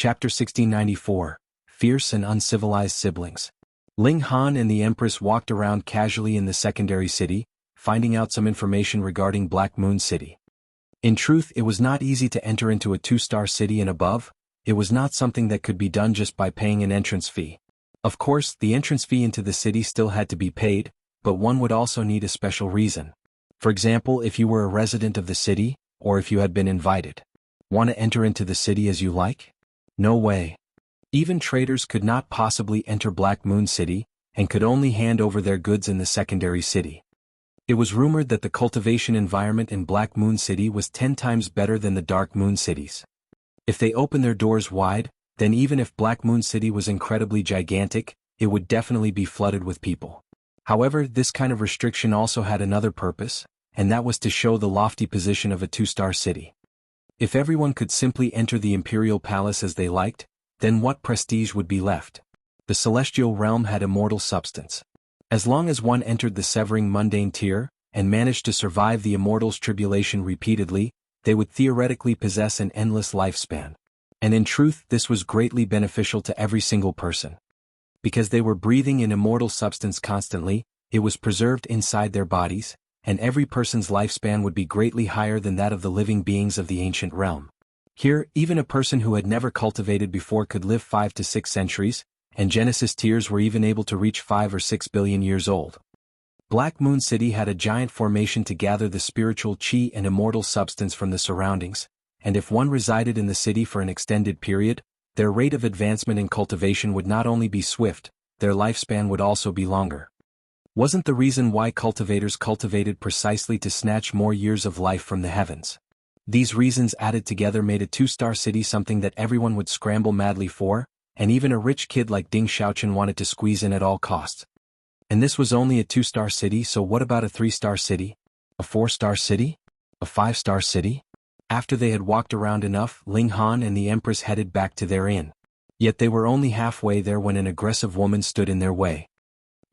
Chapter 1694, Fierce and Uncivilized Siblings. Ling Han and the Empress walked around casually in the secondary city, finding out some information regarding Black Moon City. In truth, it was not easy to enter into a 2-star city and above. It was not something that could be done just by paying an entrance fee. Of course, the entrance fee into the city still had to be paid, but one would also need a special reason. For example, if you were a resident of the city, or if you had been invited. Want to enter into the city as you like? No way. Even traders could not possibly enter Black Moon City, and could only hand over their goods in the secondary city. It was rumored that the cultivation environment in Black Moon City was 10 times better than the Dark Moon cities. If they opened their doors wide, then even if Black Moon City was incredibly gigantic, it would definitely be flooded with people. However, this kind of restriction also had another purpose, and that was to show the lofty position of a 2-star city. If everyone could simply enter the imperial palace as they liked, then what prestige would be left? The celestial realm had immortal substance. As long as one entered the severing mundane tier, and managed to survive the immortal's tribulation repeatedly, they would theoretically possess an endless lifespan. And in truth, this was greatly beneficial to every single person. Because they were breathing in immortal substance constantly, it was preserved inside their bodies, and every person's lifespan would be greatly higher than that of the living beings of the ancient realm. Here, even a person who had never cultivated before could live 5 to 6 centuries, and Genesis tiers were even able to reach 5 or 6 billion years old. Black Moon City had a giant formation to gather the spiritual chi and immortal substance from the surroundings, and if one resided in the city for an extended period, their rate of advancement in cultivation would not only be swift, their lifespan would also be longer. Wasn't the reason why cultivators cultivated precisely to snatch more years of life from the heavens? These reasons added together made a 2-star city something that everyone would scramble madly for, and even a rich kid like Ding Xiaochen wanted to squeeze in at all costs. And this was only a 2-star city, so what about a 3-star city? A 4-star city? A 5-star city? After they had walked around enough, Ling Han and the Empress headed back to their inn. Yet they were only halfway there when an aggressive woman stood in their way.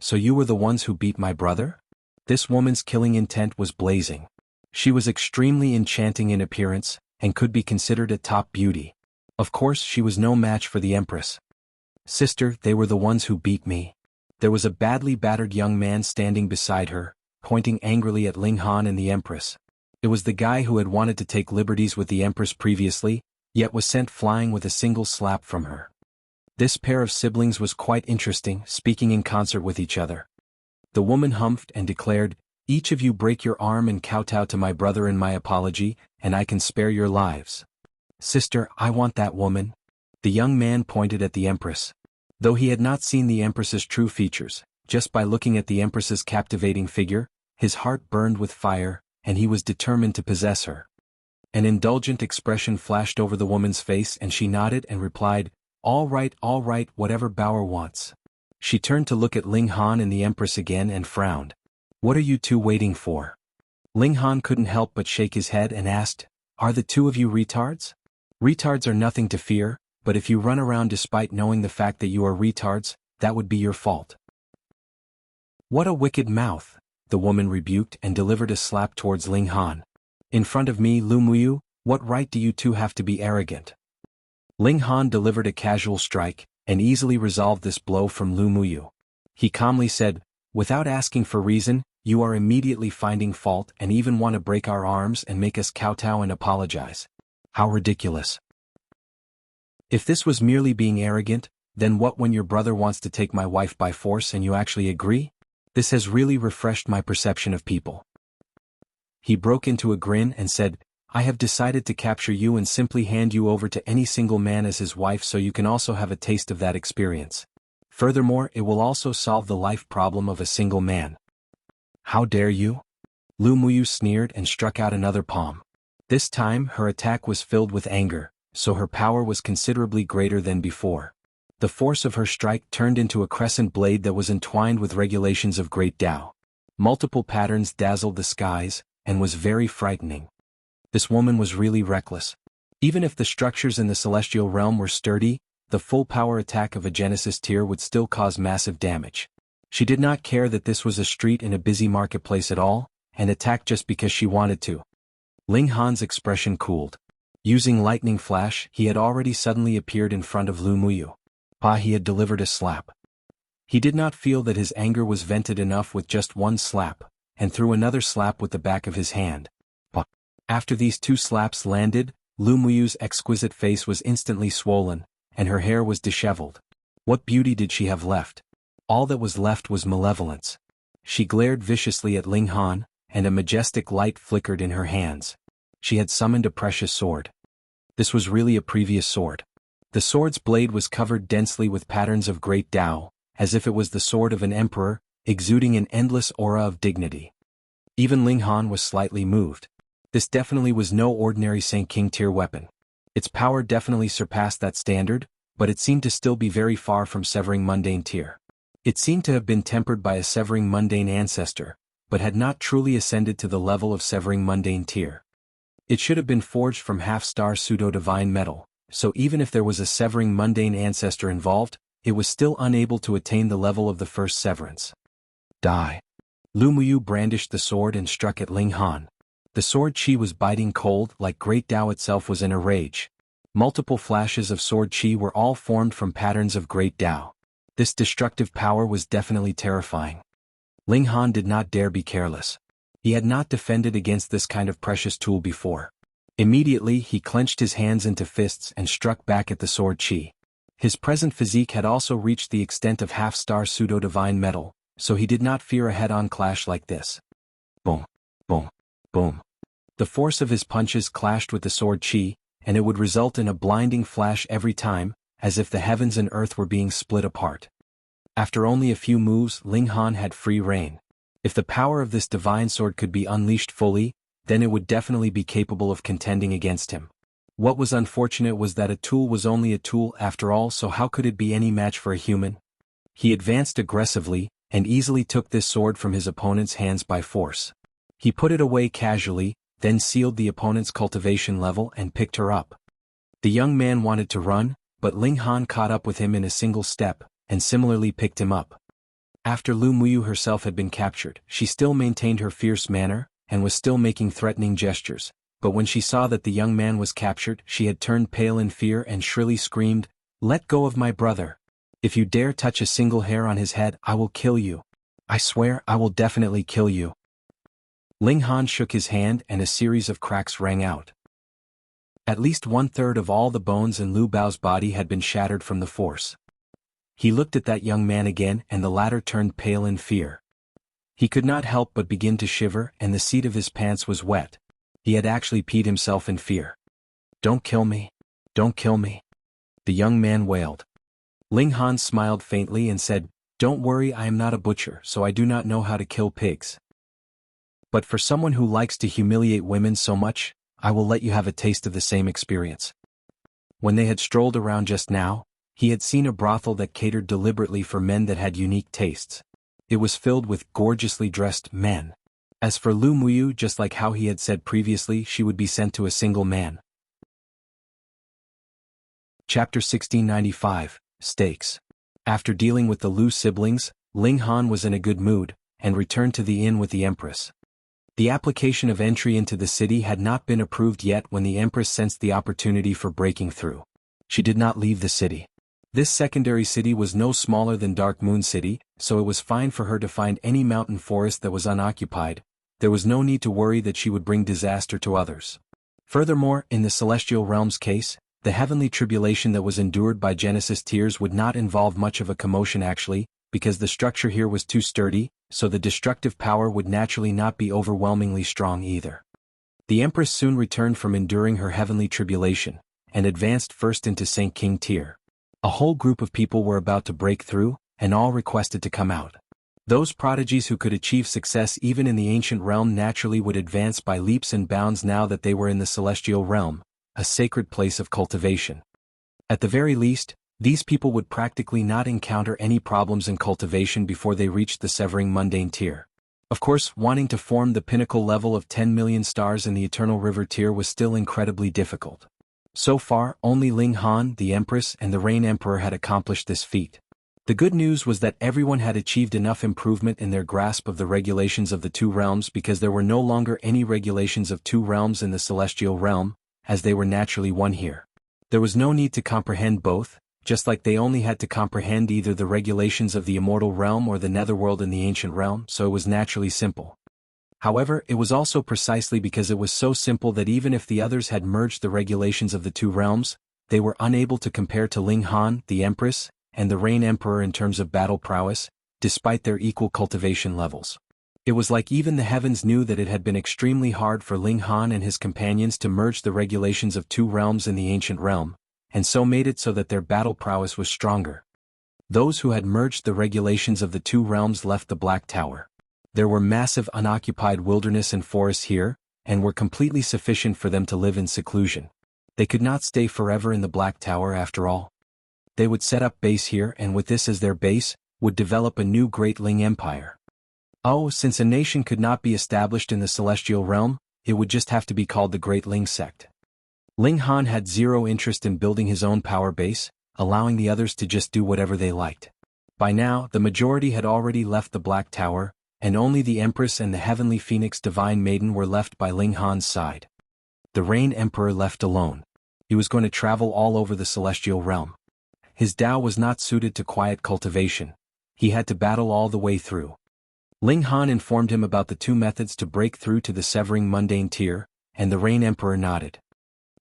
So you were the ones who beat my brother? This woman's killing intent was blazing. She was extremely enchanting in appearance, and could be considered a top beauty. Of course, she was no match for the Empress. Sister, they were the ones who beat me. There was a badly battered young man standing beside her, pointing angrily at Ling Han and the Empress. It was the guy who had wanted to take liberties with the Empress previously, yet was sent flying with a single slap from her. This pair of siblings was quite interesting, speaking in concert with each other. The woman humphed and declared, "Each of you break your arm and kowtow to my brother in my apology, and I can spare your lives." Sister, I want that woman. The young man pointed at the Empress. Though he had not seen the Empress's true features, just by looking at the Empress's captivating figure, his heart burned with fire, and he was determined to possess her. An indulgent expression flashed over the woman's face and she nodded and replied, all right, whatever Bauer wants." She turned to look at Ling Han and the Empress again and frowned. "What are you two waiting for?" Ling Han couldn't help but shake his head and asked, "Are the two of you retards?" "Retards are nothing to fear, but if you run around despite knowing the fact that you are retards, that would be your fault." "What a wicked mouth," the woman rebuked and delivered a slap towards Ling Han. "In front of me, Lu Muyu, what right do you two have to be arrogant?" Ling Han delivered a casual strike, and easily resolved this blow from Lu Muyu. He calmly said, "Without asking for reason, you are immediately finding fault and even want to break our arms and make us kowtow and apologize. How ridiculous. If this was merely being arrogant, then what when your brother wants to take my wife by force and you actually agree? This has really refreshed my perception of people." He broke into a grin and said, "I have decided to capture you and simply hand you over to any single man as his wife so you can also have a taste of that experience. Furthermore, it will also solve the life problem of a single man." "How dare you?" Lu Muyu sneered and struck out another palm. This time, her attack was filled with anger, so her power was considerably greater than before. The force of her strike turned into a crescent blade that was entwined with regulations of great Tao. Multiple patterns dazzled the skies, and was very frightening. This woman was really reckless. Even if the structures in the celestial realm were sturdy, the full power attack of a Genesis tier would still cause massive damage. She did not care that this was a street in a busy marketplace at all, and attacked just because she wanted to. Ling Han's expression cooled. Using lightning flash, he had already suddenly appeared in front of Lu Muyu. He had delivered a slap. He did not feel that his anger was vented enough with just one slap, and threw another slap with the back of his hand. After these two slaps landed, Lu Muyu's exquisite face was instantly swollen, and her hair was disheveled. What beauty did she have left? All that was left was malevolence. She glared viciously at Ling Han, and a majestic light flickered in her hands. She had summoned a precious sword. This was really a previous sword. The sword's blade was covered densely with patterns of great Tao, as if it was the sword of an emperor, exuding an endless aura of dignity. Even Ling Han was slightly moved. This definitely was no ordinary Saint King tier weapon. Its power definitely surpassed that standard, but it seemed to still be very far from severing mundane tier. It seemed to have been tempered by a severing mundane ancestor, but had not truly ascended to the level of severing mundane tier. It should have been forged from half-star pseudo-divine metal, so even if there was a severing mundane ancestor involved, it was still unable to attain the level of the first severance. Die. Lu Muyu brandished the sword and struck at Ling Han. The sword chi was biting cold like great Tao itself was in a rage. Multiple flashes of sword chi were all formed from patterns of great Tao. This destructive power was definitely terrifying. Ling Han did not dare be careless. He had not defended against this kind of precious tool before. Immediately he clenched his hands into fists and struck back at the sword chi. His present physique had also reached the extent of half-star pseudo-divine metal, so he did not fear a head-on clash like this. Boom, boom, boom. The force of his punches clashed with the sword chi, and it would result in a blinding flash every time, as if the heavens and earth were being split apart. After only a few moves, Ling Han had free rein. If the power of this divine sword could be unleashed fully, then it would definitely be capable of contending against him. What was unfortunate was that a tool was only a tool after all, so how could it be any match for a human? He advanced aggressively, and easily took this sword from his opponent's hands by force. He put it away casually, then sealed the opponent's cultivation level and picked her up. The young man wanted to run, but Ling Han caught up with him in a single step, and similarly picked him up. After Lu Muyu herself had been captured, she still maintained her fierce manner, and was still making threatening gestures, but when she saw that the young man was captured, she had turned pale in fear and shrilly screamed, "Let go of my brother! If you dare touch a single hair on his head, I will kill you. I swear I will definitely kill you." Ling Han shook his hand and a series of cracks rang out. At least 1/3 of all the bones in Lu Bao's body had been shattered from the force. He looked at that young man again and the latter turned pale in fear. He could not help but begin to shiver and the seat of his pants was wet. He had actually peed himself in fear. "Don't kill me. Don't kill me," the young man wailed. Ling Han smiled faintly and said, "Don't worry, I am not a butcher, so I do not know how to kill pigs. But for someone who likes to humiliate women so much, I will let you have a taste of the same experience." When they had strolled around just now, he had seen a brothel that catered deliberately for men that had unique tastes. It was filled with gorgeously dressed men. As for Lu Muyu, just like how he had said previously, she would be sent to a single man. Chapter 1695, Stakes. After dealing with the Lu siblings, Ling Han was in a good mood, and returned to the inn with the Empress. The application of entry into the city had not been approved yet when the Empress sensed the opportunity for breaking through. She did not leave the city. This secondary city was no smaller than Dark Moon City, so it was fine for her to find any mountain forest that was unoccupied. There was no need to worry that she would bring disaster to others. Furthermore, in the Celestial Realm's case, the heavenly tribulation that was endured by Genesis tiers would not involve much of a commotion actually, because the structure here was too sturdy, so the destructive power would naturally not be overwhelmingly strong either. The Empress soon returned from enduring her heavenly tribulation, and advanced first into Saint King tier. A whole group of people were about to break through, and all requested to come out. Those prodigies who could achieve success even in the ancient realm naturally would advance by leaps and bounds now that they were in the celestial realm, a sacred place of cultivation. At the very least, these people would practically not encounter any problems in cultivation before they reached the severing mundane tier. Of course, wanting to form the pinnacle level of 10 million stars in the Eternal River tier was still incredibly difficult. So far, only Ling Han, the Empress, and the Rain Emperor had accomplished this feat. The good news was that everyone had achieved enough improvement in their grasp of the regulations of the two realms because there were no longer any regulations of two realms in the celestial realm, as they were naturally one here. There was no need to comprehend both, just like they only had to comprehend either the regulations of the immortal realm or the netherworld in the ancient realm, so it was naturally simple. However, it was also precisely because it was so simple that even if the others had merged the regulations of the two realms, they were unable to compare to Ling Han, the Empress, and the Rain Emperor in terms of battle prowess, despite their equal cultivation levels. It was like even the heavens knew that it had been extremely hard for Ling Han and his companions to merge the regulations of two realms in the ancient realm, and so made it so that their battle prowess was stronger. Those who had merged the regulations of the two realms left the Black Tower. There were massive unoccupied wilderness and forests here, and were completely sufficient for them to live in seclusion. They could not stay forever in the Black Tower after all. They would set up base here, and with this as their base, would develop a new great Ling Empire. Oh, since a nation could not be established in the celestial realm, it would just have to be called the Great Ling Sect. Ling Han had zero interest in building his own power base, allowing the others to just do whatever they liked. By now, the majority had already left the Black Tower, and only the Empress and the Heavenly Phoenix Divine Maiden were left by Ling Han's side. The Rain Emperor left alone. He was going to travel all over the celestial realm. His Tao was not suited to quiet cultivation. He had to battle all the way through. Ling Han informed him about the two methods to break through to the severing mundane tier, and the Rain Emperor nodded.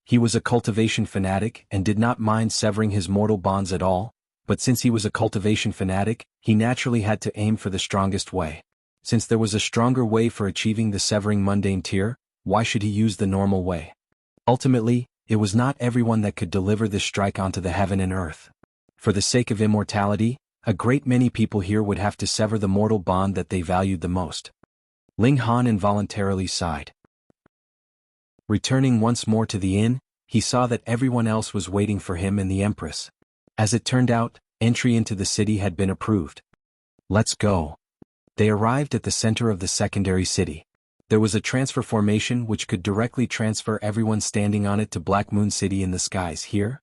He was a cultivation fanatic and did not mind severing his mortal bonds at all, but since he was a cultivation fanatic, he naturally had to aim for the strongest way. Since there was a stronger way for achieving the severing mundane tier, why should he use the normal way? Ultimately, it was not everyone that could deliver this strike onto the heaven and earth. For the sake of immortality, a great many people here would have to sever the mortal bond that they valued the most. Ling Han involuntarily sighed. Returning once more to the inn, he saw that everyone else was waiting for him and the Empress. As it turned out, entry into the city had been approved. Let's go. They arrived at the center of the secondary city. There was a transfer formation which could directly transfer everyone standing on it to Black Moon City in the skies here.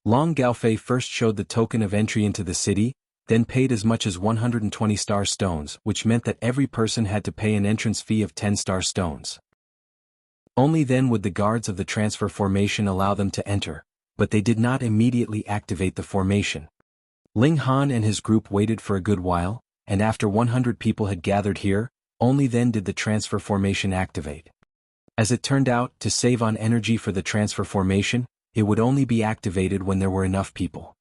Long Gaofei first showed the token of entry into the city, then paid as much as 120 star stones, which meant that every person had to pay an entrance fee of 10 star stones. Only then would the guards of the transfer formation allow them to enter, but they did not immediately activate the formation. Ling Han and his group waited for a good while, and after 100 people had gathered here, only then did the transfer formation activate. As it turned out, to save on energy for the transfer formation, it would only be activated when there were enough people.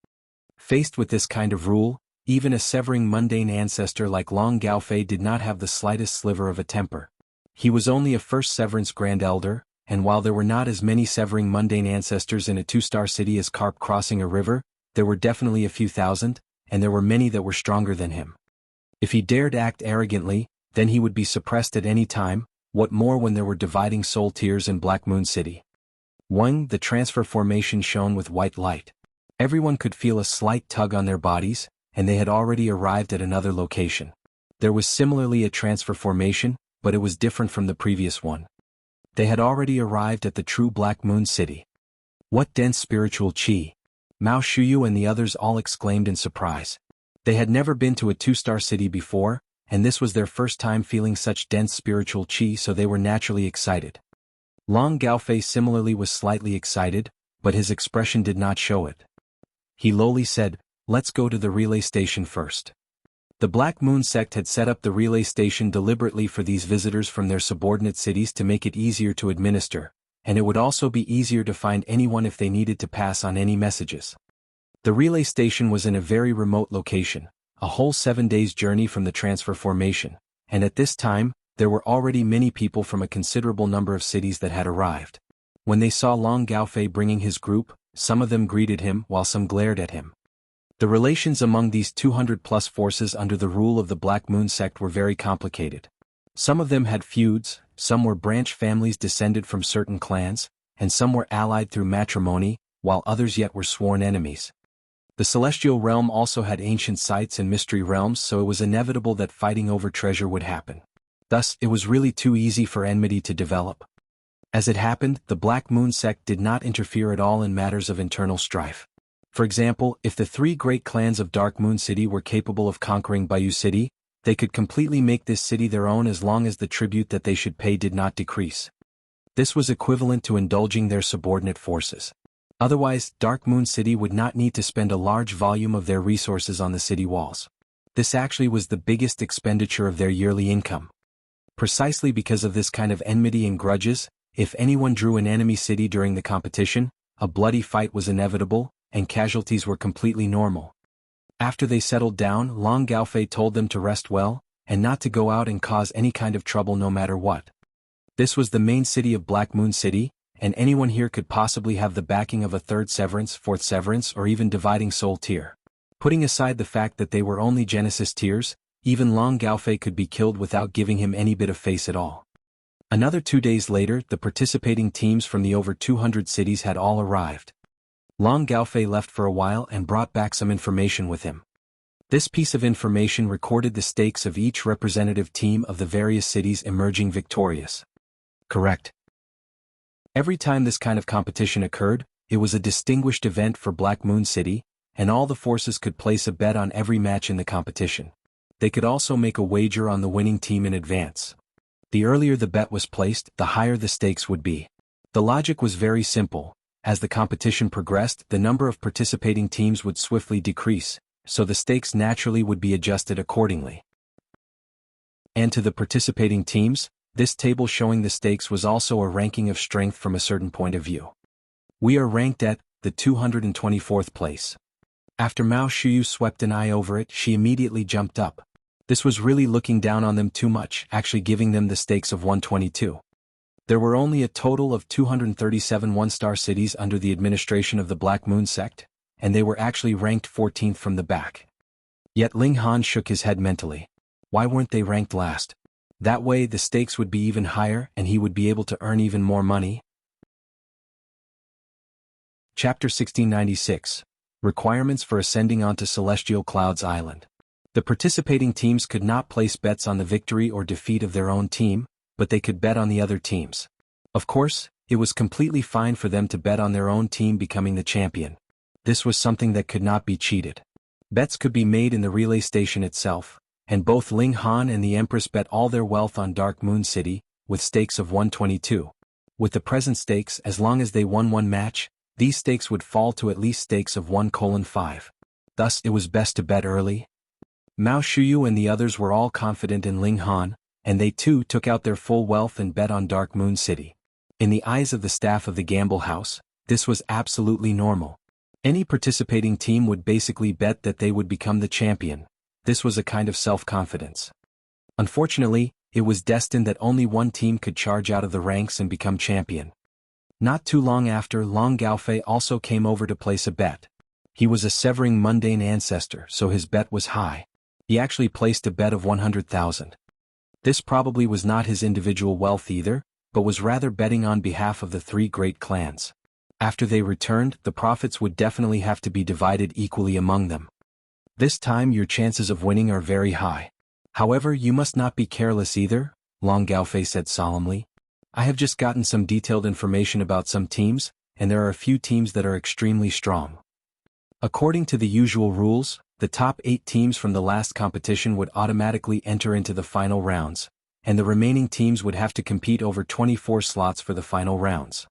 Faced with this kind of rule, even a severing mundane ancestor like Long Gaofei did not have the slightest sliver of a temper. He was only a first severance Grand Elder, and while there were not as many severing mundane ancestors in a two-star city as carp crossing a river, there were definitely a few thousand, and there were many that were stronger than him. If he dared act arrogantly, then he would be suppressed at any time, what more when there were dividing soul tiers in Black Moon City. One, the transfer formation shone with white light. Everyone could feel a slight tug on their bodies, and they had already arrived at another location. There was similarly a transfer formation, but it was different from the previous one. They had already arrived at the true Black Moon City. What dense spiritual qi! Mao Shuyu and the others all exclaimed in surprise. They had never been to a two-star city before, and this was their first time feeling such dense spiritual qi, so they were naturally excited. Long Gaofei similarly was slightly excited, but his expression did not show it. He lowly said, "Let's go to the relay station first." The Black Moon sect had set up the relay station deliberately for these visitors from their subordinate cities to make it easier to administer, and it would also be easier to find anyone if they needed to pass on any messages. The relay station was in a very remote location, a whole 7 days' journey from the transfer formation, and at this time, there were already many people from a considerable number of cities that had arrived. When they saw Long Gaofei bringing his group, some of them greeted him while some glared at him. The relations among these 200-plus forces under the rule of the Black Moon sect were very complicated. Some of them had feuds, some were branch families descended from certain clans, and some were allied through matrimony, while others yet were sworn enemies. The celestial realm also had ancient sites and mystery realms, so it was inevitable that fighting over treasure would happen. Thus, it was really too easy for enmity to develop. As it happened, the Black Moon sect did not interfere at all in matters of internal strife. For example, if the three great clans of Dark Moon City were capable of conquering Bayou City, they could completely make this city their own as long as the tribute that they should pay did not decrease. This was equivalent to indulging their subordinate forces. Otherwise, Dark Moon City would not need to spend a large volume of their resources on the city walls. This actually was the biggest expenditure of their yearly income. Precisely because of this kind of enmity and grudges, if anyone drew an enemy city during the competition, a bloody fight was inevitable, and casualties were completely normal. After they settled down, Long Gaofei told them to rest well, and not to go out and cause any kind of trouble no matter what. This was the main city of Black Moon City, and anyone here could possibly have the backing of a third severance, fourth severance, or even dividing soul tier. Putting aside the fact that they were only Genesis tiers, even Long Gaofei could be killed without giving him any bit of face at all. Another 2 days later, the participating teams from the over 200 cities had all arrived. Long Gaofei left for a while and brought back some information with him. This piece of information recorded the stakes of each representative team of the various cities emerging victorious. Correct. Every time this kind of competition occurred, it was a distinguished event for Black Moon City, and all the forces could place a bet on every match in the competition. They could also make a wager on the winning team in advance. The earlier the bet was placed, the higher the stakes would be. The logic was very simple. As the competition progressed, the number of participating teams would swiftly decrease, so the stakes naturally would be adjusted accordingly. And to the participating teams, this table showing the stakes was also a ranking of strength from a certain point of view. We are ranked at the 224th place. After Mao Shuyu swept an eye over it, she immediately jumped up. This was really looking down on them too much, actually giving them the stakes of 122. There were only a total of 237 one-star cities under the administration of the Black Moon sect, and they were actually ranked 14th from the back. Yet Ling Han shook his head mentally. Why weren't they ranked last? That way the stakes would be even higher and he would be able to earn even more money. Chapter 1696. Requirements for ascending onto Celestial Clouds Island. The participating teams could not place bets on the victory or defeat of their own team, but they could bet on the other teams. Of course, it was completely fine for them to bet on their own team becoming the champion. This was something that could not be cheated. Bets could be made in the relay station itself, and both Ling Han and the Empress bet all their wealth on Dark Moon City, with stakes of 122. With the present stakes, as long as they won one match, these stakes would fall to at least stakes of 1:5. Thus it was best to bet early. Mao Shuyu and the others were all confident in Ling Han, and they too took out their full wealth and bet on Dark Moon City. In the eyes of the staff of the gamble house, this was absolutely normal. Any participating team would basically bet that they would become the champion. This was a kind of self-confidence. Unfortunately, it was destined that only one team could charge out of the ranks and become champion. Not too long after, Long Gaofei also came over to place a bet. He was a severing mundane ancestor, so his bet was high. He actually placed a bet of 100,000. This probably was not his individual wealth either, but was rather betting on behalf of the 3 great clans. After they returned, the profits would definitely have to be divided equally among them. This time your chances of winning are very high. However, you must not be careless either, Long Gaofei said solemnly. I have just gotten some detailed information about some teams, and there are a few teams that are extremely strong. According to the usual rules, the top 8 teams from the last competition would automatically enter into the final rounds, and the remaining teams would have to compete over 24 slots for the final rounds.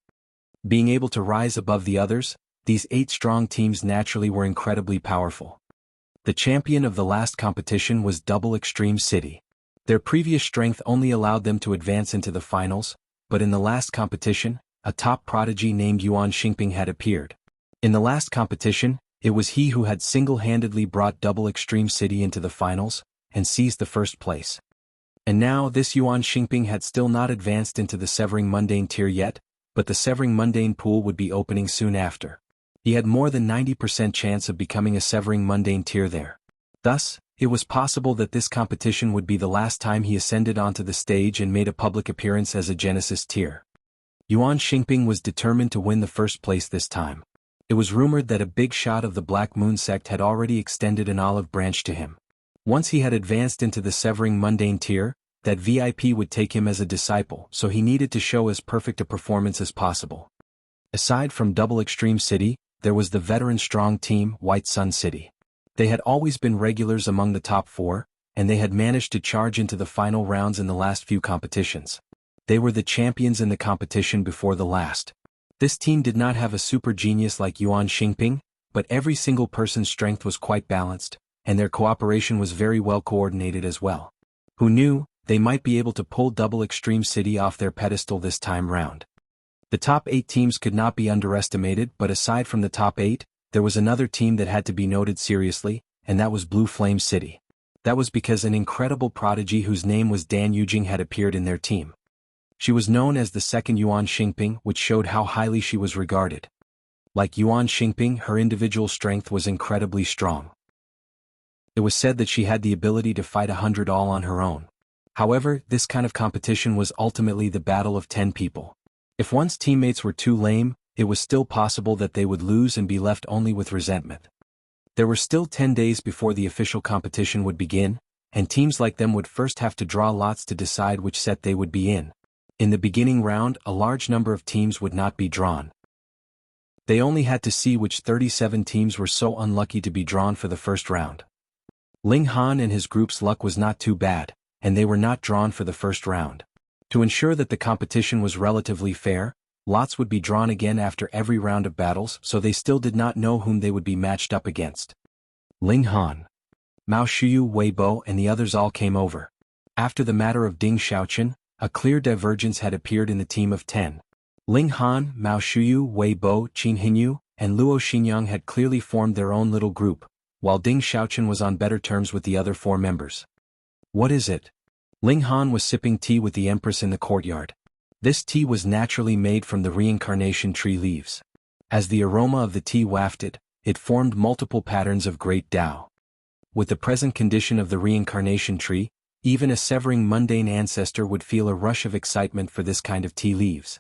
Being able to rise above the others, these 8 strong teams naturally were incredibly powerful. The champion of the last competition was Double Extreme City. Their previous strength only allowed them to advance into the finals, but in the last competition, a top prodigy named Yuan Xingping had appeared. In the last competition, it was he who had single-handedly brought Double Extreme City into the finals, and seized the first place. And now this Yuan Xingping had still not advanced into the Severing Mundane tier yet, but the Severing Mundane pool would be opening soon after. He had more than 90% chance of becoming a Severing Mundane tier there. Thus, it was possible that this competition would be the last time he ascended onto the stage and made a public appearance as a Genesis tier. Yuan Xingping was determined to win the first place this time. It was rumored that a big shot of the Black Moon sect had already extended an olive branch to him. Once he had advanced into the Severing Mundane tier, that VIP would take him as a disciple, so he needed to show as perfect a performance as possible. Aside from Double Extreme City, there was the veteran strong team, White Sun City. They had always been regulars among the top 4, and they had managed to charge into the final rounds in the last few competitions. They were the champions in the competition before the last. This team did not have a super genius like Yuan Xingping, but every single person's strength was quite balanced, and their cooperation was very well coordinated as well. Who knew, they might be able to pull Double Extreme City off their pedestal this time round. The top 8 teams could not be underestimated, but aside from the top 8, there was another team that had to be noted seriously, and that was Blue Flame City. That was because an incredible prodigy whose name was Dan Yujing had appeared in their team. She was known as the second Yuan Xingping, which showed how highly she was regarded. Like Yuan Xingping, her individual strength was incredibly strong. It was said that she had the ability to fight 100 all on her own. However, this kind of competition was ultimately the battle of 10 people. If one's teammates were too lame, it was still possible that they would lose and be left only with resentment. There were still 10 days before the official competition would begin, and teams like them would first have to draw lots to decide which set they would be in. In the beginning round, a large number of teams would not be drawn. They only had to see which 37 teams were so unlucky to be drawn for the first round. Ling Han and his group's luck was not too bad, and they were not drawn for the first round. To ensure that the competition was relatively fair, lots would be drawn again after every round of battles, so they still did not know whom they would be matched up against. Ling Han, Mao Shuyu, Wei Bo and the others all came over. After the matter of Ding Xiaochen, a clear divergence had appeared in the team of 10. Ling Han, Mao Shuyu, Wei Bo, Qin Hinyu, and Luo Xinyang had clearly formed their own little group, while Ding Xiaochen was on better terms with the other 4 members. What is it? Ling Han was sipping tea with the Empress in the courtyard. This tea was naturally made from the reincarnation tree leaves. As the aroma of the tea wafted, it formed multiple patterns of great Tao. With the present condition of the reincarnation tree, even a severing mundane ancestor would feel a rush of excitement for this kind of tea leaves.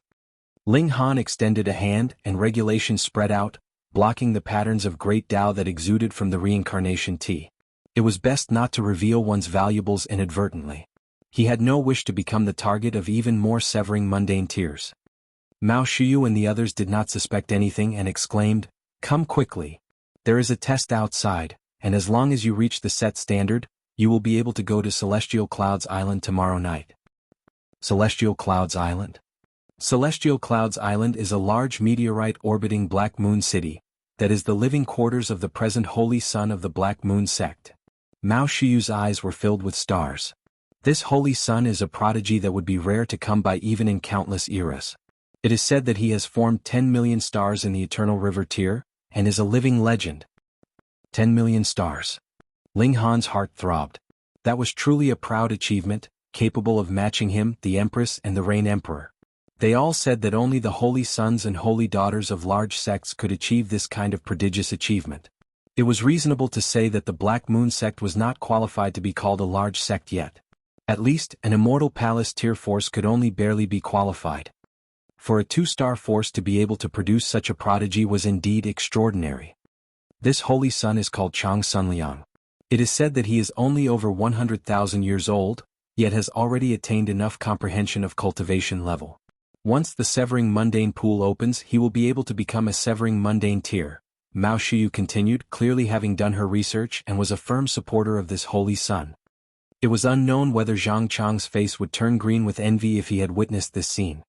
Ling Han extended a hand and regulation spread out, blocking the patterns of great Tao that exuded from the reincarnation tea. It was best not to reveal one's valuables inadvertently. He had no wish to become the target of even more severing mundane tears. Mao Shuyu and the others did not suspect anything and exclaimed, "Come quickly. There is a test outside, and as long as you reach the set standard, you will be able to go to Celestial Clouds Island tomorrow night." Celestial Clouds Island? Celestial Clouds Island is a large meteorite orbiting Black Moon City, that is the living quarters of the present Holy Son of the Black Moon sect. Mao Shuyu's eyes were filled with stars. This Holy Son is a prodigy that would be rare to come by even in countless eras. It is said that he has formed 10 million stars in the Eternal River tier, and is a living legend. 10 million stars. Ling Han's heart throbbed. That was truly a proud achievement, capable of matching him, the Empress and the Rain Emperor. They all said that only the holy sons and holy daughters of large sects could achieve this kind of prodigious achievement. It was reasonable to say that the Black Moon sect was not qualified to be called a large sect yet. At least, an Immortal Palace tier force could only barely be qualified. For a 2-star force to be able to produce such a prodigy was indeed extraordinary. This holy son is called Changsun Liang. It is said that he is only over 100,000 years old, yet has already attained enough comprehension of cultivation level. Once the Severing Mundane pool opens, he will be able to become a Severing Mundane tier. Mao Shuyu continued, clearly having done her research and was a firm supporter of this holy son. It was unknown whether Zhang Chang's face would turn green with envy if he had witnessed this scene.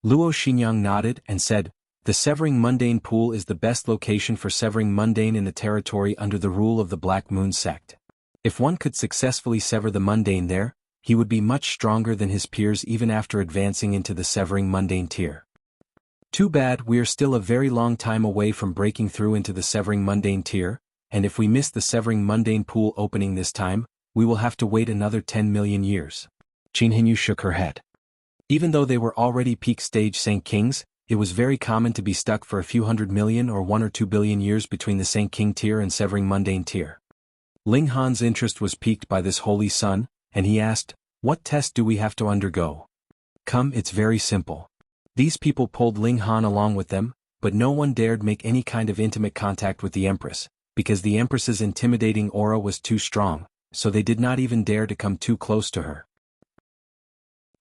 Luo Xinyang nodded and said, "The Severing Mundane pool is the best location for severing mundane in the territory under the rule of the Black Moon sect. If one could successfully sever the mundane there, he would be much stronger than his peers even after advancing into the Severing Mundane tier. Too bad we are still a very long time away from breaking through into the Severing Mundane tier, and if we miss the Severing Mundane pool opening this time, we will have to wait another 10 million years." Qin Hinyu shook her head. Even though they were already peak stage Saint Kings, it was very common to be stuck for a few 100 million or 1 or 2 billion years between the Saint King tier and Severing Mundane tier. Ling Han's interest was piqued by this holy son, and he asked, "What test do we have to undergo?" "Come, it's very simple." These people pulled Ling Han along with them, but no one dared make any kind of intimate contact with the Empress, because the Empress's intimidating aura was too strong, so they did not even dare to come too close to her.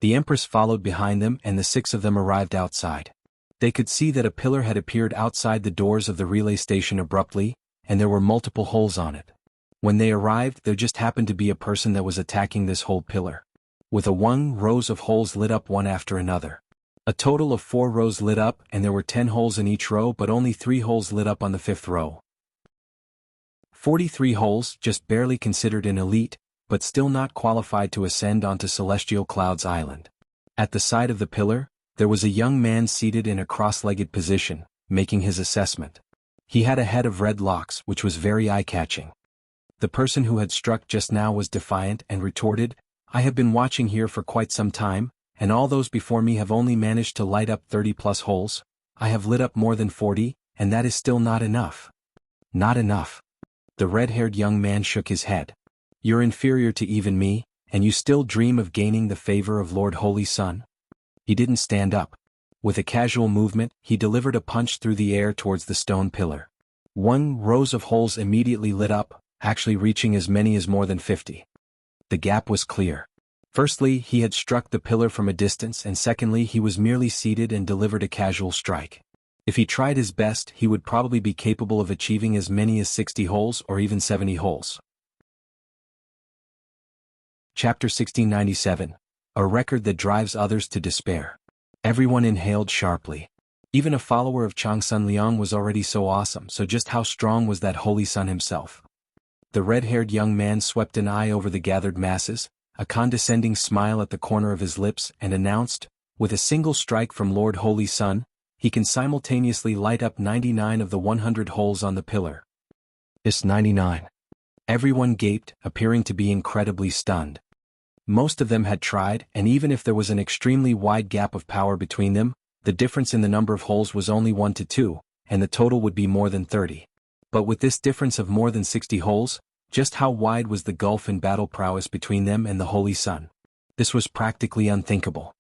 The Empress followed behind them and the 6 of them arrived outside. They could see that a pillar had appeared outside the doors of the relay station abruptly, and there were multiple holes on it. When they arrived, there just happened to be a person that was attacking this whole pillar. with a 1 rows of holes lit up one after another. A total of 4 rows lit up, and there were 10 holes in each row, but only 3 holes lit up on the 5th row. 43 holes, just barely considered an elite, but still not qualified to ascend onto Celestial Clouds Island. At the side of the pillar, there was a young man seated in a cross-legged position, making his assessment. He had a head of red locks, which was very eye-catching. The person who had struck just now was defiant and retorted, "I have been watching here for quite some time, and all those before me have only managed to light up 30+ holes. I have lit up more than 40, and that is still not enough." "Not enough." The red-haired young man shook his head. "You're inferior to even me, and you still dream of gaining the favor of Lord Holy Sun?" He didn't stand up. With a casual movement, he delivered a punch through the air towards the stone pillar. 1 rows of holes immediately lit up, actually reaching as many as more than 50. The gap was clear. Firstly, he had struck the pillar from a distance, and secondly, he was merely seated and delivered a casual strike. If he tried his best, he would probably be capable of achieving as many as 60 holes or even 70 holes. Chapter 1697. A record that drives others to despair. Everyone inhaled sharply. Even a follower of Changsun Liang was already so awesome, so just how strong was that Holy Sun himself? The red-haired young man swept an eye over the gathered masses, a condescending smile at the corner of his lips, and announced, "With a single strike from Lord Holy Sun, he can simultaneously light up 99 of the 100 holes on the pillar." "It's 99. Everyone gaped, appearing to be incredibly stunned. Most of them had tried, and even if there was an extremely wide gap of power between them, the difference in the number of holes was only 1 to 2, and the total would be more than 30. But with this difference of more than 60 holes, just how wide was the gulf in battle prowess between them and the Holy Sun? This was practically unthinkable.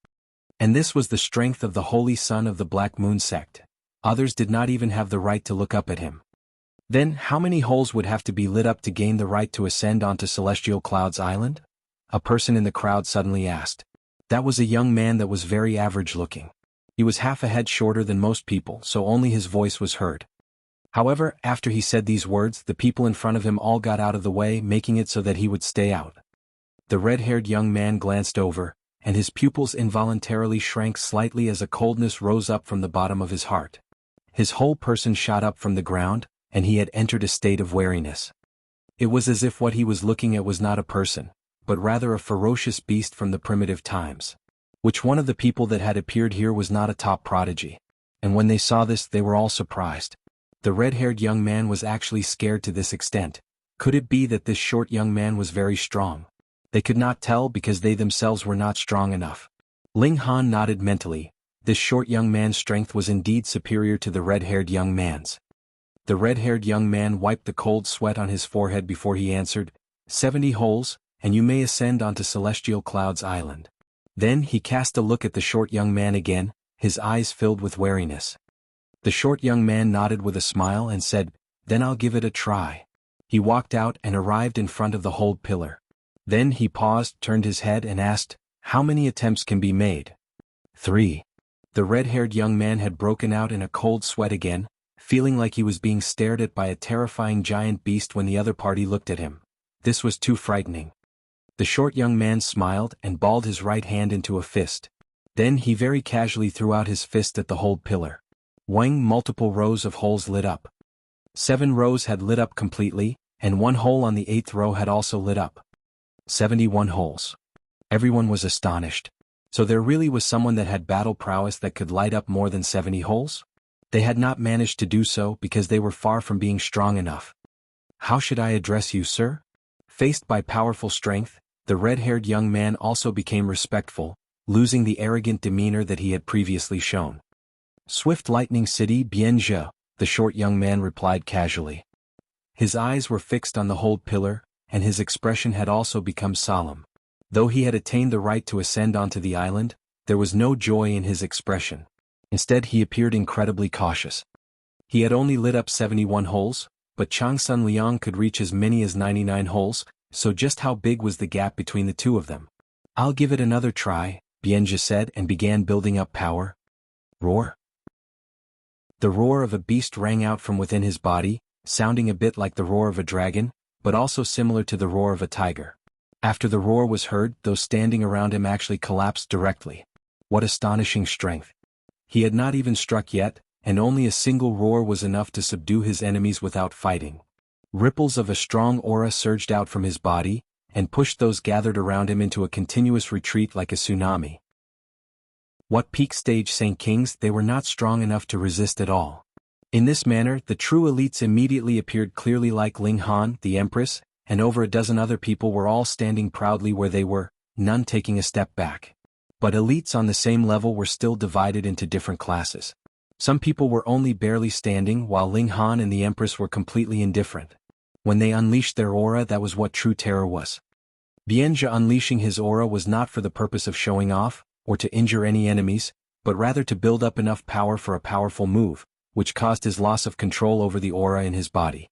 And this was the strength of the Holy Sun of the Black Moon sect. Others did not even have the right to look up at him. Then, how many holes would have to be lit up to gain the right to ascend onto Celestial Clouds Island? A person in the crowd suddenly asked. That was a young man that was very average-looking. He was half a head shorter than most people, so only his voice was heard. However, after he said these words, the people in front of him all got out of the way, making it so that he would stay out. The red-haired young man glanced over, and his pupils involuntarily shrank slightly as a coldness rose up from the bottom of his heart. His whole person shot up from the ground, and he had entered a state of wariness. It was as if what he was looking at was not a person, but rather a ferocious beast from the primitive times. Which one of the people that had appeared here was not a top prodigy? And when they saw this, they were all surprised. The red-haired young man was actually scared to this extent. Could it be that this short young man was very strong? They could not tell because they themselves were not strong enough. Ling Han nodded mentally. This short young man's strength was indeed superior to the red-haired young man's. The red-haired young man wiped the cold sweat on his forehead before he answered, 70 holes, and you may ascend onto Celestial Clouds Island. Then he cast a look at the short young man again, his eyes filled with wariness. The short young man nodded with a smile and said, Then I'll give it a try. He walked out and arrived in front of the hold pillar. Then he paused, turned his head and asked, How many attempts can be made? 3. The red-haired young man had broken out in a cold sweat again, feeling like he was being stared at by a terrifying giant beast when the other party looked at him. This was too frightening. The short young man smiled and balled his right hand into a fist. Then he very casually threw out his fist at the hold pillar. Wang, multiple rows of holes lit up. 7 rows had lit up completely, and 1 hole on the 8th row had also lit up. 71 holes. Everyone was astonished. So there really was someone that had battle prowess that could light up more than 70 holes? They had not managed to do so because they were far from being strong enough. How should I address you, sir? Faced by powerful strength, the red-haired young man also became respectful, losing the arrogant demeanor that he had previously shown. Swift Lightning City, Bianzhe, the short young man replied casually. His eyes were fixed on the hold pillar, and his expression had also become solemn. Though he had attained the right to ascend onto the island, there was no joy in his expression. Instead, he appeared incredibly cautious. He had only lit up 71 holes, but Changsun Liang could reach as many as 99 holes, so just how big was the gap between the two of them? I'll give it another try, Bianzhe said and began building up power. Roar. The roar of a beast rang out from within his body, sounding a bit like the roar of a dragon, but also similar to the roar of a tiger. After the roar was heard, those standing around him actually collapsed directly. What astonishing strength! He had not even struck yet, and only a single roar was enough to subdue his enemies without fighting. Ripples of a strong aura surged out from his body, and pushed those gathered around him into a continuous retreat like a tsunami. What peak stage Saint Kings, they were not strong enough to resist at all. In this manner, the true elites immediately appeared clearly, like Ling Han, the Empress, and over a dozen other people were all standing proudly where they were, none taking a step back. But elites on the same level were still divided into different classes. Some people were only barely standing, while Ling Han and the Empress were completely indifferent. When they unleashed their aura, that was what true terror was. Bianzhe unleashing his aura was not for the purpose of showing off, or to injure any enemies, but rather to build up enough power for a powerful move, which caused his loss of control over the aura in his body.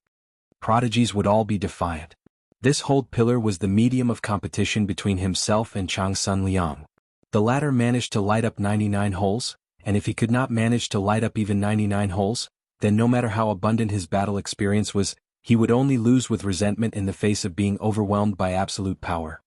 Prodigies would all be defiant. This hold pillar was the medium of competition between himself and Changsun Liang. The latter managed to light up 99 holes, and if he could not manage to light up even 99 holes, then no matter how abundant his battle experience was, he would only lose with resentment in the face of being overwhelmed by absolute power.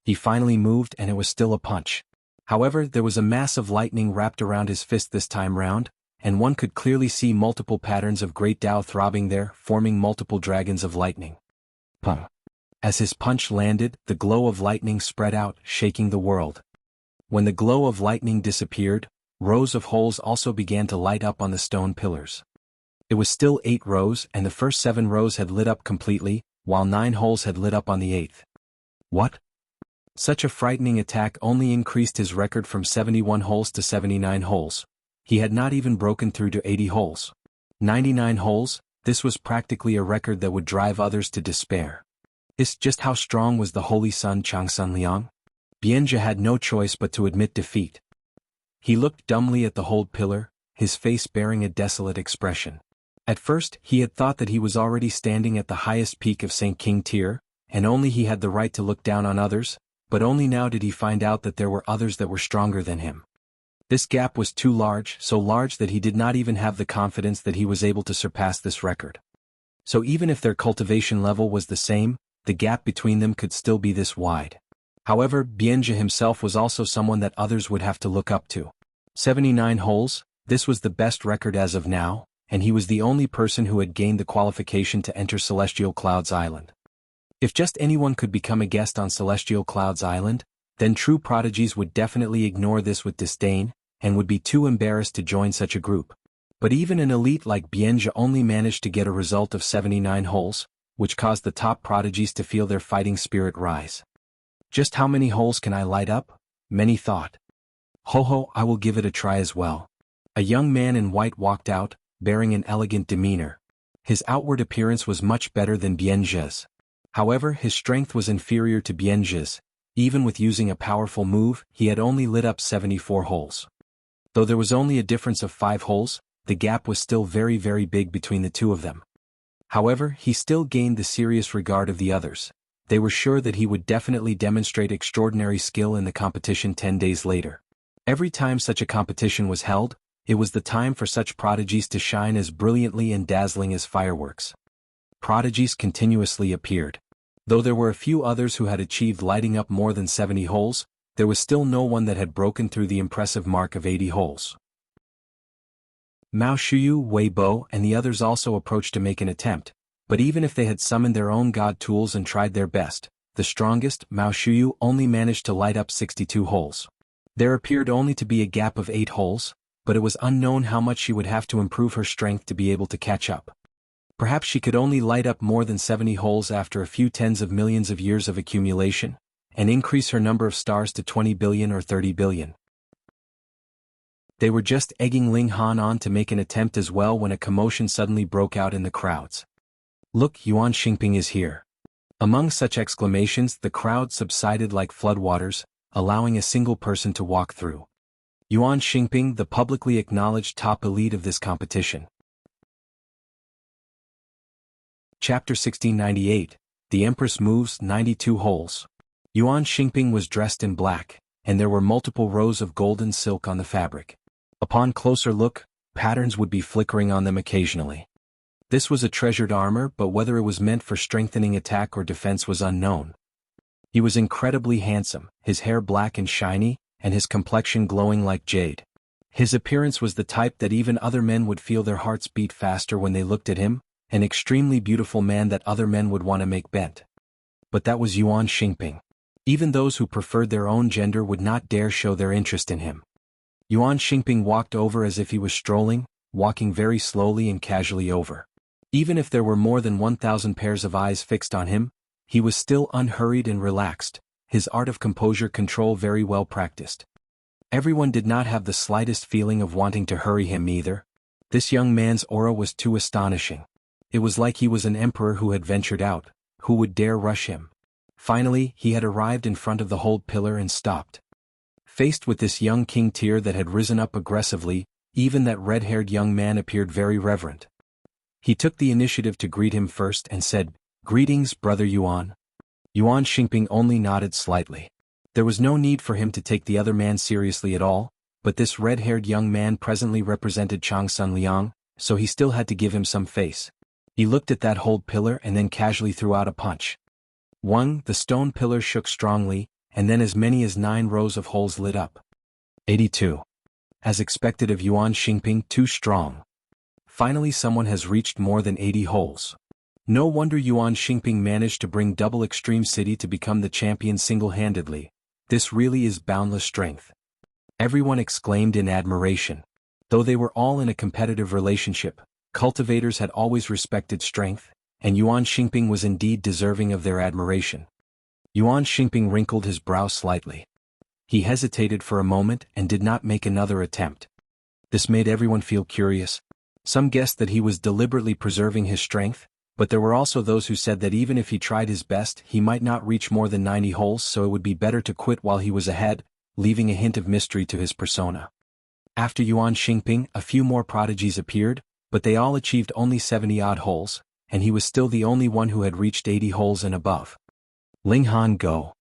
He finally moved, and it was still a punch. However, there was a mass of lightning wrapped around his fist this time round, and one could clearly see multiple patterns of great Tao throbbing there, forming multiple dragons of lightning. Pum. As his punch landed, the glow of lightning spread out, shaking the world. When the glow of lightning disappeared, rows of holes also began to light up on the stone pillars. It was still 8 rows, and the first 7 rows had lit up completely, while 9 holes had lit up on the 8th. What? Such a frightening attack only increased his record from 71 holes to 79 holes. He had not even broken through to 80 holes. 99 holes, this was practically a record that would drive others to despair. Just how strong was the Holy Sun Changsun Liang? Bianzhe had no choice but to admit defeat. He looked dumbly at the hold pillar, his face bearing a desolate expression. At first, he had thought that he was already standing at the highest peak of Saint King tier, and only he had the right to look down on others, but only now did he find out that there were others that were stronger than him. This gap was too large, so large that he did not even have the confidence that he was able to surpass this record. So even if their cultivation level was the same, the gap between them could still be this wide. However, Bianzhe himself was also someone that others would have to look up to. 79 holes, this was the best record as of now, and he was the only person who had gained the qualification to enter Celestial Clouds Island. If just anyone could become a guest on Celestial Clouds Island, then true prodigies would definitely ignore this with disdain, and would be too embarrassed to join such a group. But even an elite like Bianzhe only managed to get a result of 79 holes, which caused the top prodigies to feel their fighting spirit rise. Just how many holes can I light up? Many thought. Ho, I will give it a try as well. A young man in white walked out, bearing an elegant demeanor. His outward appearance was much better than Bianzhe's. However, his strength was inferior to Bianzhe's. Even with using a powerful move, he had only lit up 74 holes. Though there was only a difference of 5 holes, the gap was still very, very big between the two of them. However, he still gained the serious regard of the others. They were sure that he would definitely demonstrate extraordinary skill in the competition 10 days later. Every time such a competition was held, it was the time for such prodigies to shine as brilliantly and dazzling as fireworks. Prodigies continuously appeared. Though there were a few others who had achieved lighting up more than 70 holes, there was still no one that had broken through the impressive mark of 80 holes. Mao Shuyu, Wei Bo, and the others also approached to make an attempt, but even if they had summoned their own god tools and tried their best, the strongest, Mao Shuyu, only managed to light up 62 holes. There appeared only to be a gap of 8 holes, but it was unknown how much she would have to improve her strength to be able to catch up. Perhaps she could only light up more than 70 holes after a few tens of millions of years of accumulation, and increase her number of stars to 20 billion or 30 billion. They were just egging Ling Han on to make an attempt as well when a commotion suddenly broke out in the crowds. Look, Yuan Xingping is here. Among such exclamations, the crowd subsided like floodwaters, allowing a single person to walk through. Yuan Xingping, the publicly acknowledged top elite of this competition. Chapter 1698, The Empress Moves 92 Holes. Yuan Xingping was dressed in black, and there were multiple rows of golden silk on the fabric. Upon closer look, patterns would be flickering on them occasionally. This was a treasured armor, but whether it was meant for strengthening attack or defense was unknown. He was incredibly handsome, his hair black and shiny, and his complexion glowing like jade. His appearance was the type that even other men would feel their hearts beat faster when they looked at him, an extremely beautiful man that other men would want to make bent. But that was Yuan Xingping. Even those who preferred their own gender would not dare show their interest in him. Yuan Xingping walked over as if he was strolling, walking very slowly and casually over. Even if there were more than 1,000 pairs of eyes fixed on him, he was still unhurried and relaxed, his art of composure control very well practiced. Everyone did not have the slightest feeling of wanting to hurry him either. This young man's aura was too astonishing. It was like he was an emperor who had ventured out. Who would dare rush him? Finally, he had arrived in front of the hold pillar and stopped. Faced with this young king tier that had risen up aggressively, even that red-haired young man appeared very reverent. He took the initiative to greet him first and said, "Greetings, Brother Yuan." Yuan Xingping only nodded slightly. There was no need for him to take the other man seriously at all, but this red-haired young man presently represented Changsun Liang, so he still had to give him some face. He looked at that hold pillar and then casually threw out a punch. The stone pillar shook strongly, and then as many as 9 rows of holes lit up. 82. As expected of Yuan Xingping, too strong. Finally someone has reached more than 80 holes. No wonder Yuan Xingping managed to bring double Extreme City to become the champion single-handedly. This really is boundless strength. Everyone exclaimed in admiration. Though they were all in a competitive relationship, cultivators had always respected strength, and Yuan Xingping was indeed deserving of their admiration. Yuan Xingping wrinkled his brow slightly. He hesitated for a moment and did not make another attempt. This made everyone feel curious. Some guessed that he was deliberately preserving his strength, but there were also those who said that even if he tried his best he might not reach more than 90 holes, so it would be better to quit while he was ahead, leaving a hint of mystery to his persona. After Yuan Xingping, a few more prodigies appeared, but they all achieved only 70-odd holes, and he was still the only one who had reached 80 holes and above. Ling Han go.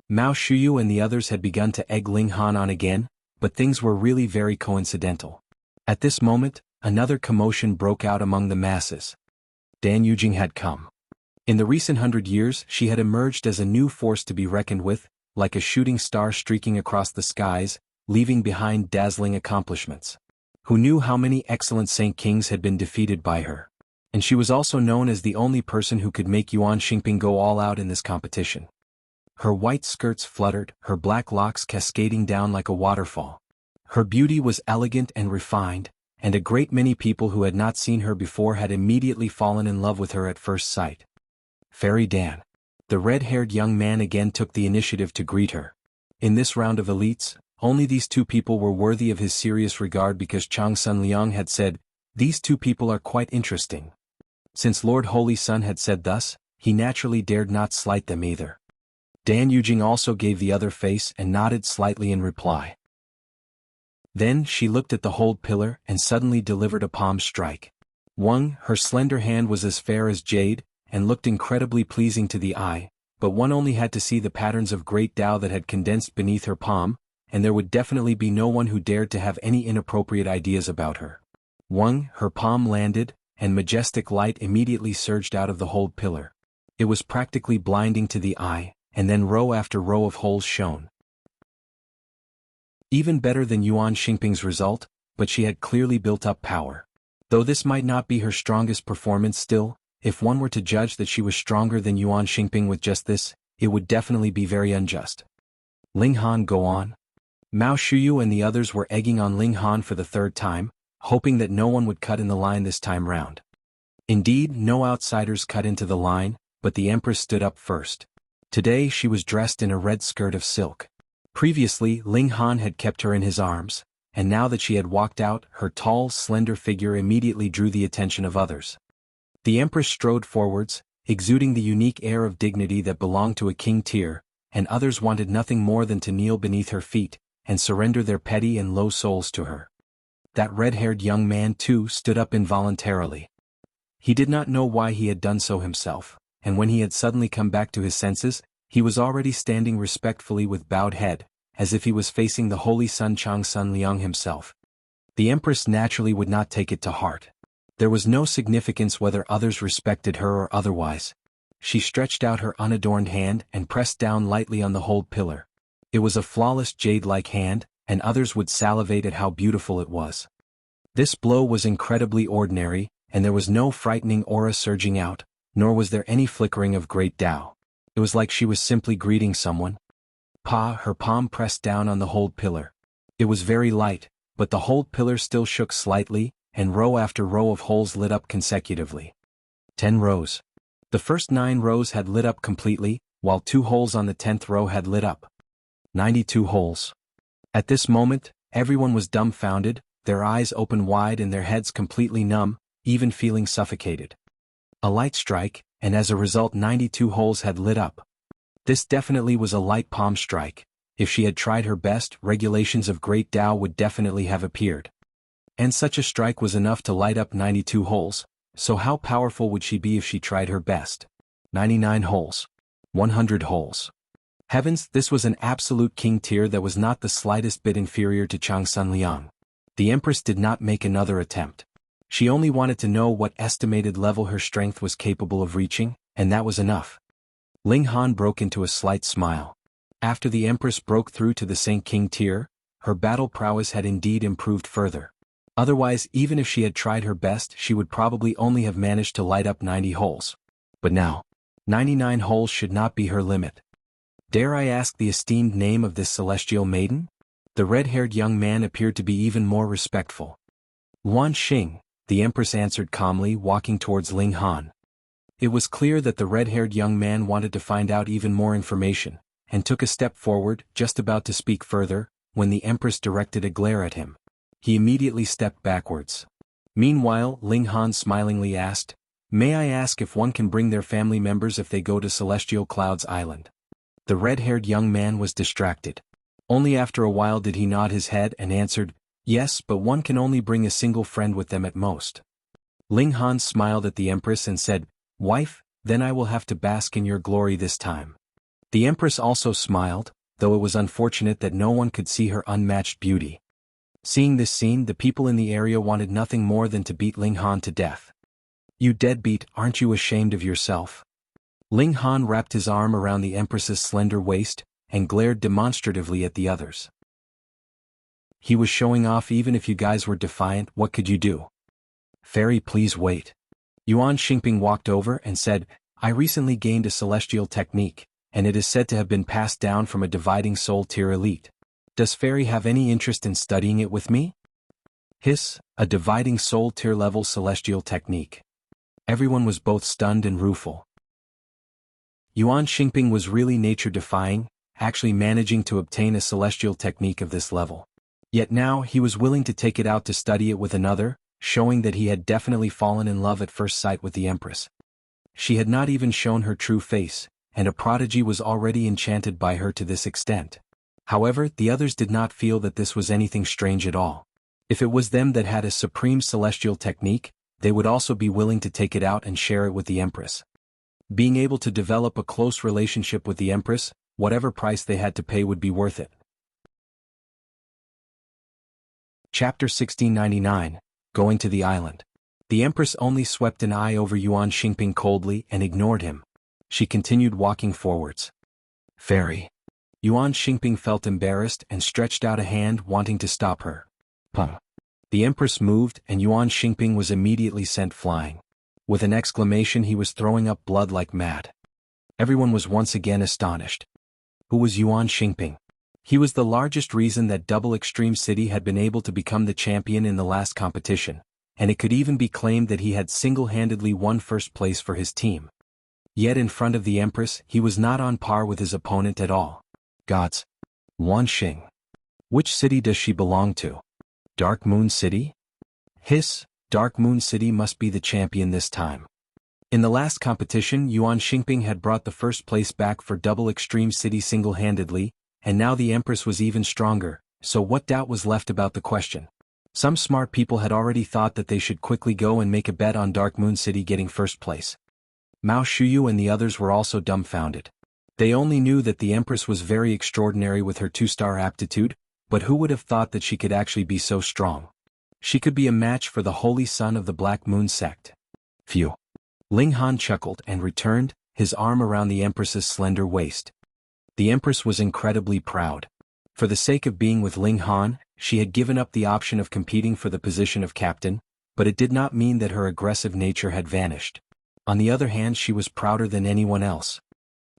Mao Shuyu and the others had begun to egg Ling Han on again, but things were really very coincidental. At this moment, another commotion broke out among the masses. Dan Yujing had come. In the recent 100 years she had emerged as a new force to be reckoned with, like a shooting star streaking across the skies, leaving behind dazzling accomplishments. Who knew how many excellent Saint Kings had been defeated by her? And she was also known as the only person who could make Yuan Xingping go all out in this competition. Her white skirts fluttered, her black locks cascading down like a waterfall. Her beauty was elegant and refined, and a great many people who had not seen her before had immediately fallen in love with her at first sight. Fairy Dan. The red-haired young man again took the initiative to greet her. In this round of elites, only these 2 people were worthy of his serious regard because Changsun Liang had said, "These 2 people are quite interesting." Since Lord Holy Sun had said thus, he naturally dared not slight them either. Dan Yujing also gave the other face and nodded slightly in reply. Then she looked at the hold pillar and suddenly delivered a palm strike. Her slender hand was as fair as jade, and looked incredibly pleasing to the eye, but one only had to see the patterns of great Tao that had condensed beneath her palm, and there would definitely be no one who dared to have any inappropriate ideas about her. Her palm landed, and majestic light immediately surged out of the hold pillar. It was practically blinding to the eye, and then row after row of holes shone. Even better than Yuan Xingping's result, but she had clearly built up power. Though this might not be her strongest performance still, if one were to judge that she was stronger than Yuan Xingping with just this, it would definitely be very unjust. Ling Han go on. Mao Shuyu and the others were egging on Ling Han for the 3rd time, hoping that no one would cut in the line this time round. Indeed, no outsiders cut into the line, but the Empress stood up first. Today she was dressed in a red skirt of silk. Previously, Ling Han had kept her in his arms, and now that she had walked out, her tall, slender figure immediately drew the attention of others. The Empress strode forwards, exuding the unique air of dignity that belonged to a king tier, and others wanted nothing more than to kneel beneath her feet, and surrender their petty and low souls to her. That red-haired young man too stood up involuntarily. He did not know why he had done so himself, and when he had suddenly come back to his senses, he was already standing respectfully with bowed head, as if he was facing the holy sun Changsun Liang himself. The Empress naturally would not take it to heart. There was no significance whether others respected her or otherwise. She stretched out her unadorned hand and pressed down lightly on the hold pillar. It was a flawless jade-like hand, and others would salivate at how beautiful it was. This blow was incredibly ordinary, and there was no frightening aura surging out, nor was there any flickering of great Tao. It was like she was simply greeting someone. Her palm pressed down on the hold pillar. It was very light, but the hold pillar still shook slightly, and row after row of holes lit up consecutively. 10 rows. The first 9 rows had lit up completely, while 2 holes on the 10th row had lit up. 92 holes. At this moment, everyone was dumbfounded, their eyes open wide and their heads completely numb, even feeling suffocated. A light strike, and as a result 92 holes had lit up. This definitely was a light palm strike. If she had tried her best, regulations of Great Tao would definitely have appeared. And such a strike was enough to light up 92 holes, so how powerful would she be if she tried her best? 99 holes. 100 holes. Heavens, this was an absolute king tier that was not the slightest bit inferior to Changsun Liang. The Empress did not make another attempt. She only wanted to know what estimated level her strength was capable of reaching, and that was enough. Ling Han broke into a slight smile. After the Empress broke through to the Saint King tier, her battle prowess had indeed improved further. Otherwise, even if she had tried her best, she would probably only have managed to light up 90 holes. But now, 99 holes should not be her limit. Dare I ask the esteemed name of this celestial maiden? The red-haired young man appeared to be even more respectful. Yuan Xing, the Empress answered calmly, walking towards Ling Han. It was clear that the red-haired young man wanted to find out even more information, and took a step forward, just about to speak further, when the Empress directed a glare at him. He immediately stepped backwards. Meanwhile, Ling Han smilingly asked, "May I ask if one can bring their family members if they go to Celestial Clouds Island?" The red-haired young man was distracted. Only after a while did he nod his head and answered, "Yes, but one can only bring a single friend with them at most." Ling Han smiled at the Empress and said, "Wife, then I will have to bask in your glory this time." The Empress also smiled, though it was unfortunate that no one could see her unmatched beauty. Seeing this scene, the people in the area wanted nothing more than to beat Ling Han to death. "You deadbeat, aren't you ashamed of yourself?" Ling Han wrapped his arm around the Empress's slender waist, and glared demonstratively at the others. He was showing off. Even if you guys were defiant, what could you do? "Fairy, please wait." Yuan Xingping walked over and said, "I recently gained a celestial technique, and it is said to have been passed down from a dividing soul tier elite. Does Fairy have any interest in studying it with me?" Hiss, a dividing soul tier level celestial technique. Everyone was both stunned and rueful. Yuan Xingping was really nature-defying, actually managing to obtain a celestial technique of this level. Yet now he was willing to take it out to study it with another, showing that he had definitely fallen in love at first sight with the Empress. She had not even shown her true face, and a prodigy was already enchanted by her to this extent. However, the others did not feel that this was anything strange at all. If it was them that had a supreme celestial technique, they would also be willing to take it out and share it with the Empress. Being able to develop a close relationship with the Empress, whatever price they had to pay would be worth it. Chapter 1699, Going to the Island. The Empress only swept an eye over Yuan Xingping coldly and ignored him. She continued walking forwards. "Fairy." Yuan Xingping felt embarrassed and stretched out a hand wanting to stop her. "Puh." The Empress moved and Yuan Xingping was immediately sent flying. With an exclamation, he was throwing up blood like mad. Everyone was once again astonished. Who was Yuan Xingping? He was the largest reason that Double Extreme City had been able to become the champion in the last competition, and it could even be claimed that he had single-handedly won first place for his team. Yet in front of the Empress, he was not on par with his opponent at all. Gods. Yuan Xing. Which city does she belong to? Dark Moon City? Hiss, Dark Moon City must be the champion this time. In the last competition, Yuan Xingping had brought the first place back for Double Extreme City single-handedly, and now the Empress was even stronger, so what doubt was left about the question? Some smart people had already thought that they should quickly go and make a bet on Dark Moon City getting first place. Mao Shuyu and the others were also dumbfounded. They only knew that the Empress was very extraordinary with her 2-star aptitude, but who would have thought that she could actually be so strong? She could be a match for the Holy Son of the Black Moon sect. Phew. Ling Han chuckled and returned, his arm around the Empress's slender waist. The Empress was incredibly proud. For the sake of being with Ling Han, she had given up the option of competing for the position of captain, but it did not mean that her aggressive nature had vanished. On the other hand, she was prouder than anyone else.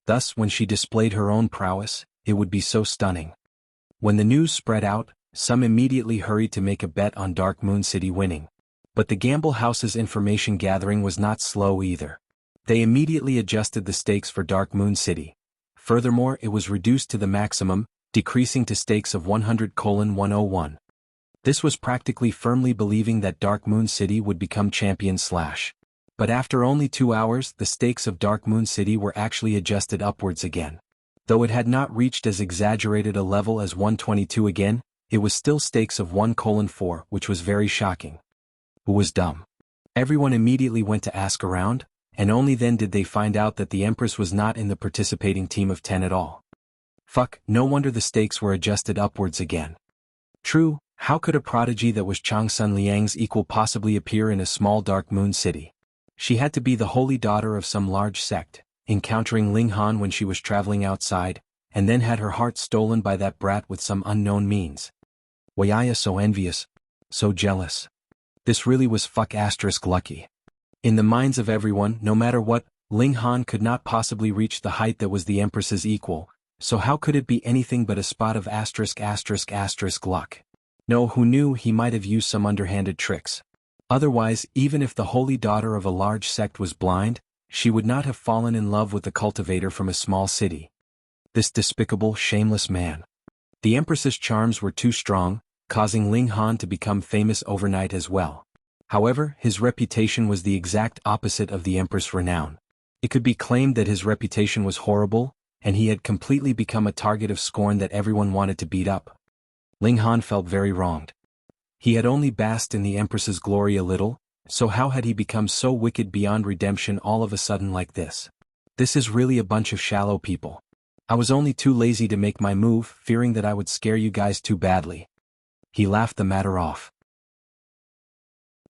Thus, when she displayed her own prowess, it would be so stunning. When the news spread out, some immediately hurried to make a bet on Dark Moon City winning. But the gamble house's information gathering was not slow either. They immediately adjusted the stakes for Dark Moon City. Furthermore, it was reduced to the maximum, decreasing to stakes of 100:101. This was practically firmly believing that Dark Moon City would become champion / But after only 2 hours, the stakes of Dark Moon City were actually adjusted upwards again. Though it had not reached as exaggerated a level as 122 again, it was still stakes of 1:4, which was very shocking. Who was dumb? Everyone immediately went to ask around, and only then did they find out that the Empress was not in the participating team of 10 at all. Fuck, no wonder the stakes were adjusted upwards again. True, how could a prodigy that was Changsun Liang's equal possibly appear in a small Dark Moon City? She had to be the holy daughter of some large sect, encountering Ling Han when she was traveling outside, and then had her heart stolen by that brat with some unknown means. Wuxia so envious, so jealous. This really was lucky. In the minds of everyone, no matter what, Ling Han could not possibly reach the height that was the Empress's equal, so how could it be anything but a spot of luck? No, who knew, he might have used some underhanded tricks. Otherwise, even if the holy daughter of a large sect was blind, she would not have fallen in love with the cultivator from a small city. This despicable, shameless man. The Empress's charms were too strong, causing Ling Han to become famous overnight as well. However, his reputation was the exact opposite of the Empress' renown. It could be claimed that his reputation was horrible, and he had completely become a target of scorn that everyone wanted to beat up. Ling Han felt very wronged. He had only basked in the Empress's glory a little, so how had he become so wicked beyond redemption all of a sudden like this? This is really a bunch of shallow people. I was only too lazy to make my move, fearing that I would scare you guys too badly. He laughed the matter off.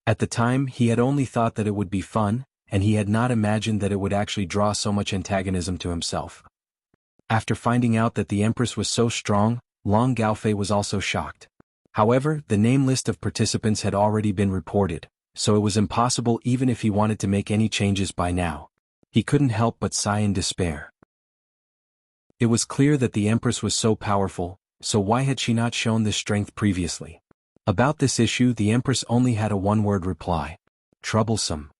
At the time, he had only thought that it would be fun, and he had not imagined that it would actually draw so much antagonism to himself. After finding out that the Empress was so strong, Long Gaofei was also shocked. However, the name list of participants had already been reported, so it was impossible even if he wanted to make any changes by now. He couldn't help but sigh in despair. It was clear that the Empress was so powerful, so why had she not shown this strength previously? About this issue, the Empress only had a one-word reply. Troublesome.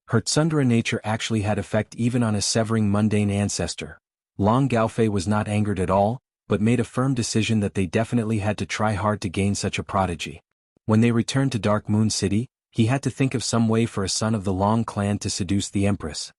Her Tsundere nature actually had effect even on a severing mundane ancestor. Long Gaofei was not angered at all, but made a firm decision that they definitely had to try hard to gain such a prodigy. When they returned to Dark Moon City, he had to think of some way for a son of the Long Clan to seduce the Empress.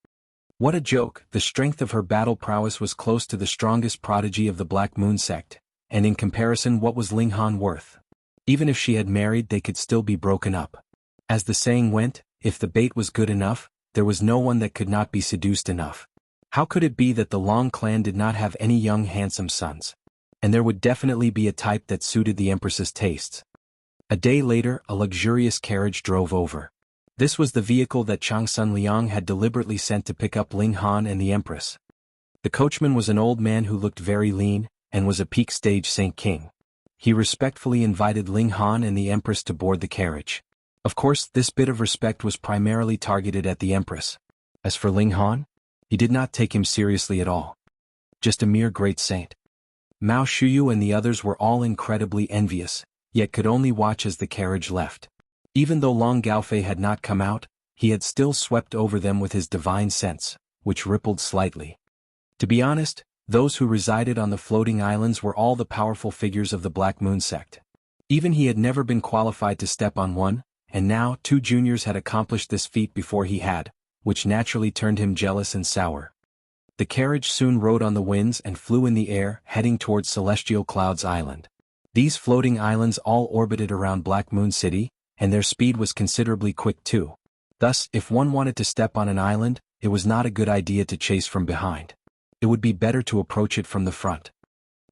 What a joke, the strength of her battle prowess was close to the strongest prodigy of the Black Moon sect, and in comparison, what was Ling Han worth? Even if she had married, they could still be broken up. As the saying went, if the bait was good enough, there was no one that could not be seduced enough. How could it be that the Long Clan did not have any young handsome sons? And there would definitely be a type that suited the Empress's tastes. A day later, a luxurious carriage drove over. This was the vehicle that Changsun Liang had deliberately sent to pick up Ling Han and the Empress. The coachman was an old man who looked very lean, and was a peak stage Saint King. He respectfully invited Ling Han and the Empress to board the carriage. Of course, this bit of respect was primarily targeted at the Empress. As for Ling Han, he did not take him seriously at all. Just a mere great saint. Mao Shuyu and the others were all incredibly envious, yet could only watch as the carriage left. Even though Long Gaofei had not come out, he had still swept over them with his divine sense, which rippled slightly. To be honest, those who resided on the floating islands were all the powerful figures of the Black Moon sect. Even he had never been qualified to step on one, and now 2 juniors had accomplished this feat before he had, which naturally turned him jealous and sour. The carriage soon rode on the winds and flew in the air, heading towards Celestial Clouds Island. These floating islands all orbited around Black Moon City, and their speed was considerably quick too. Thus, if one wanted to step on an island, it was not a good idea to chase from behind. It would be better to approach it from the front.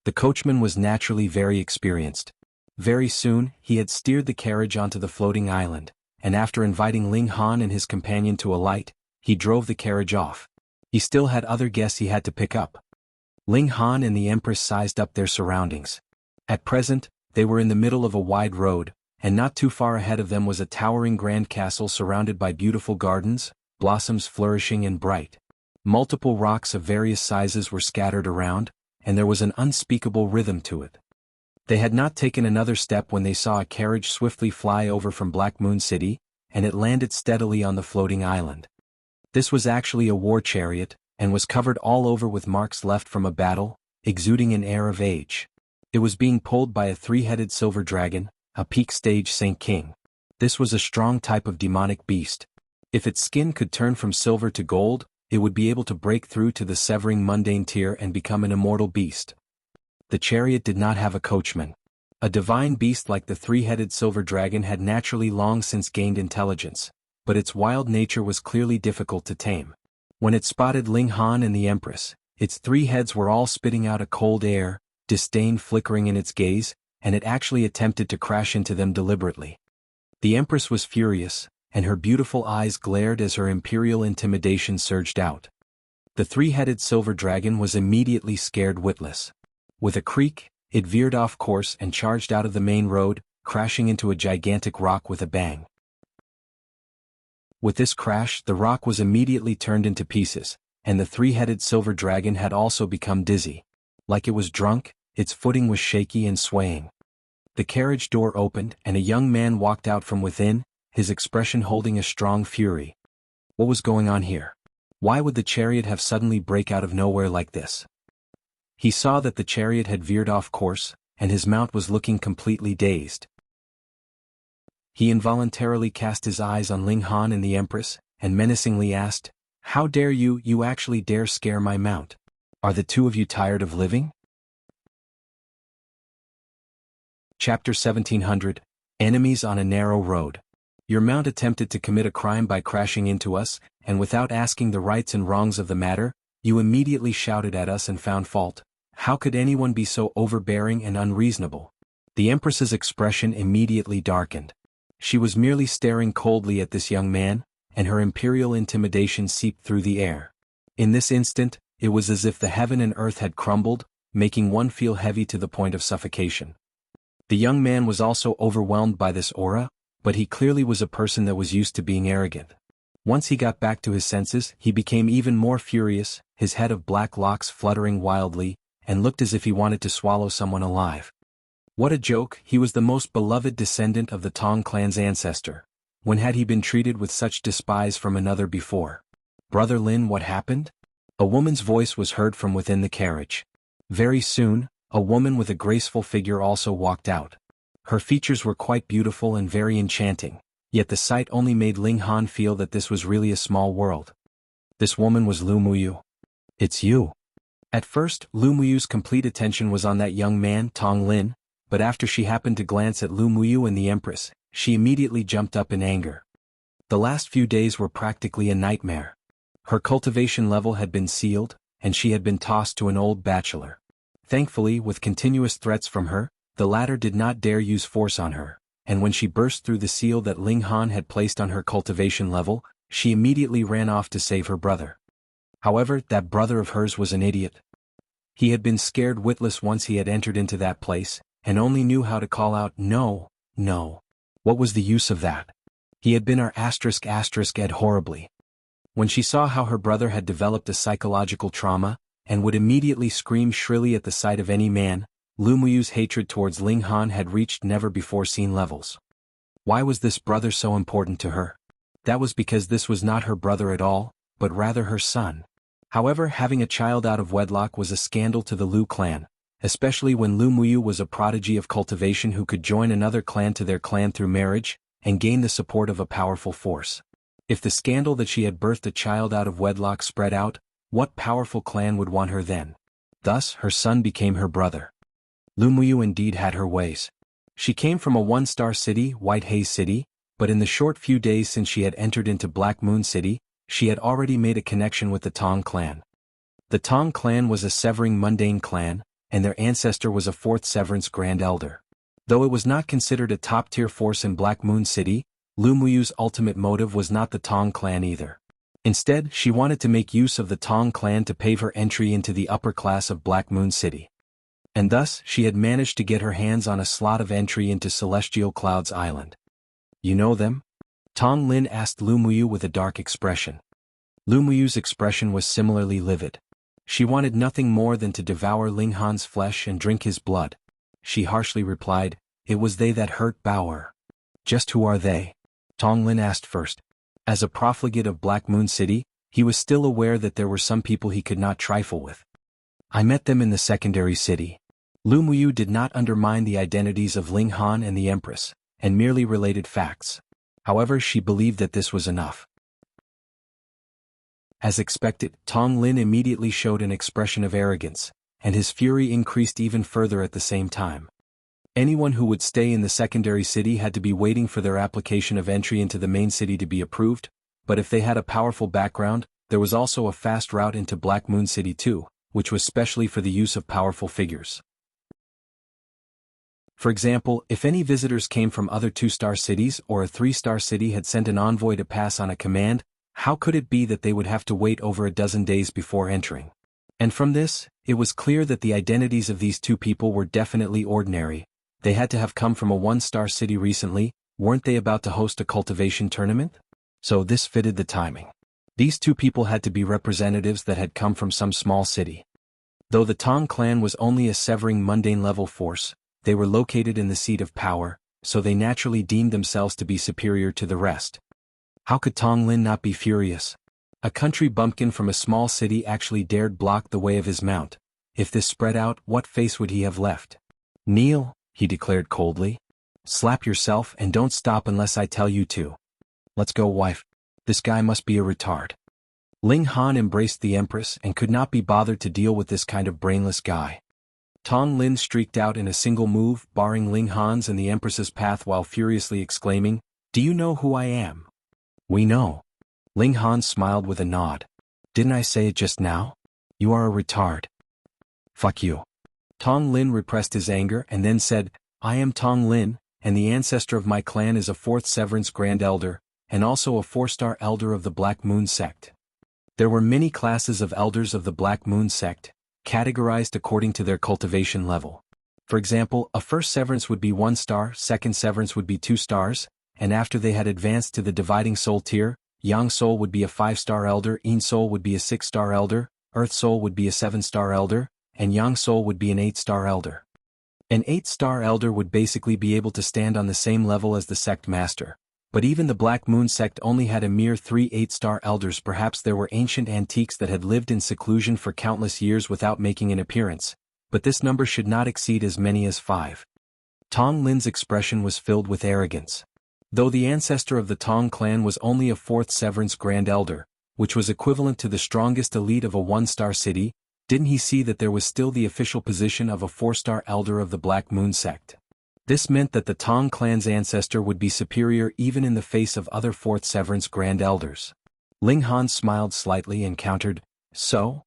The coachman was naturally very experienced. Very soon, he had steered the carriage onto the floating island, and after inviting Ling Han and his companion to alight, he drove the carriage off. He still had other guests he had to pick up. Ling Han and the Empress sized up their surroundings. At present, they were in the middle of a wide road, and not too far ahead of them was a towering grand castle surrounded by beautiful gardens, blossoms flourishing and bright. Multiple rocks of various sizes were scattered around, and there was an unspeakable rhythm to it. They had not taken another step when they saw a carriage swiftly fly over from Black Moon City, and it landed steadily on the floating island. This was actually a war chariot, and was covered all over with marks left from a battle, exuding an air of age. It was being pulled by a three-headed silver dragon, a peak stage Saint King. This was a strong type of demonic beast. If its skin could turn from silver to gold, it would be able to break through to the severing mundane tier and become an immortal beast. The chariot did not have a coachman. A divine beast like the three-headed silver dragon had naturally long since gained intelligence, but its wild nature was clearly difficult to tame. When it spotted Ling Han and the Empress, its three heads were all spitting out a cold air, disdain flickering in its gaze, and it actually attempted to crash into them deliberately. The Empress was furious, and her beautiful eyes glared as her imperial intimidation surged out. The three-headed silver dragon was immediately scared witless. With a creak, it veered off course and charged out of the main road, crashing into a gigantic rock with a bang. With this crash, the rock was immediately turned into pieces, and the three-headed silver dragon had also become dizzy. Like it was drunk, its footing was shaky and swaying. The carriage door opened and a young man walked out from within, his expression holding a strong fury. What was going on here? Why would the chariot have suddenly break out of nowhere like this? He saw that the chariot had veered off course, and his mount was looking completely dazed. He involuntarily cast his eyes on Ling Han and the Empress, and menacingly asked, "How dare you actually dare scare my mount? Are the two of you tired of living?" Chapter 1700, Enemies on a Narrow Road. Your mount attempted to commit a crime by crashing into us, and without asking the rights and wrongs of the matter, you immediately shouted at us and found fault. How could anyone be so overbearing and unreasonable? The Empress's expression immediately darkened. She was merely staring coldly at this young man, and her imperial intimidation seeped through the air. In this instant, it was as if the heaven and earth had crumbled, making one feel heavy to the point of suffocation. The young man was also overwhelmed by this aura, but he clearly was a person that was used to being arrogant. Once he got back to his senses, he became even more furious, his head of black locks fluttering wildly, and looked as if he wanted to swallow someone alive. What a joke! He was the most beloved descendant of the Tong Clan's ancestor. When had he been treated with such despise from another before? "Brother Lin, what happened?" A woman's voice was heard from within the carriage. Very soon, a woman with a graceful figure also walked out. Her features were quite beautiful and very enchanting, yet the sight only made Ling Han feel that this was really a small world. This woman was Lu Muyu. "It's you." At first, Lu Muyu's complete attention was on that young man, Tong Lin, but after she happened to glance at Lu Muyu and the Empress, she immediately jumped up in anger. The last few days were practically a nightmare. Her cultivation level had been sealed, and she had been tossed to an old bachelor. Thankfully, with continuous threats from her, the latter did not dare use force on her, and when she burst through the seal that Ling Han had placed on her cultivation level, she immediately ran off to save her brother. However, that brother of hers was an idiot. He had been scared witless once he had entered into that place, and only knew how to call out, "No, no." What was the use of that? He had been our **ed horribly. When she saw how her brother had developed a psychological trauma, and would immediately scream shrilly at the sight of any man, Lu Muyu's hatred towards Ling Han had reached never-before-seen levels. Why was this brother so important to her? That was because this was not her brother at all, but rather her son. However, having a child out of wedlock was a scandal to the Lu clan, especially when Lu Muyu was a prodigy of cultivation who could join another clan to their clan through marriage, and gain the support of a powerful force. If the scandal that she had birthed a child out of wedlock spread out, what powerful clan would want her then? Thus, her son became her brother. Lu Muyu indeed had her ways. She came from a one-star city, White Haze City, but in the short few days since she had entered into Black Moon City, she had already made a connection with the Tong Clan. The Tong Clan was a severing mundane clan, and their ancestor was a fourth severance Grand Elder. Though it was not considered a top-tier force in Black Moon City, Lu Muyu's ultimate motive was not the Tong Clan either. Instead, she wanted to make use of the Tong Clan to pave her entry into the upper class of Black Moon City. And thus, she had managed to get her hands on a slot of entry into Celestial Clouds Island. You know them? Tong Lin asked Lu Muyu with a dark expression. Lu Muyu's expression was similarly livid. She wanted nothing more than to devour Ling Han's flesh and drink his blood. She harshly replied, "It was they that hurt Bauer." "Just who are they?" Tong Lin asked first. As a profligate of Black Moon City, he was still aware that there were some people he could not trifle with. "I met them in the secondary city." Lu Muyu did not undermine the identities of Ling Han and the Empress, and merely related facts. However, she believed that this was enough. As expected, Tong Lin immediately showed an expression of arrogance, and his fury increased even further at the same time. Anyone who would stay in the secondary city had to be waiting for their application of entry into the main city to be approved, but if they had a powerful background, there was also a fast route into Black Moon City too, which was specially for the use of powerful figures. For example, if any visitors came from other 2-star cities or a 3-star city had sent an envoy to pass on a command, how could it be that they would have to wait over a dozen days before entering? And from this, it was clear that the identities of these two people were definitely ordinary. They had to have come from a 1-star city recently. Weren't they about to host a cultivation tournament? So this fitted the timing. These two people had to be representatives that had come from some small city. Though the Tong Clan was only a severing mundane level force, they were located in the seat of power, so they naturally deemed themselves to be superior to the rest. How could Tong Lin not be furious? A country bumpkin from a small city actually dared block the way of his mount. If this spread out, what face would he have left? "Kneel," he declared coldly. "Slap yourself and don't stop unless I tell you to. Let's go, wife. This guy must be a retard." Ling Han embraced the Empress and could not be bothered to deal with this kind of brainless guy. Tong Lin streaked out in a single move, barring Ling Han's and the Empress's path while furiously exclaiming, "Do you know who I am?" "We know." Ling Han smiled with a nod. "Didn't I say it just now? You are a retard." "Fuck you." Tong Lin repressed his anger and then said, "I am Tong Lin, and the ancestor of my clan is a 4th Severance Grand Elder, and also a 4-star Elder of the Black Moon Sect." There were many classes of Elders of the Black Moon Sect, categorized according to their cultivation level. For example, a 1st Severance would be 1 star, 2nd Severance would be 2 stars, and after they had advanced to the Dividing Soul tier, Yang Soul would be a 5-star Elder, Yin Soul would be a 6-star Elder, Earth Soul would be a 7-star Elder, and Yang Soul would be an 8-star Elder. An 8-star Elder would basically be able to stand on the same level as the Sect Master. But even the Black Moon Sect only had a mere 3 8-star Elders. Perhaps there were ancient antiques that had lived in seclusion for countless years without making an appearance, but this number should not exceed as many as 5. Tong Lin's expression was filled with arrogance. Though the ancestor of the Tong Clan was only a 4th Severance Grand Elder, which was equivalent to the strongest elite of a 1-star city, didn't he see that there was still the official position of a 4-star Elder of the Black Moon Sect? This meant that the Tong Clan's ancestor would be superior even in the face of other 4th Severance Grand Elders. Ling Han smiled slightly and countered, "So?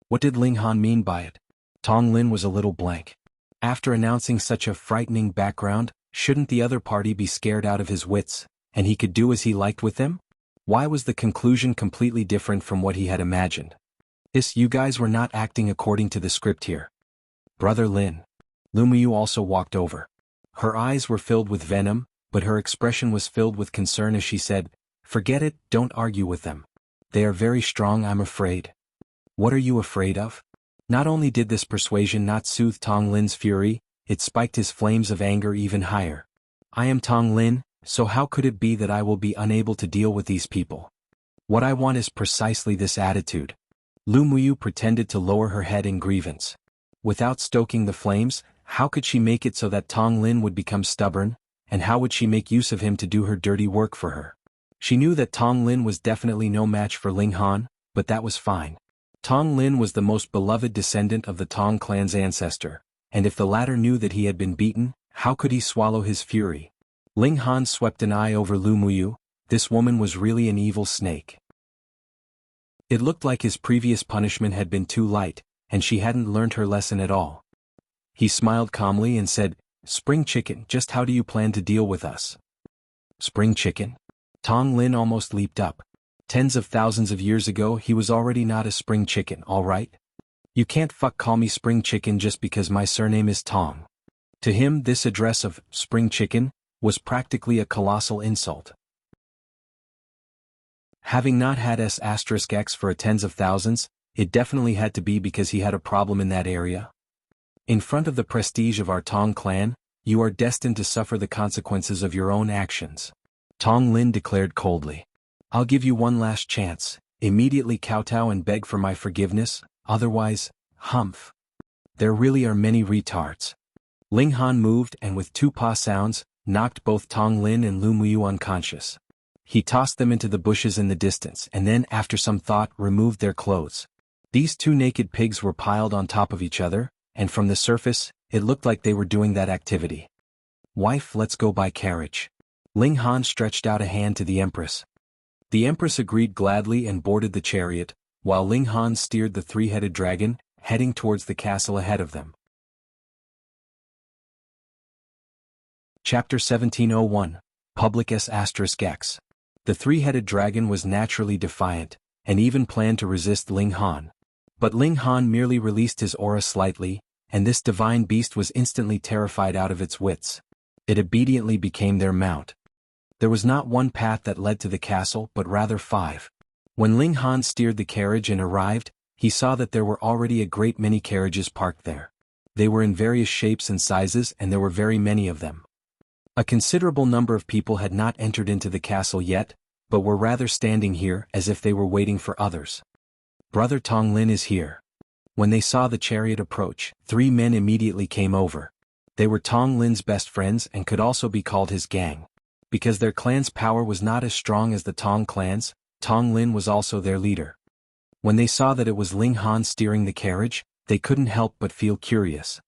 What did Ling Han mean by it?" Tong Lin was a little blank. After announcing such a frightening background, shouldn't the other party be scared out of his wits, and he could do as he liked with them? Why was the conclusion completely different from what he had imagined? You guys were not acting according to the script here. Brother Lin. Lu Muyu also walked over. Her eyes were filled with venom, but her expression was filled with concern as she said, "Forget it, don't argue with them. They are very strong, I'm afraid." "What are you afraid of?" Not only did this persuasion not soothe Tong Lin's fury, it spiked his flames of anger even higher. "I am Tong Lin, so how could it be that I will be unable to deal with these people? What I want is precisely this attitude." Lu Muyu pretended to lower her head in grievance. Without stoking the flames, how could she make it so that Tong Lin would become stubborn, and how would she make use of him to do her dirty work for her? She knew that Tong Lin was definitely no match for Ling Han, but that was fine. Tong Lin was the most beloved descendant of the Tong Clan's ancestor, and if the latter knew that he had been beaten, how could he swallow his fury? Ling Han swept an eye over Lu Muyu. This woman was really an evil snake. It looked like his previous punishment had been too light, and she hadn't learned her lesson at all. He smiled calmly and said, "Spring Chicken, just how do you plan to deal with us?" "Spring Chicken?" Tong Lin almost leaped up. Tens of thousands of years ago he was already not a spring chicken, alright? You can't call me spring chicken just because my surname is Tong. To him this address of spring chicken was practically a colossal insult. Having not had S*X for a tens of thousands, it definitely had to be because he had a problem in that area. In front of the prestige of our Tong clan, you are destined to suffer the consequences of your own actions. Tong Lin declared coldly. I'll give you one last chance, immediately kowtow and beg for my forgiveness, otherwise, humph. There really are many retards. Ling Han moved and with two paw sounds, knocked both Tong Lin and Lu Muyu unconscious. He tossed them into the bushes in the distance and then after some thought removed their clothes. These two naked pigs were piled on top of each other, and from the surface, it looked like they were doing that activity. Wife, let's go by carriage. Ling Han stretched out a hand to the Empress. The Empress agreed gladly and boarded the chariot, while Ling Han steered the three-headed dragon, heading towards the castle ahead of them. Chapter 1701, Public S*X. The three-headed dragon was naturally defiant, and even planned to resist Ling Han. But Ling Han merely released his aura slightly, and this divine beast was instantly terrified out of its wits. It obediently became their mount. There was not one path that led to the castle but rather 5. When Ling Han steered the carriage and arrived, he saw that there were already a great many carriages parked there. They were in various shapes and sizes and there were very many of them. A considerable number of people had not entered into the castle yet, but were rather standing here as if they were waiting for others. Brother Tong Lin is here. When they saw the chariot approach, 3 men immediately came over. They were Tong Lin's best friends and could also be called his gang. Because their clan's power was not as strong as the Tong clan's, Tong Lin was also their leader. When they saw that it was Ling Han steering the carriage, they couldn't help but feel curious.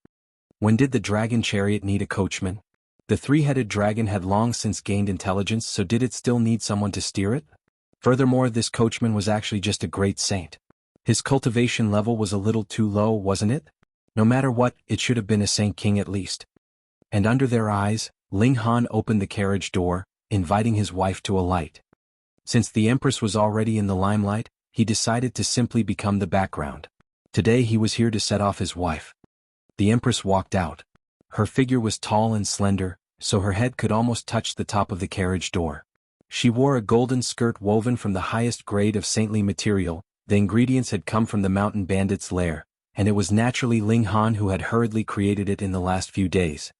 When did the dragon chariot need a coachman? The three-headed dragon had long since gained intelligence, so did it still need someone to steer it? Furthermore, this coachman was actually just a great saint. His cultivation level was a little too low, wasn't it? No matter what, it should have been a saint king at least. And under their eyes, Ling Han opened the carriage door, inviting his wife to alight. Since the Empress was already in the limelight, he decided to simply become the background. Today he was here to set off his wife. The Empress walked out. Her figure was tall and slender, so her head could almost touch the top of the carriage door. She wore a golden skirt woven from the highest grade of saintly material. The ingredients had come from the mountain bandit's lair, and it was naturally Ling Han who had hurriedly created it in the last few days.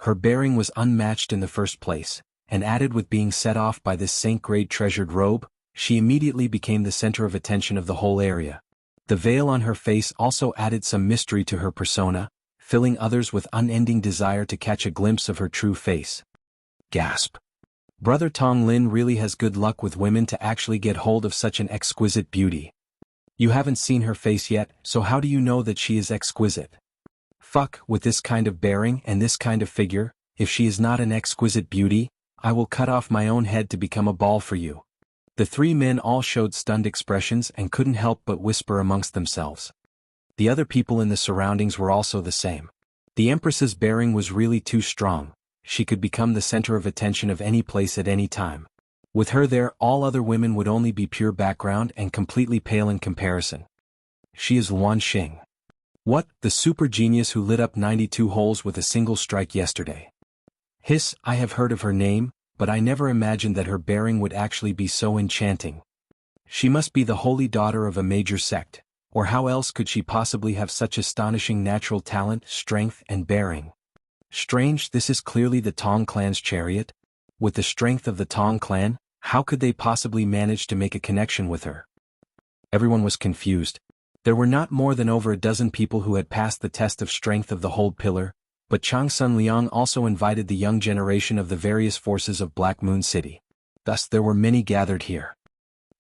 Her bearing was unmatched in the first place, and added with being set off by this saint-grade treasured robe, she immediately became the center of attention of the whole area. The veil on her face also added some mystery to her persona, filling others with unending desire to catch a glimpse of her true face. Gasp. Brother Tong Lin really has good luck with women to actually get hold of such an exquisite beauty. You haven't seen her face yet, so how do you know that she is exquisite? Fuck, with this kind of bearing and this kind of figure, if she is not an exquisite beauty, I will cut off my own head to become a ball for you. The 3 men all showed stunned expressions and couldn't help but whisper amongst themselves. The other people in the surroundings were also the same. The Empress's bearing was really too strong. She could become the center of attention of any place at any time. With her there, all other women would only be pure background and completely pale in comparison. She is Luan Xing. What, the super genius who lit up 92 holes with a single strike yesterday? Hiss, I have heard of her name, but I never imagined that her bearing would actually be so enchanting. She must be the holy daughter of a major sect. Or how else could she possibly have such astonishing natural talent, strength, and bearing? Strange, this is clearly the Tong clan's chariot. With the strength of the Tong clan, how could they possibly manage to make a connection with her? Everyone was confused. There were not more than over a dozen people who had passed the test of strength of the hold pillar, but Changsun Liang also invited the young generation of the various forces of Black Moon City. Thus there were many gathered here.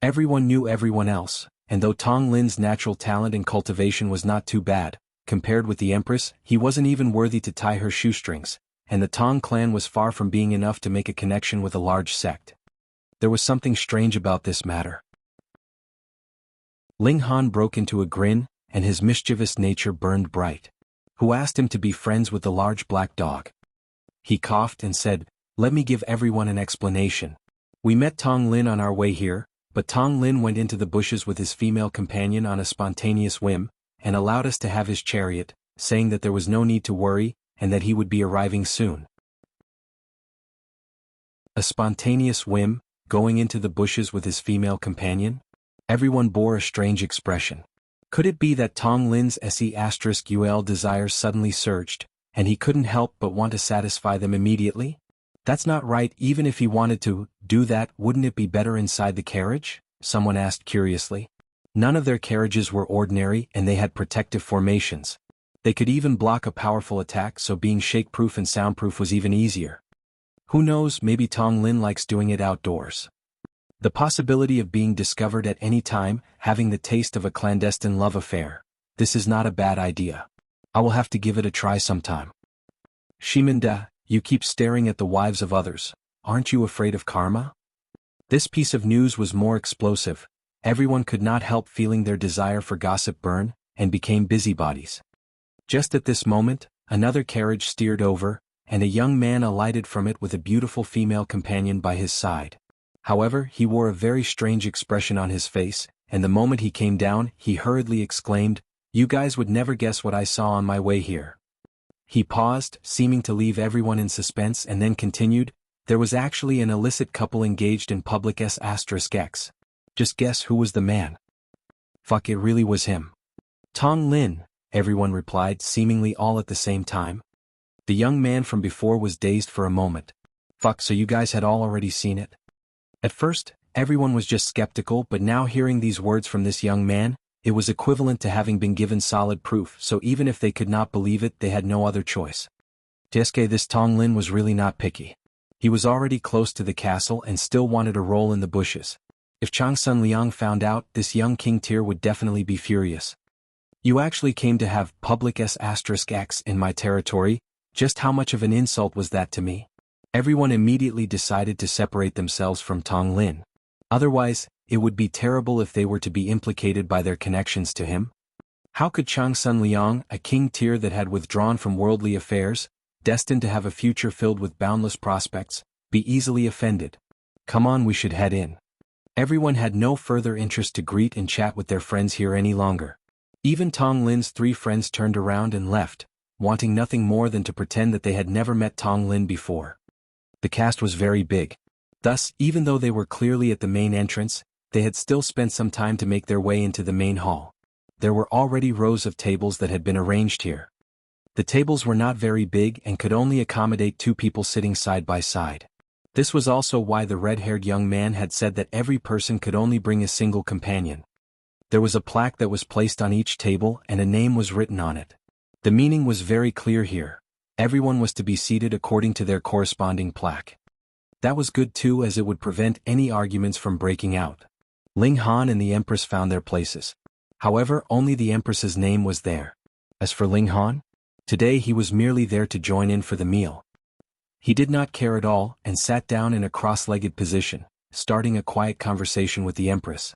Everyone knew everyone else. And though Tong Lin's natural talent and cultivation was not too bad, compared with the Empress, he wasn't even worthy to tie her shoestrings, and the Tong clan was far from being enough to make a connection with a large sect. There was something strange about this matter. Ling Han broke into a grin, and his mischievous nature burned bright. Who asked him to be friends with the large black dog? He coughed and said, "Let me give everyone an explanation. We met Tong Lin on our way here, but Tong Lin went into the bushes with his female companion on a spontaneous whim, and allowed us to have his chariot, saying that there was no need to worry, and that he would be arriving soon. A spontaneous whim, going into the bushes with his female companion? Everyone bore a strange expression. Could it be that Tong Lin's SE*UL desires suddenly surged, and he couldn't help but want to satisfy them immediately? That's not right. Even if he wanted to do that, wouldn't it be better inside the carriage? Someone asked curiously. None of their carriages were ordinary, and they had protective formations. They could even block a powerful attack, so being shake-proof and soundproof was even easier. Who knows, maybe Tong Lin likes doing it outdoors. The possibility of being discovered at any time, having the taste of a clandestine love affair. This is not a bad idea. I will have to give it a try sometime. Shimenda, you keep staring at the wives of others. Aren't you afraid of karma? This piece of news was more explosive. Everyone could not help feeling their desire for gossip burn, and became busybodies. Just at this moment, another carriage steered over, and a young man alighted from it with a beautiful female companion by his side. However, he wore a very strange expression on his face, and the moment he came down, he hurriedly exclaimed, "You guys would never guess what I saw on my way here." He paused, seeming to leave everyone in suspense, and then continued, "There was actually an illicit couple engaged in public **X. Just guess who was the man." Fuck, it really was him. Tong Lin, everyone replied, seemingly all at the same time. The young man from before was dazed for a moment. Fuck, so you guys had all already seen it? At first, everyone was just skeptical, but now hearing these words from this young man, it was equivalent to having been given solid proof, so even if they could not believe it, they had no other choice. This Tong Lin was really not picky. He was already close to the castle and still wanted a roll in the bushes. If Changsun Liang found out, this young king tier would definitely be furious. You actually came to have public **X in my territory. Just how much of an insult was that to me? Everyone immediately decided to separate themselves from Tong Lin. Otherwise, it would be terrible if they were to be implicated by their connections to him. How could Changsun Liang, a king tier that had withdrawn from worldly affairs, destined to have a future filled with boundless prospects, be easily offended? Come on, we should head in. Everyone had no further interest to greet and chat with their friends here any longer. Even Tong Lin's 3 friends turned around and left, wanting nothing more than to pretend that they had never met Tong Lin before. The cast was very big. Thus, even though they were clearly at the main entrance, they had still spent some time to make their way into the main hall. There were already rows of tables that had been arranged here. The tables were not very big and could only accommodate 2 people sitting side by side. This was also why the red-haired young man had said that every person could only bring a single companion. There was a plaque that was placed on each table and a name was written on it. The meaning was very clear here. Everyone was to be seated according to their corresponding plaque. That was good too, as it would prevent any arguments from breaking out. Ling Han and the Empress found their places. However, only the Empress's name was there. As for Ling Han, today he was merely there to join in for the meal. He did not care at all and sat down in a cross-legged position, starting a quiet conversation with the Empress.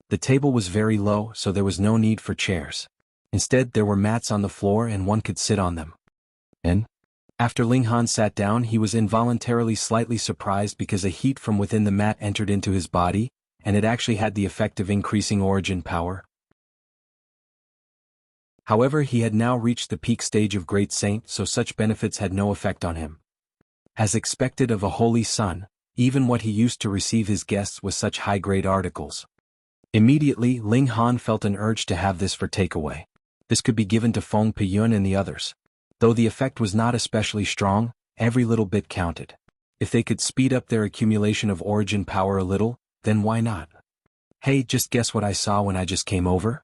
The table was very low, so there was no need for chairs. Instead, there were mats on the floor and one could sit on them. And after Ling Han sat down, he was involuntarily slightly surprised because a heat from within the mat entered into his body, and it actually had the effect of increasing origin power. However, he had now reached the peak stage of Great Saint, so such benefits had no effect on him. As expected of a holy son, even what he used to receive his guests was such high-grade articles. Immediately, Ling Han felt an urge to have this for takeaway. This could be given to Feng Piyun and the others. Though the effect was not especially strong, every little bit counted. If they could speed up their accumulation of origin power a little, then why not? Hey, just guess what I saw when I just came over?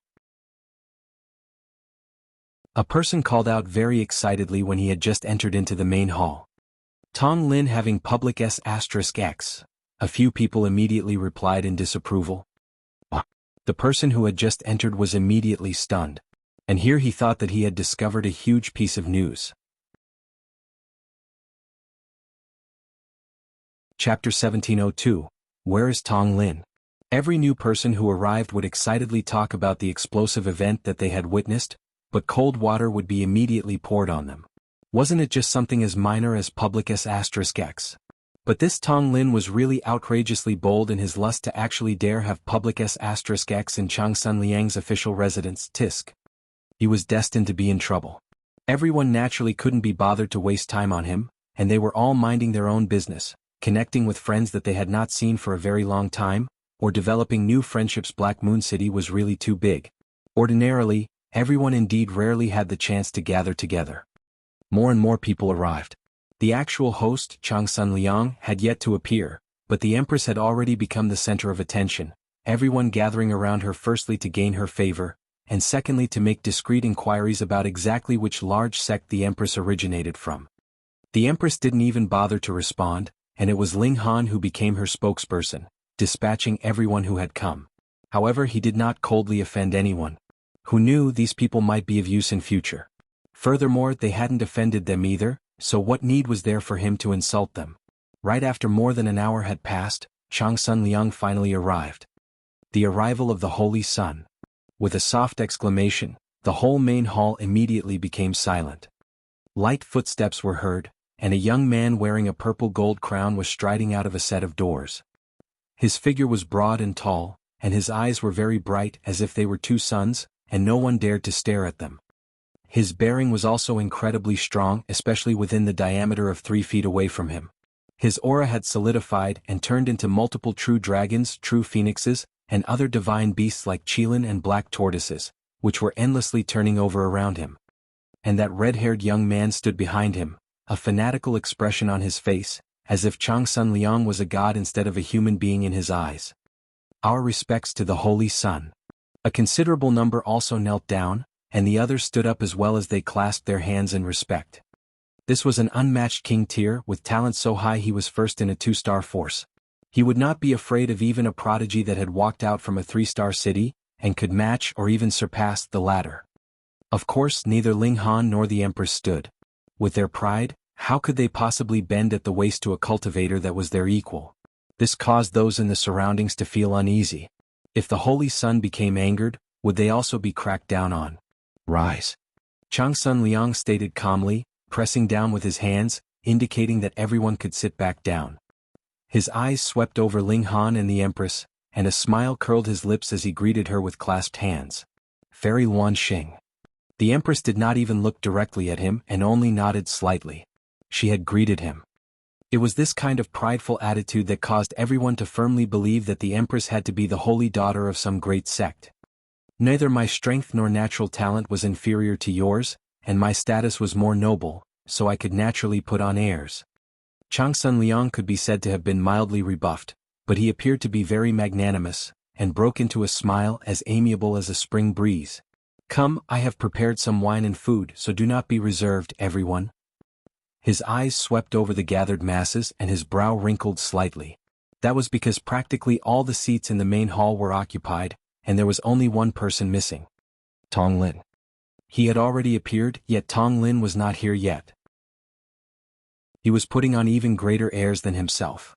A person called out very excitedly when he had just entered into the main hall. Tong Lin having public **X. A few people immediately replied in disapproval. The person who had just entered was immediately stunned. And here he thought that he had discovered a huge piece of news. Chapter 1702. Where is Tong Lin? Every new person who arrived would excitedly talk about the explosive event that they had witnessed, but cold water would be immediately poured on them. Wasn't it just something as minor as public **X? But this Tong Lin was really outrageously bold in his lust to actually dare have public S** X in Changsun Liang's official residence, Tisk. He was destined to be in trouble. Everyone naturally couldn't be bothered to waste time on him, and they were all minding their own business, connecting with friends that they had not seen for a very long time, or developing new friendships. Black Moon City was really too big. Ordinarily, everyone indeed rarely had the chance to gather together. More and more people arrived. The actual host, Changsun Liang, had yet to appear, but the Empress had already become the center of attention, everyone gathering around her firstly to gain her favor, and secondly to make discreet inquiries about exactly which large sect the Empress originated from. The Empress didn't even bother to respond, and it was Ling Han who became her spokesperson, dispatching everyone who had come. However, he did not coldly offend anyone. Who knew these people might be of use in future? Furthermore, they hadn't offended them either, so what need was there for him to insult them? Right after more than an hour had passed, Changsun Liang finally arrived. The arrival of the Holy Sun. With a soft exclamation, the whole main hall immediately became silent. Light footsteps were heard, and a young man wearing a purple gold crown was striding out of a set of doors. His figure was broad and tall, and his eyes were very bright as if they were two suns, and no one dared to stare at them. His bearing was also incredibly strong, especially within the diameter of 3 feet away from him. His aura had solidified and turned into multiple true dragons, true phoenixes, and other divine beasts like Qilin and black tortoises, which were endlessly turning over around him. And that red-haired young man stood behind him, a fanatical expression on his face, as if Changsun Liang was a god instead of a human being in his eyes. Our respects to the Holy Sun. A considerable number also knelt down, and the others stood up as well as they clasped their hands in respect. This was an unmatched king tier with talent so high he was first in a 2-star force. He would not be afraid of even a prodigy that had walked out from a 3-star city, and could match or even surpass the latter. Of course, neither Ling Han nor the Empress stood. With their pride, how could they possibly bend at the waist to a cultivator that was their equal? This caused those in the surroundings to feel uneasy. If the Holy Sun became angered, would they also be cracked down on? Rise. Changsun Liang stated calmly, pressing down with his hands, indicating that everyone could sit back down. His eyes swept over Ling Han and the Empress, and a smile curled his lips as he greeted her with clasped hands. Fairy Luan Xing. The Empress did not even look directly at him and only nodded slightly. She had greeted him. It was this kind of prideful attitude that caused everyone to firmly believe that the Empress had to be the holy daughter of some great sect. Neither my strength nor natural talent was inferior to yours, and my status was more noble, so I could naturally put on airs. Changsun Liang could be said to have been mildly rebuffed, but he appeared to be very magnanimous, and broke into a smile as amiable as a spring breeze. Come, I have prepared some wine and food, so do not be reserved, everyone. His eyes swept over the gathered masses and his brow wrinkled slightly. That was because practically all the seats in the main hall were occupied, and there was only one person missing. Tong Lin. He had already appeared, yet Tong Lin was not here yet. He was putting on even greater airs than himself.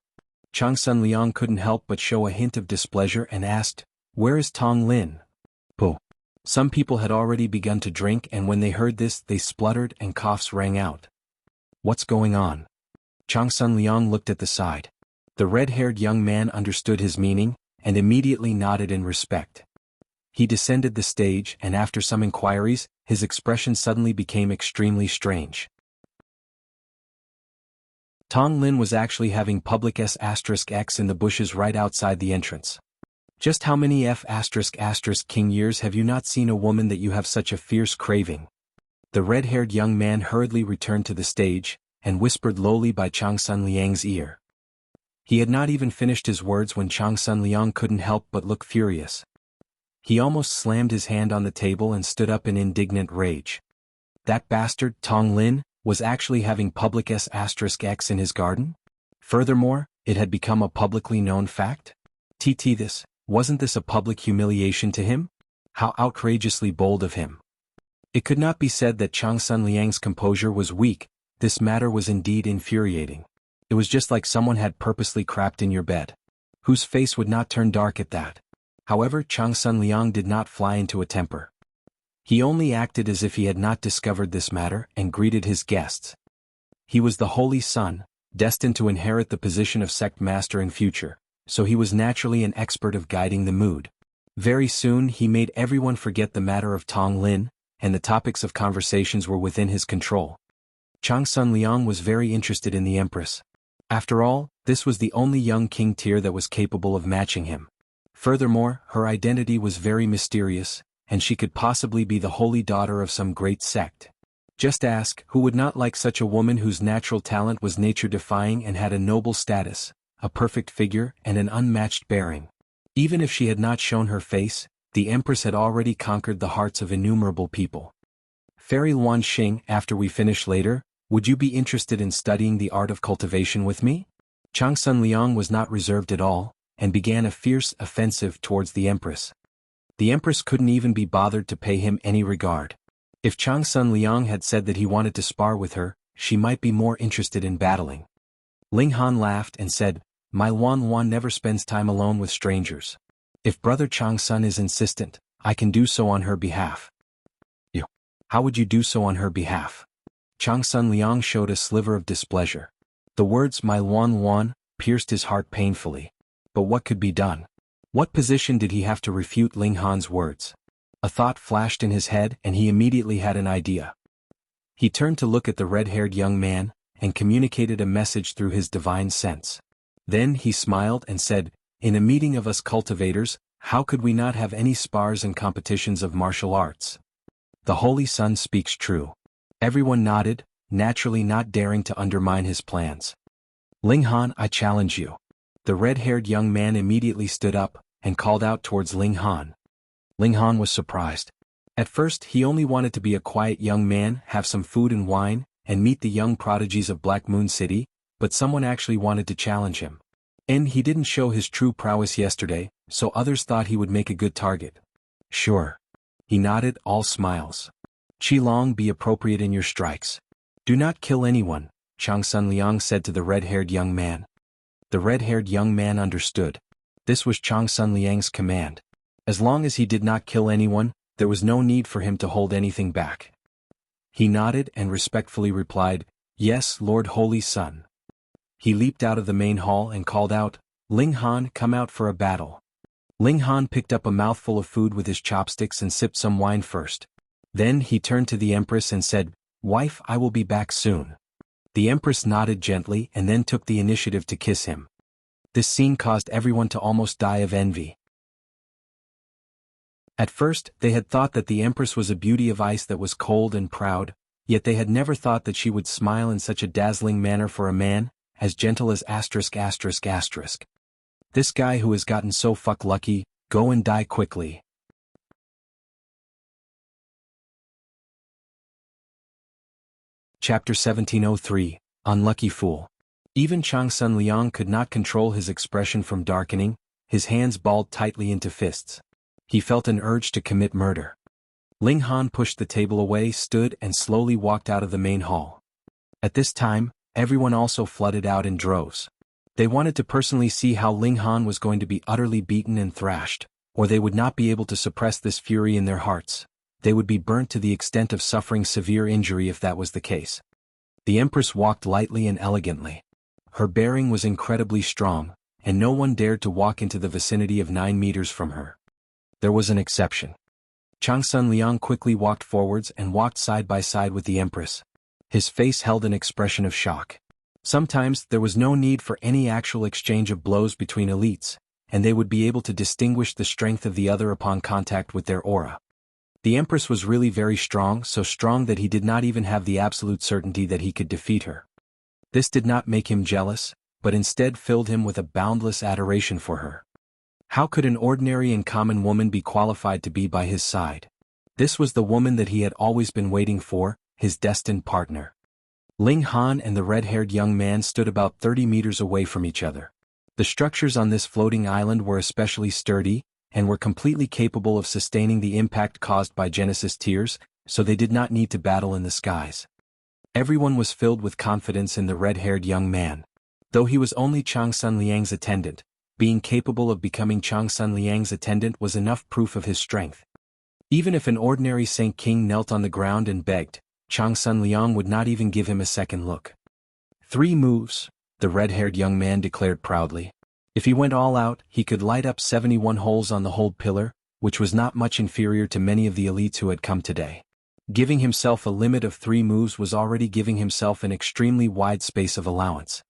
Changsun Liang couldn't help but show a hint of displeasure and asked, "Where is Tong Lin?" Puh. Some people had already begun to drink, and when they heard this they spluttered and coughs rang out. What's going on? Changsun Liang looked at the side. The red-haired young man understood his meaning, and immediately nodded in respect. He descended the stage, and after some inquiries, his expression suddenly became extremely strange. Tong Lin was actually having public S**X in the bushes right outside the entrance. Just how many F***king years have you not seen a woman that you have such a fierce craving? The red-haired young man hurriedly returned to the stage, and whispered lowly by Changsun Liang's ear. He had not even finished his words when Changsun Liang couldn't help but look furious. He almost slammed his hand on the table and stood up in indignant rage. That bastard, Tong Lin, was actually having public S**X in his garden? Furthermore, it had become a publicly known fact? Wasn't this a public humiliation to him? How outrageously bold of him. It could not be said that Changsun Liang's composure was weak, this matter was indeed infuriating. It was just like someone had purposely crapped in your bed. Whose face would not turn dark at that? However, Changsun Liang did not fly into a temper. He only acted as if he had not discovered this matter and greeted his guests. He was the Holy Sun, destined to inherit the position of sect master in future, so he was naturally an expert of guiding the mood. Very soon he made everyone forget the matter of Tong Lin, and the topics of conversations were within his control. Changsun Liang was very interested in the Empress. After all, this was the only young king tier that was capable of matching him. Furthermore, her identity was very mysterious, and she could possibly be the holy daughter of some great sect. Just ask, who would not like such a woman whose natural talent was nature-defying and had a noble status, a perfect figure, and an unmatched bearing? Even if she had not shown her face, the Empress had already conquered the hearts of innumerable people. Fairy Luan Xing, after we finish later, would you be interested in studying the art of cultivation with me? Changsun Liang was not reserved at all, and began a fierce offensive towards the Empress. The Empress couldn't even be bothered to pay him any regard. If Changsun Liang had said that he wanted to spar with her, she might be more interested in battling. Ling Han laughed and said, "My Luan never spends time alone with strangers. If Brother Changsun is insistent, I can do so on her behalf." "You? How would you do so on her behalf?" Changsun Liang showed a sliver of displeasure. The words "my Luan" pierced his heart painfully. But what could be done? What position did he have to refute Ling Han's words? A thought flashed in his head and he immediately had an idea. He turned to look at the red-haired young man, and communicated a message through his divine sense. Then he smiled and said, "In a meeting of us cultivators, how could we not have any spars and competitions of martial arts? The Holy Sun speaks true." Everyone nodded, naturally not daring to undermine his plans. "Ling Han, I challenge you." The red-haired young man immediately stood up, and called out towards Ling Han. Ling Han was surprised. At first he only wanted to be a quiet young man, have some food and wine, and meet the young prodigies of Black Moon City, but someone actually wanted to challenge him. And he didn't show his true prowess yesterday, so others thought he would make a good target. "Sure." He nodded, all smiles. "Qilong, be appropriate in your strikes. Do not kill anyone," Changsun Liang said to the red-haired young man. The red-haired young man understood. This was Changsun Liang's command. As long as he did not kill anyone, there was no need for him to hold anything back. He nodded and respectfully replied, "Yes, Lord Holy Sun." He leaped out of the main hall and called out, "Ling Han, come out for a battle." Ling Han picked up a mouthful of food with his chopsticks and sipped some wine first. Then he turned to the Empress and said, "Wife, I will be back soon." The Empress nodded gently and then took the initiative to kiss him. This scene caused everyone to almost die of envy. At first, they had thought that the Empress was a beauty of ice that was cold and proud, yet they had never thought that she would smile in such a dazzling manner for a man, as gentle as *****. This guy who has gotten so fuck lucky, go and die quickly. Chapter 1703, Unlucky Fool. Even Changsun Liang could not control his expression from darkening, his hands balled tightly into fists. He felt an urge to commit murder. Ling Han pushed the table away, stood and slowly walked out of the main hall. At this time, everyone also flooded out in droves. They wanted to personally see how Ling Han was going to be utterly beaten and thrashed, or they would not be able to suppress this fury in their hearts. They would be burnt to the extent of suffering severe injury if that was the case. The Empress walked lightly and elegantly. Her bearing was incredibly strong, and no one dared to walk into the vicinity of 9 meters from her. There was an exception. Changsun Liang quickly walked forwards and walked side by side with the Empress. His face held an expression of shock. Sometimes there was no need for any actual exchange of blows between elites, and they would be able to distinguish the strength of the other upon contact with their aura. The Empress was really very strong, so strong that he did not even have the absolute certainty that he could defeat her. This did not make him jealous, but instead filled him with a boundless adoration for her. How could an ordinary and common woman be qualified to be by his side? This was the woman that he had always been waiting for, his destined partner. Ling Han and the red-haired young man stood about 30 meters away from each other. The structures on this floating island were especially sturdy, and were completely capable of sustaining the impact caused by Genesis tears, so they did not need to battle in the skies. Everyone was filled with confidence in the red-haired young man. Though he was only Changsun Liang's attendant, being capable of becoming Changsun Liang's attendant was enough proof of his strength. Even if an ordinary Saint King knelt on the ground and begged, Changsun Liang would not even give him a second look. 3 moves, the red-haired young man declared proudly. If he went all out, he could light up 71 holes on the hold pillar, which was not much inferior to many of the elites who had come today. Giving himself a limit of 3 moves was already giving himself an extremely wide space of allowance.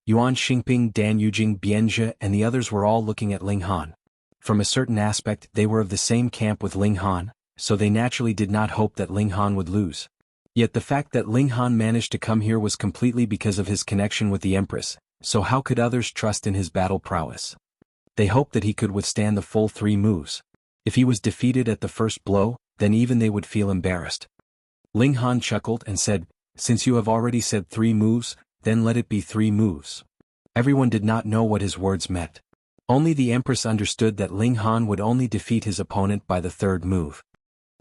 Yuan Xingping, Dan Yujing, Bianzhe and the others were all looking at Ling Han. From a certain aspect, they were of the same camp with Ling Han, so they naturally did not hope that Ling Han would lose. Yet the fact that Ling Han managed to come here was completely because of his connection with the Empress, so how could others trust in his battle prowess? They hoped that he could withstand the full 3 moves. If he was defeated at the first blow, then even they would feel embarrassed. Ling Han chuckled and said, "Since you have already said 3 moves, then let it be 3 moves." Everyone did not know what his words meant. Only the Empress understood that Ling Han would only defeat his opponent by the 3rd move.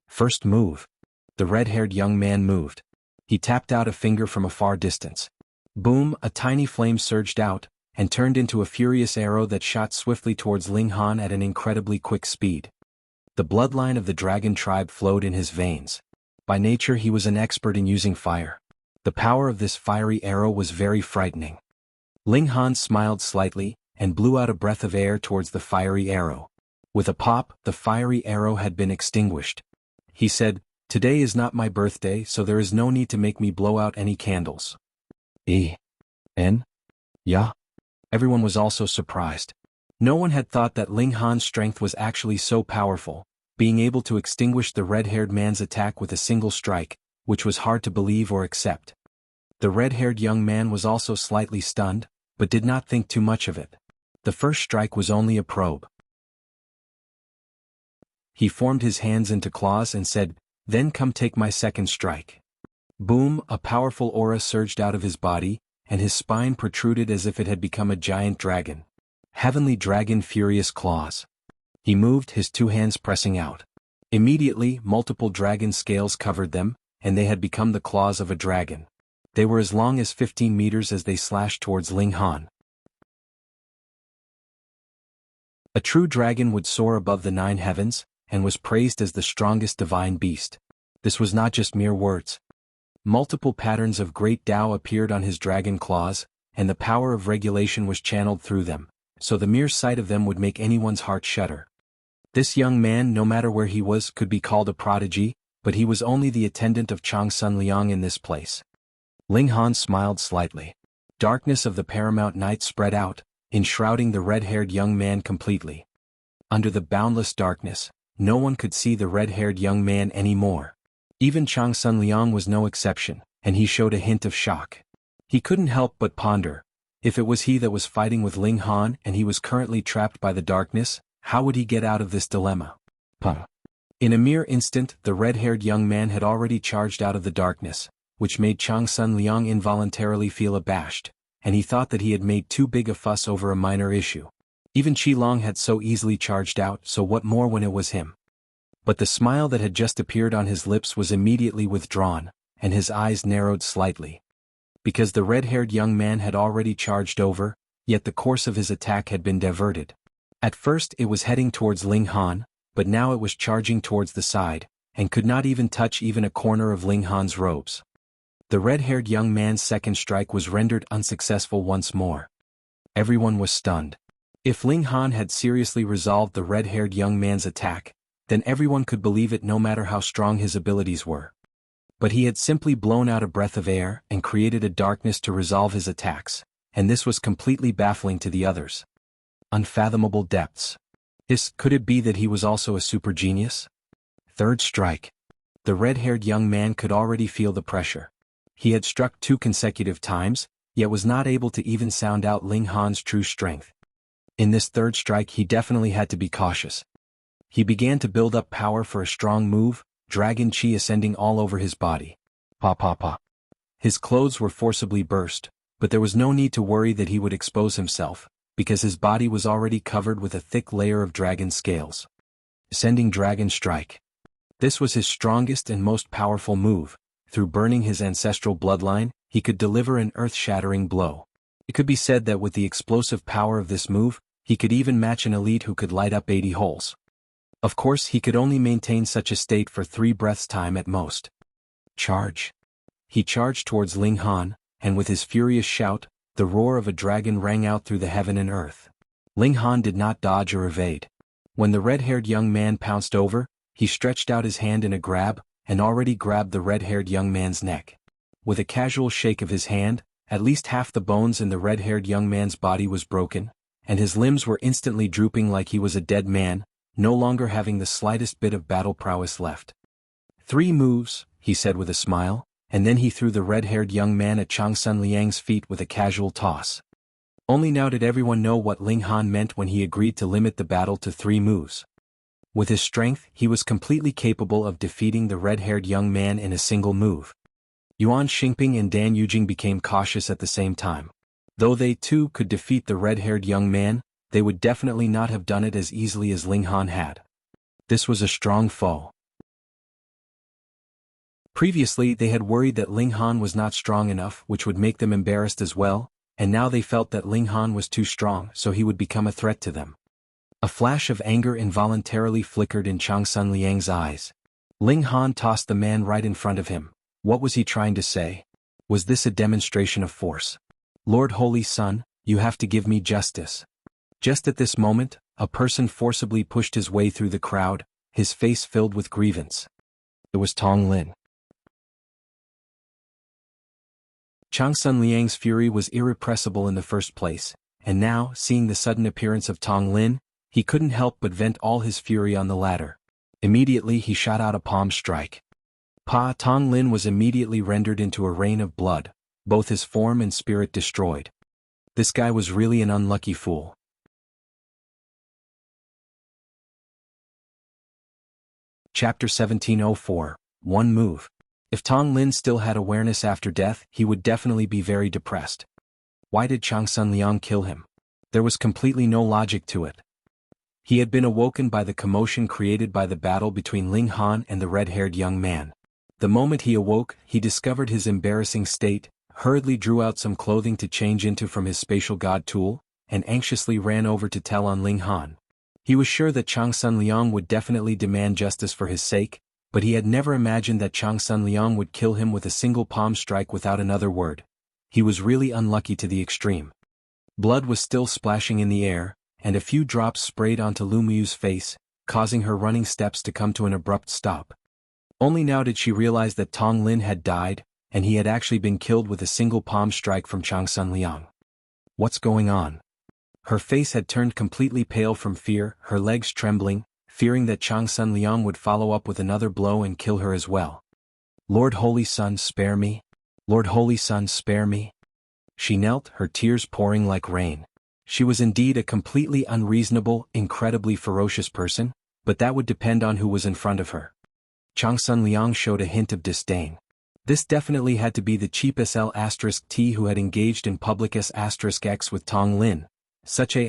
First move. The red-haired young man moved. He tapped out a finger from a far distance. Boom, a tiny flame surged out, and turned into a furious arrow that shot swiftly towards Ling Han at an incredibly quick speed. The bloodline of the dragon tribe flowed in his veins. By nature he was an expert in using fire. The power of this fiery arrow was very frightening. Ling Han smiled slightly, and blew out a breath of air towards the fiery arrow. With a pop, the fiery arrow had been extinguished. He said, "Today is not my birthday, so there is no need to make me blow out any candles." Yeah. Everyone was also surprised. No one had thought that Ling Han's strength was actually so powerful, being able to extinguish the red-haired man's attack with a single strike, which was hard to believe or accept. The red-haired young man was also slightly stunned, but did not think too much of it. The first strike was only a probe. He formed his hands into claws and said, "Then come take my second strike." Boom, a powerful aura surged out of his body, and his spine protruded as if it had become a giant dragon. Heavenly Dragon Furious Claws. He moved, his 2 hands pressing out. Immediately, multiple dragon scales covered them, and they had become the claws of a dragon. They were as long as 15 meters as they slashed towards Ling Han. A true dragon would soar above the 9 heavens, and was praised as the strongest divine beast. This was not just mere words. Multiple patterns of great Tao appeared on his dragon claws, and the power of regulation was channeled through them, so the mere sight of them would make anyone's heart shudder. This young man, no matter where he was, could be called a prodigy, but he was only the attendant of Changsun Liang in this place. Ling Han smiled slightly. Darkness of the paramount night spread out, enshrouding the red-haired young man completely. Under the boundless darkness, no one could see the red-haired young man anymore. Even Changsun Liang was no exception, and he showed a hint of shock. He couldn't help but ponder, if it was he that was fighting with Ling Han and he was currently trapped by the darkness, how would he get out of this dilemma? In a mere instant, the red-haired young man had already charged out of the darkness, which made Changsun Liang involuntarily feel abashed, and he thought that he had made too big a fuss over a minor issue. Even Qilong had so easily charged out, so what more when it was him? But the smile that had just appeared on his lips was immediately withdrawn, and his eyes narrowed slightly. Because the red-haired young man had already charged over, yet the course of his attack had been diverted. At first it was heading towards Ling Han, but now it was charging towards the side, and could not even touch even a corner of Ling Han's robes. The red-haired young man's second strike was rendered unsuccessful once more. Everyone was stunned. If Ling Han had seriously resolved the red-haired young man's attack, then everyone could believe it no matter how strong his abilities were. But he had simply blown out a breath of air and created a darkness to resolve his attacks, and this was completely baffling to the others. Unfathomable depths. Could it be that he was also a super genius? Third strike. The red-haired young man could already feel the pressure. He had struck 2 consecutive times, yet was not able to even sound out Ling Han's true strength. In this third strike he definitely had to be cautious. He began to build up power for a strong move, dragon chi ascending all over his body. Pa. His clothes were forcibly burst, but there was no need to worry that he would expose himself, because his body was already covered with a thick layer of dragon scales. Ascending Dragon Strike. This was his strongest and most powerful move. Through burning his ancestral bloodline, he could deliver an earth-shattering blow. It could be said that with the explosive power of this move, he could even match an elite who could light up 80 holes. Of course, he could only maintain such a state for 3 breaths' time at most. Charge. He charged towards Ling Han, and with his furious shout, The roar of a dragon rang out through the heaven and earth. Ling Han did not dodge or evade. When the red-haired young man pounced over, he stretched out his hand in a grab, and already grabbed the red-haired young man's neck. With a casual shake of his hand, at least half the bones in the red-haired young man's body was broken, and his limbs were instantly drooping like he was a dead man, no longer having the slightest bit of battle prowess left. 3 moves, he said with a smile, and then he threw the red-haired young man at Changsun Liang's feet with a casual toss. Only now did everyone know what Ling Han meant when he agreed to limit the battle to 3 moves. With his strength, he was completely capable of defeating the red-haired young man in a single move. Yuan Xingping and Dan Yujing became cautious at the same time. Though they too could defeat the red-haired young man, they would definitely not have done it as easily as Ling Han had. This was a strong foe. Previously they had worried that Ling Han was not strong enough, which would make them embarrassed as well, and now they felt that Ling Han was too strong, so he would become a threat to them. A flash of anger involuntarily flickered in Changsun Liang's eyes. Ling Han tossed the man right in front of him. What was he trying to say? Was this a demonstration of force? Lord Holy Sun, you have to give me justice. Just at this moment, a person forcibly pushed his way through the crowd, his face filled with grievance. It was Tong Lin. Changsun Liang's fury was irrepressible in the first place, and now, seeing the sudden appearance of Tong Lin, he couldn't help but vent all his fury on the latter. Immediately he shot out a palm strike. Tong Lin was immediately rendered into a rain of blood, both his form and spirit destroyed. This guy was really an unlucky fool. Chapter 1704, One Move. If Tong Lin still had awareness after death, he would definitely be very depressed. Why did Changsun Liang kill him? There was completely no logic to it. He had been awoken by the commotion created by the battle between Ling Han and the red-haired young man. The moment he awoke, he discovered his embarrassing state, hurriedly drew out some clothing to change into from his spatial god tool, and anxiously ran over to tell on Ling Han. He was sure that Changsun Liang would definitely demand justice for his sake, but he had never imagined that Changsun Liang would kill him with a single palm strike without another word. He was really unlucky to the extreme. Blood was still splashing in the air, and a few drops sprayed onto Lu Muyu's face, causing her running steps to come to an abrupt stop. Only now did she realize that Tong Lin had died, and he had actually been killed with a single palm strike from Changsun Liang. What's going on? Her face had turned completely pale from fear, her legs trembling, fearing that Changsun Liang would follow up with another blow and kill her as well. Lord Holy Sun, spare me. Lord Holy Sun, spare me. She knelt, her tears pouring like rain. She was indeed a completely unreasonable, incredibly ferocious person, but that would depend on who was in front of her. Changsun Liang showed a hint of disdain. This definitely had to be the cheap SL*T who had engaged in public S*X with Tong Lin. Such a**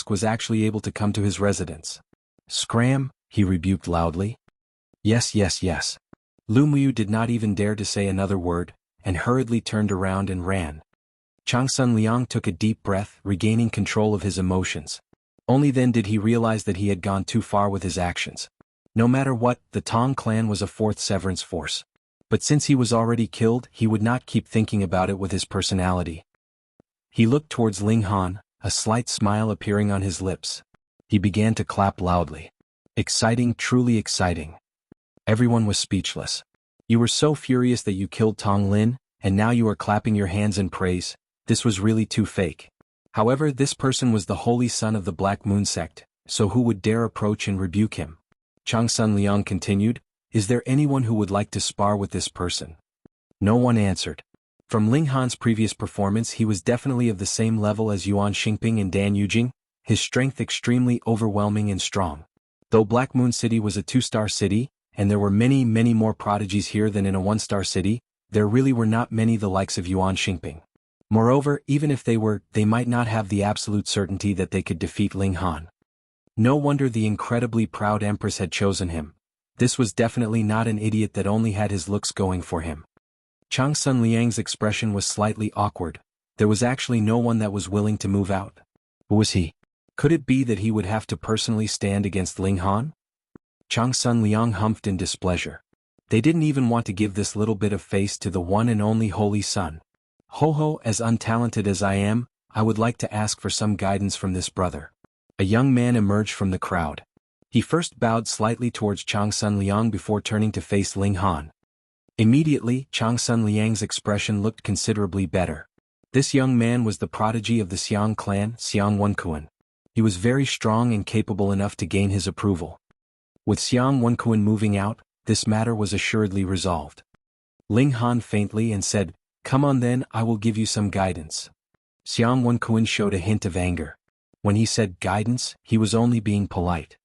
was actually able to come to his residence. Scram, he rebuked loudly. Yes. Lu Muyu did not even dare to say another word, and hurriedly turned around and ran. Changsun Liang took a deep breath, regaining control of his emotions. Only then did he realize that he had gone too far with his actions. No matter what, the Tong Clan was a fourth severance force. But since he was already killed, he would not keep thinking about it with his personality. He looked towards Ling Han, a slight smile appearing on his lips. He began to clap loudly. Exciting, truly exciting. Everyone was speechless. You were so furious that you killed Tong Lin, and now you are clapping your hands in praise. This was really too fake. However, this person was the holy son of the Black Moon sect, so who would dare approach and rebuke him? Changsun Liang continued, is there anyone who would like to spar with this person? No one answered. From Ling Han's previous performance, he was definitely of the same level as Yuan Xingping and Dan Yujing, his strength extremely overwhelming and strong. Though Black Moon City was a 2-star city, and there were many more prodigies here than in a 1-star city, there really were not many the likes of Yuan Xingping. Moreover, even if they were, they might not have the absolute certainty that they could defeat Ling Han. No wonder the incredibly proud Empress had chosen him. This was definitely not an idiot that only had his looks going for him. Changsun Liang's expression was slightly awkward. There was actually no one that was willing to move out. Who was he? Could it be that he would have to personally stand against Ling Han? Changsun Liang humphed in displeasure. They didn't even want to give this little bit of face to the one and only Holy Sun. Ho ho, as untalented as I am, I would like to ask for some guidance from this brother. A young man emerged from the crowd. He first bowed slightly towards Changsun Liang before turning to face Ling Han. Immediately, Changsun Liang's expression looked considerably better. This young man was the prodigy of the Xiang clan, Xiang Wenkuan. He was very strong and capable enough to gain his approval. With Xiang Wenkuan moving out, this matter was assuredly resolved. Ling Han faintly and said, "Come on then, I will give you some guidance." Xiang Wenkuan showed a hint of anger. When he said guidance, he was only being polite.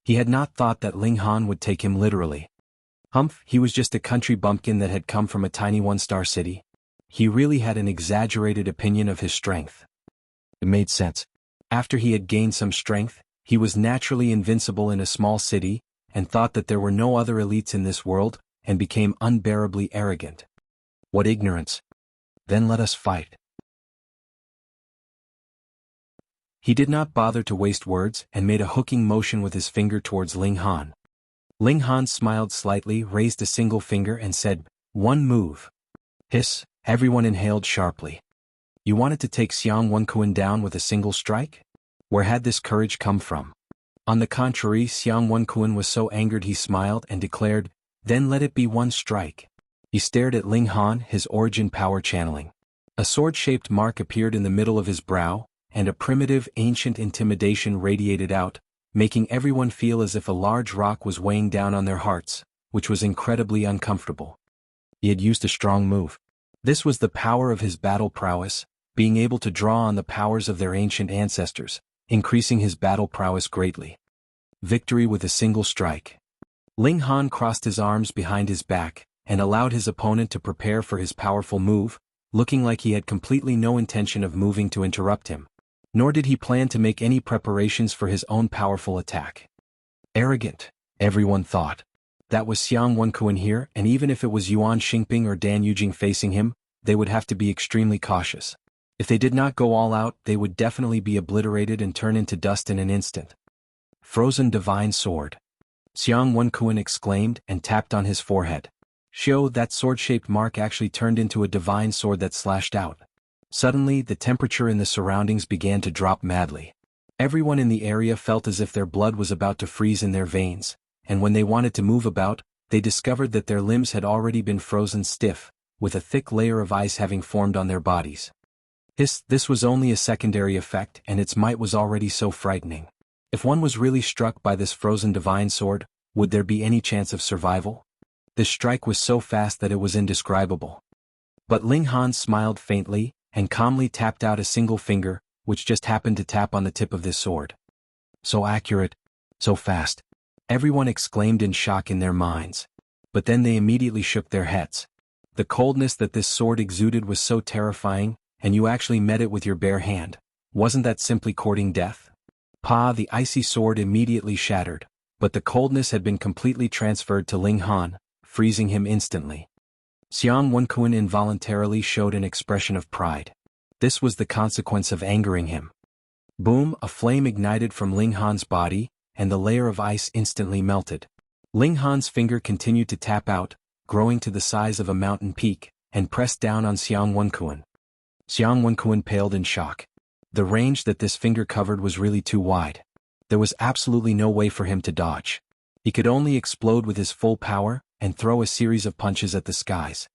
He had not thought that Ling Han would take him literally. Humph, he was just a country bumpkin that had come from a tiny one-star city. He really had an exaggerated opinion of his strength. It made sense. After he had gained some strength, he was naturally invincible in a small city, and thought that there were no other elites in this world, and became unbearably arrogant. What ignorance! Then let us fight. He did not bother to waste words and made a hooking motion with his finger towards Ling Han. Ling Han smiled slightly, raised a single finger and said, "One move." Hiss, everyone inhaled sharply. You wanted to take Xiang Wenkuan down with a single strike? Where had this courage come from? On the contrary, Xiang Wenkuan was so angered he smiled and declared, "Then let it be one strike." He stared at Ling Han, his origin power channeling. A sword-shaped mark appeared in the middle of his brow, and a primitive, ancient intimidation radiated out, making everyone feel as if a large rock was weighing down on their hearts, which was incredibly uncomfortable. He had used a strong move. This was the power of his battle prowess, being able to draw on the powers of their ancient ancestors, increasing his battle prowess greatly. Victory with a single strike. Ling Han crossed his arms behind his back, and allowed his opponent to prepare for his powerful move, looking like he had completely no intention of moving to interrupt him. Nor did he plan to make any preparations for his own powerful attack. Arrogant, everyone thought. That was Xiang Wenkuan here, and even if it was Yuan Xingping or Dan Yujing facing him, they would have to be extremely cautious. If they did not go all out, they would definitely be obliterated and turn into dust in an instant. Frozen Divine Sword. Xiang Wenkuan exclaimed and tapped on his forehead. Shio, that sword-shaped mark actually turned into a divine sword that slashed out. Suddenly, the temperature in the surroundings began to drop madly. Everyone in the area felt as if their blood was about to freeze in their veins, and when they wanted to move about, they discovered that their limbs had already been frozen stiff, with a thick layer of ice having formed on their bodies. This was only a secondary effect, and its might was already so frightening. If one was really struck by this frozen divine sword, would there be any chance of survival? This strike was so fast that it was indescribable. But Ling Han smiled faintly, and calmly tapped out a single finger, which just happened to tap on the tip of this sword. So accurate, so fast. Everyone exclaimed in shock in their minds. But then they immediately shook their heads. The coldness that this sword exuded was so terrifying, and you actually met it with your bare hand. Wasn't that simply courting death? The icy sword immediately shattered, but the coldness had been completely transferred to Ling Han, freezing him instantly. Xiang Wenkuan involuntarily showed an expression of pride. This was the consequence of angering him. Boom, a flame ignited from Ling Han's body, and the layer of ice instantly melted. Ling Han's finger continued to tap out, growing to the size of a mountain peak, and pressed down on Xiang Wenkuan. Xiang Wenkuan paled in shock. The range that this finger covered was really too wide. There was absolutely no way for him to dodge. He could only explode with his full power, and throw a series of punches at the skies.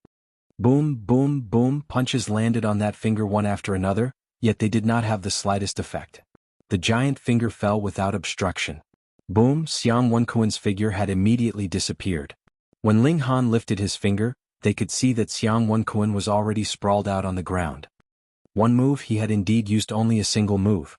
Boom, boom, boom, punches landed on that finger one after another, yet they did not have the slightest effect. The giant finger fell without obstruction. Boom, Xiang Wenkuan's figure had immediately disappeared. When Ling Han lifted his finger, they could see that Xiang Wenkuan was already sprawled out on the ground. One move, he had indeed used only a single move.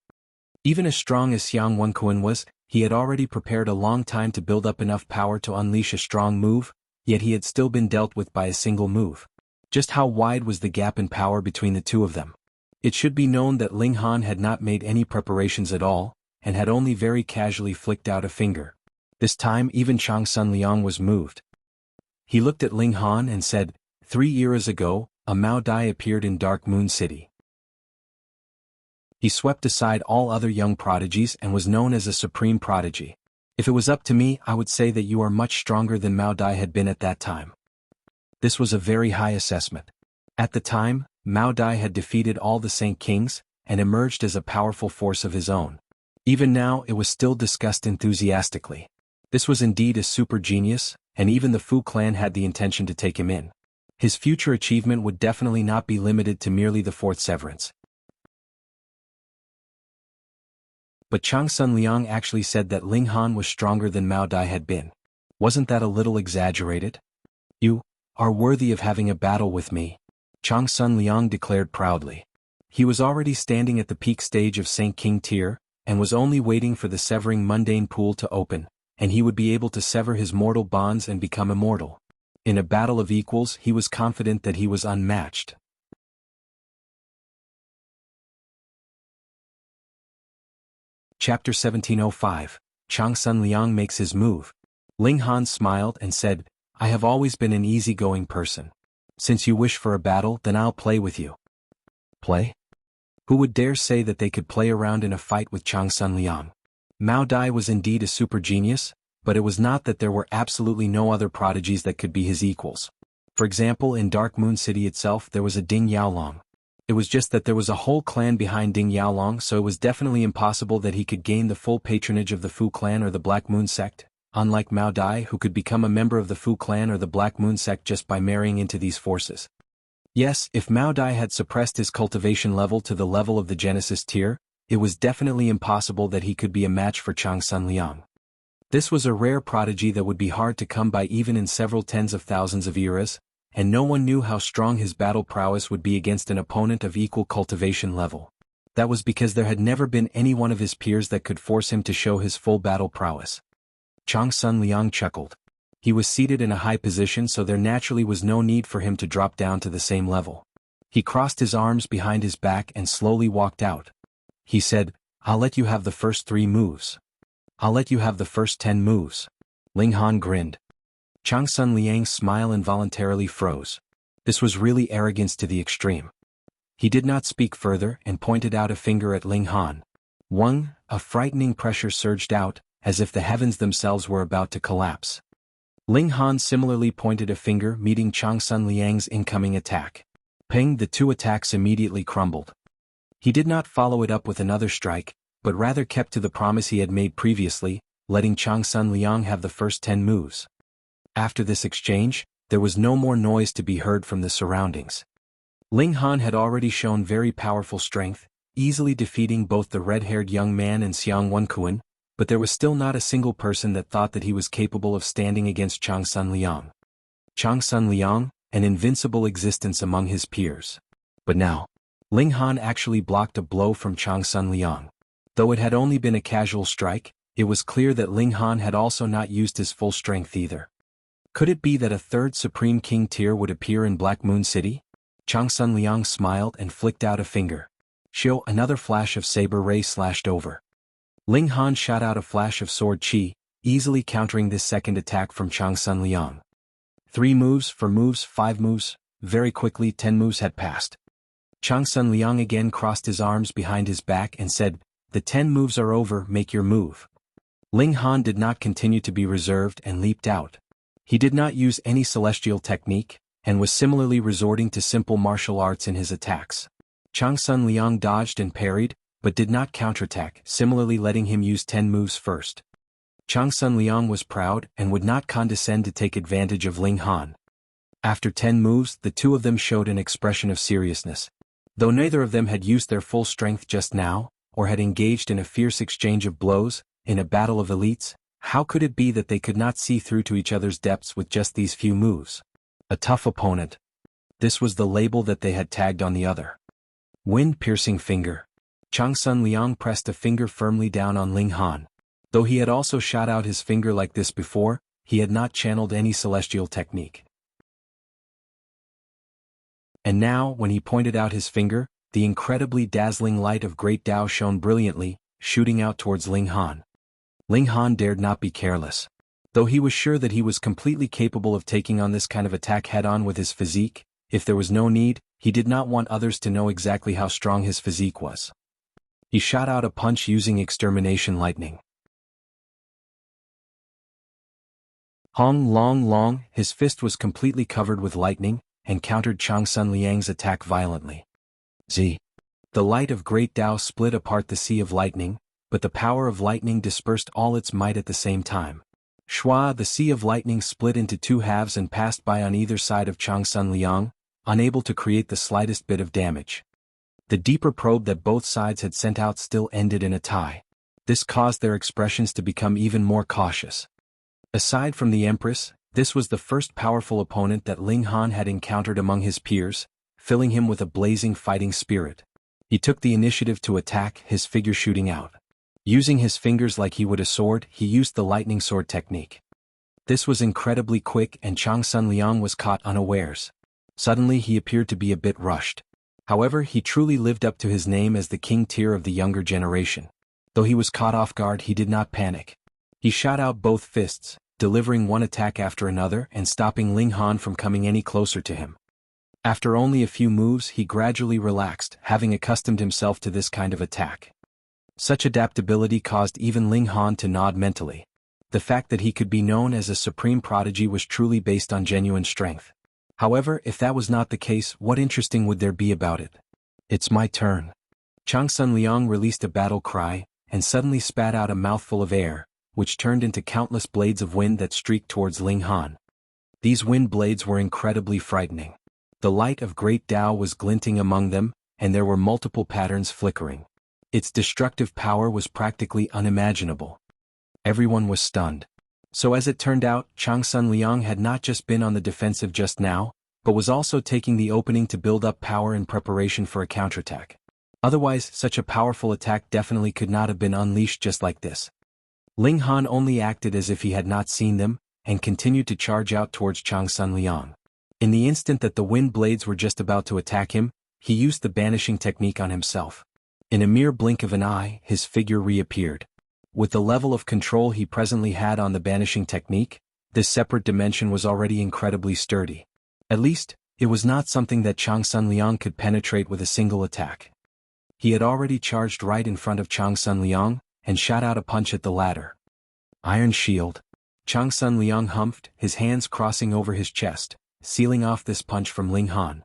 Even as strong as Xiang Wenkuan was, he had already prepared a long time to build up enough power to unleash a strong move, yet he had still been dealt with by a single move. Just how wide was the gap in power between the two of them? It should be known that Ling Han had not made any preparations at all, and had only very casually flicked out a finger. This time even Changsun Liang was moved. He looked at Ling Han and said, 3 eras ago, a Mao Dai appeared in Dark Moon City. He swept aside all other young prodigies and was known as a supreme prodigy. If it was up to me, I would say that you are much stronger than Mao Dai had been at that time. This was a very high assessment. At the time, Mao Dai had defeated all the Saint Kings, and emerged as a powerful force of his own. Even now it was still discussed enthusiastically. This was indeed a super genius, and even the Fu clan had the intention to take him in. His future achievement would definitely not be limited to merely the fourth severance. But Changsun Liang actually said that Ling Han was stronger than Mao Dai had been. Wasn't that a little exaggerated? You are worthy of having a battle with me, Changsun Liang declared proudly. He was already standing at the peak stage of Saint King tier, and was only waiting for the severing mundane pool to open, and he would be able to sever his mortal bonds and become immortal. In a battle of equals, he was confident that he was unmatched. Chapter 1705, Changsun Liang makes his move. Ling Han smiled and said, I have always been an easygoing person. Since you wish for a battle, then I'll play with you. Play? Who would dare say that they could play around in a fight with Changsun Liang? Mao Dai was indeed a super genius, but it was not that there were absolutely no other prodigies that could be his equals. For example, in Dark Moon City itself there was a Ding Xiaochen. It was just that there was a whole clan behind Ding Xiaochen, so it was definitely impossible that he could gain the full patronage of the Fu clan or the Black Moon sect, unlike Mao Dai, who could become a member of the Fu clan or the Black Moon sect just by marrying into these forces. Yes, if Mao Dai had suppressed his cultivation level to the level of the Genesis tier, it was definitely impossible that he could be a match for Changsun Liang. This was a rare prodigy that would be hard to come by even in several tens of thousands of eras, and no one knew how strong his battle prowess would be against an opponent of equal cultivation level. That was because there had never been any one of his peers that could force him to show his full battle prowess. Changsun Liang chuckled. He was seated in a high position, so there naturally was no need for him to drop down to the same level. He crossed his arms behind his back and slowly walked out. He said, I'll let you have the first 3 moves. I'll let you have the first 10 moves. Ling Han grinned. Changsun Liang's smile involuntarily froze. This was really arrogance to the extreme. He did not speak further and pointed out a finger at Ling Han. A frightening pressure surged out, as if the heavens themselves were about to collapse. Ling Han similarly pointed a finger, meeting Changsun Liang's incoming attack. Ping, the 2 attacks immediately crumbled. He did not follow it up with another strike, but rather kept to the promise he had made previously, letting Changsun Liang have the first 10 moves. After this exchange, there was no more noise to be heard from the surroundings. Ling Han had already shown very powerful strength, easily defeating both the red-haired young man and Xiang Wenkuan, but there was still not a single person that thought that he was capable of standing against Changsun Liang. Changsun Liang, an invincible existence among his peers. But now, Ling Han actually blocked a blow from Changsun Liang. Though it had only been a casual strike, it was clear that Ling Han had also not used his full strength either. Could it be that a 3rd Supreme King tier would appear in Black Moon City? Changsun Liang smiled and flicked out a finger. Shio, another flash of saber ray slashed over. Ling Han shot out a flash of sword chi, easily countering this second attack from Changsun Liang. 3 moves, 4 moves, 5 moves, very quickly 10 moves had passed. Changsun Liang again crossed his arms behind his back and said, the 10 moves are over, make your move. Ling Han did not continue to be reserved and leaped out. He did not use any celestial technique, and was similarly resorting to simple martial arts in his attacks. Changsun Liang dodged and parried, but did not counterattack, similarly letting him use 10 moves first. Changsun Liang was proud and would not condescend to take advantage of Ling Han. After 10 moves, the 2 of them showed an expression of seriousness. Though neither of them had used their full strength just now, or had engaged in a fierce exchange of blows, in a battle of elites, how could it be that they could not see through to each other's depths with just these few moves? A tough opponent. This was the label that they had tagged on the other. Wind-piercing finger. Changsun Liang pressed a finger firmly down on Ling Han. Though he had also shot out his finger like this before, he had not channeled any celestial technique. And now, when he pointed out his finger, the incredibly dazzling light of Great Tao shone brilliantly, shooting out towards Ling Han. Ling Han dared not be careless. Though he was sure that he was completely capable of taking on this kind of attack head-on with his physique, if there was no need, he did not want others to know exactly how strong his physique was. He shot out a punch using extermination lightning. Long, his fist was completely covered with lightning, and countered Changsun Liang's attack violently. Z. The light of Great Tao split apart the sea of lightning, but the power of lightning dispersed all its might at the same time. Shua, the sea of lightning split into two halves and passed by on either side of Changsun Liang, unable to create the slightest bit of damage. The deeper probe that both sides had sent out still ended in a tie. This caused their expressions to become even more cautious. Aside from the Empress, this was the first powerful opponent that Ling Han had encountered among his peers, filling him with a blazing fighting spirit. He took the initiative to attack, his figure shooting out. Using his fingers like he would a sword, he used the lightning sword technique. This was incredibly quick and Changsun Liang was caught unawares. Suddenly he appeared to be a bit rushed. However, he truly lived up to his name as the king tier of the younger generation. Though he was caught off guard, he did not panic. He shot out both fists, delivering one attack after another and stopping Ling Han from coming any closer to him. After only a few moves, he gradually relaxed, having accustomed himself to this kind of attack. Such adaptability caused even Ling Han to nod mentally. The fact that he could be known as a supreme prodigy was truly based on genuine strength. However, if that was not the case, what interesting would there be about it? It's my turn. Changsun Liang released a battle cry, and suddenly spat out a mouthful of air, which turned into countless blades of wind that streaked towards Ling Han. These wind blades were incredibly frightening. The light of Great Tao was glinting among them, and there were multiple patterns flickering. Its destructive power was practically unimaginable. Everyone was stunned. So as it turned out, Changsun Liang had not just been on the defensive just now, but was also taking the opening to build up power in preparation for a counterattack. Otherwise, such a powerful attack definitely could not have been unleashed just like this. Ling Han only acted as if he had not seen them, and continued to charge out towards Changsun Liang. In the instant that the wind blades were just about to attack him, he used the banishing technique on himself. In a mere blink of an eye, his figure reappeared. With the level of control he presently had on the banishing technique, this separate dimension was already incredibly sturdy. At least, it was not something that Changsun Liang could penetrate with a single attack. He had already charged right in front of Changsun Liang, and shot out a punch at the latter. Iron Shield. Changsun Liang humphed, his hands crossing over his chest, sealing off this punch from Ling Han.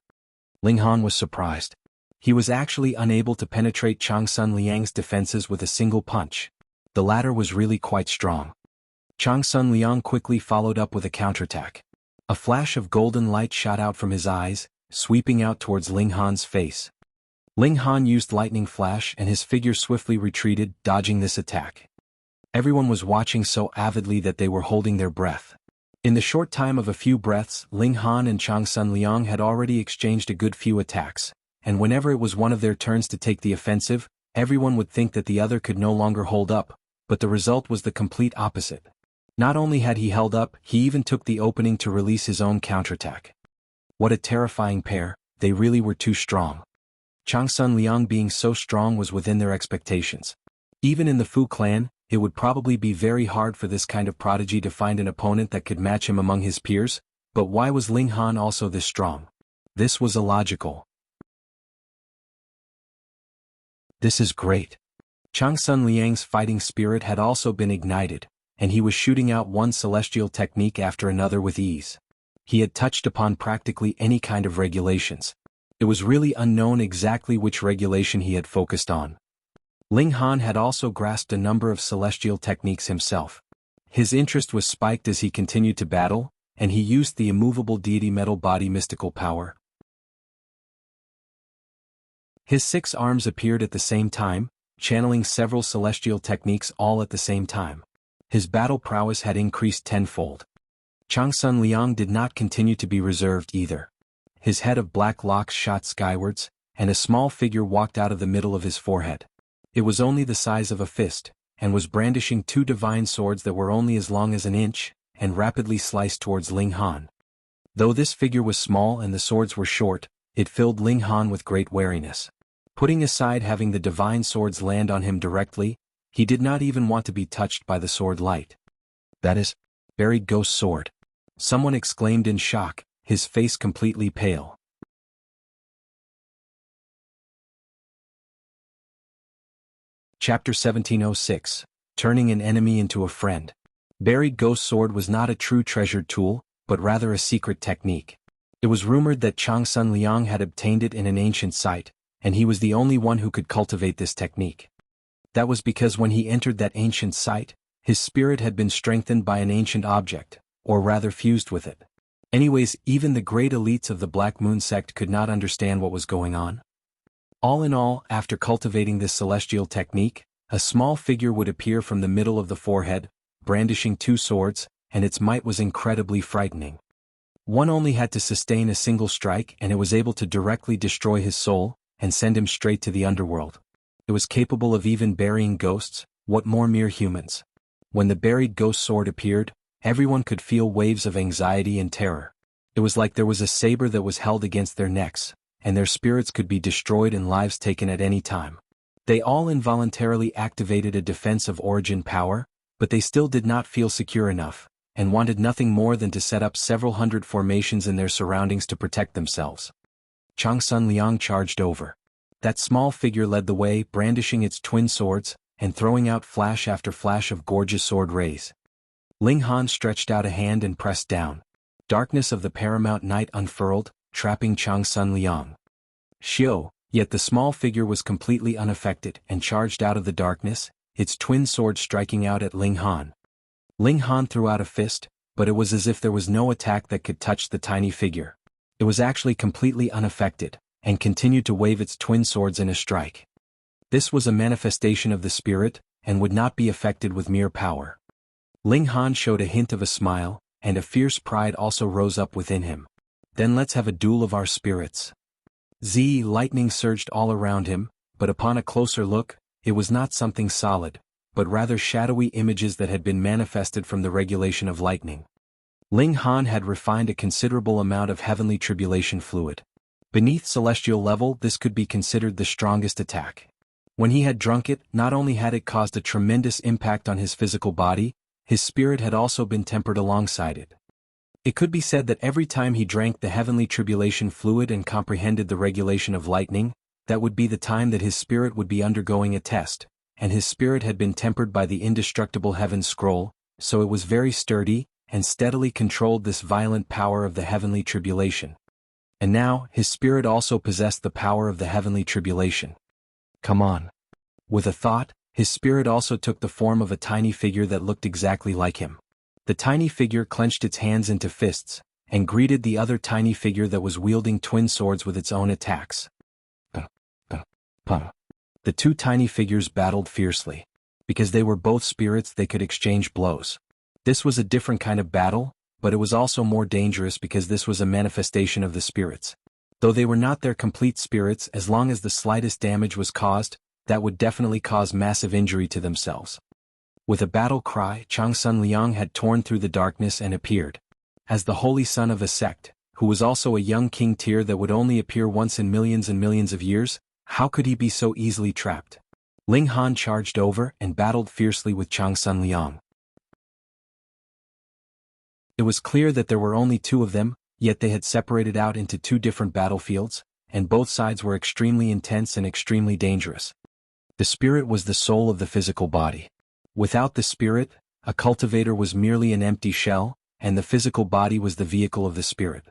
Ling Han was surprised. He was actually unable to penetrate Changsun Liang's defenses with a single punch. The latter was really quite strong. Changsun Liang quickly followed up with a counterattack. A flash of golden light shot out from his eyes, sweeping out towards Ling Han's face. Ling Han used lightning flash and his figure swiftly retreated, dodging this attack. Everyone was watching so avidly that they were holding their breath. In the short time of a few breaths, Ling Han and Changsun Liang had already exchanged a good few attacks, and whenever it was one of their turns to take the offensive, everyone would think that the other could no longer hold up, but the result was the complete opposite. Not only had he held up, he even took the opening to release his own counterattack. What a terrifying pair, they really were too strong. Changsun Liang being so strong was within their expectations. Even in the Fu clan, it would probably be very hard for this kind of prodigy to find an opponent that could match him among his peers, but why was Ling Han also this strong? This was illogical. This is great. Changsun Liang's fighting spirit had also been ignited, and he was shooting out one celestial technique after another with ease. He had touched upon practically any kind of regulations. It was really unknown exactly which regulation he had focused on. Ling Han had also grasped a number of celestial techniques himself. His interest was spiked as he continued to battle, and he used the immovable deity metal body mystical power. His 6 arms appeared at the same time, channeling several celestial techniques all at the same time. His battle prowess had increased tenfold. Changsun Liang did not continue to be reserved either. His head of black locks shot skywards, and a small figure walked out of the middle of his forehead. It was only the size of a fist, and was brandishing 2 divine swords that were only as long as an inch, and rapidly sliced towards Ling Han. Though this figure was small and the swords were short, it filled Ling Han with great wariness. Putting aside having the divine swords land on him directly, he did not even want to be touched by the sword light. That is, buried ghost sword. Someone exclaimed in shock, his face completely pale. Chapter 1706, Turning an Enemy into a Friend. Buried Ghost Sword was not a true treasured tool, but rather a secret technique. It was rumored that Changsun Liang had obtained it in an ancient site, and he was the only one who could cultivate this technique. That was because when he entered that ancient site, his spirit had been strengthened by an ancient object, or rather fused with it. Anyways, even the great elites of the Black Moon sect could not understand what was going on. All in all, after cultivating this celestial technique, a small figure would appear from the middle of the forehead, brandishing two swords, and its might was incredibly frightening. One only had to sustain a single strike and it was able to directly destroy his soul, and send him straight to the underworld. It was capable of even burying ghosts, what more mere humans. When the buried ghost sword appeared, everyone could feel waves of anxiety and terror. It was like there was a saber that was held against their necks, and their spirits could be destroyed and lives taken at any time. They all involuntarily activated a defense of origin power, but they still did not feel secure enough, and wanted nothing more than to set up several hundred formations in their surroundings to protect themselves. Changsun Liang charged over. That small figure led the way, brandishing its twin swords, and throwing out flash after flash of gorgeous sword rays. Ling Han stretched out a hand and pressed down. Darkness of the paramount night unfurled, trapping Changsun Liang. Xiao, yet the small figure was completely unaffected and charged out of the darkness, its twin sword striking out at Ling Han. Ling Han threw out a fist, but it was as if there was no attack that could touch the tiny figure. It was actually completely unaffected, and continued to wave its twin swords in a strike. This was a manifestation of the spirit, and would not be affected with mere power. Ling Han showed a hint of a smile, and a fierce pride also rose up within him. Then let's have a duel of our spirits. Lightning surged all around him, but upon a closer look, it was not something solid, but rather shadowy images that had been manifested from the regulation of lightning. Ling Han had refined a considerable amount of heavenly tribulation fluid. Beneath celestial level, this could be considered the strongest attack. When he had drunk it, not only had it caused a tremendous impact on his physical body, his spirit had also been tempered alongside it. It could be said that every time he drank the heavenly tribulation fluid and comprehended the regulation of lightning, that would be the time that his spirit would be undergoing a test, and his spirit had been tempered by the indestructible heaven scroll, so it was very sturdy, and steadily controlled this violent power of the heavenly tribulation. And now, his spirit also possessed the power of the heavenly tribulation. Come on. With a thought, his spirit also took the form of a tiny figure that looked exactly like him. The tiny figure clenched its hands into fists, and greeted the other tiny figure that was wielding twin swords with its own attacks. The two tiny figures battled fiercely. Because they were both spirits, they could exchange blows. This was a different kind of battle, but it was also more dangerous because this was a manifestation of the spirits. Though they were not their complete spirits, as long as the slightest damage was caused, that would definitely cause massive injury to themselves. With a battle cry, Changsun Liang had torn through the darkness and appeared. As the holy son of a sect, who was also a young king tier that would only appear once in millions and millions of years, how could he be so easily trapped? Ling Han charged over and battled fiercely with Changsun Liang. It was clear that there were only two of them, yet they had separated out into two different battlefields, and both sides were extremely intense and extremely dangerous. The spirit was the soul of the physical body. Without the spirit, a cultivator was merely an empty shell, and the physical body was the vehicle of the spirit.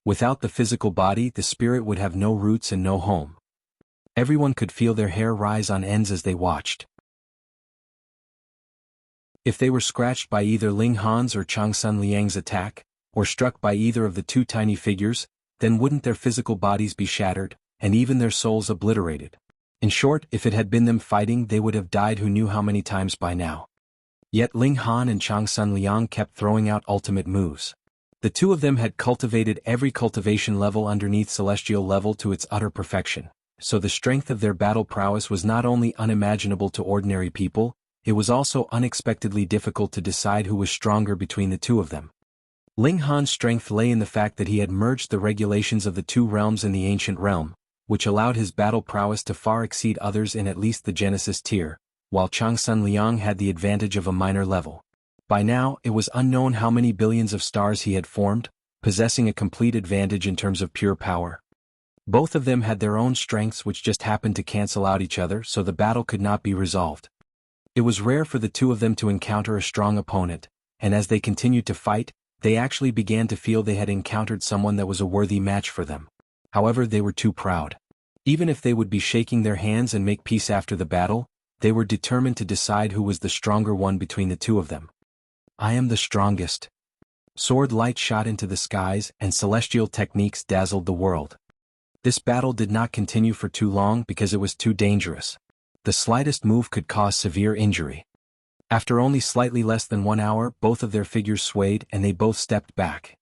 Without the physical body, the spirit would have no roots and no home. Everyone could feel their hair rise on ends as they watched. If they were scratched by either Ling Han's or Changsun Liang's attack, or struck by either of the two tiny figures, then wouldn't their physical bodies be shattered, and even their souls obliterated? In short, if it had been them fighting, they would have died who knew how many times by now. Yet Ling Han and Changsun Liang kept throwing out ultimate moves. The two of them had cultivated every cultivation level underneath celestial level to its utter perfection, so the strength of their battle prowess was not only unimaginable to ordinary people, it was also unexpectedly difficult to decide who was stronger between the two of them. Ling Han's strength lay in the fact that he had merged the regulations of the two realms in the ancient realm, which allowed his battle prowess to far exceed others in at least the Genesis tier, while Changsun Liang had the advantage of a minor level. By now, it was unknown how many billions of stars he had formed, possessing a complete advantage in terms of pure power. Both of them had their own strengths which just happened to cancel out each other, so the battle could not be resolved. It was rare for the two of them to encounter a strong opponent, and as they continued to fight, they actually began to feel they had encountered someone that was a worthy match for them. However, they were too proud. Even if they would be shaking their hands and make peace after the battle, they were determined to decide who was the stronger one between the two of them. I am the strongest. Sword light shot into the skies and celestial techniques dazzled the world. This battle did not continue for too long because it was too dangerous. The slightest move could cause severe injury. After only slightly less than 1 hour, both of their figures swayed and they both stepped back.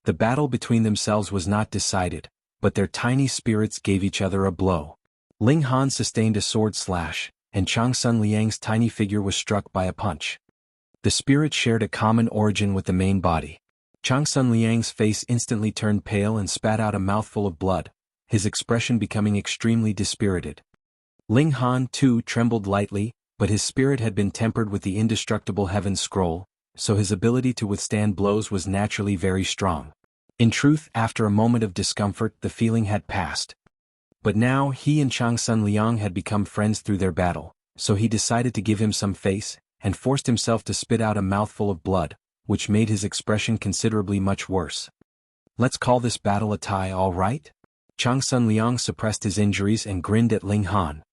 The battle between themselves was not decided, but their tiny spirits gave each other a blow. Ling Han sustained a sword slash, and Changsun Liang's tiny figure was struck by a punch. The spirit shared a common origin with the main body. Changsun Liang's face instantly turned pale and spat out a mouthful of blood, his expression becoming extremely dispirited. Ling Han, too, trembled lightly, but his spirit had been tempered with the indestructible Heaven Scroll, so his ability to withstand blows was naturally very strong. In truth, after a moment of discomfort, the feeling had passed. But now he and Changsun Liang had become friends through their battle, so he decided to give him some face, and forced himself to spit out a mouthful of blood, which made his expression considerably much worse. Let's call this battle a tie, all right? Changsun Liang suppressed his injuries and grinned at Ling Han.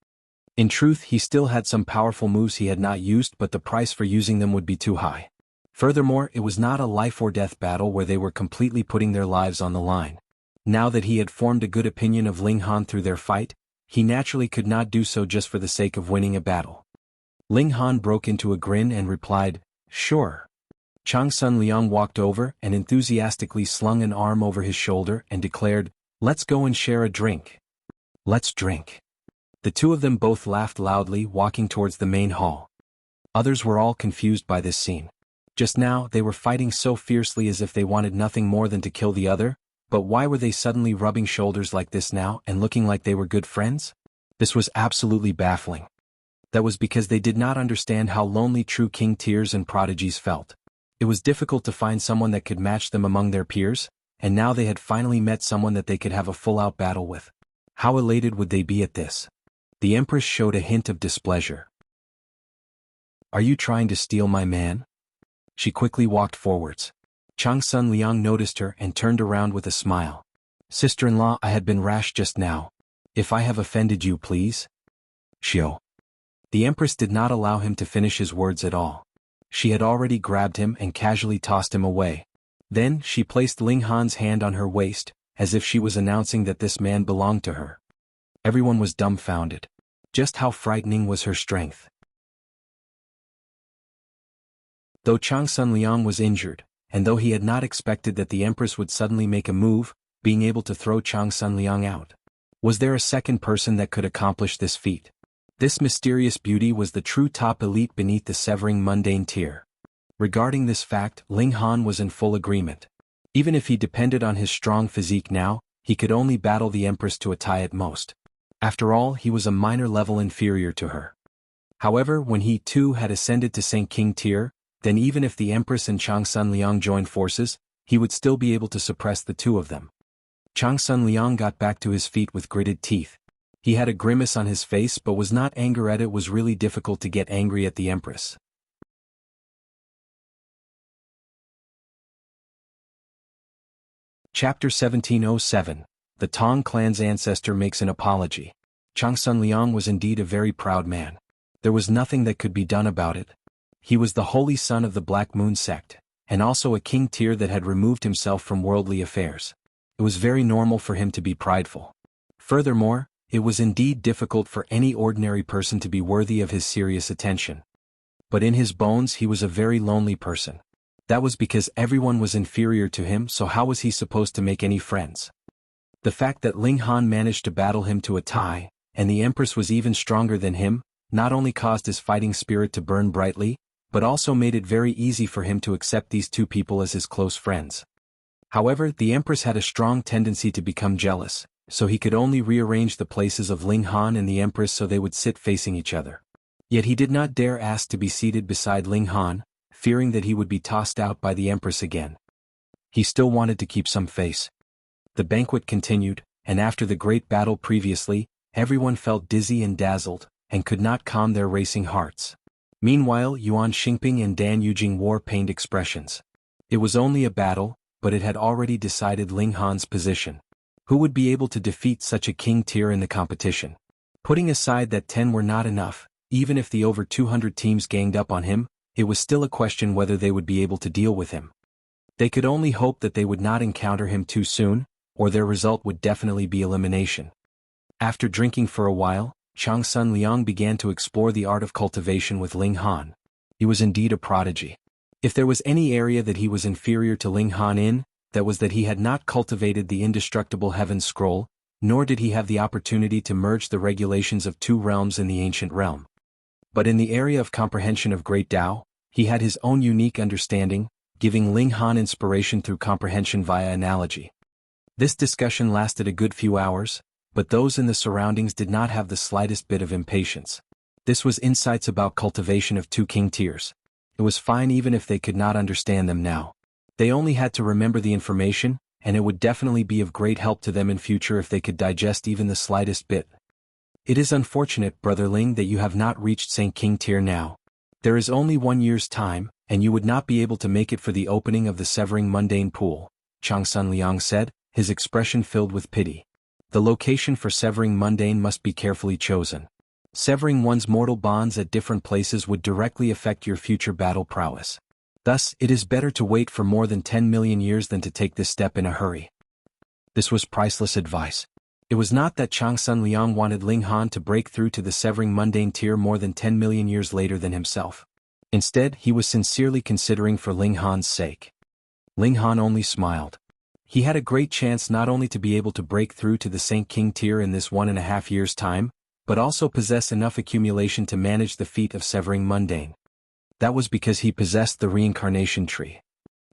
In truth, he still had some powerful moves he had not used, but the price for using them would be too high. Furthermore, it was not a life-or-death battle where they were completely putting their lives on the line. Now that he had formed a good opinion of Ling Han through their fight, he naturally could not do so just for the sake of winning a battle. Ling Han broke into a grin and replied, "Sure." Changsun Liang walked over and enthusiastically slung an arm over his shoulder and declared, "Let's go and share a drink." "Let's drink." The two of them both laughed loudly, walking towards the main hall. Others were all confused by this scene. Just now, they were fighting so fiercely as if they wanted nothing more than to kill the other, but why were they suddenly rubbing shoulders like this now and looking like they were good friends? This was absolutely baffling. That was because they did not understand how lonely true king tiers and prodigies felt. It was difficult to find someone that could match them among their peers, and now they had finally met someone that they could have a full-out battle with. How elated would they be at this? The Empress showed a hint of displeasure. "Are you trying to steal my man?" She quickly walked forwards. Changsun Liang noticed her and turned around with a smile. "Sister-in-law, I had been rash just now. If I have offended you, please." "Xiao." The Empress did not allow him to finish his words at all. She had already grabbed him and casually tossed him away. Then, she placed Ling Han's hand on her waist, as if she was announcing that this man belonged to her. Everyone was dumbfounded. Just how frightening was her strength. Though Changsun Liang was injured, and though he had not expected that the Empress would suddenly make a move, being able to throw Changsun Liang out. Was there a second person that could accomplish this feat? This mysterious beauty was the true top elite beneath the severing mundane tier. Regarding this fact, Ling Han was in full agreement. Even if he depended on his strong physique now, he could only battle the Empress to a tie at most. After all, he was a minor level inferior to her. However, when he too had ascended to Saint King tier, then even if the Empress and Changsun Liang joined forces, he would still be able to suppress the two of them. Changsun Liang got back to his feet with gritted teeth. He had a grimace on his face but was not angry at it. It was really difficult to get angry at the Empress. Chapter 1707. The Tong Clan's ancestor makes an apology. Changsun Liang was indeed a very proud man. There was nothing that could be done about it. He was the holy son of the Black Moon sect, and also a king tier that had removed himself from worldly affairs. It was very normal for him to be prideful. Furthermore, it was indeed difficult for any ordinary person to be worthy of his serious attention. But in his bones he was a very lonely person. That was because everyone was inferior to him, so how was he supposed to make any friends? The fact that Ling Han managed to battle him to a tie, and the Empress was even stronger than him, not only caused his fighting spirit to burn brightly, but also made it very easy for him to accept these two people as his close friends. However, the Empress had a strong tendency to become jealous, so he could only rearrange the places of Ling Han and the Empress so they would sit facing each other. Yet he did not dare ask to be seated beside Ling Han, fearing that he would be tossed out by the Empress again. He still wanted to keep some face. The banquet continued, and after the great battle previously, everyone felt dizzy and dazzled, and could not calm their racing hearts. Meanwhile, Yuan Xingping and Dan Yujing wore pained expressions. It was only a battle, but it had already decided Ling Han's position. Who would be able to defeat such a king tier in the competition? Putting aside that 10 were not enough, even if the over 200 teams ganged up on him, it was still a question whether they would be able to deal with him. They could only hope that they would not encounter him too soon, or their result would definitely be elimination. After drinking for a while, Changsun Liang began to explore the art of cultivation with Ling Han. He was indeed a prodigy. If there was any area that he was inferior to Ling Han in, that was that he had not cultivated the indestructible Heaven Scroll, nor did he have the opportunity to merge the regulations of two realms in the ancient realm. But in the area of comprehension of Great Tao, he had his own unique understanding, giving Ling Han inspiration through comprehension via analogy. This discussion lasted a good few hours, but those in the surroundings did not have the slightest bit of impatience. This was insights about cultivation of two king tiers. It was fine even if they could not understand them now. They only had to remember the information, and it would definitely be of great help to them in future if they could digest even the slightest bit. It is unfortunate, Brother Ling, that you have not reached Saint King tier now. There is only 1 year's time, and you would not be able to make it for the opening of the Severing Mundane Pool, Changsun Liang said, his expression filled with pity. The location for severing mundane must be carefully chosen. Severing one's mortal bonds at different places would directly affect your future battle prowess. Thus, it is better to wait for more than 10 million years than to take this step in a hurry. This was priceless advice. It was not that Changsun Liang wanted Ling Han to break through to the severing mundane tier more than 10 million years later than himself. Instead, he was sincerely considering for Ling Han's sake. Ling Han only smiled. He had a great chance not only to be able to break through to the Saint King tier in this 1.5 years' time, but also possess enough accumulation to manage the feat of severing mundane. That was because he possessed the reincarnation tree.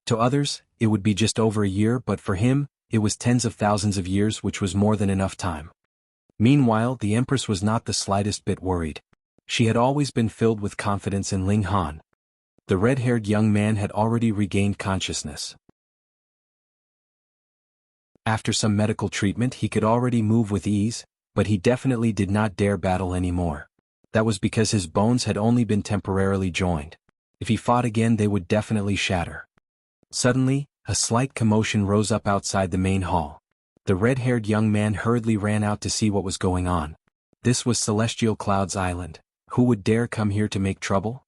To others, it would be just over a year, but for him, it was tens of thousands of years, which was more than enough time. Meanwhile, the Empress was not the slightest bit worried. She had always been filled with confidence in Ling Han. The red-haired young man had already regained consciousness. After some medical treatment, he could already move with ease, but he definitely did not dare battle anymore. That was because his bones had only been temporarily joined. If he fought again, they would definitely shatter. Suddenly, a slight commotion rose up outside the main hall. The red-haired young man hurriedly ran out to see what was going on. This was Celestial Cloud's island. Who would dare come here to make trouble?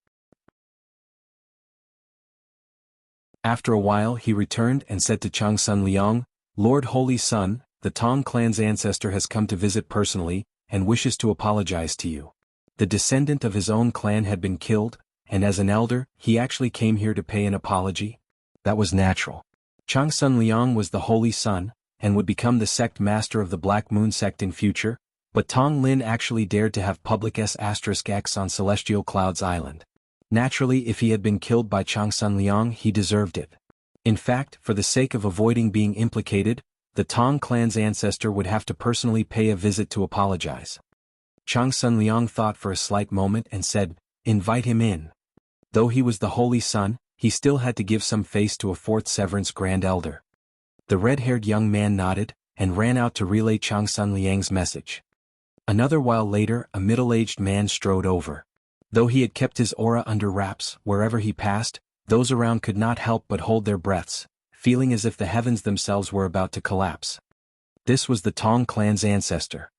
After a while, he returned and said to Changsun Liang, "Lord Holy Sun, the Tong Clan's ancestor has come to visit personally, and wishes to apologize to you. The descendant of his own clan had been killed, and as an elder, he actually came here to pay an apology." That was natural. Changsun Liang was the Holy Sun, and would become the sect master of the Black Moon sect in future, but Tong Lin actually dared to have public S*X on Celestial Cloud's island. Naturally, if he had been killed by Changsun Liang, he deserved it. In fact, for the sake of avoiding being implicated, the Tong Clan's ancestor would have to personally pay a visit to apologize. Changsun Liang thought for a slight moment and said, "Invite him in." Though he was the Holy Sun, he still had to give some face to a fourth Severance Grand Elder. The red-haired young man nodded, and ran out to relay Changsun Liang's message. Another while later, a middle-aged man strode over. Though he had kept his aura under wraps, wherever he passed, those around could not help but hold their breaths, feeling as if the heavens themselves were about to collapse. This was the Tong Clan's ancestor.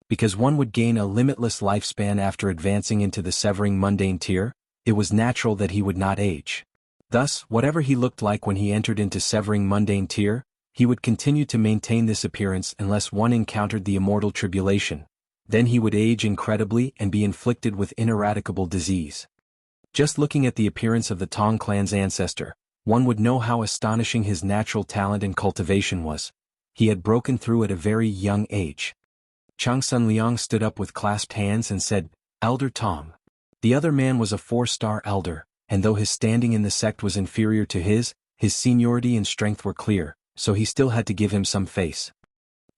Because one would gain a limitless lifespan after advancing into the severing mundane tier, it was natural that he would not age. Thus, whatever he looked like when he entered into severing mundane tier, he would continue to maintain this appearance unless one encountered the immortal tribulation. Then he would age incredibly and be inflicted with ineradicable disease. Just looking at the appearance of the Tong Clan's ancestor, one would know how astonishing his natural talent in cultivation was. He had broken through at a very young age. Changsun Liang stood up with clasped hands and said, "Elder Tong." The other man was a 4-star elder, and though his standing in the sect was inferior to his seniority and strength were clear, so he still had to give him some face.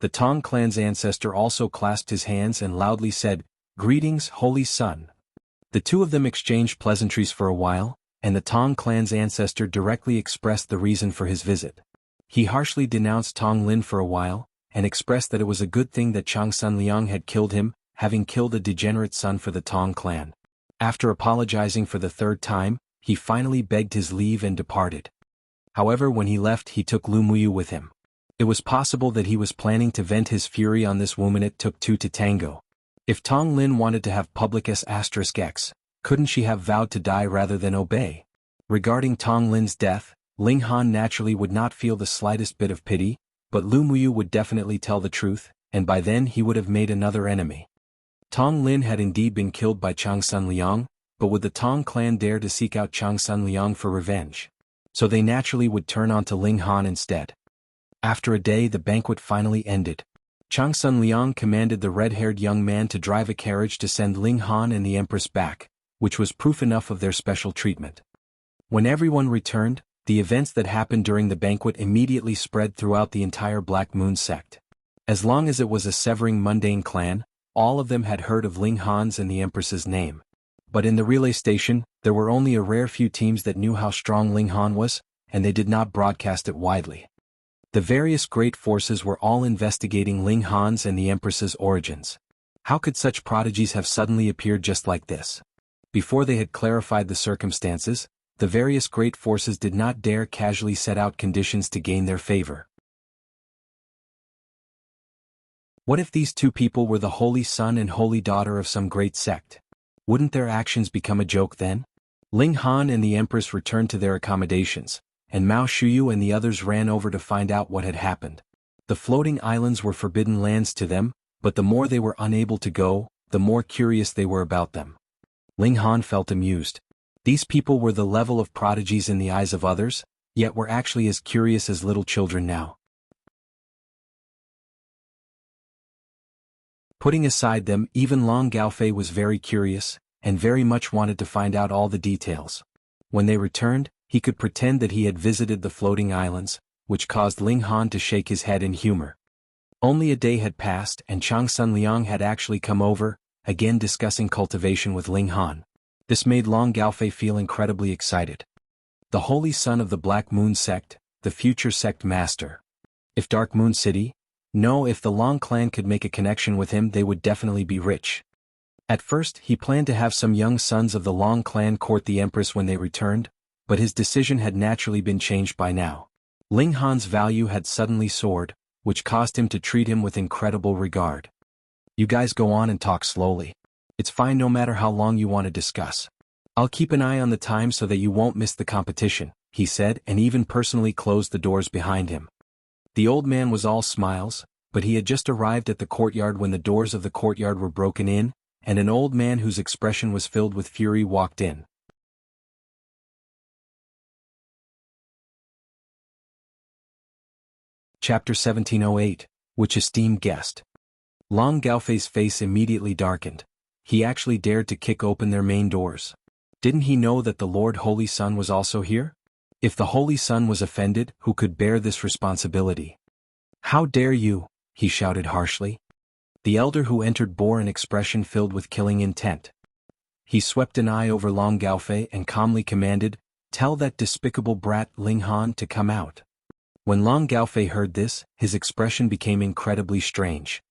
The Tong Clan's ancestor also clasped his hands and loudly said, "Greetings, Holy Sun." The two of them exchanged pleasantries for a while, and the Tong Clan's ancestor directly expressed the reason for his visit. He harshly denounced Tong Lin for a while, and expressed that it was a good thing that Changsun Liang had killed him, having killed a degenerate son for the Tong Clan. After apologizing for the third time, he finally begged his leave and departed. However, when he left, he took Lu Muyu with him. It was possible that he was planning to vent his fury on this woman. It took two to tango. If Tong Lin wanted to have public *X, couldn't she have vowed to die rather than obey? Regarding Tong Lin's death, Ling Han naturally would not feel the slightest bit of pity, but Lu Muyu would definitely tell the truth, and by then he would have made another enemy. Tong Lin had indeed been killed by Changsun Liang, but would the Tong Clan dare to seek out Changsun Liang for revenge? So they naturally would turn on to Ling Han instead. After a day, the banquet finally ended. Changsun Liang commanded the red-haired young man to drive a carriage to send Ling Han and the Empress back, which was proof enough of their special treatment. When everyone returned, the events that happened during the banquet immediately spread throughout the entire Black Moon sect. As long as it was a severing mundane clan, all of them had heard of Ling Han's and the Empress's name. But in the relay station, there were only a rare few teams that knew how strong Ling Han was, and they did not broadcast it widely. The various great forces were all investigating Ling Han's and the Empress's origins. How could such prodigies have suddenly appeared just like this? Before they had clarified the circumstances, the various great forces did not dare casually set out conditions to gain their favor. What if these two people were the holy son and holy daughter of some great sect? Wouldn't their actions become a joke then? Ling Han and the Empress returned to their accommodations, and Mao Shuyu and the others ran over to find out what had happened. The floating islands were forbidden lands to them, but the more they were unable to go, the more curious they were about them. Ling Han felt amused. These people were the level of prodigies in the eyes of others, yet were actually as curious as little children now. Putting aside them, even Long Gaofei was very curious, and very much wanted to find out all the details. When they returned, he could pretend that he had visited the floating islands, which caused Ling Han to shake his head in humor. Only a day had passed and Changsun Liang had actually come over, again discussing cultivation with Ling Han. This made Long Gaofei feel incredibly excited. The holy son of the Black Moon sect, the future sect master. If Dark Moon City? No, if the Long clan could make a connection with him, they would definitely be rich. At first, he planned to have some young sons of the Long clan court the Empress when they returned, but his decision had naturally been changed by now. Ling Han's value had suddenly soared, which caused him to treat him with incredible regard. You guys go on and talk slowly. It's fine no matter how long you want to discuss. I'll keep an eye on the time so that you won't miss the competition, he said, and even personally closed the doors behind him. The old man was all smiles, but he had just arrived at the courtyard when the doors of the courtyard were broken in, and an old man whose expression was filled with fury walked in. Chapter 1708, Which Esteemed Guest. Long Gaofei's face immediately darkened. He actually dared to kick open their main doors. Didn't he know that the Lord Holy Sun was also here? If the Holy Sun was offended, who could bear this responsibility? How dare you, he shouted harshly. The elder who entered bore an expression filled with killing intent. He swept an eye over Long Gaofei and calmly commanded, "Tell that despicable brat Ling Han to come out." When Long Gaofei heard this, his expression became incredibly strange.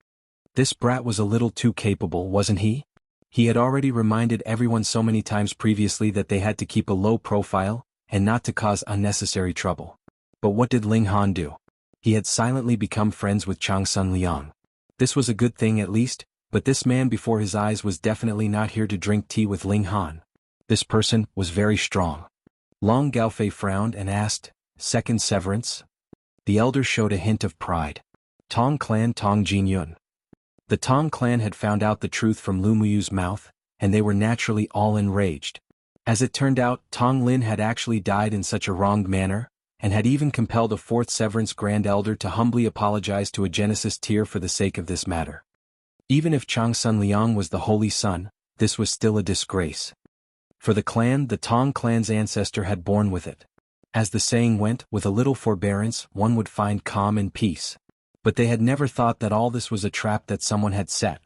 This brat was a little too capable, wasn't he? He had already reminded everyone so many times previously that they had to keep a low profile, and not to cause unnecessary trouble. But what did Ling Han do? He had silently become friends with Changsun Liang. This was a good thing at least, but this man before his eyes was definitely not here to drink tea with Ling Han. This person was very strong. Long Gaofei frowned and asked, "Second severance?" The elder showed a hint of pride. Tong Clan Tong Jinyun. The Tong Clan had found out the truth from Lu Muyu's mouth, and they were naturally all enraged. As it turned out, Tong Lin had actually died in such a wronged manner, and had even compelled a fourth severance Grand Elder to humbly apologize to a Genesis tier for the sake of this matter. Even if Changsun Liang was the Holy Son, this was still a disgrace. For the clan, the Tong Clan's ancestor had borne with it. As the saying went, with a little forbearance, one would find calm and peace. But they had never thought that all this was a trap that someone had set.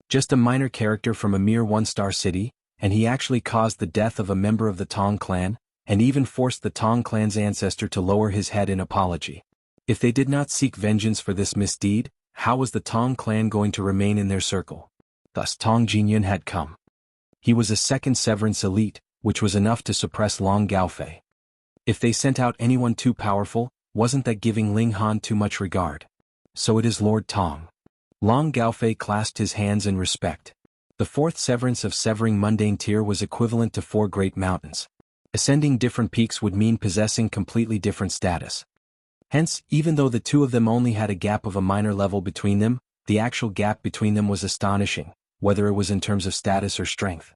Just a minor character from a mere one-star city, and he actually caused the death of a member of the Tong Clan, and even forced the Tong Clan's ancestor to lower his head in apology. If they did not seek vengeance for this misdeed, how was the Tong Clan going to remain in their circle? Thus Tong Jinyun had come. He was a second severance elite, which was enough to suppress Long Gaofei. If they sent out anyone too powerful, wasn't that giving Ling Han too much regard? So it is Lord Tong. Long Gaofei clasped his hands in respect. The fourth severance of severing mundane tier was equivalent to 4 great mountains. Ascending different peaks would mean possessing completely different status. Hence, even though the two of them only had a gap of a minor level between them, the actual gap between them was astonishing, whether it was in terms of status or strength.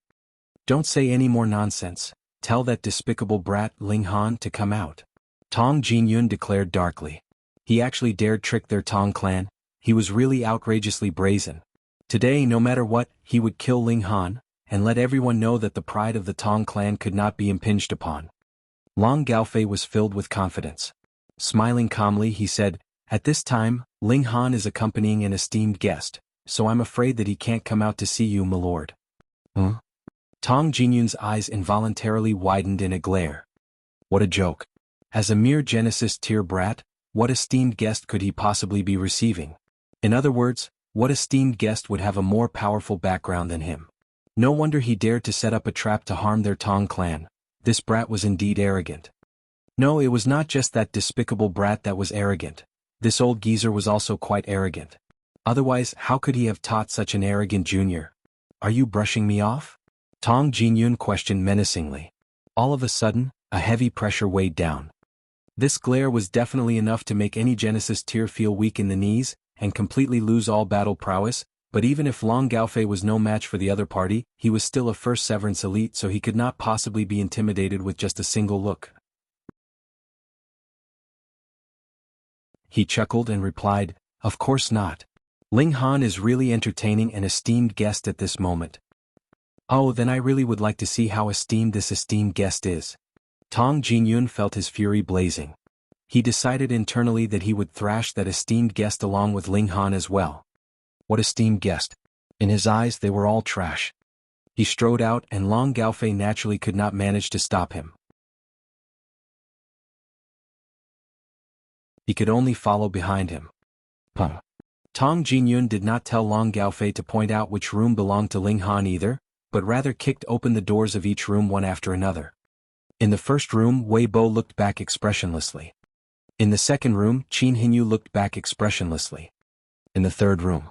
Don't say any more nonsense. Tell that despicable brat Ling Han to come out. Tong Jinyun declared darkly. He actually dared trick their Tong Clan. He was really outrageously brazen. Today, no matter what, he would kill Ling Han, and let everyone know that the pride of the Tong Clan could not be impinged upon. Long Gaofei was filled with confidence. Smiling calmly, he said, "At this time, Ling Han is accompanying an esteemed guest, so I'm afraid that he can't come out to see you, my lord." Huh? Tong Jinyun's eyes involuntarily widened in a glare. What a joke. As a mere Genesis tier brat, what esteemed guest could he possibly be receiving? In other words, what esteemed guest would have a more powerful background than him? No wonder he dared to set up a trap to harm their Tong Clan. This brat was indeed arrogant. No, it was not just that despicable brat that was arrogant. This old geezer was also quite arrogant. Otherwise, how could he have taught such an arrogant junior? Are you brushing me off? Tong Jinyun questioned menacingly. All of a sudden, a heavy pressure weighed down. This glare was definitely enough to make any Genesis tier feel weak in the knees, and completely lose all battle prowess, but even if Long Gaofei was no match for the other party, he was still a first severance elite, so he could not possibly be intimidated with just a single look. He chuckled and replied, "Of course not. Ling Han is really entertaining an esteemed guest at this moment." "Oh, then I really would like to see how esteemed this esteemed guest is." Tong Jinyun felt his fury blazing. He decided internally that he would thrash that esteemed guest along with Ling Han as well. What esteemed guest? In his eyes they were all trash. He strode out and Long Gaofei naturally could not manage to stop him. He could only follow behind him. Huh. Tong Jinyun did not tell Long Gaofei to point out which room belonged to Ling Han either, but rather kicked open the doors of each room one after another. In the first room, Wei Bo looked back expressionlessly. In the second room, Qin Hinyu looked back expressionlessly. In the third room,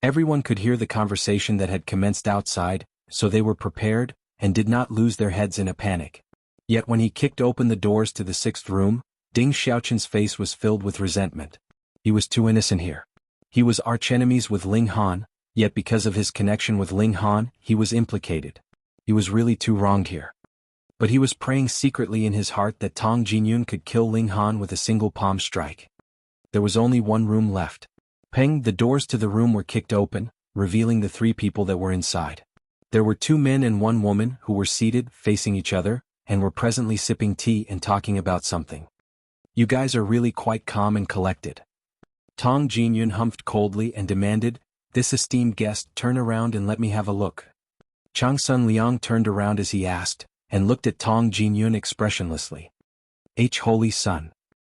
everyone could hear the conversation that had commenced outside, so they were prepared, and did not lose their heads in a panic. Yet when he kicked open the doors to the sixth room, Ding Xiaochen's face was filled with resentment. He was too innocent here. He was archenemies with Ling Han, yet because of his connection with Ling Han, he was implicated. He was really too wronged here. But he was praying secretly in his heart that Tong Jinyun could kill Ling Han with a single palm strike. There was only one room left. Peng, the doors to the room were kicked open, revealing the 3 people that were inside. There were 2 men and 1 woman who were seated, facing each other, and were presently sipping tea and talking about something. "You guys are really quite calm and collected." Tong Jinyun humphed coldly and demanded, "This esteemed guest, turn around and let me have a look." Changsun Liang turned around as he asked, and looked at Tong Jinyun expressionlessly. Holy Sun.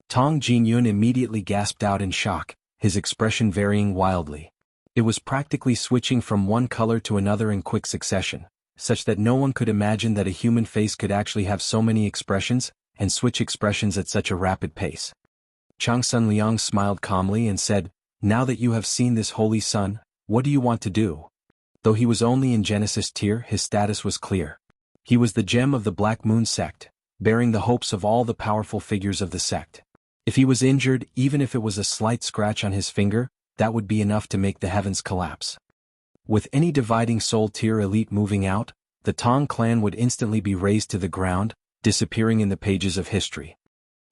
Tong Jinyun immediately gasped out in shock, his expression varying wildly. It was practically switching from one color to another in quick succession, such that no one could imagine that a human face could actually have so many expressions, and switch expressions at such a rapid pace. Changsun Liang smiled calmly and said, "Now that you have seen this Holy Sun, what do you want to do?" Though he was only in Genesis tier, his status was clear. He was the gem of the Black Moon sect, bearing the hopes of all the powerful figures of the sect. If he was injured, even if it was a slight scratch on his finger, that would be enough to make the heavens collapse. With any dividing soul tier elite moving out, the Tong Clan would instantly be razed to the ground, disappearing in the pages of history.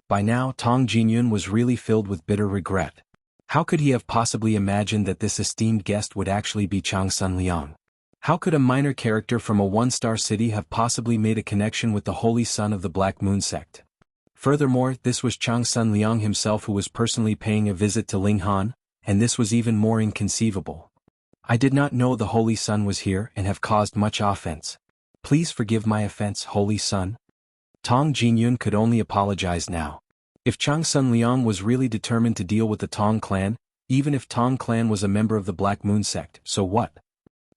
By now, Tong Jinyun was really filled with bitter regret. How could he have possibly imagined that this esteemed guest would actually be Changsun Liang? How could a minor character from a 1-star city have possibly made a connection with the Holy Sun of the Black Moon sect? Furthermore, this was Changsun Liang himself who was personally paying a visit to Ling Han, and this was even more inconceivable. "I did not know the Holy Sun was here and have caused much offense. Please forgive my offense, Holy Sun." Tong Jinyun could only apologize now. If Changsun Liang was really determined to deal with the Tong Clan, even if Tong Clan was a member of the Black Moon sect, so what?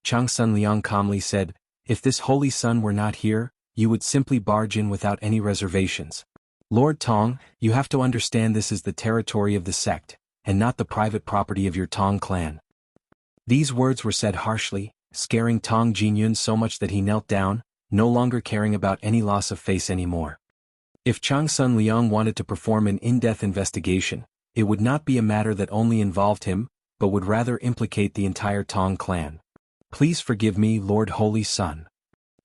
Changsun Liang calmly said, If this holy sun were not here, you would simply barge in without any reservations. Lord Tong, you have to understand this is the territory of the sect, and not the private property of your Tong clan. These words were said harshly, scaring Tong Jinyun so much that he knelt down, no longer caring about any loss of face anymore. If Changsun Liang wanted to perform an in-depth investigation, it would not be a matter that only involved him, but would rather implicate the entire Tong clan. Please forgive me, Lord Holy Sun.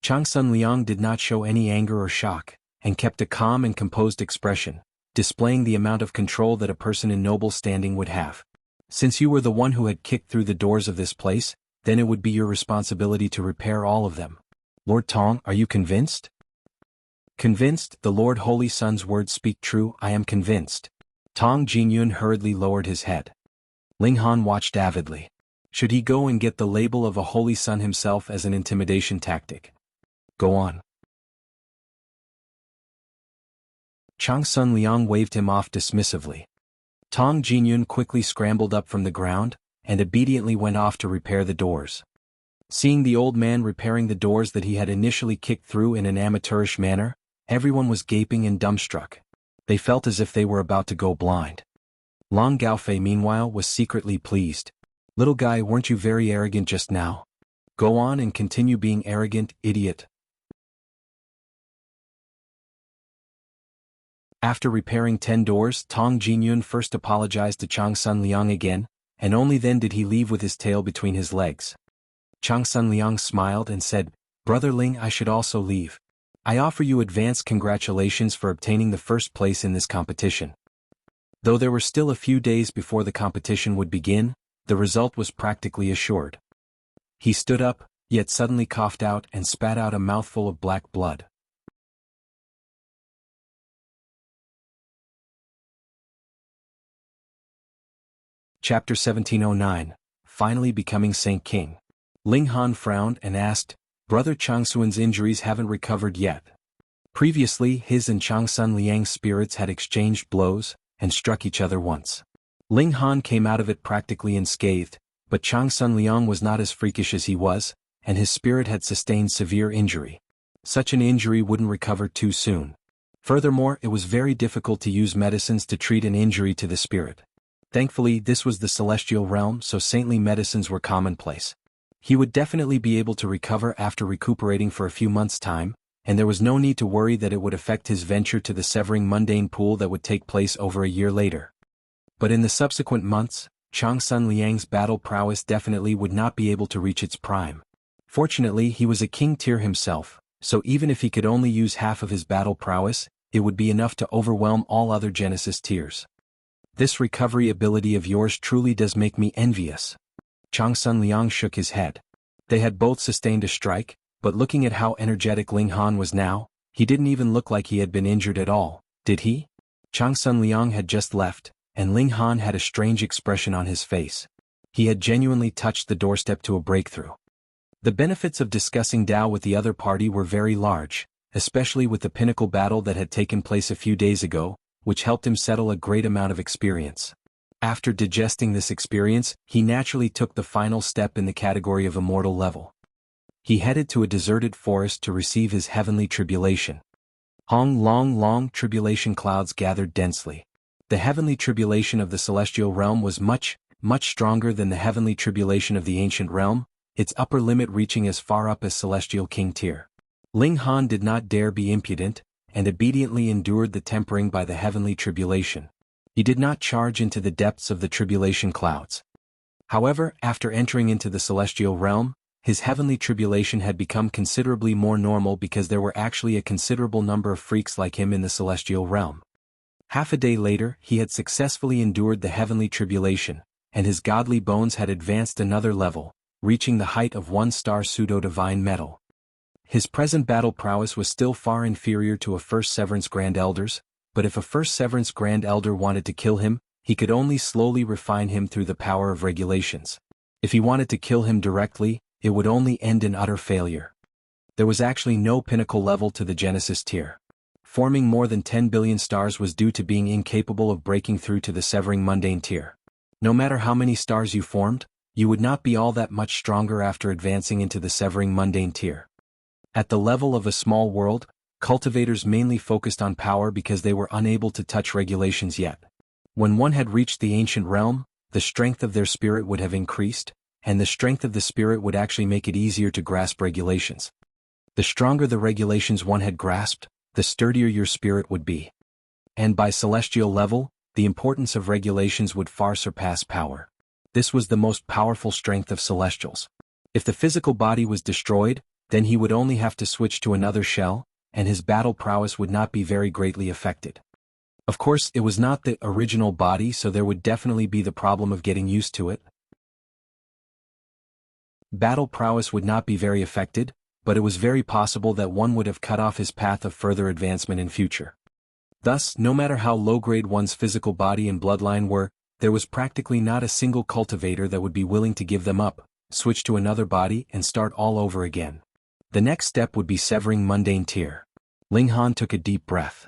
Changsun Liang did not show any anger or shock, and kept a calm and composed expression, displaying the amount of control that a person in noble standing would have. Since you were the one who had kicked through the doors of this place, then it would be your responsibility to repair all of them. Lord Tong, are you convinced? Convinced, the Lord Holy Sun's words speak true, I am convinced. Tong Jinyun hurriedly lowered his head. Ling Han watched avidly. Should he go and get the label of a Holy Sun himself as an intimidation tactic? Go on. Changsun Liang waved him off dismissively. Tong Jinyun quickly scrambled up from the ground, and obediently went off to repair the doors. Seeing the old man repairing the doors that he had initially kicked through in an amateurish manner, everyone was gaping and dumbstruck. They felt as if they were about to go blind. Long Gaofei meanwhile was secretly pleased. Little guy, weren't you very arrogant just now? Go on and continue being arrogant, idiot. After repairing 10 doors, Tong Jinyun first apologized to Changsun Liang again, and only then did he leave with his tail between his legs. Changsun Liang smiled and said, Brother Ling, I should also leave. I offer you advance congratulations for obtaining the first place in this competition. Though there were still a few days before the competition would begin, the result was practically assured. He stood up, yet suddenly coughed out and spat out a mouthful of black blood. Chapter 1709, Finally Becoming Saint King. Ling Han frowned and asked, Brother Changsun's injuries haven't recovered yet. Previously, his and Changsun Liang's spirits had exchanged blows, and struck each other once. Ling Han came out of it practically unscathed, but Changsun Liang was not as freakish as he was, and his spirit had sustained severe injury. Such an injury wouldn't recover too soon. Furthermore, it was very difficult to use medicines to treat an injury to the spirit. Thankfully, this was the celestial realm, so saintly medicines were commonplace. He would definitely be able to recover after recuperating for a few months' time, and there was no need to worry that it would affect his venture to the severing mundane pool that would take place over a year later. But in the subsequent months, Changsun Liang's battle prowess definitely would not be able to reach its prime. Fortunately, he was a king tier himself, so even if he could only use half of his battle prowess, it would be enough to overwhelm all other Genesis tiers. This recovery ability of yours truly does make me envious. Changsun Liang shook his head. They had both sustained a strike, but looking at how energetic Ling Han was now, he didn't even look like he had been injured at all, did he? Changsun Liang had just left, and Ling Han had a strange expression on his face. He had genuinely touched the doorstep to a breakthrough. The benefits of discussing Dao with the other party were very large, especially with the pinnacle battle that had taken place a few days ago, which helped him settle a great amount of experience. After digesting this experience, he naturally took the final step in the category of immortal level. He headed to a deserted forest to receive his heavenly tribulation. Long tribulation clouds gathered densely. The heavenly tribulation of the celestial realm was much stronger than the heavenly tribulation of the ancient realm, its upper limit reaching as far up as celestial king tier. Ling Han did not dare be impudent, and obediently endured the tempering by the heavenly tribulation. He did not charge into the depths of the tribulation clouds. However, after entering into the celestial realm, his heavenly tribulation had become considerably more normal because there were actually a considerable number of freaks like him in the celestial realm. Half a day later, he had successfully endured the heavenly tribulation, and his godly bones had advanced another level, reaching the height of 1-star pseudo-divine metal. His present battle prowess was still far inferior to a First Severance Grand Elder's, but if a First Severance Grand Elder wanted to kill him, he could only slowly refine him through the power of regulations. If he wanted to kill him directly, it would only end in utter failure. There was actually no pinnacle level to the Genesis tier. Forming more than 10 billion stars was due to being incapable of breaking through to the severing mundane tier. No matter how many stars you formed, you would not be all that much stronger after advancing into the severing mundane tier. At the level of a small world, cultivators mainly focused on power because they were unable to touch regulations yet. When one had reached the ancient realm, the strength of their spirit would have increased, and the strength of the spirit would actually make it easier to grasp regulations. The stronger the regulations one had grasped, the sturdier your spirit would be. And by celestial level, the importance of regulations would far surpass power. This was the most powerful strength of celestials. If the physical body was destroyed, then he would only have to switch to another shell, and his battle prowess would not be very greatly affected. Of course, it was not the original body, so there would definitely be the problem of getting used to it. Battle prowess would not be very affected, but it was very possible that one would have cut off his path of further advancement in future. Thus, no matter how low-grade one's physical body and bloodline were, there was practically not a single cultivator that would be willing to give them up, switch to another body and start all over again. The next step would be severing mundane tier. Ling Han took a deep breath.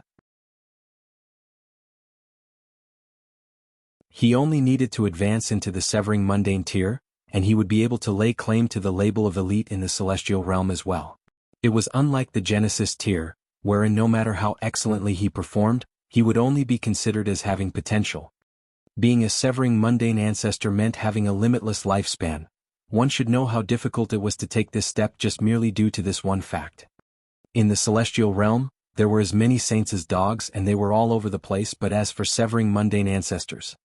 He only needed to advance into the severing mundane tier, and he would be able to lay claim to the label of elite in the celestial realm as well. It was unlike the Genesis tier, wherein no matter how excellently he performed, he would only be considered as having potential. Being a severing mundane ancestor meant having a limitless lifespan. One should know how difficult it was to take this step just merely due to this one fact. In the celestial realm, there were as many saints as dogs and they were all over the place, but as for severing mundane ancestors,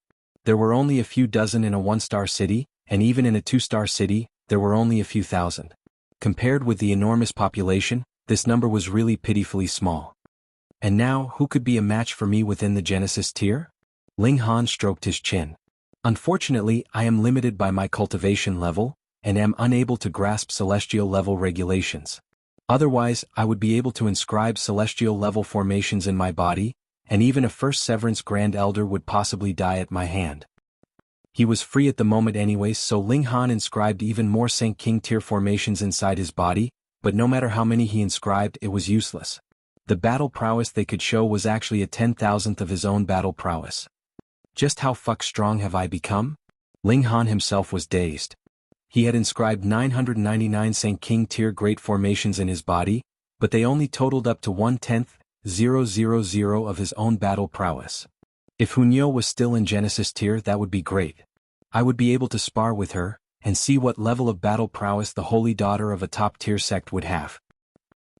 there were only a few dozen in a 1-star city, and even in a 2-star city, there were only a few thousand. Compared with the enormous population, this number was really pitifully small. And now, who could be a match for me within the Genesis tier? Ling Han stroked his chin. Unfortunately, I am limited by my cultivation level, and am unable to grasp celestial level regulations. Otherwise, I would be able to inscribe celestial level formations in my body, and even a first severance Grand Elder would possibly die at my hand. He was free at the moment anyways, so Ling Han inscribed even more Saint King tier formations inside his body, but no matter how many he inscribed, it was useless. The battle prowess they could show was actually a 10,000th of his own battle prowess. Just how strong have I become? Ling Han himself was dazed. He had inscribed 999 Saint King tier great formations in his body, but they only totaled up to 1/10,000 of his own battle prowess. If Hunyo was still in Genesis tier, that would be great. I would be able to spar with her, and see what level of battle prowess the holy daughter of a top-tier sect would have.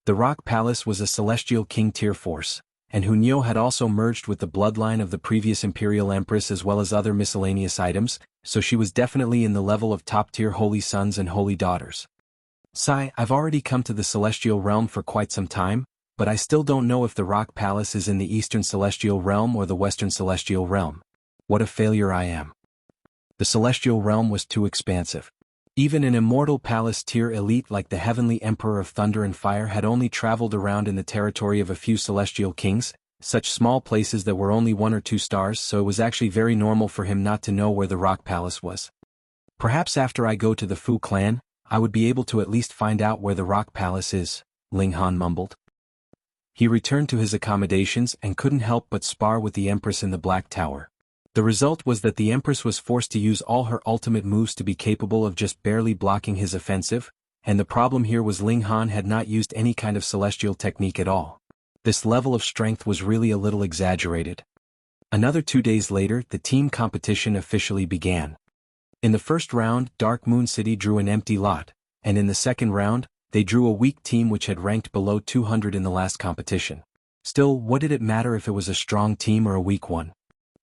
The Rock Palace was a celestial king tier force, and Hunyo had also merged with the bloodline of the previous imperial empress as well as other miscellaneous items, so she was definitely in the level of top-tier holy sons and holy daughters. Sigh, I've already come to the celestial realm for quite some time, but I still don't know if the Rock Palace is in the Eastern Celestial Realm or the Western Celestial Realm. What a failure I am. The Celestial Realm was too expansive. Even an immortal palace tier elite like the Heavenly Emperor of Thunder and Fire had only traveled around in the territory of a few celestial kings, such small places that were only 1 or 2 stars, so it was actually very normal for him not to know where the Rock Palace was. Perhaps after I go to the Fu clan, I would be able to at least find out where the Rock Palace is, Ling Han mumbled. He returned to his accommodations and couldn't help but spar with the Empress in the Black Tower. The result was that the Empress was forced to use all her ultimate moves to be capable of just barely blocking his offensive, and the problem here was Ling Han had not used any kind of celestial technique at all. This level of strength was really a little exaggerated. Another 2 days later, the team competition officially began. In the first round, Dark Moon City drew an empty lot, and in the second round, they drew a weak team which had ranked below 200 in the last competition. Still, what did it matter if it was a strong team or a weak one?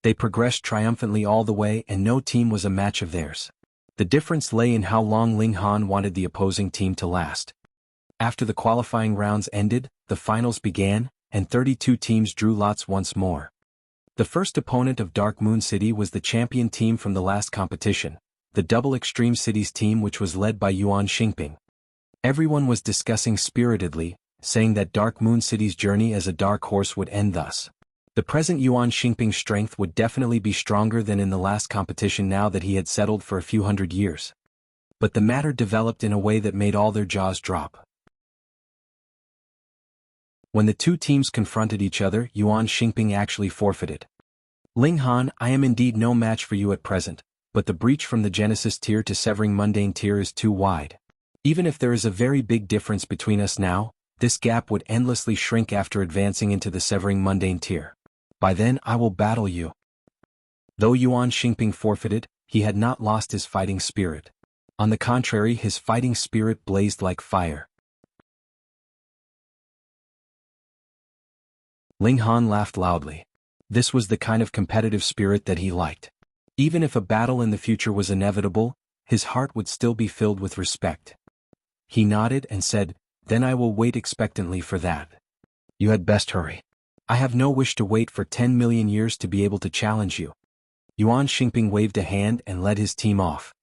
They progressed triumphantly all the way and no team was a match of theirs. The difference lay in how long Ling Han wanted the opposing team to last. After the qualifying rounds ended, the finals began, and 32 teams drew lots once more. The first opponent of Dark Moon City was the champion team from the last competition, the Double Extreme Cities team which was led by Yuan Xingping. Everyone was discussing spiritedly, saying that Dark Moon City's journey as a dark horse would end thus. The present Yuan Xingping's strength would definitely be stronger than in the last competition now that he had settled for a few hundred years. But the matter developed in a way that made all their jaws drop. When the two teams confronted each other, Yuan Xingping actually forfeited. Ling Han, I am indeed no match for you at present, but the breach from the Genesis tier to severing mundane tier is too wide. Even if there is a very big difference between us now, this gap would endlessly shrink after advancing into the severing mundane tier. By then I will battle you. Though Yuan Xingping forfeited, he had not lost his fighting spirit. On the contrary, his fighting spirit blazed like fire. Ling Han laughed loudly. This was the kind of competitive spirit that he liked. Even if a battle in the future was inevitable, his heart would still be filled with respect. He nodded and said, "Then I will wait expectantly for that. You had best hurry. I have no wish to wait for 10 million years to be able to challenge you." Yuan Xingping waved a hand and led his team off.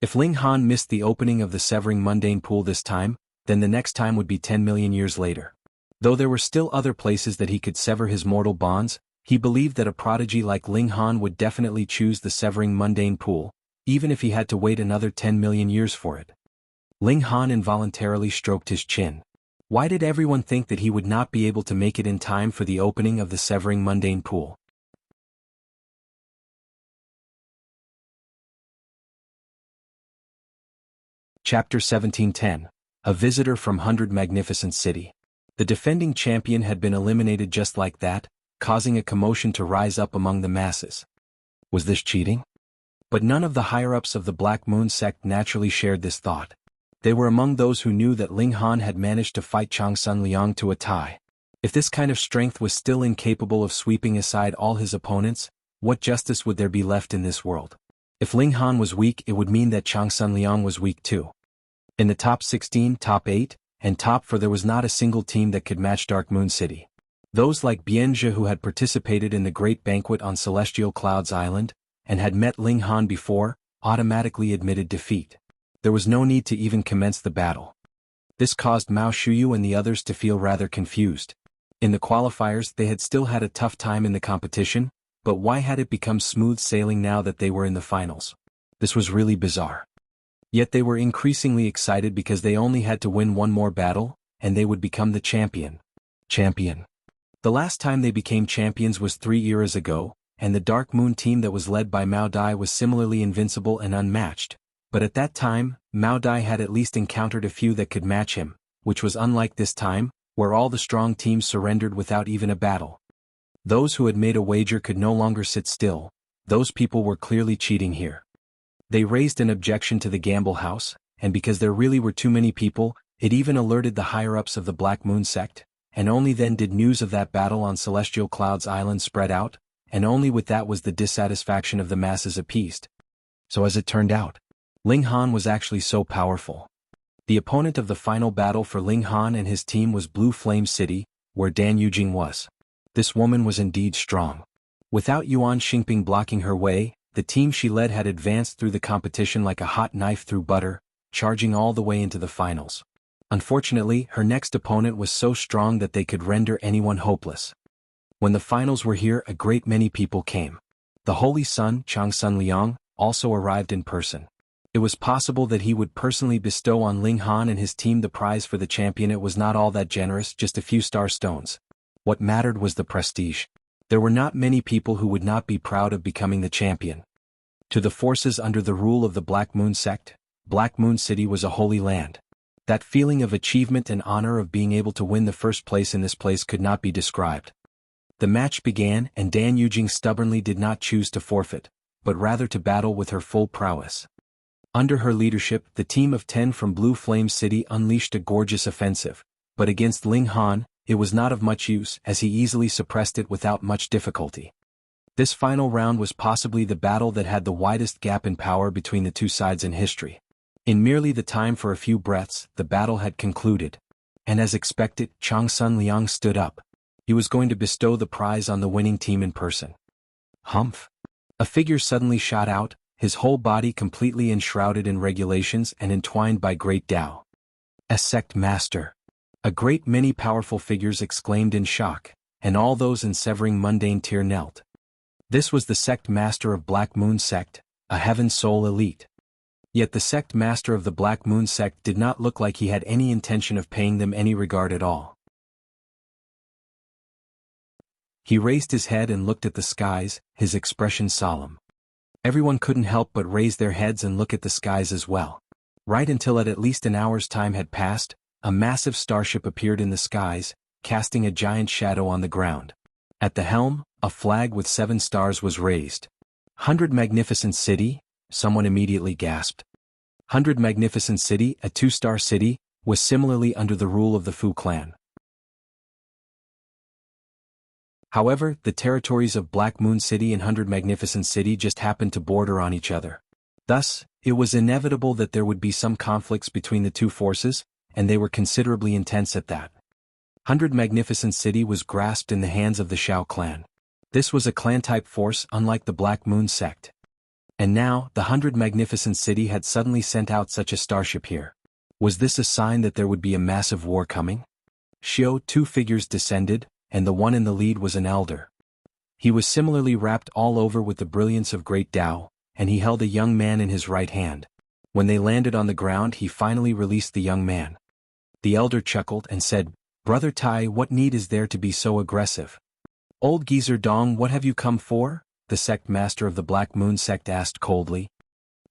If Ling Han missed the opening of the severing mundane pool this time, then the next time would be 10 million years later. Though there were still other places that he could sever his mortal bonds, he believed that a prodigy like Ling Han would definitely choose the severing mundane pool, even if he had to wait another 10 million years for it. Ling Han involuntarily stroked his chin. Why did everyone think that he would not be able to make it in time for the opening of the severing mundane pool? Chapter 1710. A Visitor from Hundred Magnificence City. The defending champion had been eliminated just like that, causing a commotion to rise up among the masses. Was this cheating? But none of the higher-ups of the Black Moon sect naturally shared this thought. They were among those who knew that Ling Han had managed to fight Changsun Liang to a tie. If this kind of strength was still incapable of sweeping aside all his opponents, what justice would there be left in this world? If Ling Han was weak, it would mean that Changsun Liang was weak too. In the top 16, top 8, and top 4 there was not a single team that could match Dark Moon City. Those like Bianzhe who had participated in the Great Banquet on Celestial Clouds Island, and had met Ling Han before, automatically admitted defeat. There was no need to even commence the battle. This caused Mao Shuyu and the others to feel rather confused. In the qualifiers they had still had a tough time in the competition, but why had it become smooth sailing now that they were in the finals? This was really bizarre. Yet they were increasingly excited because they only had to win one more battle, and they would become the champion. The last time they became champions was 3 years ago, and the Dark Moon team that was led by Mao Dai was similarly invincible and unmatched. But at that time, Mao Dai had at least encountered a few that could match him, which was unlike this time, where all the strong teams surrendered without even a battle. Those who had made a wager could no longer sit still. Those people were clearly cheating here. They raised an objection to the gamble house, and because there really were too many people, it even alerted the higher-ups of the Black Moon sect, and only then did news of that battle on Celestial Clouds Island spread out, and only with that was the dissatisfaction of the masses appeased. So as it turned out, Ling Han was actually so powerful. The opponent of the final battle for Ling Han and his team was Blue Flame City, where Dan Yujing was. This woman was indeed strong. Without Yuan Xingping blocking her way, the team she led had advanced through the competition like a hot knife through butter, charging all the way into the finals. Unfortunately, her next opponent was so strong that they could render anyone hopeless. When the finals were here, a great many people came. The Holy Son, Changsun Liang, also arrived in person. It was possible that he would personally bestow on Ling Han and his team the prize for the champion. It was not all that generous, just a few star stones. What mattered was the prestige. There were not many people who would not be proud of becoming the champion. To the forces under the rule of the Black Moon sect, Black Moon City was a holy land. That feeling of achievement and honor of being able to win the first place in this place could not be described. The match began, and Dan Yujing stubbornly did not choose to forfeit, but rather to battle with her full prowess. Under her leadership, the team of 10 from Blue Flame City unleashed a gorgeous offensive, but against Ling Han, it was not of much use as he easily suppressed it without much difficulty. This final round was possibly the battle that had the widest gap in power between the two sides in history. In merely the time for a few breaths, the battle had concluded. And as expected, Changsun Liang stood up. He was going to bestow the prize on the winning team in person. Humph! A figure suddenly shot out, his whole body completely enshrouded in regulations and entwined by great Tao. A sect master! A great many powerful figures exclaimed in shock, and all those in severing mundane tier knelt. This was the sect master of Black Moon sect, a heaven soul elite. Yet the sect master of the Black Moon sect did not look like he had any intention of paying them any regard at all. He raised his head and looked at the skies, his expression solemn. Everyone couldn't help but raise their heads and look at the skies as well. Right until at least an hour's time had passed, a massive starship appeared in the skies, casting a giant shadow on the ground. At the helm, a flag with 7 stars was raised. 100 Magnificent City, someone immediately gasped. 100 Magnificent City, a 2-star city, was similarly under the rule of the Fu clan. However, the territories of Black Moon City and 100 Magnificent City just happened to border on each other. Thus, it was inevitable that there would be some conflicts between the two forces, and they were considerably intense at that. 100 Magnificent City was grasped in the hands of the Shao clan. This was a clan-type force unlike the Black Moon sect. And now, the 100 Magnificent City had suddenly sent out such a starship here. Was this a sign that there would be a massive war coming? Xiao, 2 figures descended, and the one in the lead was an elder. He was similarly wrapped all over with the brilliance of great Tao, and he held a young man in his right hand. When they landed on the ground, he finally released the young man. The elder chuckled and said, "Brother Tai, what need is there to be so aggressive?" "Old geezer Dong, what have you come for?" the sect master of the Black Moon sect asked coldly.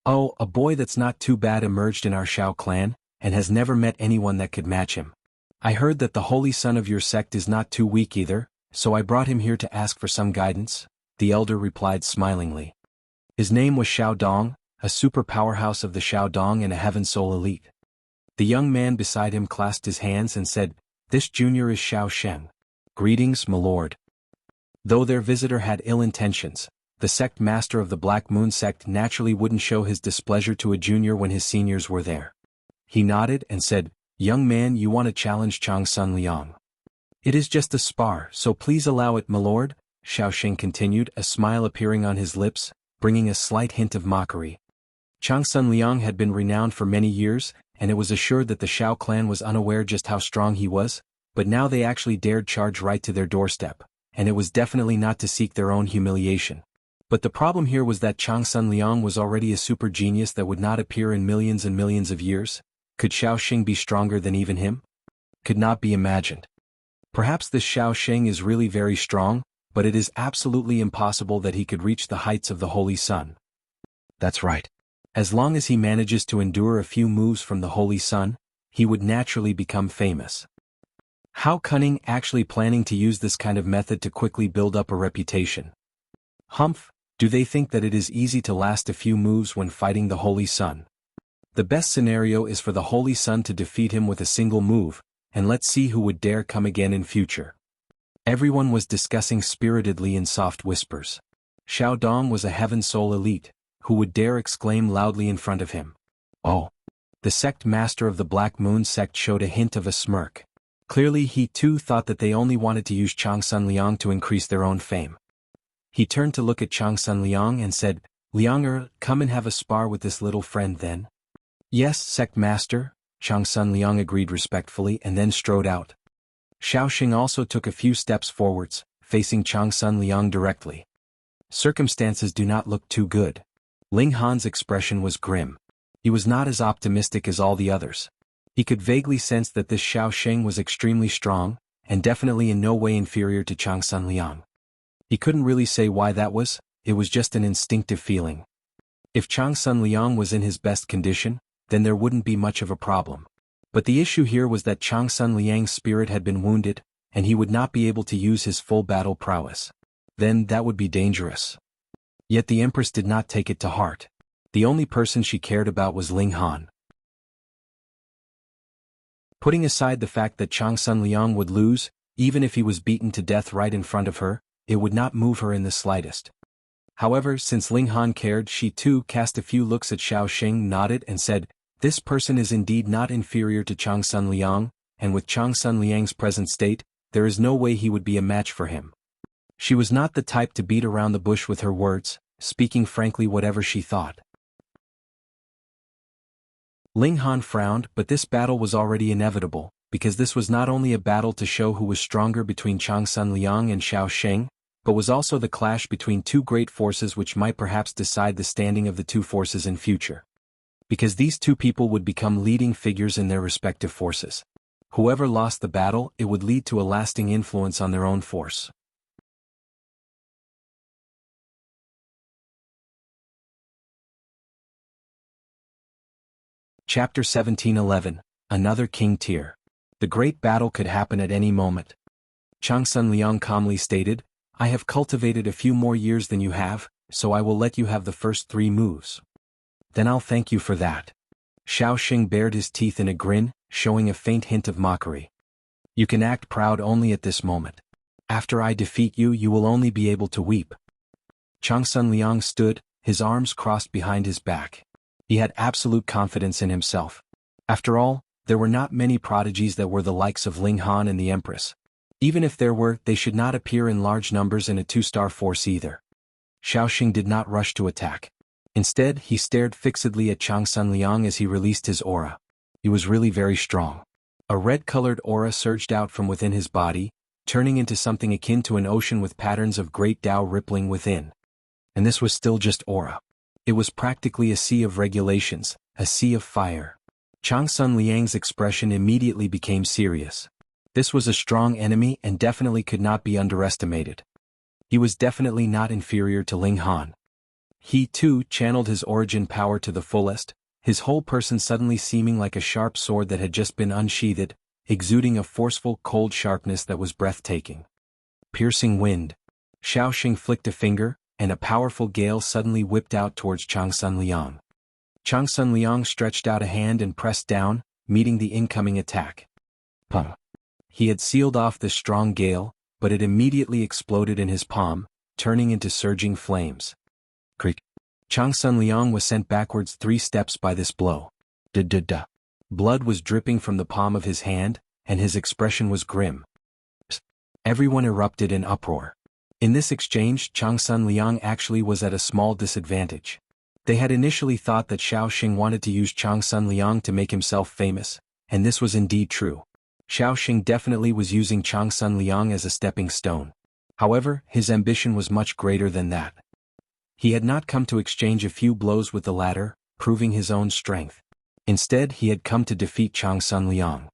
"Oh, a boy that's not too bad emerged in our Shao clan, and has never met anyone that could match him. I heard that the holy son of your sect is not too weak either, so I brought him here to ask for some guidance," the elder replied smilingly. His name was Shao Dong, a super powerhouse of the Shao Dong and a Heaven Soul elite. The young man beside him clasped his hands and said, "This junior is Shao Shen. Greetings, my lord." Though their visitor had ill intentions, the sect master of the Black Moon sect naturally wouldn't show his displeasure to a junior when his seniors were there. He nodded and said, "Young man, you want to challenge Changsun Liang. It is just a spar, so please allow it, my lord," Xiaoxing continued, a smile appearing on his lips, bringing a slight hint of mockery. Changsun Liang had been renowned for many years, and it was assured that the Shao clan was unaware just how strong he was, but now they actually dared charge right to their doorstep, and it was definitely not to seek their own humiliation. But the problem here was that Changsun Liang was already a super genius that would not appear in millions and millions of years. Could Xiaoxing be stronger than even him? Could not be imagined. Perhaps this Xiaoxing is really very strong, but it is absolutely impossible that he could reach the heights of the Holy Sun. That's right. As long as he manages to endure a few moves from the Holy Sun, he would naturally become famous. How cunning, actually planning to use this kind of method to quickly build up a reputation. Humph, do they think that it is easy to last a few moves when fighting the Holy Sun? The best scenario is for the Holy Sun to defeat him with a single move, and let's see who would dare come again in future. Everyone was discussing spiritedly in soft whispers. Shao Dong was a Heaven Soul elite, who would dare exclaim loudly in front of him. Oh! The sect master of the Black Moon sect showed a hint of a smirk. Clearly he too thought that they only wanted to use Changsun Liang to increase their own fame. He turned to look at Changsun Liang and said, "Liang, come and have a spar with this little friend then." "Yes, sect master," Changsun Liang agreed respectfully and then strode out. Xiaoxing also took a few steps forwards, facing Changsun Liang directly. Circumstances do not look too good. Ling Han's expression was grim. He was not as optimistic as all the others. He could vaguely sense that this Xiaoxing was extremely strong, and definitely in no way inferior to Changsun Liang. He couldn't really say why that was, it was just an instinctive feeling. If Changsun Liang was in his best condition, then there wouldn't be much of a problem. But the issue here was that Changsun Liang's spirit had been wounded, and he would not be able to use his full battle prowess. Then that would be dangerous. Yet the Empress did not take it to heart. The only person she cared about was Ling Han. Putting aside the fact that Changsun Liang would lose, even if he was beaten to death right in front of her, it would not move her in the slightest. However, since Ling Han cared, she too cast a few looks at Xiaoxing, nodded and said, "This person is indeed not inferior to Changsun Liang, and with Changsun Liang's present state, there is no way he would be a match for him." She was not the type to beat around the bush with her words, speaking frankly whatever she thought. Ling Han frowned, but this battle was already inevitable, because this was not only a battle to show who was stronger between Changsun Liang and Xiaoxing, but was also the clash between two great forces which might perhaps decide the standing of the two forces in future. Because these two people would become leading figures in their respective forces. Whoever lost the battle, it would lead to a lasting influence on their own force. Chapter 1711, Another King Tier. The great battle could happen at any moment. Changsun Liang calmly stated, I have cultivated a few more years than you have, so I will let you have the first 3 moves. Then I'll thank you for that. Xiaoxing bared his teeth in a grin, showing a faint hint of mockery. You can act proud only at this moment. After I defeat you, you will only be able to weep. Changsun Liang stood, his arms crossed behind his back. He had absolute confidence in himself. After all, there were not many prodigies that were the likes of Ling Han and the Empress. Even if there were, they should not appear in large numbers in a 2-star force either. Xiaoxing did not rush to attack. Instead, he stared fixedly at Changsun Liang as he released his aura. He was really very strong. A red-colored aura surged out from within his body, turning into something akin to an ocean with patterns of great Tao rippling within. And this was still just aura. It was practically a sea of regulations, a sea of fire. Changsun Liang's expression immediately became serious. This was a strong enemy and definitely could not be underestimated. He was definitely not inferior to Ling Han. He, too, channeled his origin power to the fullest, his whole person suddenly seeming like a sharp sword that had just been unsheathed, exuding a forceful, cold sharpness that was breathtaking. Piercing wind. Xiaoxing flicked a finger, and a powerful gale suddenly whipped out towards Changsun Liang. Changsun Liang stretched out a hand and pressed down, meeting the incoming attack. Pum. He had sealed off this strong gale, but it immediately exploded in his palm, turning into surging flames. Creak. Changsun Liang was sent backwards 3 steps by this blow. Da-da-da. Blood was dripping from the palm of his hand, and his expression was grim. Psst. Everyone erupted in uproar. In this exchange, Changsun Liang actually was at a small disadvantage. They had initially thought that Xiaoxing wanted to use Changsun Liang to make himself famous, and this was indeed true. Xiaoxing definitely was using Changsun Liang as a stepping stone. However, his ambition was much greater than that. He had not come to exchange a few blows with the latter, proving his own strength. Instead, he had come to defeat Changsun Liang.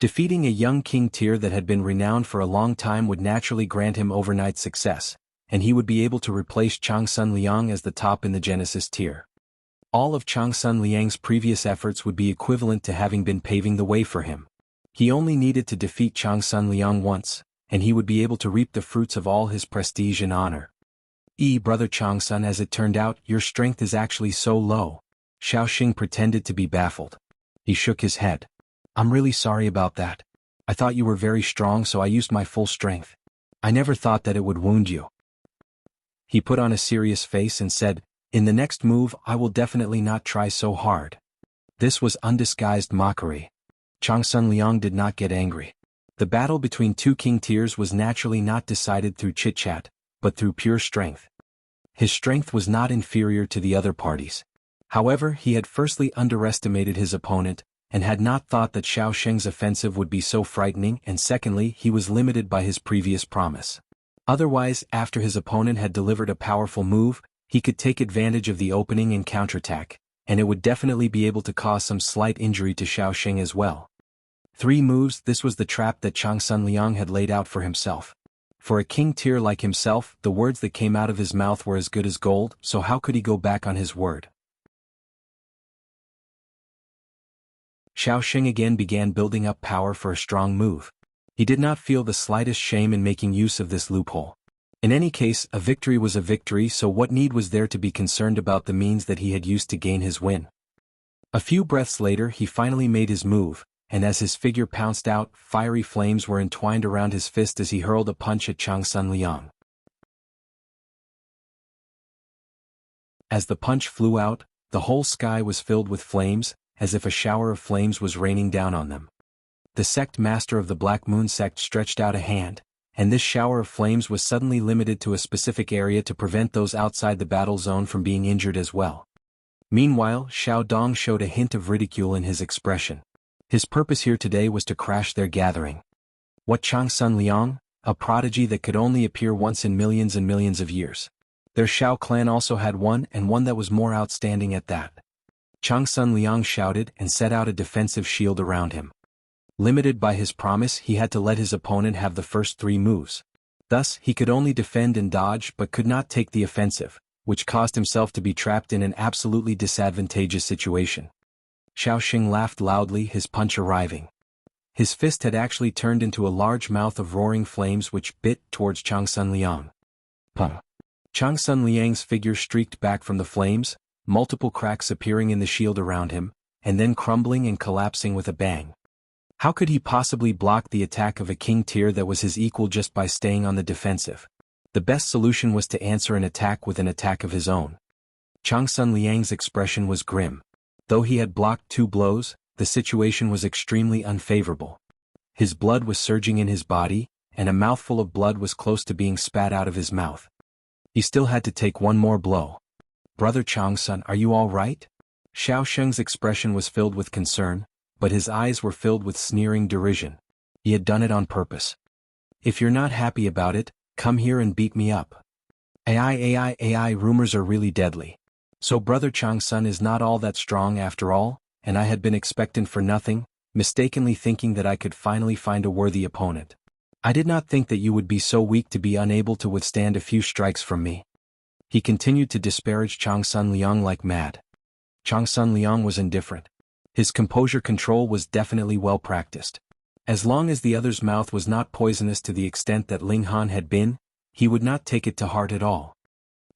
Defeating a young king tier that had been renowned for a long time would naturally grant him overnight success, and he would be able to replace Changsun Liang as the top in the Genesis tier. All of Changsun Liang's previous efforts would be equivalent to having been paving the way for him. He only needed to defeat Changsun Liang once, and he would be able to reap the fruits of all his prestige and honor. Brother Changsun, as it turned out, your strength is actually so low. Xiaoxing pretended to be baffled. He shook his head. I'm really sorry about that. I thought you were very strong, so I used my full strength. I never thought that it would wound you. He put on a serious face and said, in the next move I will definitely not try so hard. This was undisguised mockery. Changsun Liang did not get angry. The battle between 2 king tiers was naturally not decided through chit-chat, but through pure strength. His strength was not inferior to the other parties. However, he had firstly underestimated his opponent, and had not thought that Xiaoxing's offensive would be so frightening, and secondly, he was limited by his previous promise. Otherwise, after his opponent had delivered a powerful move, he could take advantage of the opening and counterattack, and it would definitely be able to cause some slight injury to Xiaoxing as well. 3 moves, this was the trap that Changsun Liang had laid out for himself. For a king tier like himself, the words that came out of his mouth were as good as gold, so how could he go back on his word? Xiaoxing again began building up power for a strong move. He did not feel the slightest shame in making use of this loophole. In any case, a victory was a victory, so what need was there to be concerned about the means that he had used to gain his win? A few breaths later, he finally made his move, and as his figure pounced out, fiery flames were entwined around his fist as he hurled a punch at Changsun Liang. As the punch flew out, the whole sky was filled with flames, as if a shower of flames was raining down on them. The sect master of the Black Moon sect stretched out a hand, and this shower of flames was suddenly limited to a specific area to prevent those outside the battle zone from being injured as well. Meanwhile, Xiao Dong showed a hint of ridicule in his expression. His purpose here today was to crash their gathering. What Changsun Liang? A prodigy that could only appear once in millions and millions of years. Their Shao clan also had one, and one that was more outstanding at that. Changsun Liang shouted and set out a defensive shield around him. Limited by his promise, he had to let his opponent have the first 3 moves. Thus, he could only defend and dodge but could not take the offensive, which caused himself to be trapped in an absolutely disadvantageous situation. Xiaoxing laughed loudly, his punch arriving. His fist had actually turned into a large mouth of roaring flames which bit towards Changsun Liang. Puh! Changsun Liang's figure streaked back from the flames, multiple cracks appearing in the shield around him, and then crumbling and collapsing with a bang. How could he possibly block the attack of a king tier that was his equal just by staying on the defensive? The best solution was to answer an attack with an attack of his own. Changsun Liang's expression was grim. Though he had blocked 2 blows, the situation was extremely unfavorable. His blood was surging in his body, and a mouthful of blood was close to being spat out of his mouth. He still had to take one more blow. "Brother Changsun, are you all right?" Xiaoxing's expression was filled with concern, but his eyes were filled with sneering derision. He had done it on purpose. "If you're not happy about it, come here and beat me up." AI, rumors are really deadly. So Brother Changsun is not all that strong after all, and I had been expectant for nothing, mistakenly thinking that I could finally find a worthy opponent. I did not think that you would be so weak to be unable to withstand a few strikes from me. He continued to disparage Changsun Liang like mad. Changsun Liang was indifferent. His composure control was definitely well practiced. As long as the other's mouth was not poisonous to the extent that Ling Han had been, he would not take it to heart at all.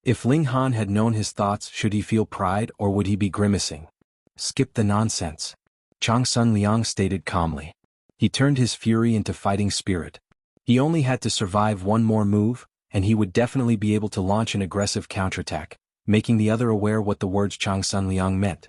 If Ling Han had known his thoughts, should he feel pride or would he be grimacing? "Skip the nonsense," Changsun Liang stated calmly. He turned his fury into fighting spirit. He only had to survive one more move, and he would definitely be able to launch an aggressive counterattack, making the other aware what the words Changsun Liang meant.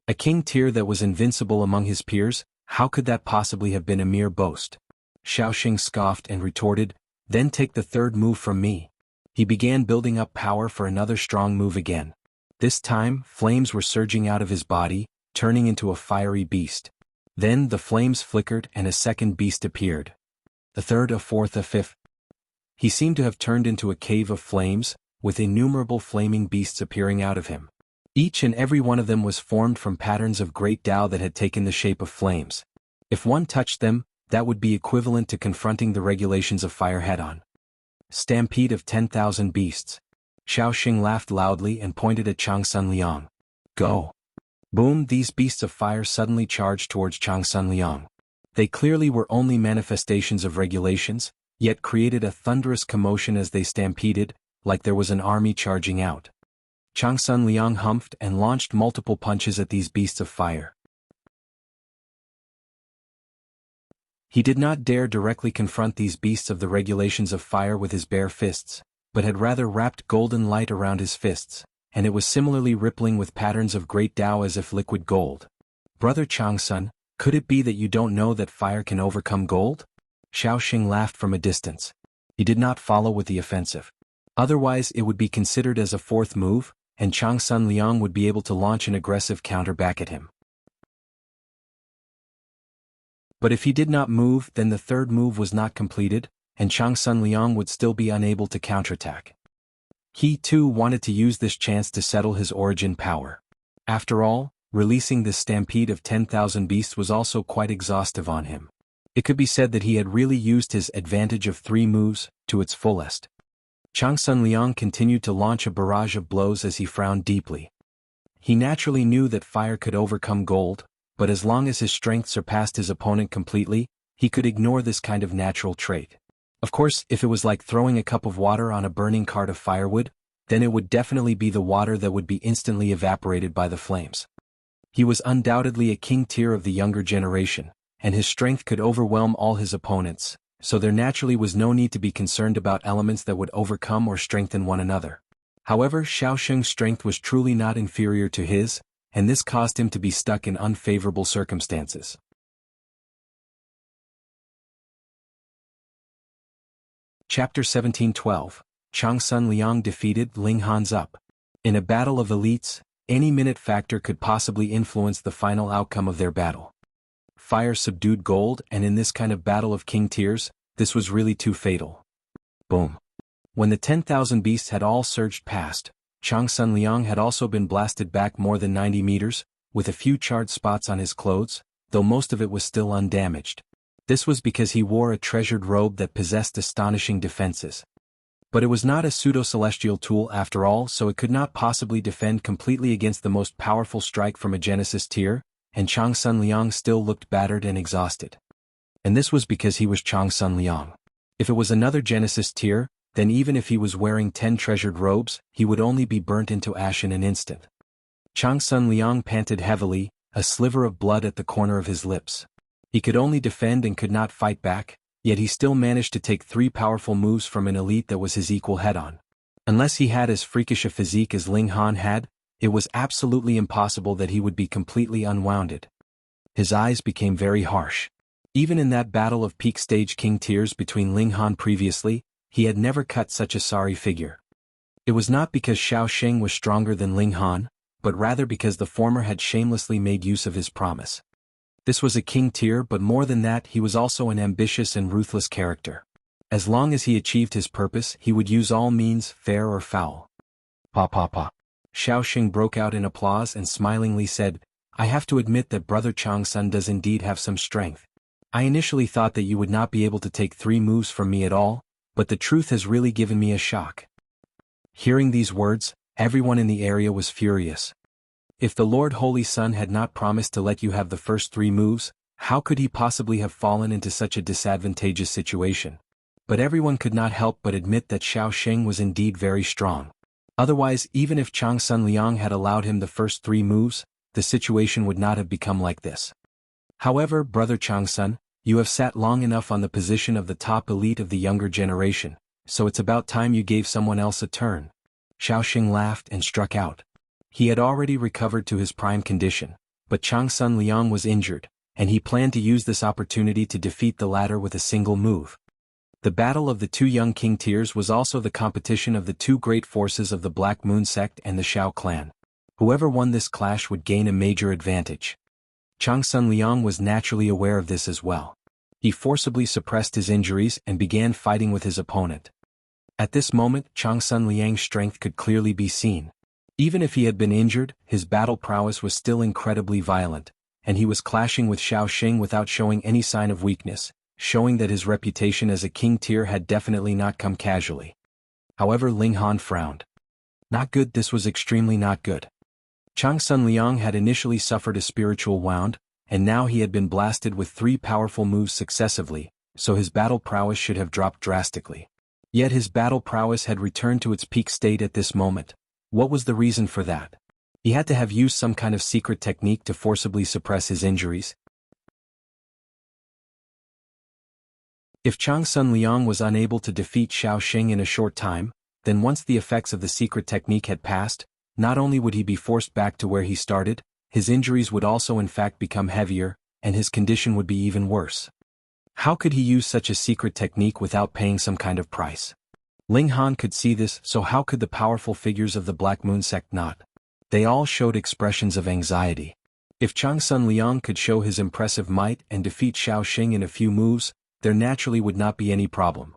A king tier that was invincible among his peers, how could that possibly have been a mere boast? Xiaoxing scoffed and retorted, "Then take the third move from me." He began building up power for another strong move again. This time, flames were surging out of his body, turning into a fiery beast. Then the flames flickered and a second beast appeared. A third, a fourth, a fifth. He seemed to have turned into a cave of flames, with innumerable flaming beasts appearing out of him. Each and every one of them was formed from patterns of great Tao that had taken the shape of flames. If one touched them, that would be equivalent to confronting the regulations of fire head-on. Stampede of 10,000 beasts. Xiaoxing laughed loudly and pointed at Changsun Liang. "Go!" Boom! These beasts of fire suddenly charged towards Changsun Liang. They clearly were only manifestations of regulations, yet created a thunderous commotion as they stampeded, like there was an army charging out. Changsun Liang humphed and launched multiple punches at these beasts of fire. He did not dare directly confront these beasts of the regulations of fire with his bare fists, but had rather wrapped golden light around his fists, and it was similarly rippling with patterns of great Tao as if liquid gold. "Brother Changsun, could it be that you don't know that fire can overcome gold?" Xiaoxing laughed from a distance. He did not follow with the offensive. Otherwise it would be considered as a fourth move, and Changsun Liang would be able to launch an aggressive counter back at him. But if he did not move, then the third move was not completed, and Changsun Liang would still be unable to counterattack. He too wanted to use this chance to settle his origin power. After all, releasing this stampede of 10,000 beasts was also quite exhaustive on him. It could be said that he had really used his advantage of 3 moves to its fullest. Changsun Liang continued to launch a barrage of blows as he frowned deeply. He naturally knew that fire could overcome gold, but as long as his strength surpassed his opponent completely, he could ignore this kind of natural trait. Of course, if it was like throwing a cup of water on a burning cart of firewood, then it would definitely be the water that would be instantly evaporated by the flames. He was undoubtedly a king tier of the younger generation, and his strength could overwhelm all his opponents, so there naturally was no need to be concerned about elements that would overcome or strengthen one another. However, Xiaoxing's strength was truly not inferior to his, and this caused him to be stuck in unfavorable circumstances. Chapter 1712. Changsun Liang defeated Ling Han's up. In a battle of elites, any minute factor could possibly influence the final outcome of their battle. Fire subdued gold, and in this kind of battle of king tiers, this was really too fatal. Boom. When the 10,000 beasts had all surged past, Changsun Liang had also been blasted back more than 90 meters, with a few charred spots on his clothes, though most of it was still undamaged. This was because he wore a treasured robe that possessed astonishing defenses. But it was not a pseudo-celestial tool after all, so it could not possibly defend completely against the most powerful strike from a Genesis tier, and Changsun Liang still looked battered and exhausted. And this was because he was Changsun Liang. If it was another Genesis tier, then even if he was wearing 10 treasured robes, he would only be burnt into ash in an instant. Changsun Liang panted heavily, a sliver of blood at the corner of his lips. He could only defend and could not fight back, yet he still managed to take 3 powerful moves from an elite that was his equal head-on. Unless he had as freakish a physique as Ling Han had, it was absolutely impossible that he would be completely unwounded. His eyes became very harsh. Even in that battle of peak stage king tiers between Ling Han previously, he had never cut such a sorry figure. It was not because Xiaoxing was stronger than Ling Han, but rather because the former had shamelessly made use of his promise. This was a king tier, but more than that, he was also an ambitious and ruthless character. As long as he achieved his purpose, he would use all means, fair or foul. Pa pa pa. Xiaoxing broke out in applause and smilingly said, "I have to admit that Brother Changsun does indeed have some strength. I initially thought that you would not be able to take 3 moves from me at all, but the truth has really given me a shock." Hearing these words, everyone in the area was furious. If the Lord Holy Sun had not promised to let you have the first 3 moves, how could he possibly have fallen into such a disadvantageous situation? But everyone could not help but admit that Xiaoxing was indeed very strong. Otherwise, even if Changsun Liang had allowed him the first 3 moves, the situation would not have become like this. However, Brother Changsun, you have sat long enough on the position of the top elite of the younger generation, so it's about time you gave someone else a turn. Xiaoxing laughed and struck out. He had already recovered to his prime condition, but Changsun Liang was injured, and he planned to use this opportunity to defeat the latter with a single move. The battle of the 2 young king tiers was also the competition of the 2 great forces of the Black Moon sect and the Shao clan. Whoever won this clash would gain a major advantage. Changsun Liang was naturally aware of this as well. He forcibly suppressed his injuries and began fighting with his opponent. At this moment, Changsun Liang's strength could clearly be seen. Even if he had been injured, his battle prowess was still incredibly violent, and he was clashing with Xiaoxing without showing any sign of weakness, showing that his reputation as a king tier had definitely not come casually. However, Ling Han frowned. Not good, this was extremely not good. Changsun Liang had initially suffered a spiritual wound, and now he had been blasted with 3 powerful moves successively, so his battle prowess should have dropped drastically. Yet his battle prowess had returned to its peak state at this moment. What was the reason for that? He had to have used some kind of secret technique to forcibly suppress his injuries. If Changsun Liang was unable to defeat Xiaoxing in a short time, then once the effects of the secret technique had passed, not only would he be forced back to where he started, his injuries would also in fact become heavier, and his condition would be even worse. How could he use such a secret technique without paying some kind of price? Ling Han could see this, so how could the powerful figures of the Black Moon sect not? They all showed expressions of anxiety. If Changsun Liang could show his impressive might and defeat Xiaoxing in a few moves, there naturally would not be any problem.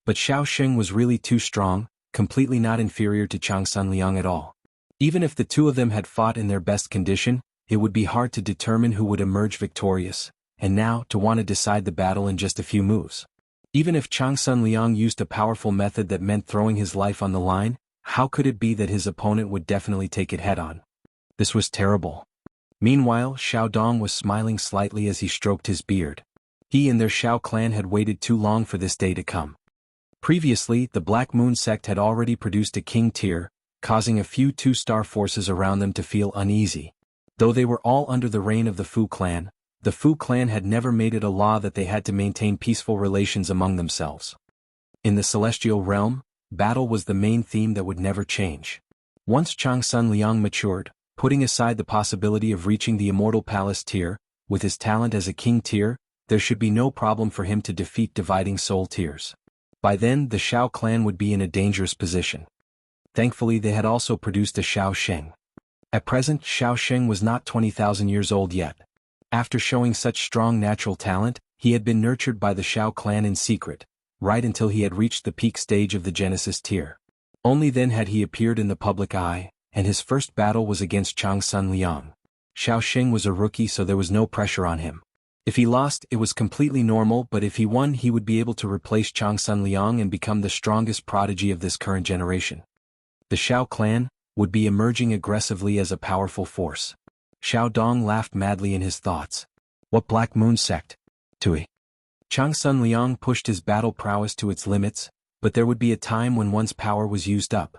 But Xiaoxing was really too strong, completely not inferior to Changsun Liang at all. Even if the 2 of them had fought in their best condition, it would be hard to determine who would emerge victorious, and now to want to decide the battle in just a few moves. Even if Changsun Liang used a powerful method that meant throwing his life on the line, how could it be that his opponent would definitely take it head-on? This was terrible. Meanwhile, Xiao Dong was smiling slightly as he stroked his beard. He and their Shao clan had waited too long for this day to come. Previously, the Black Moon sect had already produced a king tier, causing a few 2-star forces around them to feel uneasy. Though they were all under the reign of the Fu clan, the Fu clan had never made it a law that they had to maintain peaceful relations among themselves. In the celestial realm, battle was the main theme that would never change. Once Changsun Liang matured, putting aside the possibility of reaching the Immortal Palace tier, with his talent as a king tier, there should be no problem for him to defeat dividing soul tiers. By then, the Shao clan would be in a dangerous position. Thankfully, they had also produced a Xiaoxing. At present, Xiaoxing was not 20,000 years old yet. After showing such strong natural talent, he had been nurtured by the Shao clan in secret, right until he had reached the peak stage of the Genesis tier. Only then had he appeared in the public eye, and his first battle was against Changsun Liang. Xiaoxing was a rookie, so there was no pressure on him. If he lost, it was completely normal, but if he won, he would be able to replace Changsun Liang and become the strongest prodigy of this current generation. The Shao clan, would be emerging aggressively as a powerful force. Xiao Dong laughed madly in his thoughts. What Black Moon sect? Tui. Changsun Liang pushed his battle prowess to its limits, but there would be a time when one's power was used up.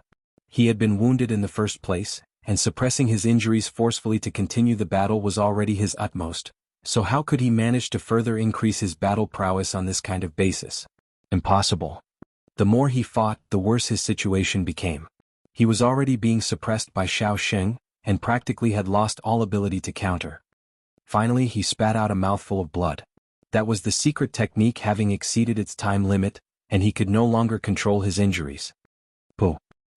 He had been wounded in the first place, and suppressing his injuries forcefully to continue the battle was already his utmost, so how could he manage to further increase his battle prowess on this kind of basis? Impossible. The more he fought, the worse his situation became. He was already being suppressed by Xiaoxing, and practically had lost all ability to counter. Finally he spat out a mouthful of blood. That was the secret technique having exceeded its time limit, and he could no longer control his injuries. Puh!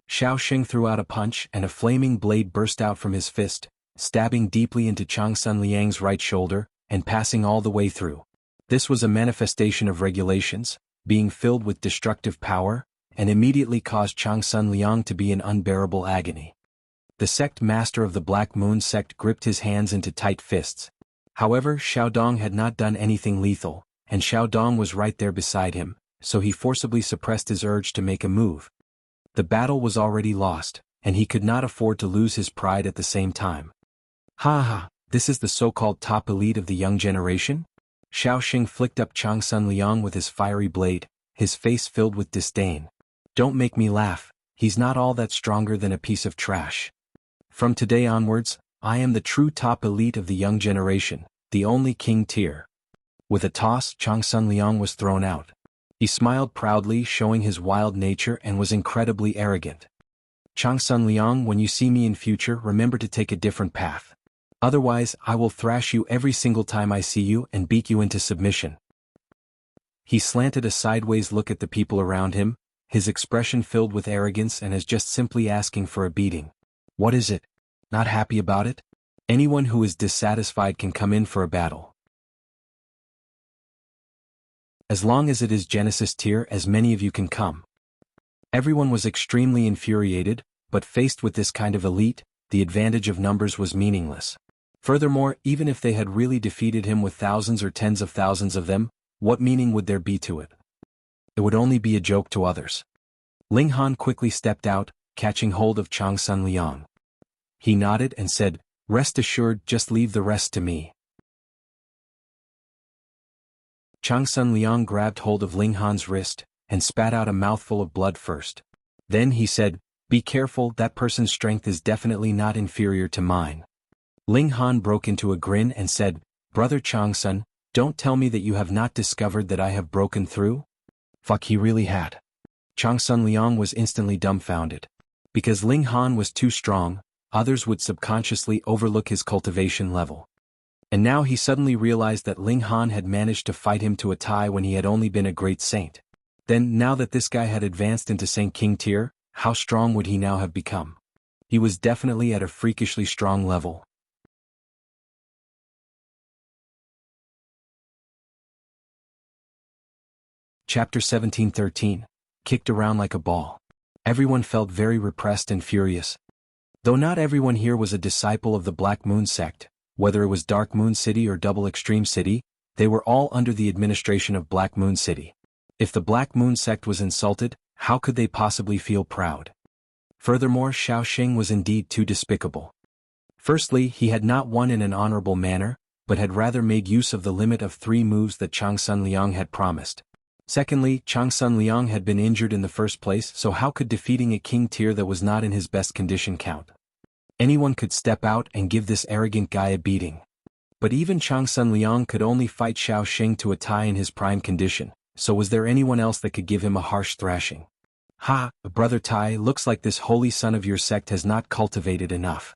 Xiaoxing threw out a punch and a flaming blade burst out from his fist, stabbing deeply into Changsun Liang's right shoulder, and passing all the way through. This was a manifestation of regulations, being filled with destructive power, and immediately caused Changsun Liang to be in unbearable agony. The sect master of the Black Moon sect gripped his hands into tight fists. However, Xiao Dong had not done anything lethal, and Xiao Dong was right there beside him, so he forcibly suppressed his urge to make a move. The battle was already lost, and he could not afford to lose his pride at the same time. Ha ha, this is the so-called top elite of the young generation? Xiaoxing flicked up Changsun Liang with his fiery blade, his face filled with disdain. Don't make me laugh, he's not all that stronger than a piece of trash. From today onwards, I am the true top elite of the young generation, the only king tier. With a toss, Changsun Liang was thrown out. He smiled proudly, showing his wild nature, and was incredibly arrogant. Changsun Liang, when you see me in future, remember to take a different path. Otherwise, I will thrash you every single time I see you and beat you into submission. He slanted a sideways look at the people around him, his expression filled with arrogance and as just simply asking for a beating. What is it? Not happy about it? Anyone who is dissatisfied can come in for a battle. As long as it is Genesis tier, as many of you can come. Everyone was extremely infuriated, but faced with this kind of elite, the advantage of numbers was meaningless. Furthermore, even if they had really defeated him with thousands or tens of thousands of them, what meaning would there be to it? It would only be a joke to others. Ling Han quickly stepped out, catching hold of Changsun Liang. He nodded and said, "Rest assured, just leave the rest to me." Changsun Liang grabbed hold of Ling Han's wrist, and spat out a mouthful of blood first. Then he said, "Be careful, that person's strength is definitely not inferior to mine." Ling Han broke into a grin and said, "Brother Changsun, don't tell me that you have not discovered that I have broken through?" Fuck, he really had. Changsun Liang was instantly dumbfounded. Because Ling Han was too strong, others would subconsciously overlook his cultivation level. And now he suddenly realized that Ling Han had managed to fight him to a tie when he had only been a great saint. Then, now that this guy had advanced into Saint King tier, how strong would he now have become? He was definitely at a freakishly strong level. Chapter 17:13. Kicked around like a ball. Everyone felt very repressed and furious. Though not everyone here was a disciple of the Black Moon sect, whether it was Dark Moon City or Double Extreme City, they were all under the administration of Black Moon City. If the Black Moon sect was insulted, how could they possibly feel proud? Furthermore, Xiaoxing was indeed too despicable. Firstly, he had not won in an honorable manner, but had rather made use of the limit of 3 moves that Changsun Liang had promised. Secondly, Changsun Liang had been injured in the first place, so how could defeating a king tier that was not in his best condition count? Anyone could step out and give this arrogant guy a beating. But even Changsun Liang could only fight Xiaoxing to a tie in his prime condition, so was there anyone else that could give him a harsh thrashing? Ha, Brother Tai, looks like this holy son of your sect has not cultivated enough.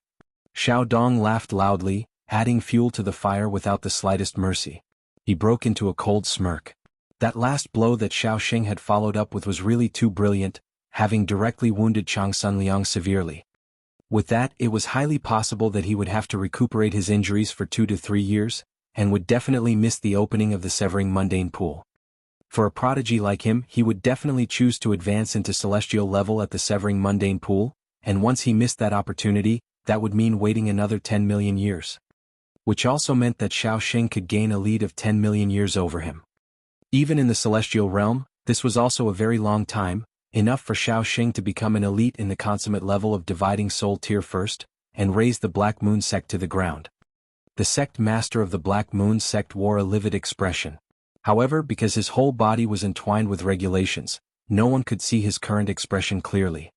Xiao Dong laughed loudly, adding fuel to the fire without the slightest mercy. He broke into a cold smirk. That last blow that Xiaoxing had followed up with was really too brilliant, having directly wounded Changsun Liang severely. With that, it was highly possible that he would have to recuperate his injuries for 2 to 3 years, and would definitely miss the opening of the Severing Mundane Pool. For a prodigy like him, he would definitely choose to advance into celestial level at the Severing Mundane Pool, and once he missed that opportunity, that would mean waiting another 10 million years. Which also meant that Xiaoxing could gain a lead of 10 million years over him. Even in the celestial realm, this was also a very long time, enough for Xiaoxing to become an elite in the consummate level of dividing soul tier first, and raise the Black Moon sect to the ground. The sect master of the Black Moon sect wore a livid expression. However, because his whole body was entwined with regulations, no one could see his current expression clearly.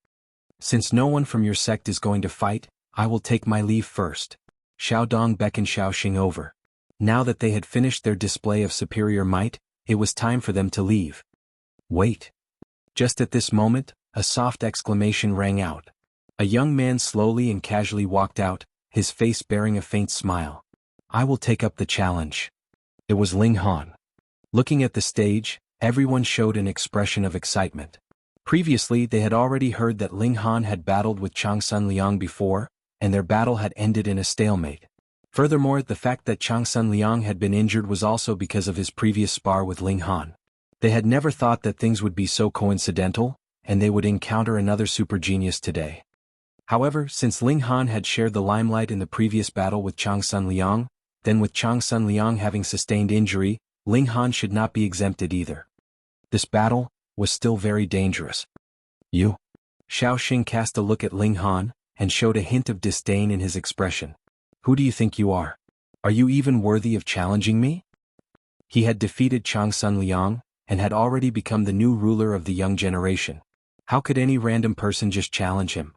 Since no one from your sect is going to fight, I will take my leave first. Xiaodong beckoned Xiaoxing over. Now that they had finished their display of superior might, it was time for them to leave. Wait. Just at this moment, a soft exclamation rang out. A young man slowly and casually walked out, his face bearing a faint smile. I will take up the challenge. It was Ling Han. Looking at the stage, everyone showed an expression of excitement. Previously they had already heard that Ling Han had battled with Changsun Liang before, and their battle had ended in a stalemate. Furthermore, the fact that Changsun Liang had been injured was also because of his previous spar with Ling Han. They had never thought that things would be so coincidental, and they would encounter another super genius today. However, since Ling Han had shared the limelight in the previous battle with Changsun Liang, then with Changsun Liang having sustained injury, Ling Han should not be exempted either. This battle was still very dangerous. You? Xiaoxing cast a look at Ling Han, and showed a hint of disdain in his expression. Who do you think you are? Are you even worthy of challenging me? He had defeated Changsun Liang, and had already become the new ruler of the young generation. How could any random person just challenge him?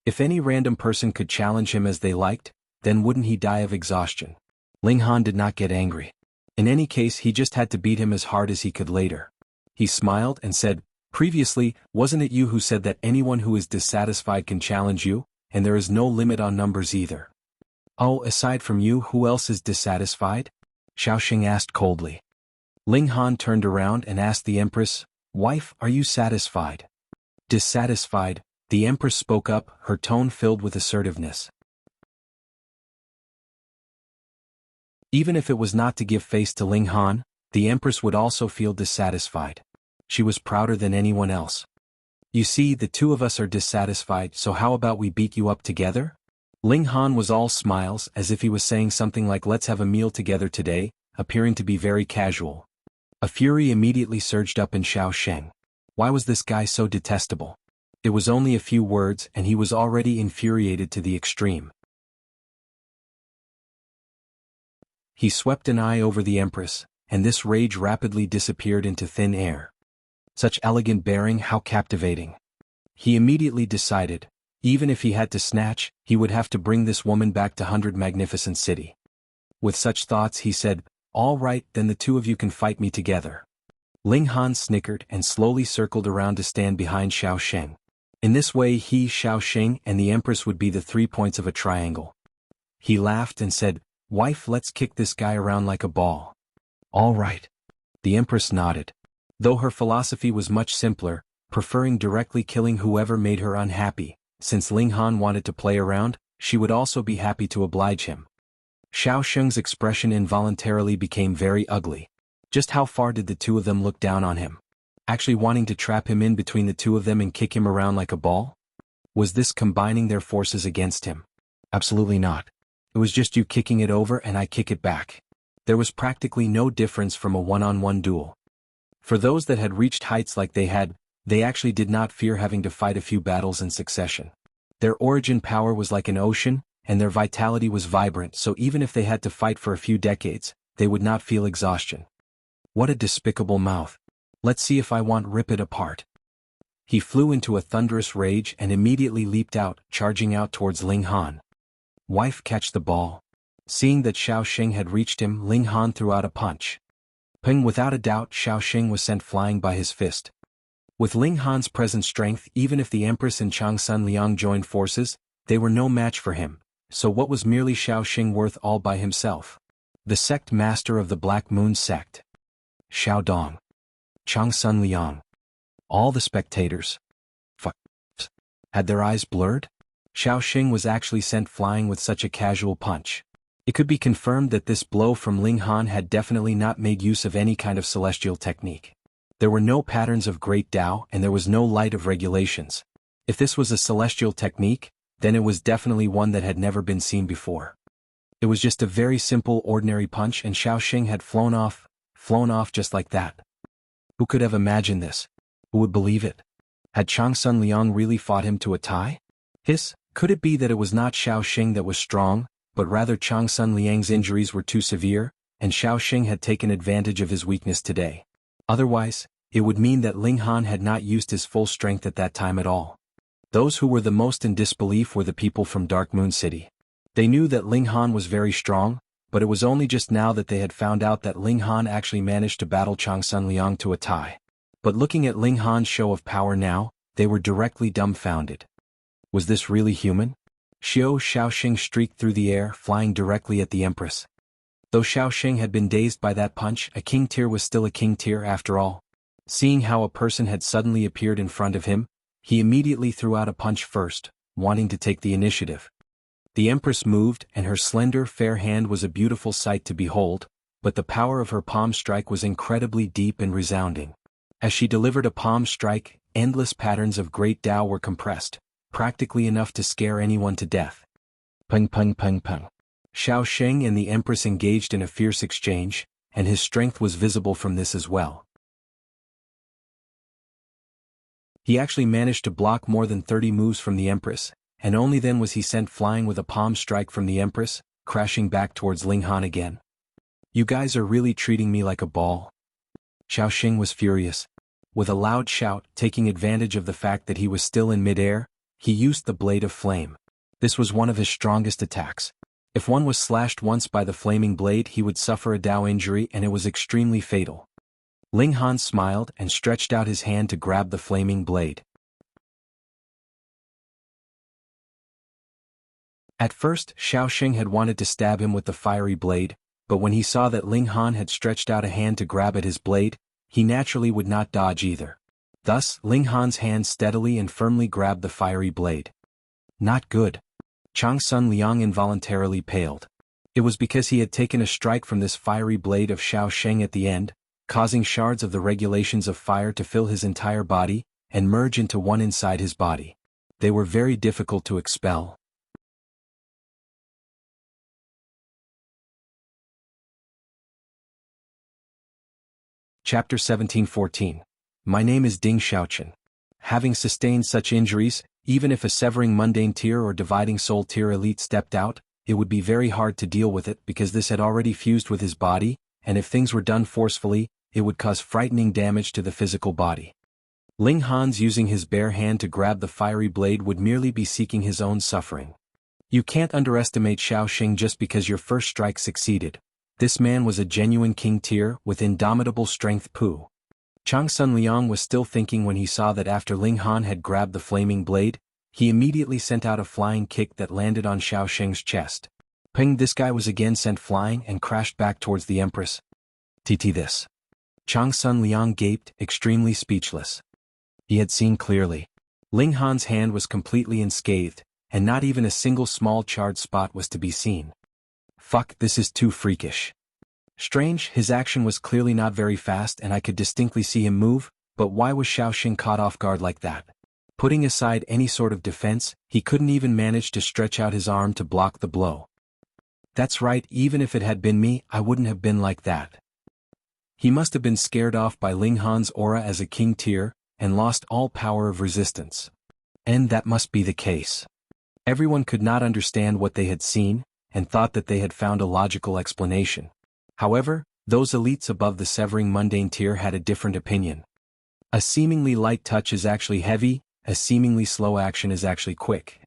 If any random person could challenge him as they liked, then wouldn't he die of exhaustion? Ling Han did not get angry. In any case, he just had to beat him as hard as he could later. He smiled and said, previously, wasn't it you who said that anyone who is dissatisfied can challenge you, and there is no limit on numbers either? Oh, aside from you, who else is dissatisfied? Xiaoxing asked coldly. Ling Han turned around and asked the Empress, Wife, are you satisfied? Dissatisfied, the Empress spoke up, her tone filled with assertiveness. Even if it was not to give face to Ling Han, the Empress would also feel dissatisfied. She was prouder than anyone else. You see, the two of us are dissatisfied, so how about we beat you up together? Ling Han was all smiles, as if he was saying something like let's have a meal together today, appearing to be very casual. A fury immediately surged up in Xiaoxing. Why was this guy so detestable? It was only a few words and he was already infuriated to the extreme. He swept an eye over the Empress, and this rage rapidly disappeared into thin air. Such elegant bearing, how captivating. He immediately decided, even if he had to snatch, he would have to bring this woman back to Hundred Magnificent City. With such thoughts he said, all right, then the two of you can fight me together. Ling Han snickered and slowly circled around to stand behind Xiaoxing. In this way he, Xiaoxing, and the Empress would be the 3 points of a triangle. He laughed and said, Wife, let's kick this guy around like a ball. All right. The Empress nodded. Though her philosophy was much simpler, preferring directly killing whoever made her unhappy, since Ling Han wanted to play around, she would also be happy to oblige him. Xiaoxing's expression involuntarily became very ugly. Just how far did the two of them look down on him? Actually wanting to trap him in between the two of them and kick him around like a ball? Was this combining their forces against him? Absolutely not. It was just you kicking it over and I kick it back. There was practically no difference from a one-on-one duel. For those that had reached heights like they had, they actually did not fear having to fight a few battles in succession. Their origin power was like an ocean, and their vitality was vibrant, so even if they had to fight for a few decades, they would not feel exhaustion. What a despicable mouth. Let's see if I won't rip it apart. He flew into a thunderous rage and immediately leaped out, charging out towards Ling Han. Wife, catch the ball. Seeing that Xiaoxing had reached him, Ling Han threw out a punch. Ping, without a doubt, Xiaoxing was sent flying by his fist. With Ling Han's present strength, even if the Empress and Changsun Liang joined forces, they were no match for him, so what was merely Xiaoxing worth all by himself? The sect master of the Black Moon sect. Xiaodong. Changsun Liang. All the spectators. Had their eyes blurred? Xiaoxing was actually sent flying with such a casual punch. It could be confirmed that this blow from Ling Han had definitely not made use of any kind of celestial technique. There were no patterns of great Tao and there was no light of regulations. If this was a celestial technique, then it was definitely one that had never been seen before. It was just a very simple ordinary punch and Xiaoxing had flown off just like that. Who could have imagined this? Who would believe it? Had Changsun Liang really fought him to a tie? Could it be that it was not Xiaoxing that was strong, but rather Changsun Liang's injuries were too severe, and Xiaoxing had taken advantage of his weakness today? Otherwise, it would mean that Ling Han had not used his full strength at that time at all. Those who were the most in disbelief were the people from Dark Moon City. They knew that Ling Han was very strong, but it was only just now that they had found out that Ling Han actually managed to battle Changsun Liang to a tie. But looking at Ling Han's show of power now, they were directly dumbfounded. Was this really human? Xiaoxing streaked through the air, flying directly at the Empress. Though Xiaoxing had been dazed by that punch, a king tier was still a king tier after all. Seeing how a person had suddenly appeared in front of him, he immediately threw out a punch first, wanting to take the initiative. The Empress moved, and her slender, fair hand was a beautiful sight to behold, but the power of her palm strike was incredibly deep and resounding. As she delivered a palm strike, endless patterns of great Tao were compressed, practically enough to scare anyone to death. Peng peng peng peng. Xiaoxing and the Empress engaged in a fierce exchange, and his strength was visible from this as well. He actually managed to block more than 30 moves from the Empress, and only then was he sent flying with a palm strike from the Empress, crashing back towards Ling Han again. You guys are really treating me like a ball. Xiaoxing was furious. With a loud shout, taking advantage of the fact that he was still in midair, he used the Blade of Flame. This was one of his strongest attacks. If one was slashed once by the flaming blade, he would suffer a Tao injury, and it was extremely fatal. Ling Han smiled and stretched out his hand to grab the flaming blade. At first, Xiaoxing had wanted to stab him with the fiery blade, but when he saw that Ling Han had stretched out a hand to grab at his blade, he naturally would not dodge either. Thus, Ling Han's hand steadily and firmly grabbed the fiery blade. Not good. Changsun Liang involuntarily paled. It was because he had taken a strike from this fiery blade of Xiaoxing at the end, causing shards of the regulations of fire to fill his entire body, and merge into one inside his body. They were very difficult to expel. Chapter 1714. My name is Ding Xiaochen. Having sustained such injuries, even if a severing mundane tier or dividing soul tier elite stepped out, it would be very hard to deal with it because this had already fused with his body, and if things were done forcefully, it would cause frightening damage to the physical body. Ling Han's using his bare hand to grab the fiery blade would merely be seeking his own suffering. You can't underestimate Xiaoxing just because your first strike succeeded. This man was a genuine king tier with indomitable strength. Changsun Liang was still thinking when he saw that after Ling Han had grabbed the flaming blade, he immediately sent out a flying kick that landed on Xiaoxing's chest. Ping! This guy was again sent flying and crashed back towards the Empress. This. Changsun Liang gaped, extremely speechless. He had seen clearly. Ling Han's hand was completely unscathed, and not even a single small charred spot was to be seen. Fuck, this is too freakish. Strange, his action was clearly not very fast and I could distinctly see him move, but why was Xiaoxing caught off guard like that? Putting aside any sort of defense, he couldn't even manage to stretch out his arm to block the blow. That's right, even if it had been me, I wouldn't have been like that. He must have been scared off by Ling Han's aura as a king tier, and lost all power of resistance. And that must be the case. Everyone could not understand what they had seen, and thought that they had found a logical explanation. However, those elites above the severing mundane tier had a different opinion. A seemingly light touch is actually heavy, a seemingly slow action is actually quick.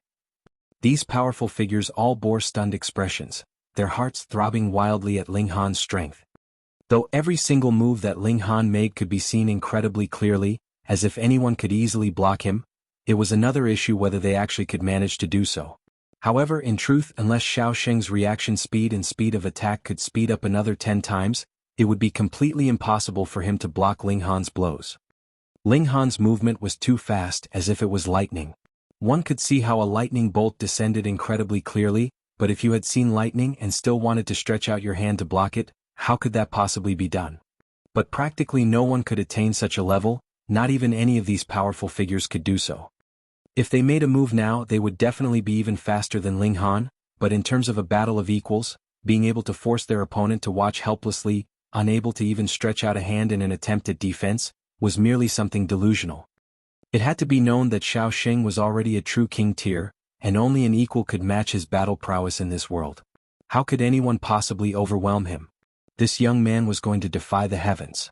These powerful figures all bore stunned expressions, their hearts throbbing wildly at Ling Han's strength. Though every single move that Ling Han made could be seen incredibly clearly, as if anyone could easily block him, it was another issue whether they actually could manage to do so. However, in truth, unless Xiaoxing's reaction speed and speed of attack could speed up another 10 times, it would be completely impossible for him to block Ling Han's blows. Ling Han's movement was too fast, as if it was lightning. One could see how a lightning bolt descended incredibly clearly, but if you had seen lightning and still wanted to stretch out your hand to block it, how could that possibly be done? But practically no one could attain such a level, not even any of these powerful figures could do so. If they made a move now, they would definitely be even faster than Ling Han, but in terms of a battle of equals, being able to force their opponent to watch helplessly, unable to even stretch out a hand in an attempt at defense, was merely something delusional. It had to be known that Xiaoxing was already a true king tier, and only an equal could match his battle prowess in this world. How could anyone possibly overwhelm him? This young man was going to defy the heavens.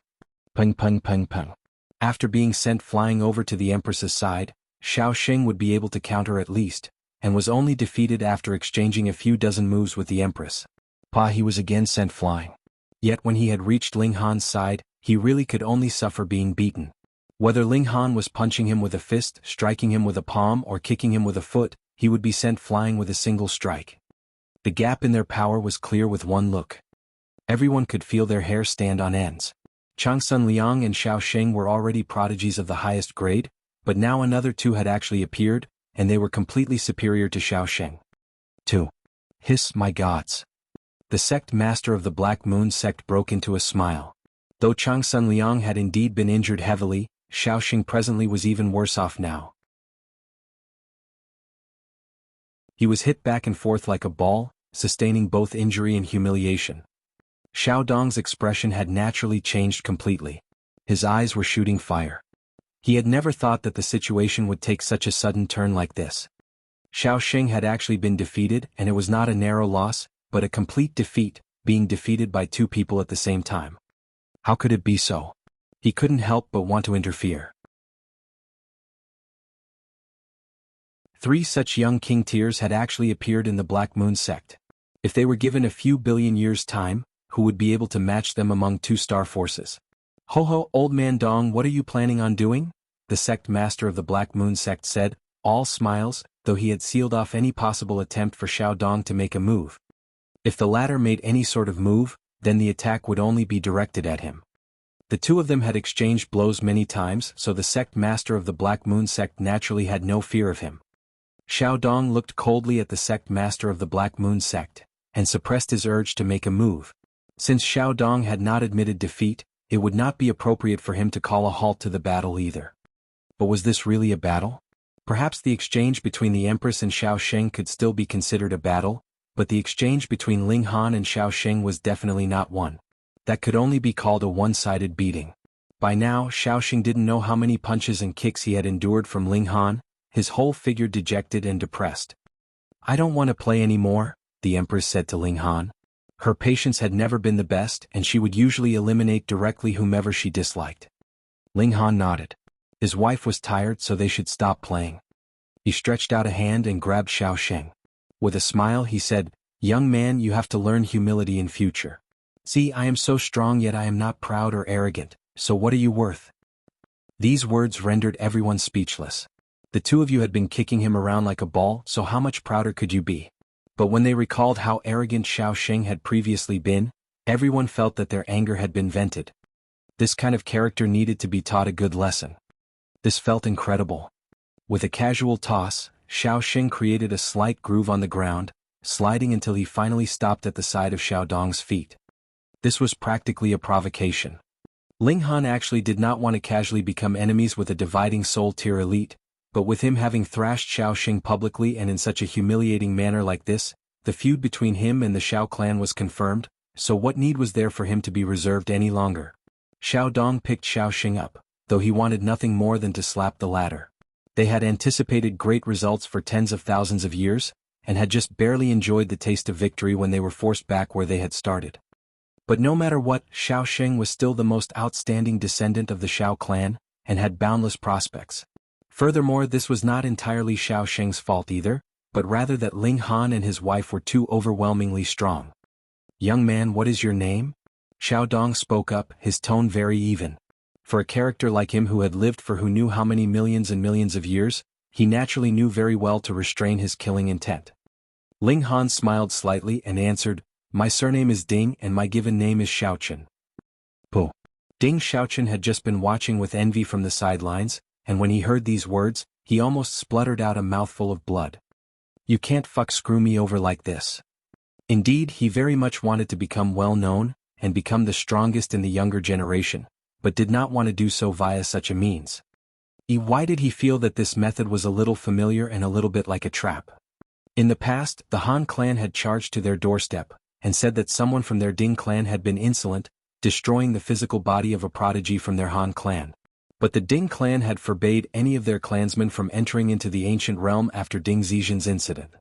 Peng peng peng peng. After being sent flying over to the Empress's side, Xiaoxing would be able to counter at least, and was only defeated after exchanging a few dozen moves with the Empress. He was again sent flying. Yet when he had reached Ling Han's side, he really could only suffer being beaten. Whether Ling Han was punching him with a fist, striking him with a palm, or kicking him with a foot, he would be sent flying with a single strike. The gap in their power was clear with one look. Everyone could feel their hair stand on ends. Changsun Liang and Xiaoxing were already prodigies of the highest grade, but now another two had actually appeared, and they were completely superior to Xiaoxing. 2. Hiss, my gods. The sect master of the Black Moon sect broke into a smile. Though Changsun Liang had indeed been injured heavily, Xiaoxing presently was even worse off now. He was hit back and forth like a ball, sustaining both injury and humiliation. Xiao Dong's expression had naturally changed completely. His eyes were shooting fire. He had never thought that the situation would take such a sudden turn like this. Xiaoxing had actually been defeated, and it was not a narrow loss, but a complete defeat, being defeated by two people at the same time. How could it be so? He couldn't help but want to interfere. 3 such young king tiers had actually appeared in the Black Moon sect. If they were given a few billion years' time, who would be able to match them among 2 star forces? Ho ho, old man Dong, what are you planning on doing? The sect master of the Black Moon sect said, all smiles, though he had sealed off any possible attempt for Xiao Dong to make a move. If the latter made any sort of move, then the attack would only be directed at him. The two of them had exchanged blows many times, so the sect master of the Black Moon sect naturally had no fear of him. Xiao Dong looked coldly at the sect master of the Black Moon sect, and suppressed his urge to make a move. Since Xiao Dong had not admitted defeat, it would not be appropriate for him to call a halt to the battle either. But was this really a battle? Perhaps the exchange between the Empress and Xiaoxing could still be considered a battle, but the exchange between Ling Han and Xiaoxing was definitely not one. That could only be called a one-sided beating. By now, Xiaoxing didn't know how many punches and kicks he had endured from Ling Han, his whole figure dejected and depressed. I don't want to play anymore, the Empress said to Ling Han. Her patience had never been the best, and she would usually eliminate directly whomever she disliked. Ling Han nodded. His wife was tired, so they should stop playing. He stretched out a hand and grabbed Xiaoxing. With a smile he said, young man, you have to learn humility in future. See, I am so strong yet I am not proud or arrogant, so what are you worth? These words rendered everyone speechless. The two of you had been kicking him around like a ball, so how much prouder could you be? But when they recalled how arrogant Xiaoxing had previously been, everyone felt that their anger had been vented. This kind of character needed to be taught a good lesson. This felt incredible. With a casual toss, Xiaoxing created a slight groove on the ground, sliding until he finally stopped at the side of Xiao Dong's feet. This was practically a provocation. Ling Han actually did not want to casually become enemies with a dividing soul tier elite, but with him having thrashed Xiaoxing publicly and in such a humiliating manner like this, the feud between him and the Xiao clan was confirmed, so what need was there for him to be reserved any longer? Xiao Dong picked Xiaoxing up, though he wanted nothing more than to slap the latter. They had anticipated great results for tens of thousands of years, and had just barely enjoyed the taste of victory when they were forced back where they had started. But no matter what, Xiaoxing was still the most outstanding descendant of the Xiao clan, and had boundless prospects. Furthermore, this was not entirely Xiaoxing's fault either, but rather that Ling Han and his wife were too overwhelmingly strong. Young man, what is your name? Xiao Dong spoke up, his tone very even. For a character like him who had lived for who knew how many millions and millions of years, he naturally knew very well to restrain his killing intent. Ling Han smiled slightly and answered, my surname is Ding and my given name is Xiaochen. Puh. Ding Xiaochen had just been watching with envy from the sidelines, and when he heard these words, he almost spluttered out a mouthful of blood. You can't screw me over like this. Indeed, he very much wanted to become well known, and become the strongest in the younger generation, but did not want to do so via such a means. Why did he feel that this method was a little familiar and a little bit like a trap? In the past, the Han clan had charged to their doorstep, and said that someone from their Ding clan had been insolent, destroying the physical body of a prodigy from their Han clan. But the Ding clan had forbade any of their clansmen from entering into the ancient realm after Ding Xiaochen's incident.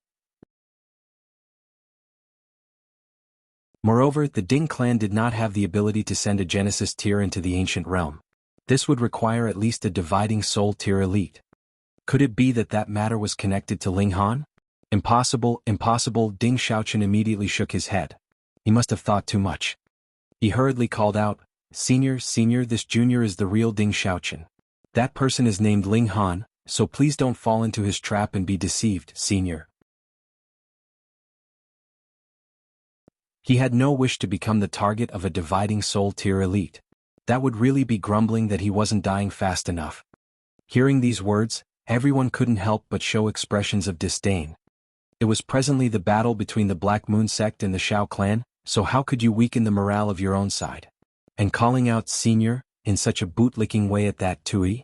Moreover, the Ding clan did not have the ability to send a Genesis tier into the ancient realm. This would require at least a dividing soul tier elite. Could it be that that matter was connected to Ling Han? Impossible, impossible. Ding Xiaochen immediately shook his head. He must have thought too much. He hurriedly called out, Senior, this junior is the real Ding Xiaochen. That person is named Ling Han, so please don't fall into his trap and be deceived, senior. He had no wish to become the target of a dividing soul tier elite. That would really be grumbling that he wasn't dying fast enough. Hearing these words, everyone couldn't help but show expressions of disdain. It was presently the battle between the Black Moon sect and the Shao clan, so how could you weaken the morale of your own side? And calling out senior, in such a bootlicking way at that too.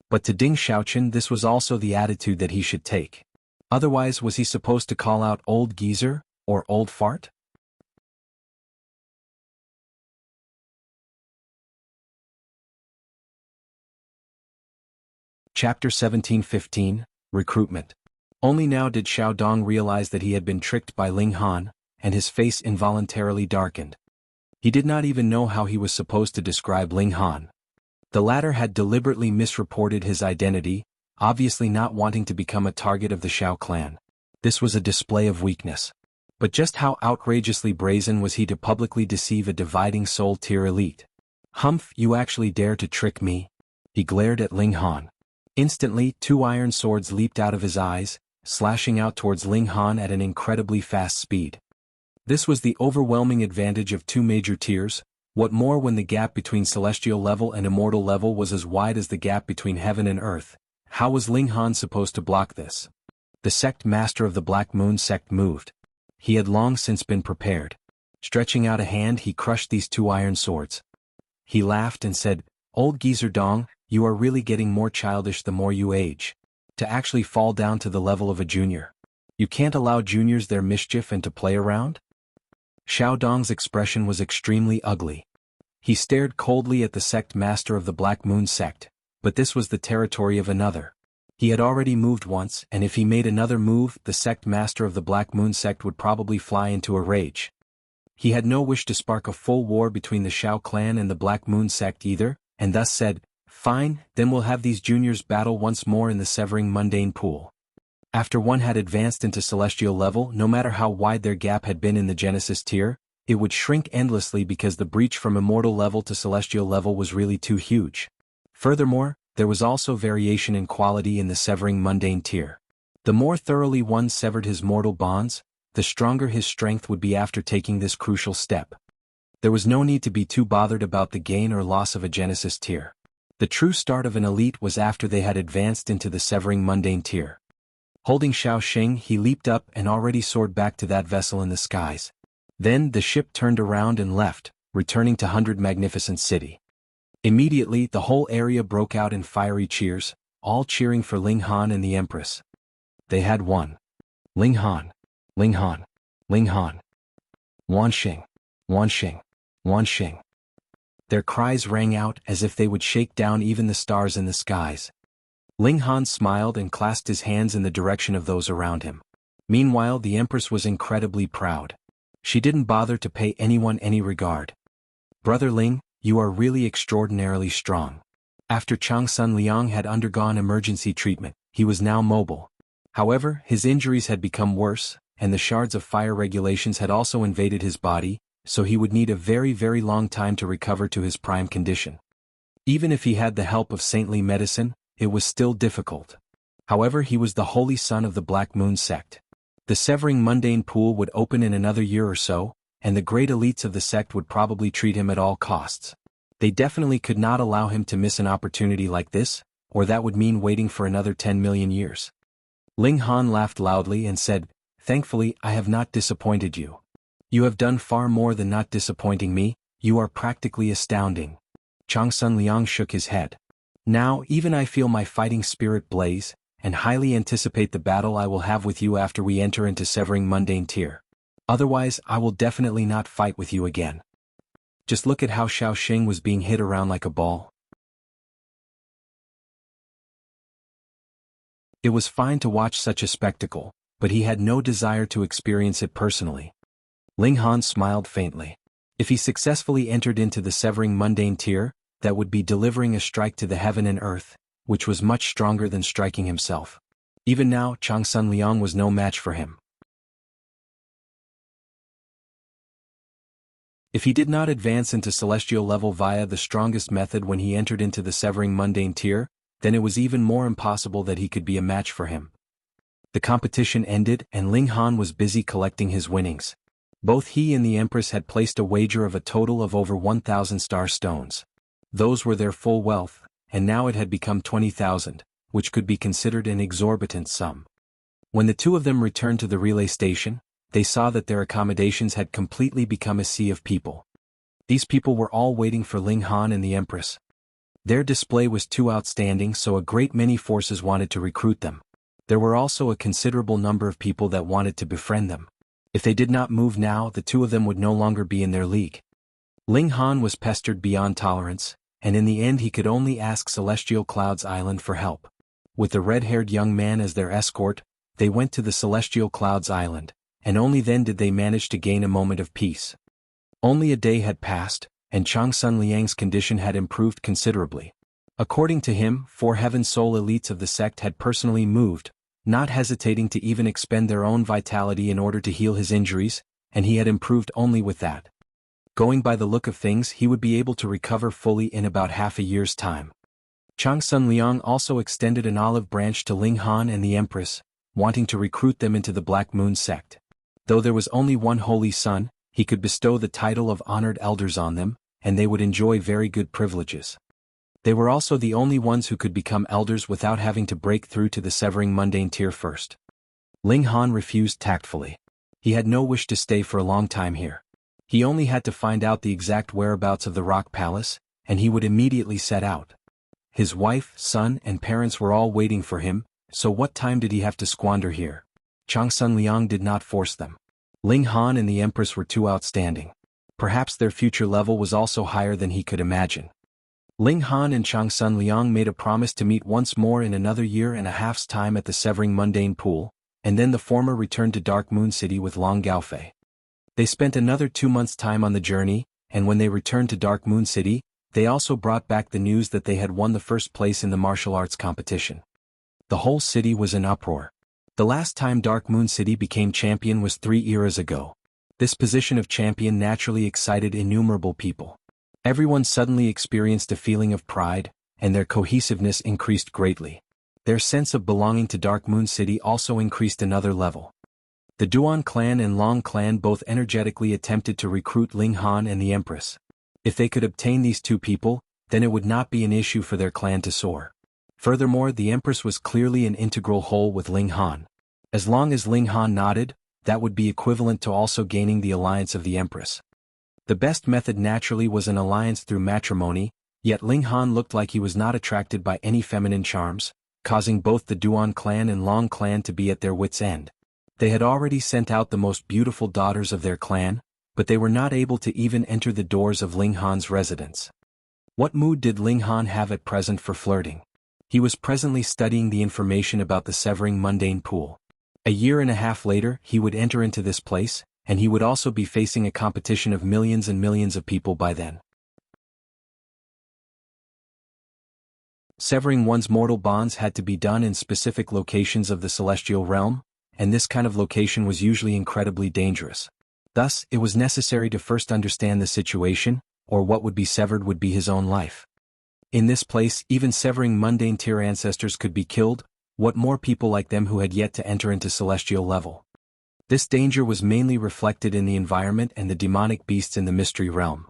But to Ding Xiaochen this was also the attitude that he should take. Otherwise was he supposed to call out old geezer, or old fart? Chapter 17:15, Recruitment. Only now did Xiao Dong realize that he had been tricked by Ling Han, and his face involuntarily darkened. He did not even know how he was supposed to describe Ling Han. The latter had deliberately misreported his identity, obviously not wanting to become a target of the Shao clan. This was a display of weakness. But just how outrageously brazen was he to publicly deceive a dividing soul tier elite? Humph, you actually dare to trick me? He glared at Ling Han. Instantly, 2 iron swords leaped out of his eyes, slashing out towards Ling Han at an incredibly fast speed. This was the overwhelming advantage of 2 major tiers. What more when the gap between celestial level and immortal level was as wide as the gap between heaven and earth? How was Ling Han supposed to block this? The sect master of the Black Moon sect moved. He had long since been prepared. Stretching out a hand he crushed these 2 iron swords. He laughed and said, Old geezer Dong, you are really getting more childish the more you age. To actually fall down to the level of a junior. You can't allow juniors their mischief and to play around? Xiao Dong's expression was extremely ugly. He stared coldly at the sect master of the Black Moon sect, but this was the territory of another. He had already moved once, and if he made another move, the sect master of the Black Moon sect would probably fly into a rage. He had no wish to spark a full war between the Shao clan and the Black Moon sect either, and thus said, Fine, then we'll have these juniors battle once more in the severing mundane pool. After one had advanced into celestial level, no matter how wide their gap had been in the Genesis tier, it would shrink endlessly because the breach from immortal level to celestial level was really too huge. Furthermore, there was also variation in quality in the severing mundane tier. The more thoroughly one severed his mortal bonds, the stronger his strength would be after taking this crucial step. There was no need to be too bothered about the gain or loss of a Genesis tier. The true start of an elite was after they had advanced into the severing mundane tier. Holding Xiao Xing, he leaped up and already soared back to that vessel in the skies. Then the ship turned around and left, returning to Hundred Magnificence City. Immediately the whole area broke out in fiery cheers, all cheering for Ling Han and the Empress. They had won. Ling Han. Ling Han. Ling Han. Wanxing. Wanxing. Wanxing. Their cries rang out as if they would shake down even the stars in the skies. Ling Han smiled and clasped his hands in the direction of those around him. Meanwhile the Empress was incredibly proud. She didn't bother to pay anyone any regard. Brother Ling, you are really extraordinarily strong. After Changsun Liang had undergone emergency treatment, he was now mobile. However, his injuries had become worse, and the shards of fire regulations had also invaded his body, so he would need a very, very long time to recover to his prime condition. Even if he had the help of saintly medicine, it was still difficult. However, he was the holy son of the Black Moon sect. The severing mundane pool would open in another year or so, and the great elites of the sect would probably treat him at all costs. They definitely could not allow him to miss an opportunity like this, or that would mean waiting for another 10 million years. Ling Han laughed loudly and said, Thankfully, I have not disappointed you. You have done far more than not disappointing me, you are practically astounding. Changsun Liang shook his head. Now even I feel my fighting spirit blaze, and highly anticipate the battle I will have with you after we enter into severing mundane tier. Otherwise, I will definitely not fight with you again. Just look at how Xiao Xing was being hit around like a ball. It was fine to watch such a spectacle, but he had no desire to experience it personally. Ling Han smiled faintly. If he successfully entered into the severing mundane tier, that would be delivering a strike to the heaven and earth, which was much stronger than striking himself. Even now, Changsun Liang was no match for him. If he did not advance into celestial level via the strongest method when he entered into the severing mundane tier, then it was even more impossible that he could be a match for him. The competition ended and Ling Han was busy collecting his winnings. Both he and the Empress had placed a wager of a total of over 1,000 star stones. Those were their full wealth, and now it had become 20,000, which could be considered an exorbitant sum. When the two of them returned to the relay station, they saw that their accommodations had completely become a sea of people. These people were all waiting for Ling Han and the Empress. Their display was too outstanding, so a great many forces wanted to recruit them. There were also a considerable number of people that wanted to befriend them. If they did not move now, the two of them would no longer be in their league. Ling Han was pestered beyond tolerance, and in the end he could only ask Celestial Clouds Island for help. With the red-haired young man as their escort, they went to the Celestial Clouds Island, and only then did they manage to gain a moment of peace. Only a day had passed, and Changsun Liang's condition had improved considerably. According to him, 4 Heaven Soul elites of the sect had personally moved, not hesitating to even expend their own vitality in order to heal his injuries, and he had improved only with that. Going by the look of things, he would be able to recover fully in about half a year's time. Changsun Liang also extended an olive branch to Ling Han and the Empress, wanting to recruit them into the Black Moon sect. Though there was only one holy son, he could bestow the title of honored elders on them, and they would enjoy very good privileges. They were also the only ones who could become elders without having to break through to the severing mundane tier first. Ling Han refused tactfully. He had no wish to stay for a long time here. He only had to find out the exact whereabouts of the Rock Palace, and he would immediately set out. His wife, son, and parents were all waiting for him, so what time did he have to squander here? Changsun Liang did not force them. Ling Han and the Empress were too outstanding. Perhaps their future level was also higher than he could imagine. Ling Han and Changsun Liang made a promise to meet once more in another year and a half's time at the Severing Mundane Pool, and then the former returned to Dark Moon City with Long Gaofei. They spent another 2 months' time on the journey, and when they returned to Dark Moon City, they also brought back the news that they had won the first place in the martial arts competition. The whole city was in uproar. The last time Dark Moon City became champion was 3 eras ago. This position of champion naturally excited innumerable people. Everyone suddenly experienced a feeling of pride, and their cohesiveness increased greatly. Their sense of belonging to Dark Moon City also increased another level. The Duan clan and Long clan both energetically attempted to recruit Ling Han and the Empress. If they could obtain these two people, then it would not be an issue for their clan to soar. Furthermore, the Empress was clearly an integral whole with Ling Han. As long as Ling Han nodded, that would be equivalent to also gaining the alliance of the Empress. The best method naturally was an alliance through matrimony, yet Ling Han looked like he was not attracted by any feminine charms, causing both the Duan clan and Long clan to be at their wits' end. They had already sent out the most beautiful daughters of their clan, but they were not able to even enter the doors of Ling Han's residence. What mood did Ling Han have at present for flirting? He was presently studying the information about the Severing Mundane Pool. A year and a half later, he would enter into this place, and he would also be facing a competition of millions and millions of people by then. Severing one's mortal bonds had to be done in specific locations of the celestial realm, and this kind of location was usually incredibly dangerous. Thus, it was necessary to first understand the situation, or what would be severed would be his own life. In this place, even severing mundane tier ancestors could be killed, what more people like them who had yet to enter into celestial level. This danger was mainly reflected in the environment and the demonic beasts in the mystery realm.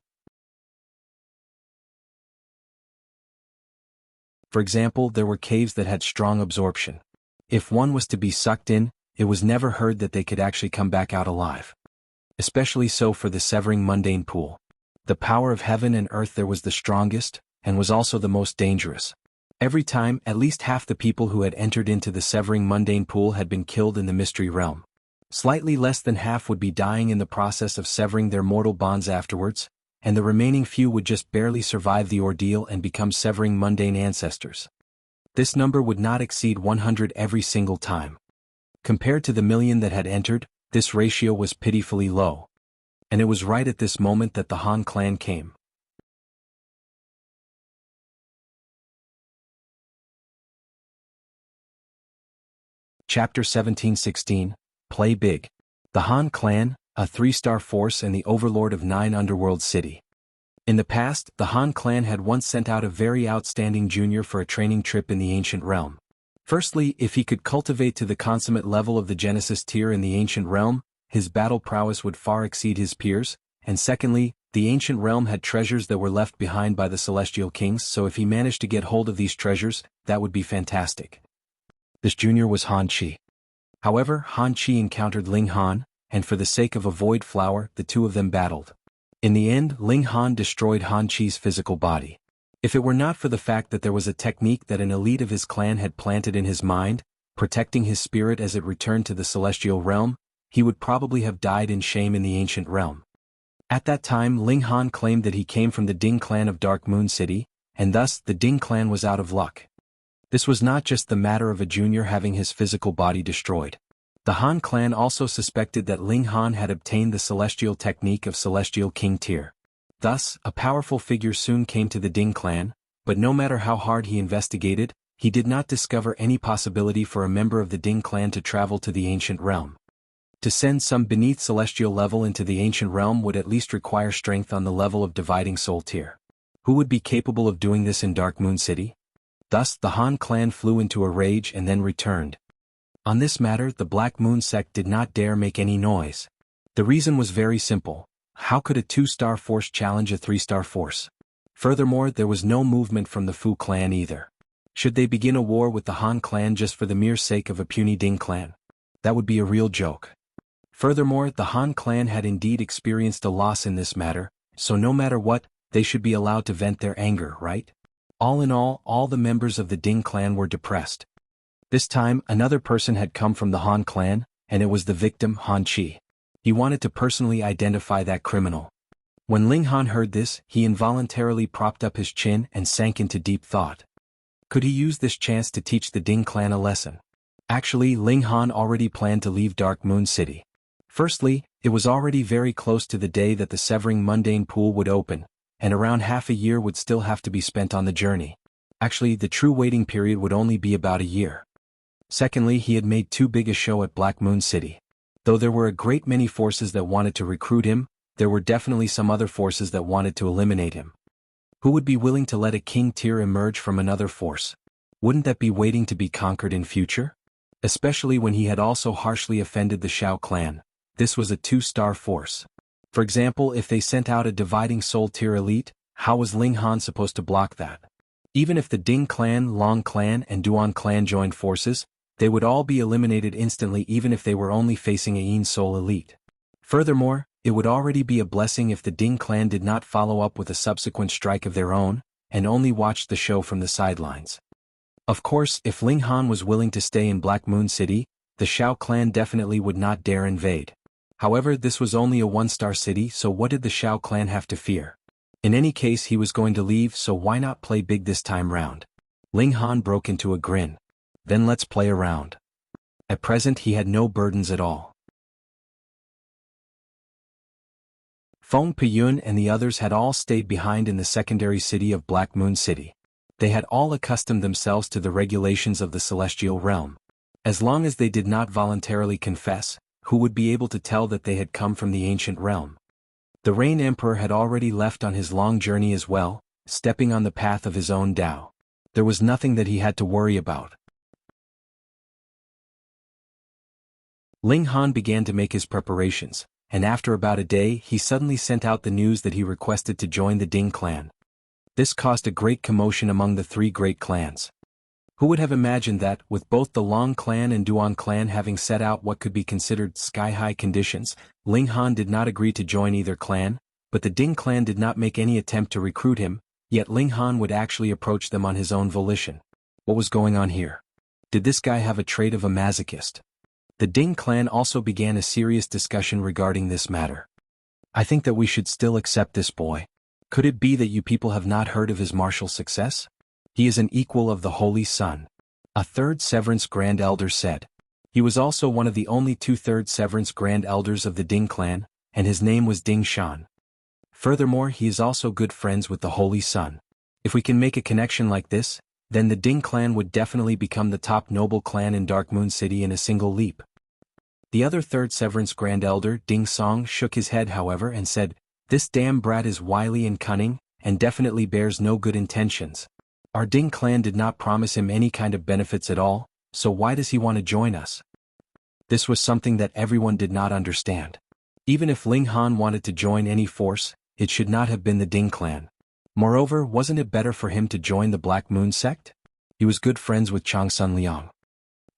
For example, there were caves that had strong absorption. If one was to be sucked in, it was never heard that they could actually come back out alive. Especially so for the Severing Mundane Pool. The power of heaven and earth there was the strongest, and was also the most dangerous. Every time, at least half the people who had entered into the Severing Mundane Pool had been killed in the mystery realm. Slightly less than half would be dying in the process of severing their mortal bonds afterwards, and the remaining few would just barely survive the ordeal and become severing mundane ancestors. This number would not exceed 100 every single time. Compared to the million that had entered, this ratio was pitifully low. And it was right at this moment that the Han clan came. Chapter 1716, Play Big. The Han clan, a 3-star force and the overlord of 9 underworld city. In the past, the Han clan had once sent out a very outstanding junior for a training trip in the ancient realm. Firstly, if he could cultivate to the consummate level of the Genesis tier in the ancient realm, his battle prowess would far exceed his peers, and secondly, the ancient realm had treasures that were left behind by the celestial kings, so if he managed to get hold of these treasures, that would be fantastic. This junior was Han Chi. However, Han Chi encountered Ling Han, and for the sake of a void flower, the two of them battled. In the end, Ling Han destroyed Han Chi's physical body. If it were not for the fact that there was a technique that an elite of his clan had planted in his mind, protecting his spirit as it returned to the celestial realm, he would probably have died in shame in the ancient realm. At that time, Ling Han claimed that he came from the Ding Clan of Dark Moon City, and thus the Ding Clan was out of luck. This was not just the matter of a junior having his physical body destroyed. The Han clan also suspected that Ling Han had obtained the celestial technique of Celestial King tier. Thus, a powerful figure soon came to the Ding clan, but no matter how hard he investigated, he did not discover any possibility for a member of the Ding clan to travel to the ancient realm. To send some beneath celestial level into the ancient realm would at least require strength on the level of dividing soul tier. Who would be capable of doing this in Dark Moon City? Thus, the Han clan flew into a rage and then returned. On this matter, the Black Moon sect did not dare make any noise. The reason was very simple. How could a 2-star force challenge a 3-star force? Furthermore, there was no movement from the Fu clan either. Should they begin a war with the Han clan just for the mere sake of a puny Ding clan? That would be a real joke. Furthermore, the Han clan had indeed experienced a loss in this matter, so no matter what, they should be allowed to vent their anger, right? All in all the members of the Ding clan were depressed. This time, another person had come from the Han clan, and it was the victim, Han Chi. He wanted to personally identify that criminal. When Ling Han heard this, he involuntarily propped up his chin and sank into deep thought. Could he use this chance to teach the Ding clan a lesson? Actually, Ling Han already planned to leave Dark Moon City. Firstly, it was already very close to the day that the Severing Mundane Pool would open, and around half a year would still have to be spent on the journey. Actually, the true waiting period would only be about a year. Secondly, he had made too big a show at Black Moon City. Though there were a great many forces that wanted to recruit him, there were definitely some other forces that wanted to eliminate him. Who would be willing to let a king tier emerge from another force? Wouldn't that be waiting to be conquered in future? Especially when he had also harshly offended the Shao clan. This was a 2-star force. For example, if they sent out a dividing soul tier elite, how was Ling Han supposed to block that? Even if the Ding clan, Long clan, and Duan clan joined forces, they would all be eliminated instantly even if they were only facing a Yin soul elite. Furthermore, it would already be a blessing if the Ding clan did not follow up with a subsequent strike of their own, and only watched the show from the sidelines. Of course, if Ling Han was willing to stay in Black Moon City, the Shao clan definitely would not dare invade. However, this was only a 1-star city, so what did the Shao clan have to fear? In any case, he was going to leave, so why not play big this time round? Ling Han broke into a grin. Then let's play around. At present he had no burdens at all. Feng Piyun and the others had all stayed behind in the secondary city of Black Moon City. They had all accustomed themselves to the regulations of the celestial realm. As long as they did not voluntarily confess, who would be able to tell that they had come from the ancient realm? The Rain Emperor had already left on his long journey as well, stepping on the path of his own Tao. There was nothing that he had to worry about. Ling Han began to make his preparations, and after about a day he suddenly sent out the news that he requested to join the Ding clan. This caused a great commotion among the 3 great clans. Who would have imagined that, with both the Long clan and Duan clan having set out what could be considered sky-high conditions, Ling Han did not agree to join either clan, but the Ding clan did not make any attempt to recruit him, yet Ling Han would actually approach them on his own volition. What was going on here? Did this guy have a trait of a masochist? The Ding clan also began a serious discussion regarding this matter. I think that we should still accept this boy. Could it be that you people have not heard of his martial success? He is an equal of the Holy Sun. A third Severance Grand Elder said. He was also one of the only two-thirds Severance Grand Elders of the Ding Clan, and his name was Ding Xiaochen. Furthermore, he is also good friends with the Holy Sun. If we can make a connection like this, then the Ding Clan would definitely become the top noble clan in Dark Moon City in a single leap. The other third Severance Grand Elder, Ding Song, shook his head however and said, "This damn brat is wily and cunning, and definitely bears no good intentions. Our Ding Clan did not promise him any kind of benefits at all, so why does he want to join us?" This was something that everyone did not understand. Even if Ling Han wanted to join any force, it should not have been the Ding Clan. Moreover, wasn't it better for him to join the Black Moon sect? He was good friends with Changsun Liang.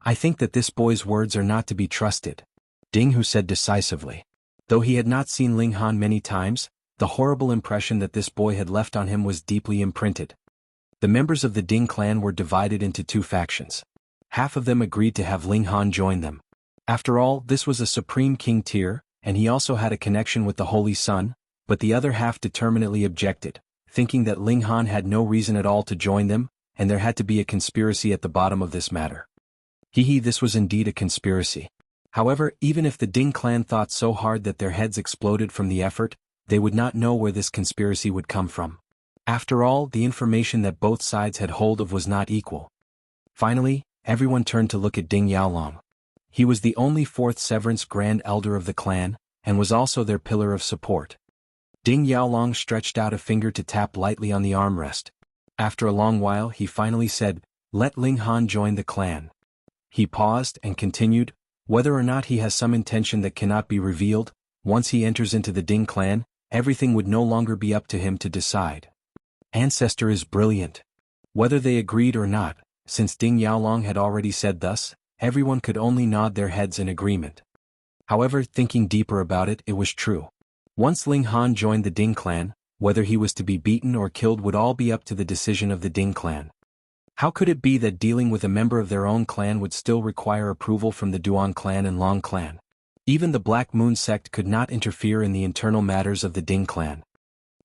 "I think that this boy's words are not to be trusted," Ding Hu said decisively. Though he had not seen Ling Han many times, the horrible impression that this boy had left on him was deeply imprinted. The members of the Ding Clan were divided into two factions. Half of them agreed to have Ling Han join them. After all, this was a supreme king tier, and he also had a connection with the Holy Sun, but the other half determinedly objected, thinking that Ling Han had no reason at all to join them, and there had to be a conspiracy at the bottom of this matter. This was indeed a conspiracy. However, even if the Ding Clan thought so hard that their heads exploded from the effort, they would not know where this conspiracy would come from. After all, the information that both sides had hold of was not equal. Finally, everyone turned to look at Ding Xiaochen. He was the only fourth Severance Grand Elder of the clan, and was also their pillar of support. Ding Xiaochen stretched out a finger to tap lightly on the armrest. After a long while he finally said, "Let Ling Han join the clan." He paused and continued, "Whether or not he has some intention that cannot be revealed, once he enters into the Ding Clan, everything would no longer be up to him to decide. Ancestor is brilliant." Whether they agreed or not, since Ding Xiaochen had already said thus, everyone could only nod their heads in agreement. However, thinking deeper about it, it was true. Once Ling Han joined the Ding Clan, whether he was to be beaten or killed would all be up to the decision of the Ding Clan. How could it be that dealing with a member of their own clan would still require approval from the Duan Clan and Long Clan? Even the Black Moon sect could not interfere in the internal matters of the Ding Clan.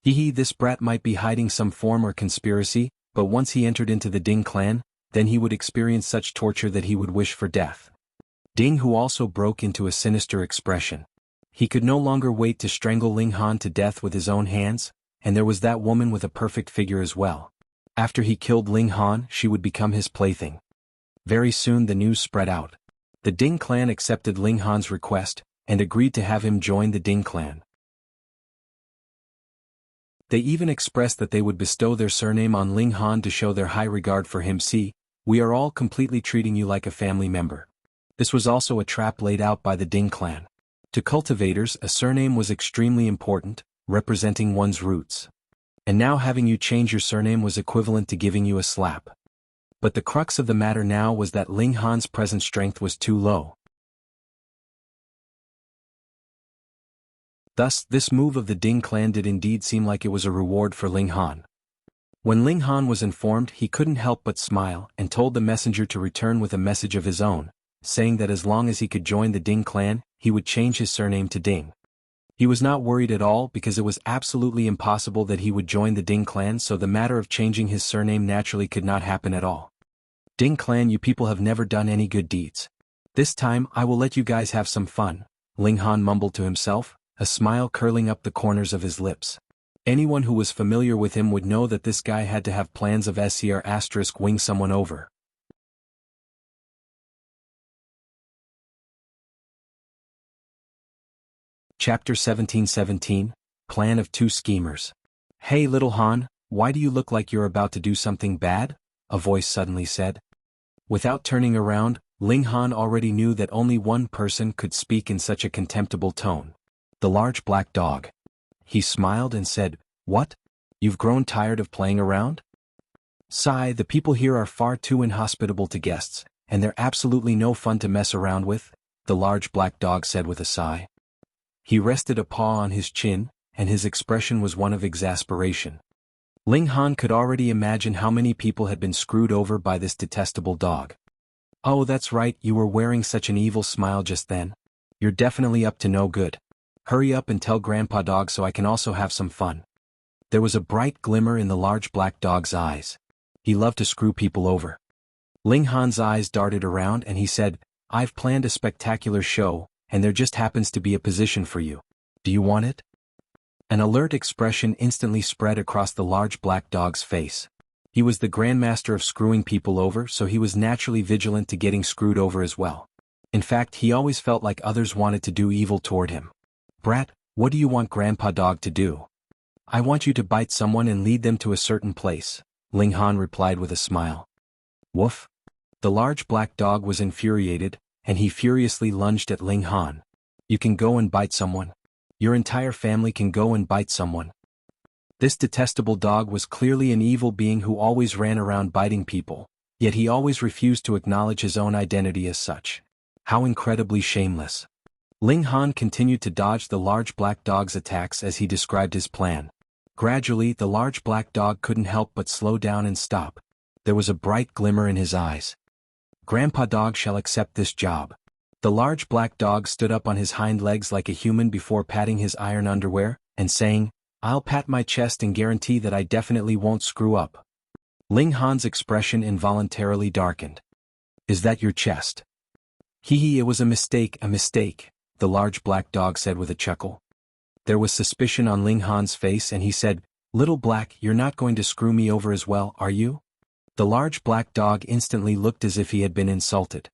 This brat might be hiding some form or conspiracy, but once he entered into the Ding Clan, then he would experience such torture that he would wish for death. Ding Hu also broke into a sinister expression. He could no longer wait to strangle Ling Han to death with his own hands, and there was that woman with a perfect figure as well. After he killed Ling Han, she would become his plaything. Very soon the news spread out. The Ding Clan accepted Ling Han's request, and agreed to have him join the Ding Clan. They even expressed that they would bestow their surname on Ling Han to show their high regard for him. "See, we are all completely treating you like a family member." This was also a trap laid out by the Ding Clan. To cultivators, a surname was extremely important, representing one's roots. And now having you change your surname was equivalent to giving you a slap. But the crux of the matter now was that Ling Han's present strength was too low. Thus, this move of the Ding Clan did indeed seem like it was a reward for Ling Han. When Ling Han was informed, he couldn't help but smile and told the messenger to return with a message of his own, saying that as long as he could join the Ding Clan, he would change his surname to Ding. He was not worried at all because it was absolutely impossible that he would join the Ding Clan, so the matter of changing his surname naturally could not happen at all. "Ding Clan, you people have never done any good deeds. This time I will let you guys have some fun," Ling Han mumbled to himself, a smile curling up the corners of his lips. Anyone who was familiar with him would know that this guy had to have plans of SCR** wing someone over. Chapter 1717, Plan of Two Schemers. "Hey little Han, why do you look like you're about to do something bad?" a voice suddenly said. Without turning around, Ling Han already knew that only one person could speak in such a contemptible tone. The large black dog. He smiled and said, "What? You've grown tired of playing around? Sigh, the people here are far too inhospitable to guests, and they're absolutely no fun to mess around with," the large black dog said with a sigh. He rested a paw on his chin, and his expression was one of exasperation. Ling Han could already imagine how many people had been screwed over by this detestable dog. "Oh, that's right, you were wearing such an evil smile just then. You're definitely up to no good. Hurry up and tell Grandpa Dog so I can also have some fun." There was a bright glimmer in the large black dog's eyes. He loved to screw people over. Ling Han's eyes darted around and he said, "I've planned a spectacular show, and there just happens to be a position for you. Do you want it?" An alert expression instantly spread across the large black dog's face. He was the grandmaster of screwing people over, so he was naturally vigilant to getting screwed over as well. In fact, he always felt like others wanted to do evil toward him. "Brat, what do you want Grandpa Dog to do?" "I want you to bite someone and lead them to a certain place," Ling Han replied with a smile. "Woof." The large black dog was infuriated, and he furiously lunged at Ling Han. "You can go and bite someone. Your entire family can go and bite someone." This detestable dog was clearly an evil being who always ran around biting people, yet he always refused to acknowledge his own identity as such. How incredibly shameless. Ling Han continued to dodge the large black dog's attacks as he described his plan. Gradually, the large black dog couldn't help but slow down and stop. There was a bright glimmer in his eyes. "Grandpa Dog shall accept this job." The large black dog stood up on his hind legs like a human before patting his iron underwear, and saying, "I'll pat my chest and guarantee that I definitely won't screw up." Ling Han's expression involuntarily darkened. "Is that your chest?" "Hee, it was a mistake, the large black dog said with a chuckle. There was suspicion on Ling Han's face and he said, "Little Black, you're not going to screw me over as well, are you?" The large black dog instantly looked as if he had been insulted.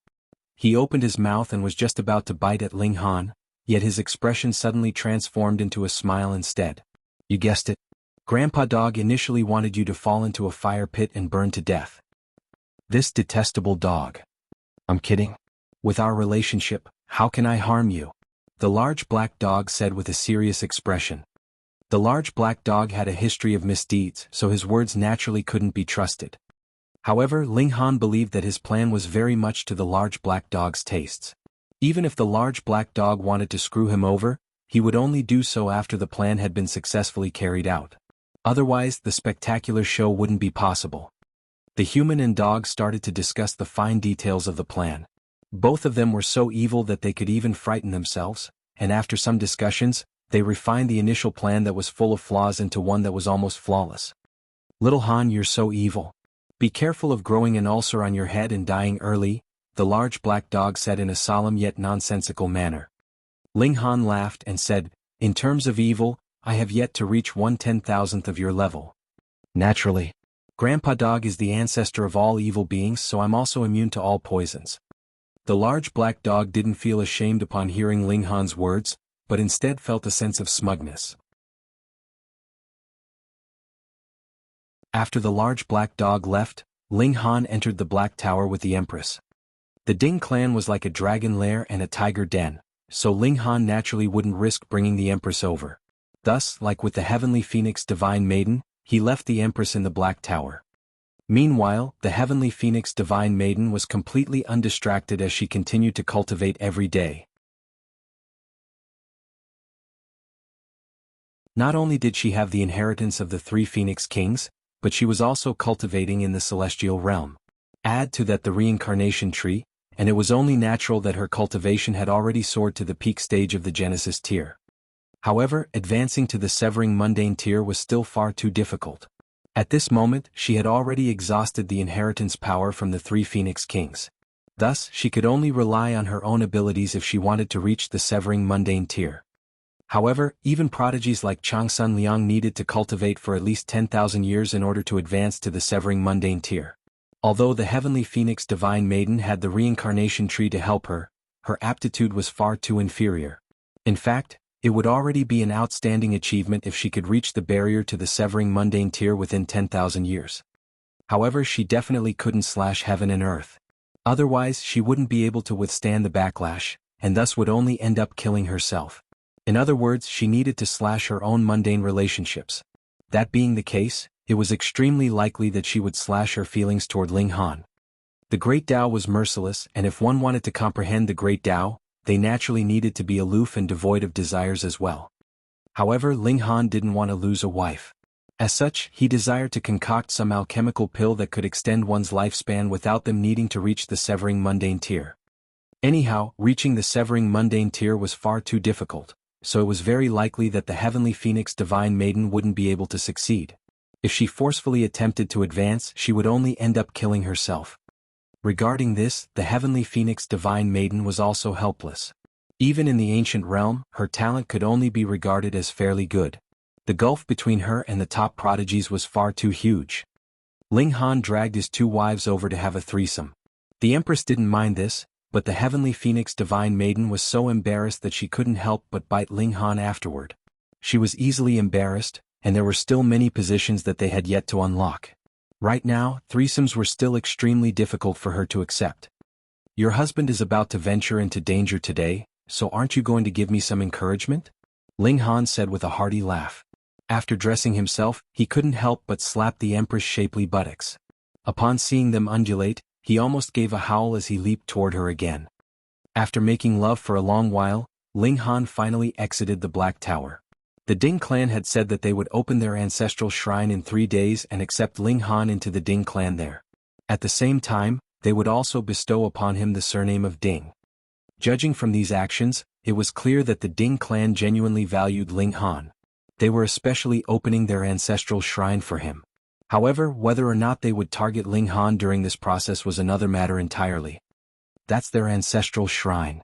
He opened his mouth and was just about to bite at Ling Han, yet his expression suddenly transformed into a smile instead. "You guessed it. Grandpa Dog initially wanted you to fall into a fire pit and burn to death." "This detestable dog." "I'm kidding. With our relationship, how can I harm you?" the large black dog said with a serious expression. The large black dog had a history of misdeeds, so his words naturally couldn't be trusted. However, Ling Han believed that his plan was very much to the large black dog's tastes. Even if the large black dog wanted to screw him over, he would only do so after the plan had been successfully carried out. Otherwise, the spectacular show wouldn't be possible. The human and dog started to discuss the fine details of the plan. Both of them were so evil that they could even frighten themselves, and after some discussions, they refined the initial plan that was full of flaws into one that was almost flawless. "Little Han, you're so evil. Be careful of growing an ulcer on your head and dying early," the large black dog said in a solemn yet nonsensical manner. Ling Han laughed and said, "In terms of evil, I have yet to reach 1/10,000th of your level." "Naturally. Grandpa Dog is the ancestor of all evil beings, so I'm also immune to all poisons." The large black dog didn't feel ashamed upon hearing Ling Han's words, but instead felt a sense of smugness. After the large black dog left, Ling Han entered the Black Tower with the Empress. The Ding Clan was like a dragon lair and a tiger den, so Ling Han naturally wouldn't risk bringing the Empress over. Thus, like with the Heavenly Phoenix Divine Maiden, he left the Empress in the Black Tower. Meanwhile, the Heavenly Phoenix Divine Maiden was completely undistracted as she continued to cultivate every day. Not only did she have the inheritance of the three Phoenix Kings, but she was also cultivating in the celestial realm. Add to that the reincarnation tree, and it was only natural that her cultivation had already soared to the peak stage of the Genesis tier. However, advancing to the Severing Mundane tier was still far too difficult. At this moment, she had already exhausted the inheritance power from the three Phoenix Kings. Thus, she could only rely on her own abilities if she wanted to reach the Severing Mundane tier. However, even prodigies like Changsun Liang needed to cultivate for at least 10,000 years in order to advance to the Severing Mundane tier. Although the Heavenly Phoenix Divine Maiden had the reincarnation tree to help her, her aptitude was far too inferior. In fact, it would already be an outstanding achievement if she could reach the barrier to the Severing Mundane tier within 10,000 years. However, she definitely couldn't slash heaven and earth. Otherwise, she wouldn't be able to withstand the backlash, and thus would only end up killing herself. In other words, she needed to slash her own mundane relationships. That being the case, it was extremely likely that she would slash her feelings toward Ling Han. The Great Tao was merciless, and if one wanted to comprehend the Great Tao, they naturally needed to be aloof and devoid of desires as well. However, Ling Han didn't want to lose a wife. As such, he desired to concoct some alchemical pill that could extend one's lifespan without them needing to reach the Severing Mundane tier. Anyhow, reaching the Severing Mundane tier was far too difficult, so it was very likely that the Heavenly Phoenix Divine Maiden wouldn't be able to succeed. If she forcefully attempted to advance, she would only end up killing herself. Regarding this, the heavenly phoenix divine maiden was also helpless. Even in the ancient realm, her talent could only be regarded as fairly good. The gulf between her and the top prodigies was far too huge. Ling Han dragged his 2 wives over to have a threesome. The Empress didn't mind this, but the heavenly phoenix divine maiden was so embarrassed that she couldn't help but bite Ling Han afterward. She was easily embarrassed, and there were still many positions that they had yet to unlock. Right now, threesomes were still extremely difficult for her to accept. Your husband is about to venture into danger today, so aren't you going to give me some encouragement? Ling Han said with a hearty laugh. After dressing himself, he couldn't help but slap the Empress' shapely buttocks. Upon seeing them undulate, he almost gave a howl as he leaped toward her again. After making love for a long while, Ling Han finally exited the Black Tower. The Ding Clan had said that they would open their ancestral shrine in 3 days and accept Ling Han into the Ding Clan there. At the same time, they would also bestow upon him the surname of Ding. Judging from these actions, it was clear that the Ding Clan genuinely valued Ling Han. They were especially opening their ancestral shrine for him. However, whether or not they would target Ling Han during this process was another matter entirely. That's their ancestral shrine,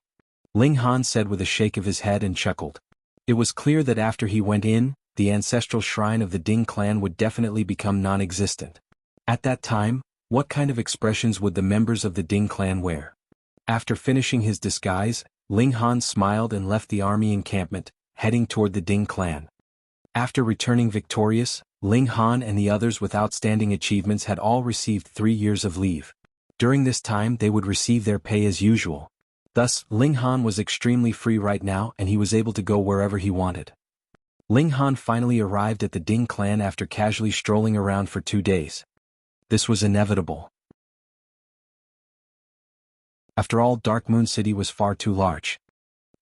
Ling Han said with a shake of his head and chuckled. It was clear that after he went in, the ancestral shrine of the Ding Clan would definitely become non-existent. At that time, what kind of expressions would the members of the Ding Clan wear? After finishing his disguise, Ling Han smiled and left the army encampment, heading toward the Ding Clan. After returning victorious, Ling Han and the others with outstanding achievements had all received 3 years of leave. During this time they would receive their pay as usual. Thus, Ling Han was extremely free right now and he was able to go wherever he wanted. Ling Han finally arrived at the Ding Clan after casually strolling around for 2 days. This was inevitable. After all, Dark Moon City was far too large.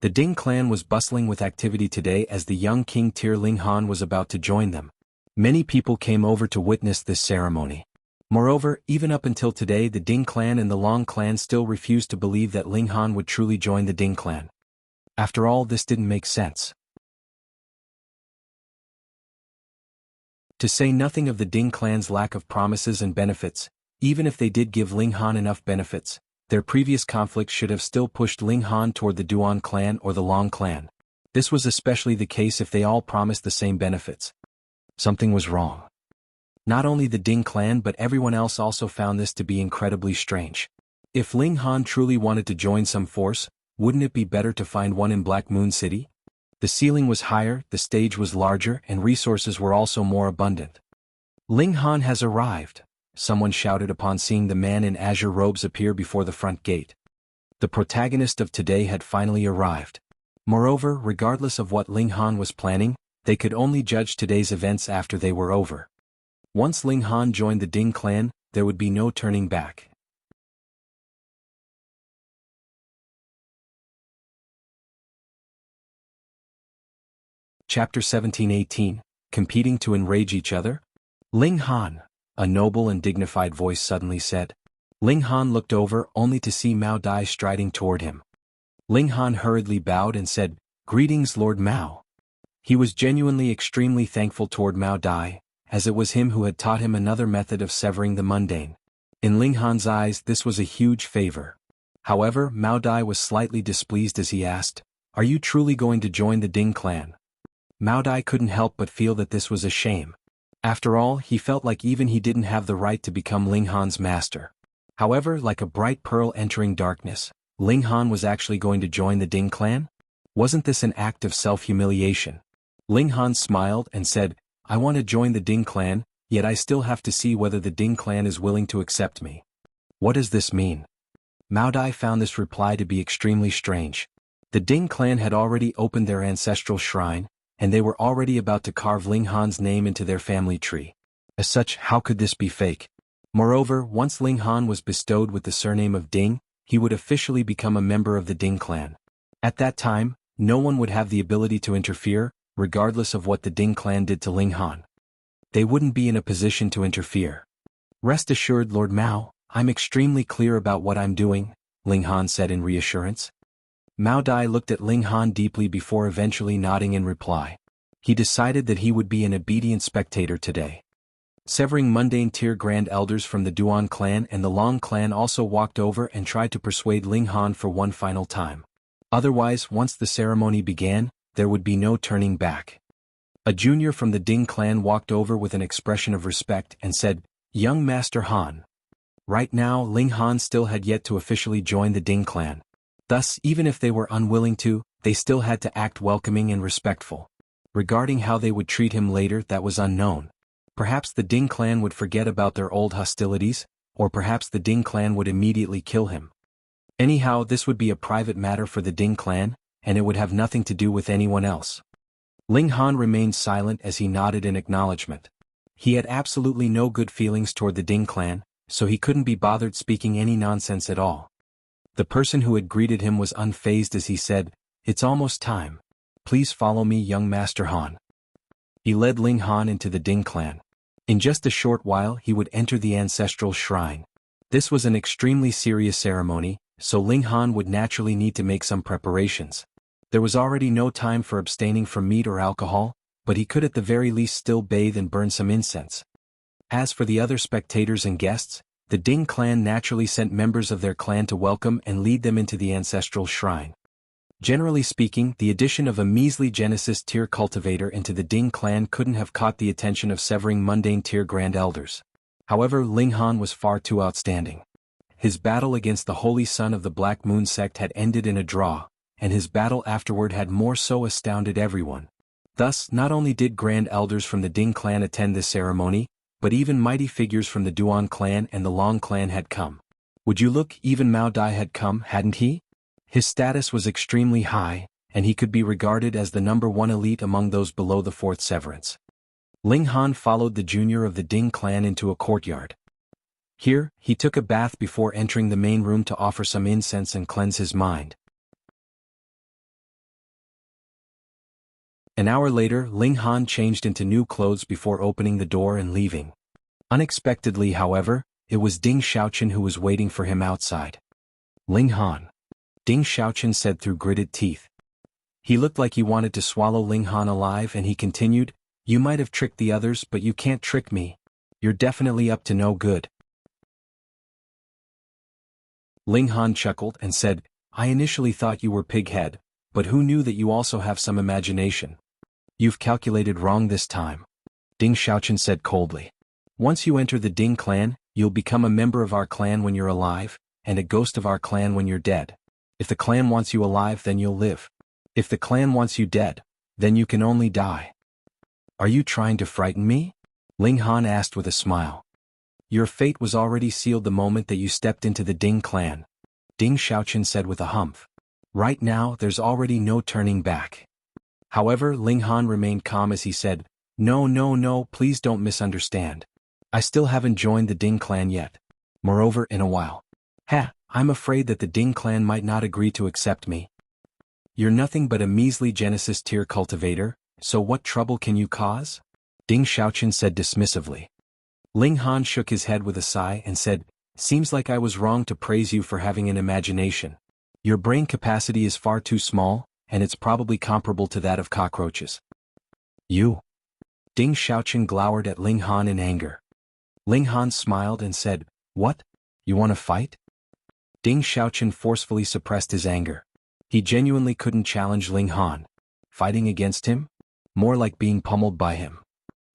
The Ding Clan was bustling with activity today as the young King Tier Ling Han was about to join them. Many people came over to witness this ceremony. Moreover, even up until today the Ding Clan and the Long Clan still refused to believe that Ling Han would truly join the Ding Clan. After all, this didn't make sense. To say nothing of the Ding Clan's lack of promises and benefits, even if they did give Ling Han enough benefits, their previous conflicts should have still pushed Ling Han toward the Duan Clan or the Long Clan. This was especially the case if they all promised the same benefits. Something was wrong. Not only the Ding Clan but everyone else also found this to be incredibly strange. If Ling Han truly wanted to join some force, wouldn't it be better to find one in Black Moon City? The ceiling was higher, the stage was larger, and resources were also more abundant. Ling Han has arrived, someone shouted upon seeing the man in azure robes appear before the front gate. The protagonist of today had finally arrived. Moreover, regardless of what Ling Han was planning, they could only judge today's events after they were over. Once Ling Han joined the Ding Clan, there would be no turning back. Chapter 17-18, Competing to Enrage Each Other? Ling Han, a noble and dignified voice suddenly said. Ling Han looked over only to see Mao Dai striding toward him. Ling Han hurriedly bowed and said, "Greetings, Lord Mao." He was genuinely extremely thankful toward Mao Dai, as it was him who had taught him another method of severing the mundane. In Ling Han's eyes this was a huge favor. However, Mao Dai was slightly displeased as he asked, "Are you truly going to join the Ding Clan?" Mao Dai couldn't help but feel that this was a shame. After all, he felt like even he didn't have the right to become Ling Han's master. However, like a bright pearl entering darkness, Ling Han was actually going to join the Ding Clan? Wasn't this an act of self-humiliation? Ling Han smiled and said, "I want to join the Ding Clan, yet I still have to see whether the Ding Clan is willing to accept me." What does this mean? Mao Dai found this reply to be extremely strange. The Ding Clan had already opened their ancestral shrine, and they were already about to carve Ling Han's name into their family tree. As such, how could this be fake? Moreover, once Ling Han was bestowed with the surname of Ding, he would officially become a member of the Ding Clan. At that time, no one would have the ability to interfere, regardless of what the Ding Clan did to Ling Han. They wouldn't be in a position to interfere. "Rest assured, Lord Mao, I'm extremely clear about what I'm doing," Ling Han said in reassurance. Mao Dai looked at Ling Han deeply before eventually nodding in reply. He decided that he would be an obedient spectator today. Severing mundane tier grand elders from the Duan clan and the Long clan also walked over and tried to persuade Ling Han for one final time. Otherwise, once the ceremony began, there would be no turning back. A junior from the Ding clan walked over with an expression of respect and said, "Young Master Han." Right now, Ling Han still had yet to officially join the Ding clan. Thus, even if they were unwilling to, they still had to act welcoming and respectful. Regarding how they would treat him later, that was unknown. Perhaps the Ding clan would forget about their old hostilities, or perhaps the Ding clan would immediately kill him. Anyhow, this would be a private matter for the Ding clan, and it would have nothing to do with anyone else. Ling Han remained silent as he nodded in acknowledgement. He had absolutely no good feelings toward the Ding clan, so he couldn't be bothered speaking any nonsense at all. The person who had greeted him was unfazed as he said, "It's almost time. Please follow me, young Master Han." He led Ling Han into the Ding clan. In just a short while he would enter the ancestral shrine. This was an extremely serious ceremony, so Ling Han would naturally need to make some preparations. There was already no time for abstaining from meat or alcohol, but he could at the very least still bathe and burn some incense. As for the other spectators and guests, the Ding clan naturally sent members of their clan to welcome and lead them into the ancestral shrine. Generally speaking, the addition of a measly Genesis tier cultivator into the Ding clan couldn't have caught the attention of severing mundane tier grand elders. However, Ling Han was far too outstanding. His battle against the Holy Son of the Black Moon sect had ended in a draw, and his battle afterward had more so astounded everyone. Thus, not only did grand elders from the Ding clan attend this ceremony, but even mighty figures from the Duan clan and the Long clan had come. Would you look, even Mao Dai had come, hadn't he? His status was extremely high, and he could be regarded as the #1 elite among those below the fourth severance. Ling Han followed the junior of the Ding clan into a courtyard. Here, he took a bath before entering the main room to offer some incense and cleanse his mind. An hour later, Ling Han changed into new clothes before opening the door and leaving. Unexpectedly, however, it was Ding Xiaochen who was waiting for him outside. "Ling Han," Ding Xiaochen said through gritted teeth. He looked like he wanted to swallow Ling Han alive, and he continued, "You might have tricked the others, but you can't trick me. You're definitely up to no good." Ling Han chuckled and said, "I initially thought you were pighead, but who knew that you also have some imagination? You've calculated wrong this time," Ding Xiaochen said coldly. "Once you enter the Ding clan, you'll become a member of our clan when you're alive, and a ghost of our clan when you're dead. If the clan wants you alive, then you'll live. If the clan wants you dead, then you can only die." "Are you trying to frighten me?" Ling Han asked with a smile. "Your fate was already sealed the moment that you stepped into the Ding clan," Ding Xiaochen said with a humph. "Right now, there's already no turning back." However, Ling Han remained calm as he said, No, please don't misunderstand. I still haven't joined the Ding clan yet. Moreover, in a while. I'm afraid that the Ding clan might not agree to accept me." "You're nothing but a measly Genesis tier cultivator, so what trouble can you cause?" Ding Xiaochen said dismissively. Ling Han shook his head with a sigh and said, "Seems like I was wrong to praise you for having an imagination. Your brain capacity is far too small, and it's probably comparable to that of cockroaches." "You?" Ding Xiaochen glowered at Ling Han in anger. Ling Han smiled and said, "What? You want to fight?" Ding Xiaochen forcefully suppressed his anger. He genuinely couldn't challenge Ling Han. Fighting against him? More like being pummeled by him.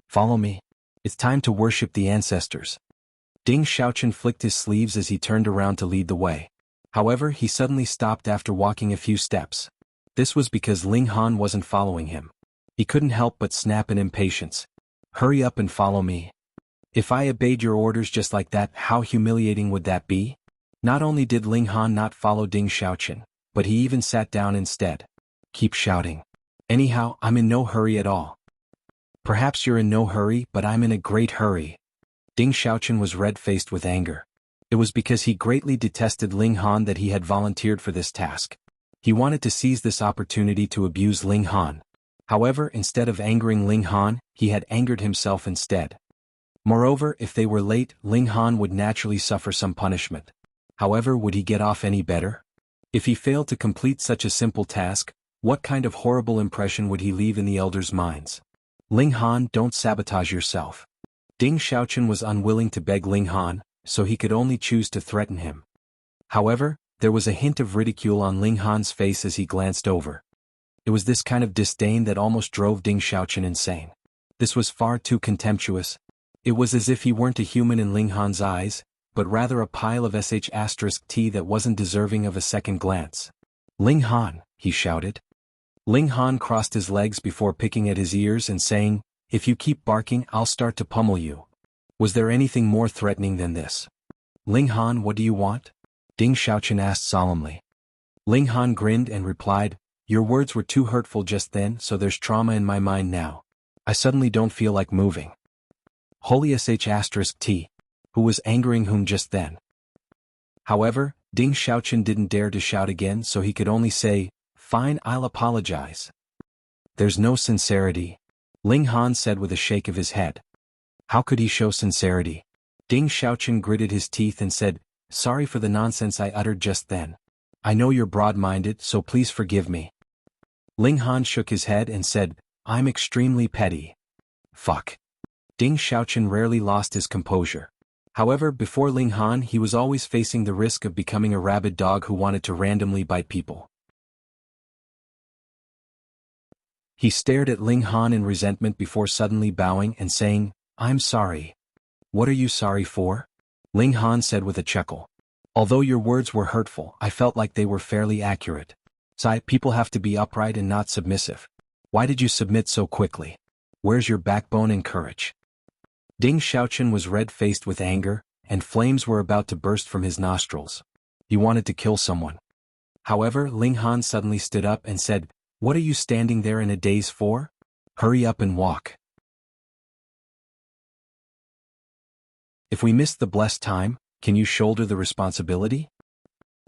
"Follow me. It's time to worship the ancestors." Ding Xiaochen flicked his sleeves as he turned around to lead the way. However, he suddenly stopped after walking a few steps. This was because Ling Han wasn't following him. He couldn't help but snap in impatience. "Hurry up and follow me. If I obeyed your orders just like that, how humiliating would that be?" Not only did Ling Han not follow Ding Xiaochen, but he even sat down instead. "Keep shouting. Anyhow, I'm in no hurry at all." "Perhaps you're in no hurry, but I'm in a great hurry." Ding Xiaochen was red-faced with anger. It was because he greatly detested Ling Han that he had volunteered for this task. He wanted to seize this opportunity to abuse Ling Han. However, instead of angering Ling Han, he had angered himself instead. Moreover, if they were late, Ling Han would naturally suffer some punishment. However, would he get off any better? If he failed to complete such a simple task, what kind of horrible impression would he leave in the elders' minds? "Ling Han, don't sabotage yourself. Ding Xiaochen was unwilling to beg Ling Han, so he could only choose to threaten him. However, there was a hint of ridicule on Ling Han's face as he glanced over. It was this kind of disdain that almost drove Ding Xiaochen insane. This was far too contemptuous. It was as if he weren't a human in Ling Han's eyes, but rather a pile of sh*t that wasn't deserving of a second glance. "Ling Han," he shouted. Ling Han crossed his legs before picking at his ears and saying, "If you keep barking, I'll start to pummel you." Was there anything more threatening than this? "Ling Han, what do you want?" Ding Xiaochen asked solemnly. Ling Han grinned and replied, "Your words were too hurtful just then, so there's trauma in my mind now. I suddenly don't feel like moving." Holy sh*t, who was angering whom just then? However, Ding Xiaochen didn't dare to shout again, so he could only say, "Fine, I'll apologize." "There's no sincerity," Ling Han said with a shake of his head. How could he show sincerity? Ding Xiaochen gritted his teeth and said, "Sorry for the nonsense I uttered just then. I know you're broad-minded, so please forgive me." Ling Han shook his head and said, "I'm extremely petty." Fuck. Ding Xiaochen rarely lost his composure. However, before Ling Han he was always facing the risk of becoming a rabid dog who wanted to randomly bite people. He stared at Ling Han in resentment before suddenly bowing and saying, "I'm sorry." "What are you sorry for?" Ling Han said with a chuckle. "Although your words were hurtful, I felt like they were fairly accurate. People have to be upright and not submissive. Why did you submit so quickly? Where's your backbone and courage?" Ding Xiaochen was red-faced with anger, and flames were about to burst from his nostrils. He wanted to kill someone. However, Ling Han suddenly stood up and said, "What are you standing there in a daze for? Hurry up and walk. If we miss the blessed time, can you shoulder the responsibility?"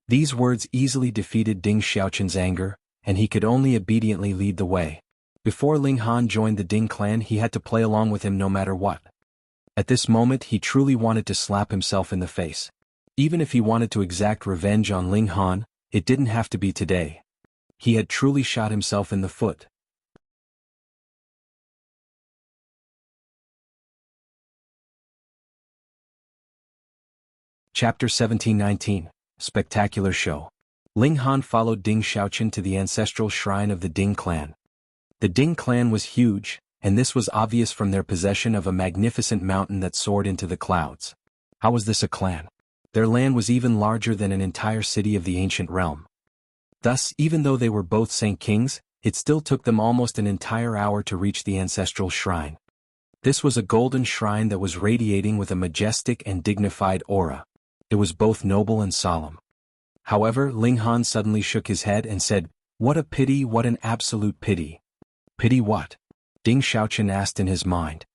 These words easily defeated Ding Xiaochen's anger, and he could only obediently lead the way. Before Ling Han joined the Ding clan he had to play along with him no matter what. At this moment he truly wanted to slap himself in the face. Even if he wanted to exact revenge on Ling Han, it didn't have to be today. He had truly shot himself in the foot. Chapter 1719, Spectacular Show. Ling Han followed Ding Xiaochen to the ancestral shrine of the Ding clan. The Ding clan was huge, and this was obvious from their possession of a magnificent mountain that soared into the clouds. How was this a clan? Their land was even larger than an entire city of the ancient realm. Thus, even though they were both Saint Kings, it still took them almost an entire hour to reach the ancestral shrine. This was a golden shrine that was radiating with a majestic and dignified aura. It was both noble and solemn. However, Ling Han suddenly shook his head and said, "What a pity, what an absolute pity." "Pity what?" Ding Xiaochen asked in his mind.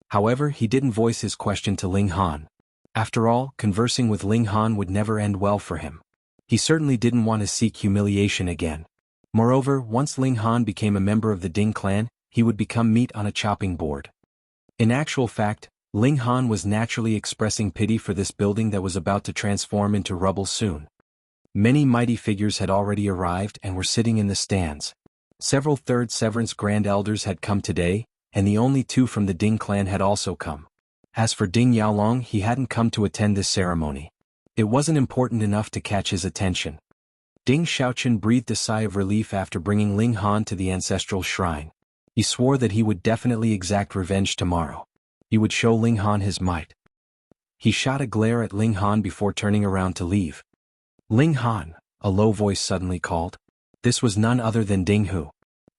However, he didn't voice his question to Ling Han. After all, conversing with Ling Han would never end well for him. He certainly didn't want to seek humiliation again. Moreover, once Ling Han became a member of the Ding clan, he would become meat on a chopping board. In actual fact, Ling Han was naturally expressing pity for this building that was about to transform into rubble soon. Many mighty figures had already arrived and were sitting in the stands. Several Third Severance Grand Elders had come today, and the only two from the Ding clan had also come. As for Ding Yaolong, he hadn't come to attend this ceremony. It wasn't important enough to catch his attention. Ding Xiaochen breathed a sigh of relief after bringing Ling Han to the ancestral shrine. He swore that he would definitely exact revenge tomorrow. He would show Ling Han his might. He shot a glare at Ling Han before turning around to leave. "Ling Han," a low voice suddenly called. This was none other than Ding Hu.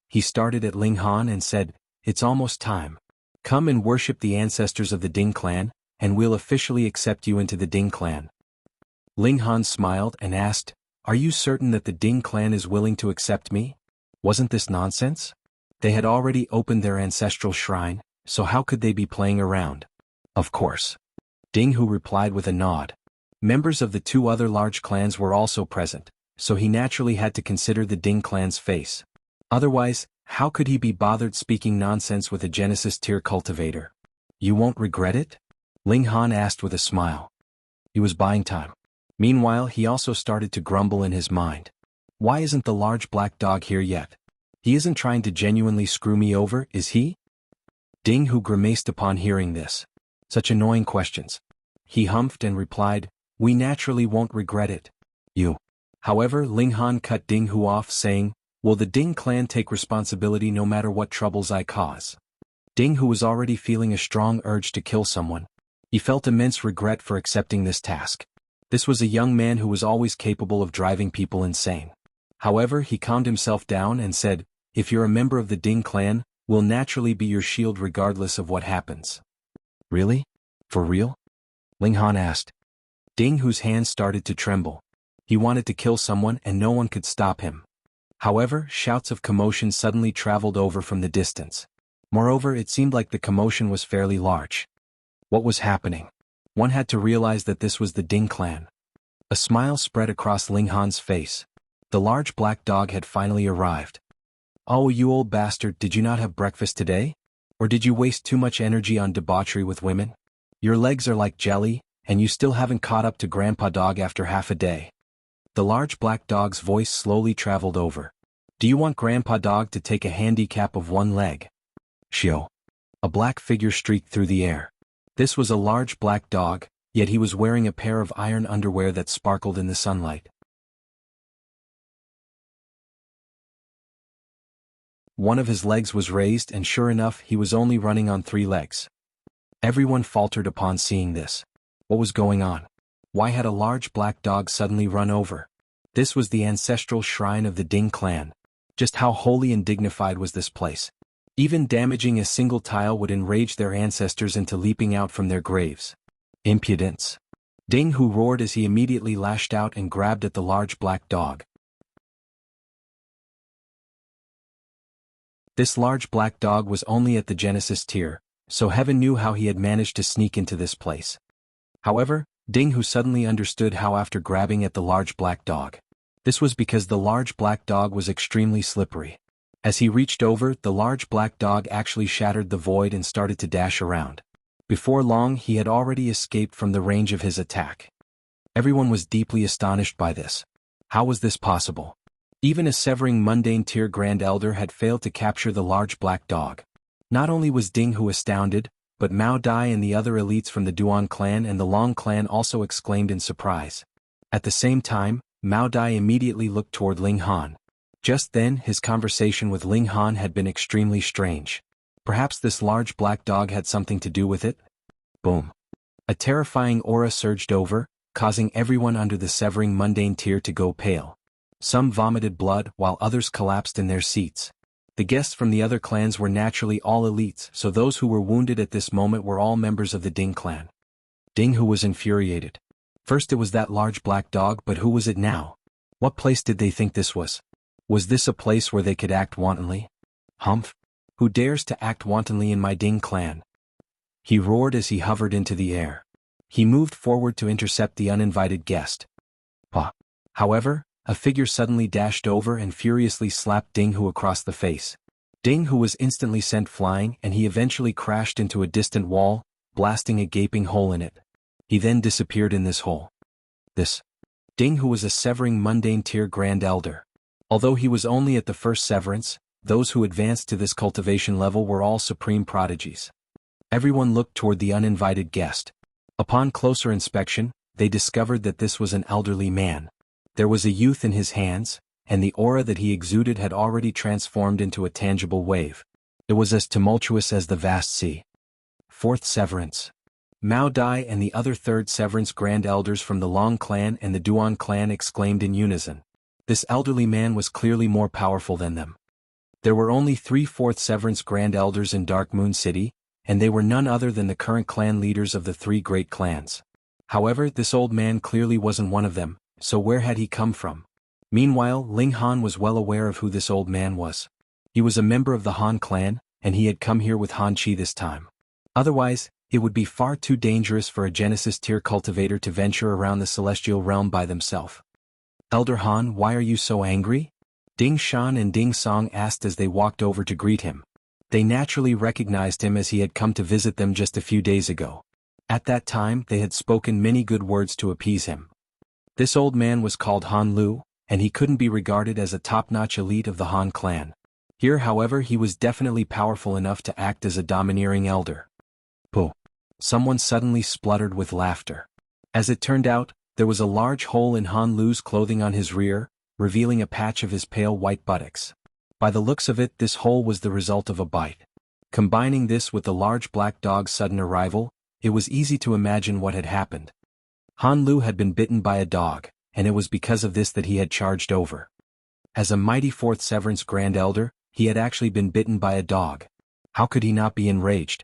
He started at Ling Han and said, "It's almost time. Come and worship the ancestors of the Ding clan, and we'll officially accept you into the Ding clan." Ling Han smiled and asked, "Are you certain that the Ding clan is willing to accept me? Wasn't this nonsense? They had already opened their ancestral shrine, so how could they be playing around?" "Of course." Ding Hu replied with a nod. Members of the two other large clans were also present, so he naturally had to consider the Ding clan's face. Otherwise, how could he be bothered speaking nonsense with a Genesis-tier cultivator? "You won't regret it?" Ling Han asked with a smile. He was buying time. Meanwhile, he also started to grumble in his mind. Why isn't the large black dog here yet? He isn't trying to genuinely screw me over, is he? Ding Hu grimaced upon hearing this. Such annoying questions. He humphed and replied, "We naturally won't regret it." You. However, Ling Han cut Ding Hu off, saying, "Will the Ding clan take responsibility no matter what troubles I cause?" Ding Hu was already feeling a strong urge to kill someone. He felt immense regret for accepting this task. This was a young man who was always capable of driving people insane. However, he calmed himself down and said, "If you're a member of the Ding clan, we'll naturally be your shield regardless of what happens." "Really? For real?" Ling Han asked. Ding Hu's hands started to tremble. He wanted to kill someone and no one could stop him. However, shouts of commotion suddenly traveled over from the distance. Moreover, it seemed like the commotion was fairly large. What was happening? One had to realize that this was the Ding clan. A smile spread across Ling Han's face. The large black dog had finally arrived. "Oh, you old bastard, did you not have breakfast today? Or did you waste too much energy on debauchery with women? Your legs are like jelly, and you still haven't caught up to Grandpa Dog after half a day." The large black dog's voice slowly traveled over. "Do you want Grandpa Dog to take a handicap of one leg?" Shio. A black figure streaked through the air. This was a large black dog, yet he was wearing a pair of iron underwear that sparkled in the sunlight. One of his legs was raised and sure enough he was only running on 3 legs. Everyone faltered upon seeing this. What was going on? Why had a large black dog suddenly run over? This was the ancestral shrine of the Ding clan. Just how holy and dignified was this place? Even damaging a single tile would enrage their ancestors into leaping out from their graves. Impudence. Ding Hu roared as he immediately lashed out and grabbed at the large black dog. This large black dog was only at the Genesis tier, so heaven knew how he had managed to sneak into this place. However, Ding Hu suddenly understood how after grabbing at the large black dog. This was because the large black dog was extremely slippery. As he reached over, the large black dog actually shattered the void and started to dash around. Before long, he had already escaped from the range of his attack. Everyone was deeply astonished by this. How was this possible? Even a severing mundane tier Grand Elder had failed to capture the large black dog. Not only was Ding Hu astounded, but Mao Dai and the other elites from the Duan clan and the Long clan also exclaimed in surprise. At the same time, Mao Dai immediately looked toward Ling Han. Just then, his conversation with Ling Han had been extremely strange. Perhaps this large black dog had something to do with it? Boom. A terrifying aura surged over, causing everyone under the severing mundane tier to go pale. Some vomited blood while others collapsed in their seats. The guests from the other clans were naturally all elites, so those who were wounded at this moment were all members of the Ding clan. Ding Hu was infuriated. First it was that large black dog, but who was it now? What place did they think this was? Was this a place where they could act wantonly? Humph! Who dares to act wantonly in my Ding clan? He roared as he hovered into the air. He moved forward to intercept the uninvited guest. Pah! However, a figure suddenly dashed over and furiously slapped Ding Hu across the face. Ding Hu was instantly sent flying and he eventually crashed into a distant wall, blasting a gaping hole in it. He then disappeared in this hole. Ding Hu was a severing mundane tier Grand Elder. Although he was only at the first severance, those who advanced to this cultivation level were all supreme prodigies. Everyone looked toward the uninvited guest. Upon closer inspection, they discovered that this was an elderly man. There was a youth in his hands, and the aura that he exuded had already transformed into a tangible wave. It was as tumultuous as the vast sea. 4th Severance. Mao Dai and the other 3rd Severance Grand Elders from the Long clan and the Duan clan exclaimed in unison. This elderly man was clearly more powerful than them. There were only 3 4th Severance Grand Elders in Dark Moon City, and they were none other than the current clan leaders of the 3 great clans. However, this old man clearly wasn't one of them, so where had he come from? Meanwhile, Ling Han was well aware of who this old man was. He was a member of the Han clan, and he had come here with Han Chi this time. Otherwise, it would be far too dangerous for a Genesis tier cultivator to venture around the celestial realm by themselves. Elder Han, why are you so angry? Ding Shan and Ding Song asked as they walked over to greet him. They naturally recognized him as he had come to visit them just a few days ago. At that time, they had spoken many good words to appease him. This old man was called Han Lu, and he couldn't be regarded as a top-notch elite of the Han clan. Here, however, he was definitely powerful enough to act as a domineering elder. Pooh! Someone suddenly spluttered with laughter. As it turned out, there was a large hole in Han Lu's clothing on his rear, revealing a patch of his pale white buttocks. By the looks of it, this hole was the result of a bite. Combining this with the large black dog's sudden arrival, it was easy to imagine what had happened. Han Lu had been bitten by a dog, and it was because of this that he had charged over. As a mighty Fourth Severance Grand Elder, he had actually been bitten by a dog. How could he not be enraged?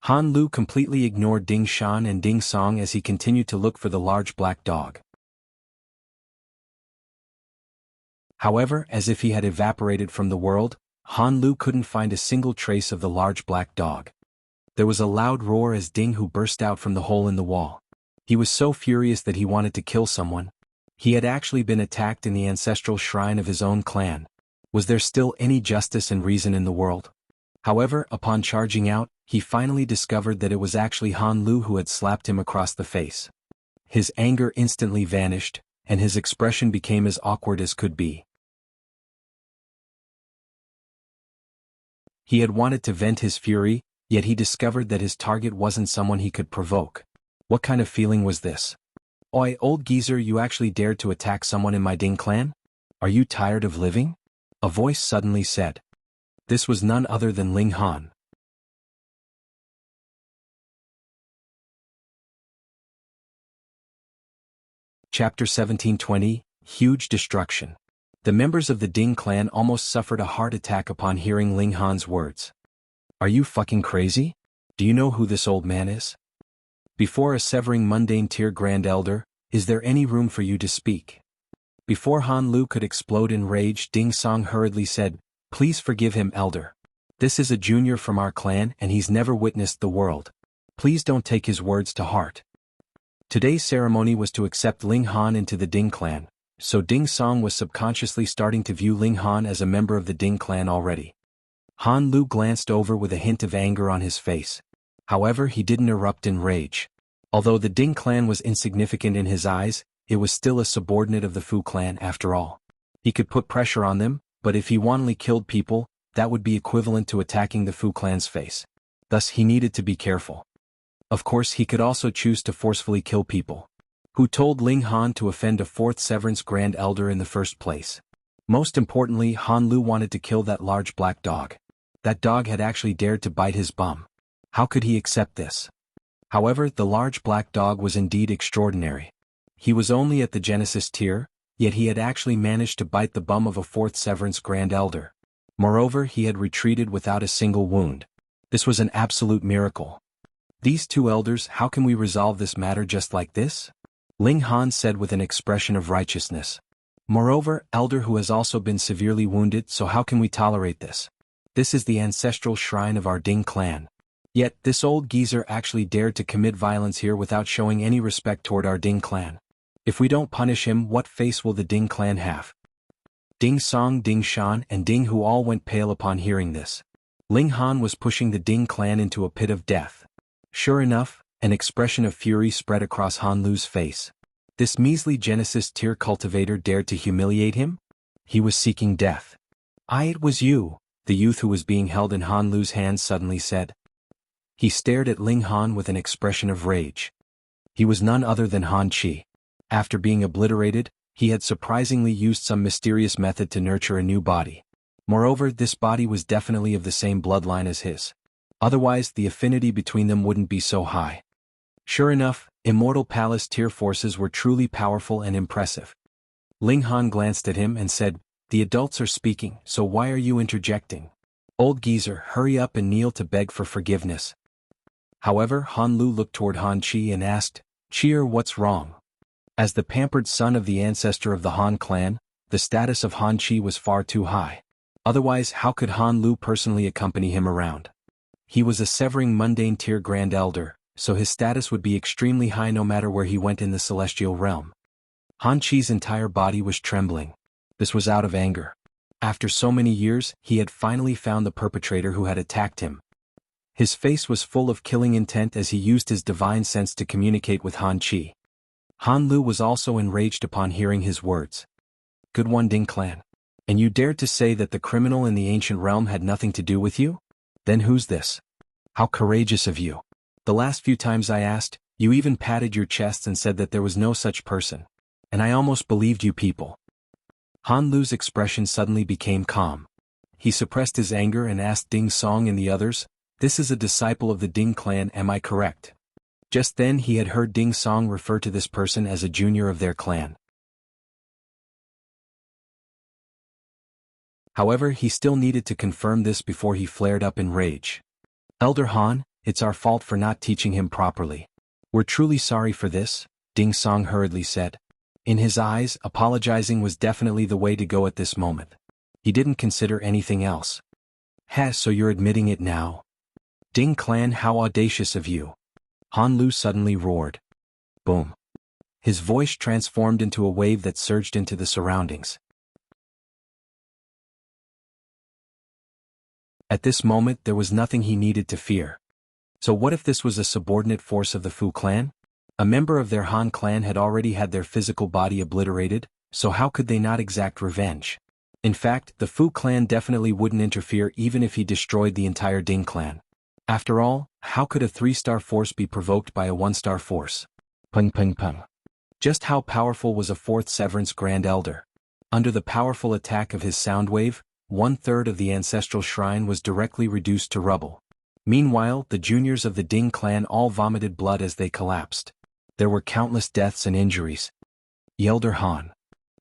Han Lu completely ignored Ding Xiaochen and Ding Song as he continued to look for the large black dog. However, as if he had evaporated from the world, Han Lu couldn't find a single trace of the large black dog. There was a loud roar as Jianghu burst out from the hole in the wall. He was so furious that he wanted to kill someone. He had actually been attacked in the ancestral shrine of his own clan. Was there still any justice and reason in the world? However, upon charging out, he finally discovered that it was actually Han Lu who had slapped him across the face. His anger instantly vanished, and his expression became as awkward as could be. He had wanted to vent his fury, yet he discovered that his target wasn't someone he could provoke. What kind of feeling was this? Oi, old geezer, you actually dared to attack someone in my Ding clan? Are you tired of living? A voice suddenly said. This was none other than Ling Han. Chapter 1720, Huge Destruction. The members of the Ding clan almost suffered a heart attack upon hearing Ling Han's words. Are you fucking crazy? Do you know who this old man is? Before a severing mundane tier Grand Elder, is there any room for you to speak? Before Han Lu could explode in rage, Ding Song hurriedly said, Please forgive him, Elder. This is a junior from our clan and he's never witnessed the world. Please don't take his words to heart. Today's ceremony was to accept Ling Han into the Ding clan, so Ding Song was subconsciously starting to view Ling Han as a member of the Ding clan already. Han Lu glanced over with a hint of anger on his face. However, he didn't erupt in rage. Although the Ding clan was insignificant in his eyes, it was still a subordinate of the Fu clan after all. He could put pressure on them, but if he wantonly killed people, that would be equivalent to attacking the Fu clan's face. Thus he needed to be careful. Of course, he could also choose to forcefully kill people. Who told Ling Han to offend a Fourth Severance Grand Elder in the first place? Most importantly, Han Lu wanted to kill that large black dog. That dog had actually dared to bite his bum. How could he accept this? However, the large black dog was indeed extraordinary. He was only at the Genesis tier, yet he had actually managed to bite the bum of a Fourth Severance Grand Elder. Moreover, he had retreated without a single wound. This was an absolute miracle. These two elders, how can we resolve this matter just like this? Ling Han said with an expression of righteousness. Moreover, elder who has also been severely wounded, so how can we tolerate this? This is the ancestral shrine of our Ding clan. Yet, this old geezer actually dared to commit violence here without showing any respect toward our Ding clan. If we don't punish him, what face will the Ding clan have? Ding Song, Ding Xiaochen, and Ding Hu all went pale upon hearing this. Ling Han was pushing the Ding clan into a pit of death. Sure enough, an expression of fury spread across Han Lu's face. This measly Genesis tier cultivator dared to humiliate him? He was seeking death. It was you, the youth who was being held in Han Lu's hands suddenly said. He stared at Ling Han with an expression of rage. He was none other than Han Qi. After being obliterated, he had surprisingly used some mysterious method to nurture a new body. Moreover, this body was definitely of the same bloodline as his. Otherwise, the affinity between them wouldn't be so high. Sure enough, Immortal Palace tier forces were truly powerful and impressive. Ling Han glanced at him and said, The adults are speaking, so why are you interjecting? Old geezer, hurry up and kneel to beg for forgiveness. However, Han Lu looked toward Han Qi and asked, Cheer, what's wrong? As the pampered son of the ancestor of the Han clan, the status of Han Qi was far too high. Otherwise, how could Han Lu personally accompany him around? He was a severing mundane tier Grand Elder, so his status would be extremely high no matter where he went in the celestial realm. Han Qi's entire body was trembling. This was out of anger. After so many years, he had finally found the perpetrator who had attacked him. His face was full of killing intent as he used his divine sense to communicate with Han Qi. Han Lu was also enraged upon hearing his words. Good one, Ding clan. And you dared to say that the criminal in the ancient realm had nothing to do with you? Then who's this? How courageous of you. The last few times I asked, you even patted your chest and said that there was no such person. And I almost believed you people. Han Lu's expression suddenly became calm. He suppressed his anger and asked Ding Song and the others, "This is a disciple of the Ding clan, am I correct?" Just then he had heard Ding Song refer to this person as a junior of their clan. However, he still needed to confirm this before he flared up in rage. "Elder Han, it's our fault for not teaching him properly. We're truly sorry for this," Ding Song hurriedly said. In his eyes, apologizing was definitely the way to go at this moment. He didn't consider anything else. So you're admitting it now? Ding Clan, how audacious of you!" Han Lu suddenly roared. Boom. His voice transformed into a wave that surged into the surroundings. At this moment there was nothing he needed to fear. So what if this was a subordinate force of the Fu clan? A member of their Han clan had already had their physical body obliterated, so how could they not exact revenge? In fact, the Fu clan definitely wouldn't interfere even if he destroyed the entire Ding clan. After all, how could a 3-star force be provoked by a 1-star force? Pung pung pung. Just how powerful was a 4th Severance Grand Elder? Under the powerful attack of his sound wave, 1/3 of the ancestral shrine was directly reduced to rubble. Meanwhile, the juniors of the Ding clan all vomited blood as they collapsed. There were countless deaths and injuries. Elder Han,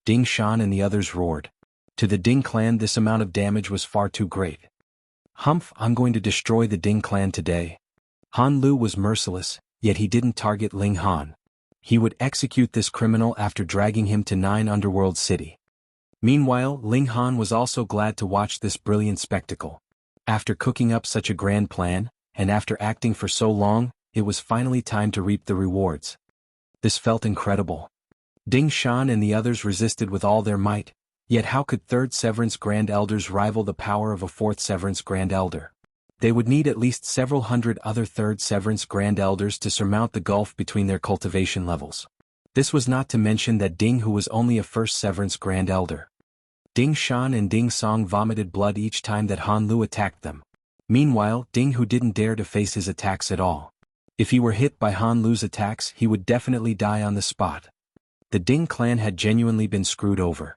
Ding Shan and the others roared. To the Ding clan this amount of damage was far too great. "Humph, I'm going to destroy the Ding clan today." Han Lu was merciless, yet he didn't target Ling Han. He would execute this criminal after dragging him to 9 Underworld City. Meanwhile, Ling Han was also glad to watch this brilliant spectacle. After cooking up such a grand plan, and after acting for so long, it was finally time to reap the rewards. This felt incredible. Ding Shan and the others resisted with all their might, yet how could 3rd Severance Grand Elders rival the power of a 4th Severance Grand Elder? They would need at least several hundred other 3rd Severance Grand Elders to surmount the gulf between their cultivation levels. This was not to mention that Ding, who was only a 1st Severance Grand Elder. Ding Shan and Ding Song vomited blood each time that Han Lu attacked them. Meanwhile, Ding, who didn't dare to face his attacks at all. If he were hit by Han Lu's attacks, he would definitely die on the spot. The Ding clan had genuinely been screwed over.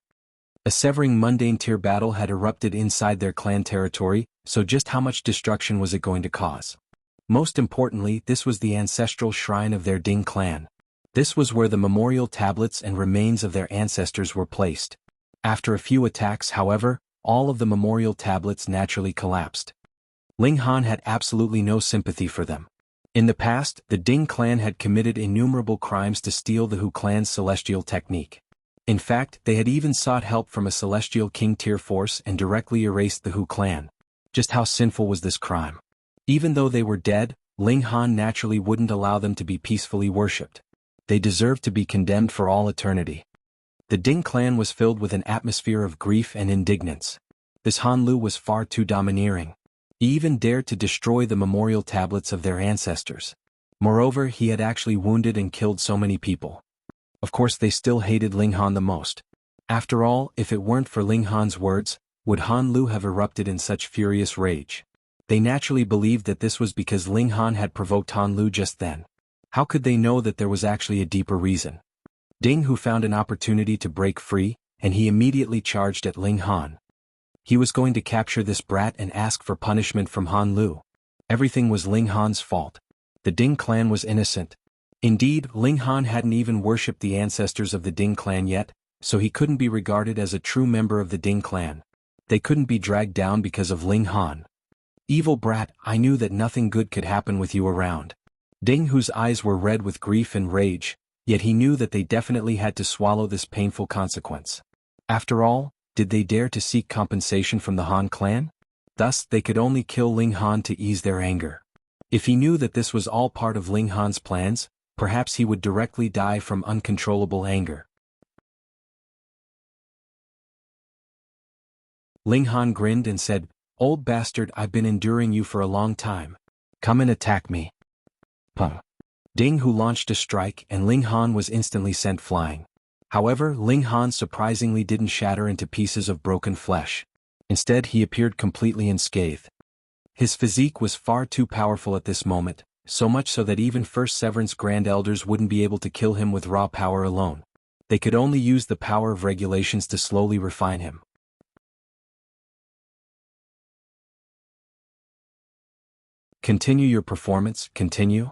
A severing mundane tier battle had erupted inside their clan territory, so just how much destruction was it going to cause? Most importantly, this was the ancestral shrine of their Ding clan. This was where the memorial tablets and remains of their ancestors were placed. After a few attacks, however, all of the memorial tablets naturally collapsed. Ling Han had absolutely no sympathy for them. In the past, the Ding clan had committed innumerable crimes to steal the Hu clan's celestial technique. In fact, they had even sought help from a celestial king tier force and directly erased the Hu clan. Just how sinful was this crime? Even though they were dead, Ling Han naturally wouldn't allow them to be peacefully worshipped. They deserved to be condemned for all eternity. The Ding clan was filled with an atmosphere of grief and indignance. This Han Lu was far too domineering. He even dared to destroy the memorial tablets of their ancestors. Moreover, he had actually wounded and killed so many people. Of course, they still hated Ling Han the most. After all, if it weren't for Ling Han's words, would Han Lu have erupted in such furious rage? They naturally believed that this was because Ling Han had provoked Han Lu just then. How could they know that there was actually a deeper reason? Ding, who found an opportunity to break free, and he immediately charged at Ling Han. He was going to capture this brat and ask for punishment from Han Lu. Everything was Ling Han's fault. The Ding clan was innocent. Indeed, Ling Han hadn't even worshipped the ancestors of the Ding clan yet, so he couldn't be regarded as a true member of the Ding clan. They couldn't be dragged down because of Ling Han. "Evil brat, I knew that nothing good could happen with you around." Ding, whose eyes were red with grief and rage, yet he knew that they definitely had to swallow this painful consequence. After all, did they dare to seek compensation from the Han clan? Thus, they could only kill Ling Han to ease their anger. If he knew that this was all part of Ling Han's plans, perhaps he would directly die from uncontrollable anger. Ling Han grinned and said, "Old bastard, I've been enduring you for a long time. Come and attack me." Pum. Ding, who launched a strike, and Ling Han was instantly sent flying. However, Ling Han surprisingly didn't shatter into pieces of broken flesh. Instead, he appeared completely unscathed. His physique was far too powerful at this moment, so much so that even First Severance Grand Elders wouldn't be able to kill him with raw power alone. They could only use the power of regulations to slowly refine him. Continue your performance, continue?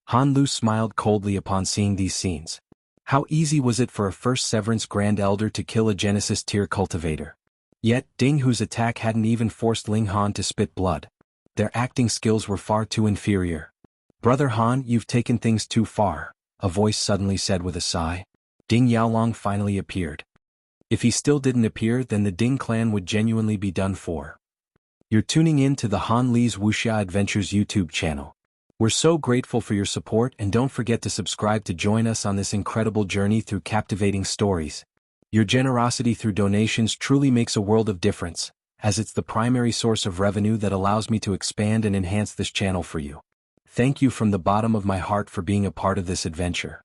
Han Lu smiled coldly upon seeing these scenes. How easy was it for a First Severance Grand Elder to kill a Genesis tier cultivator? Yet, Ding Hu's attack hadn't even forced Ling Han to spit blood. Their acting skills were far too inferior. Brother Han, you've taken things too far, a voice suddenly said with a sigh. Ding Xiaolong finally appeared. If he still didn't appear, then the Ding clan would genuinely be done for. You're tuning in to the Han Li's Wuxia Adventures YouTube channel. We're so grateful for your support, and don't forget to subscribe to join us on this incredible journey through captivating stories. Your generosity through donations truly makes a world of difference, as it's the primary source of revenue that allows me to expand and enhance this channel for you. Thank you from the bottom of my heart for being a part of this adventure.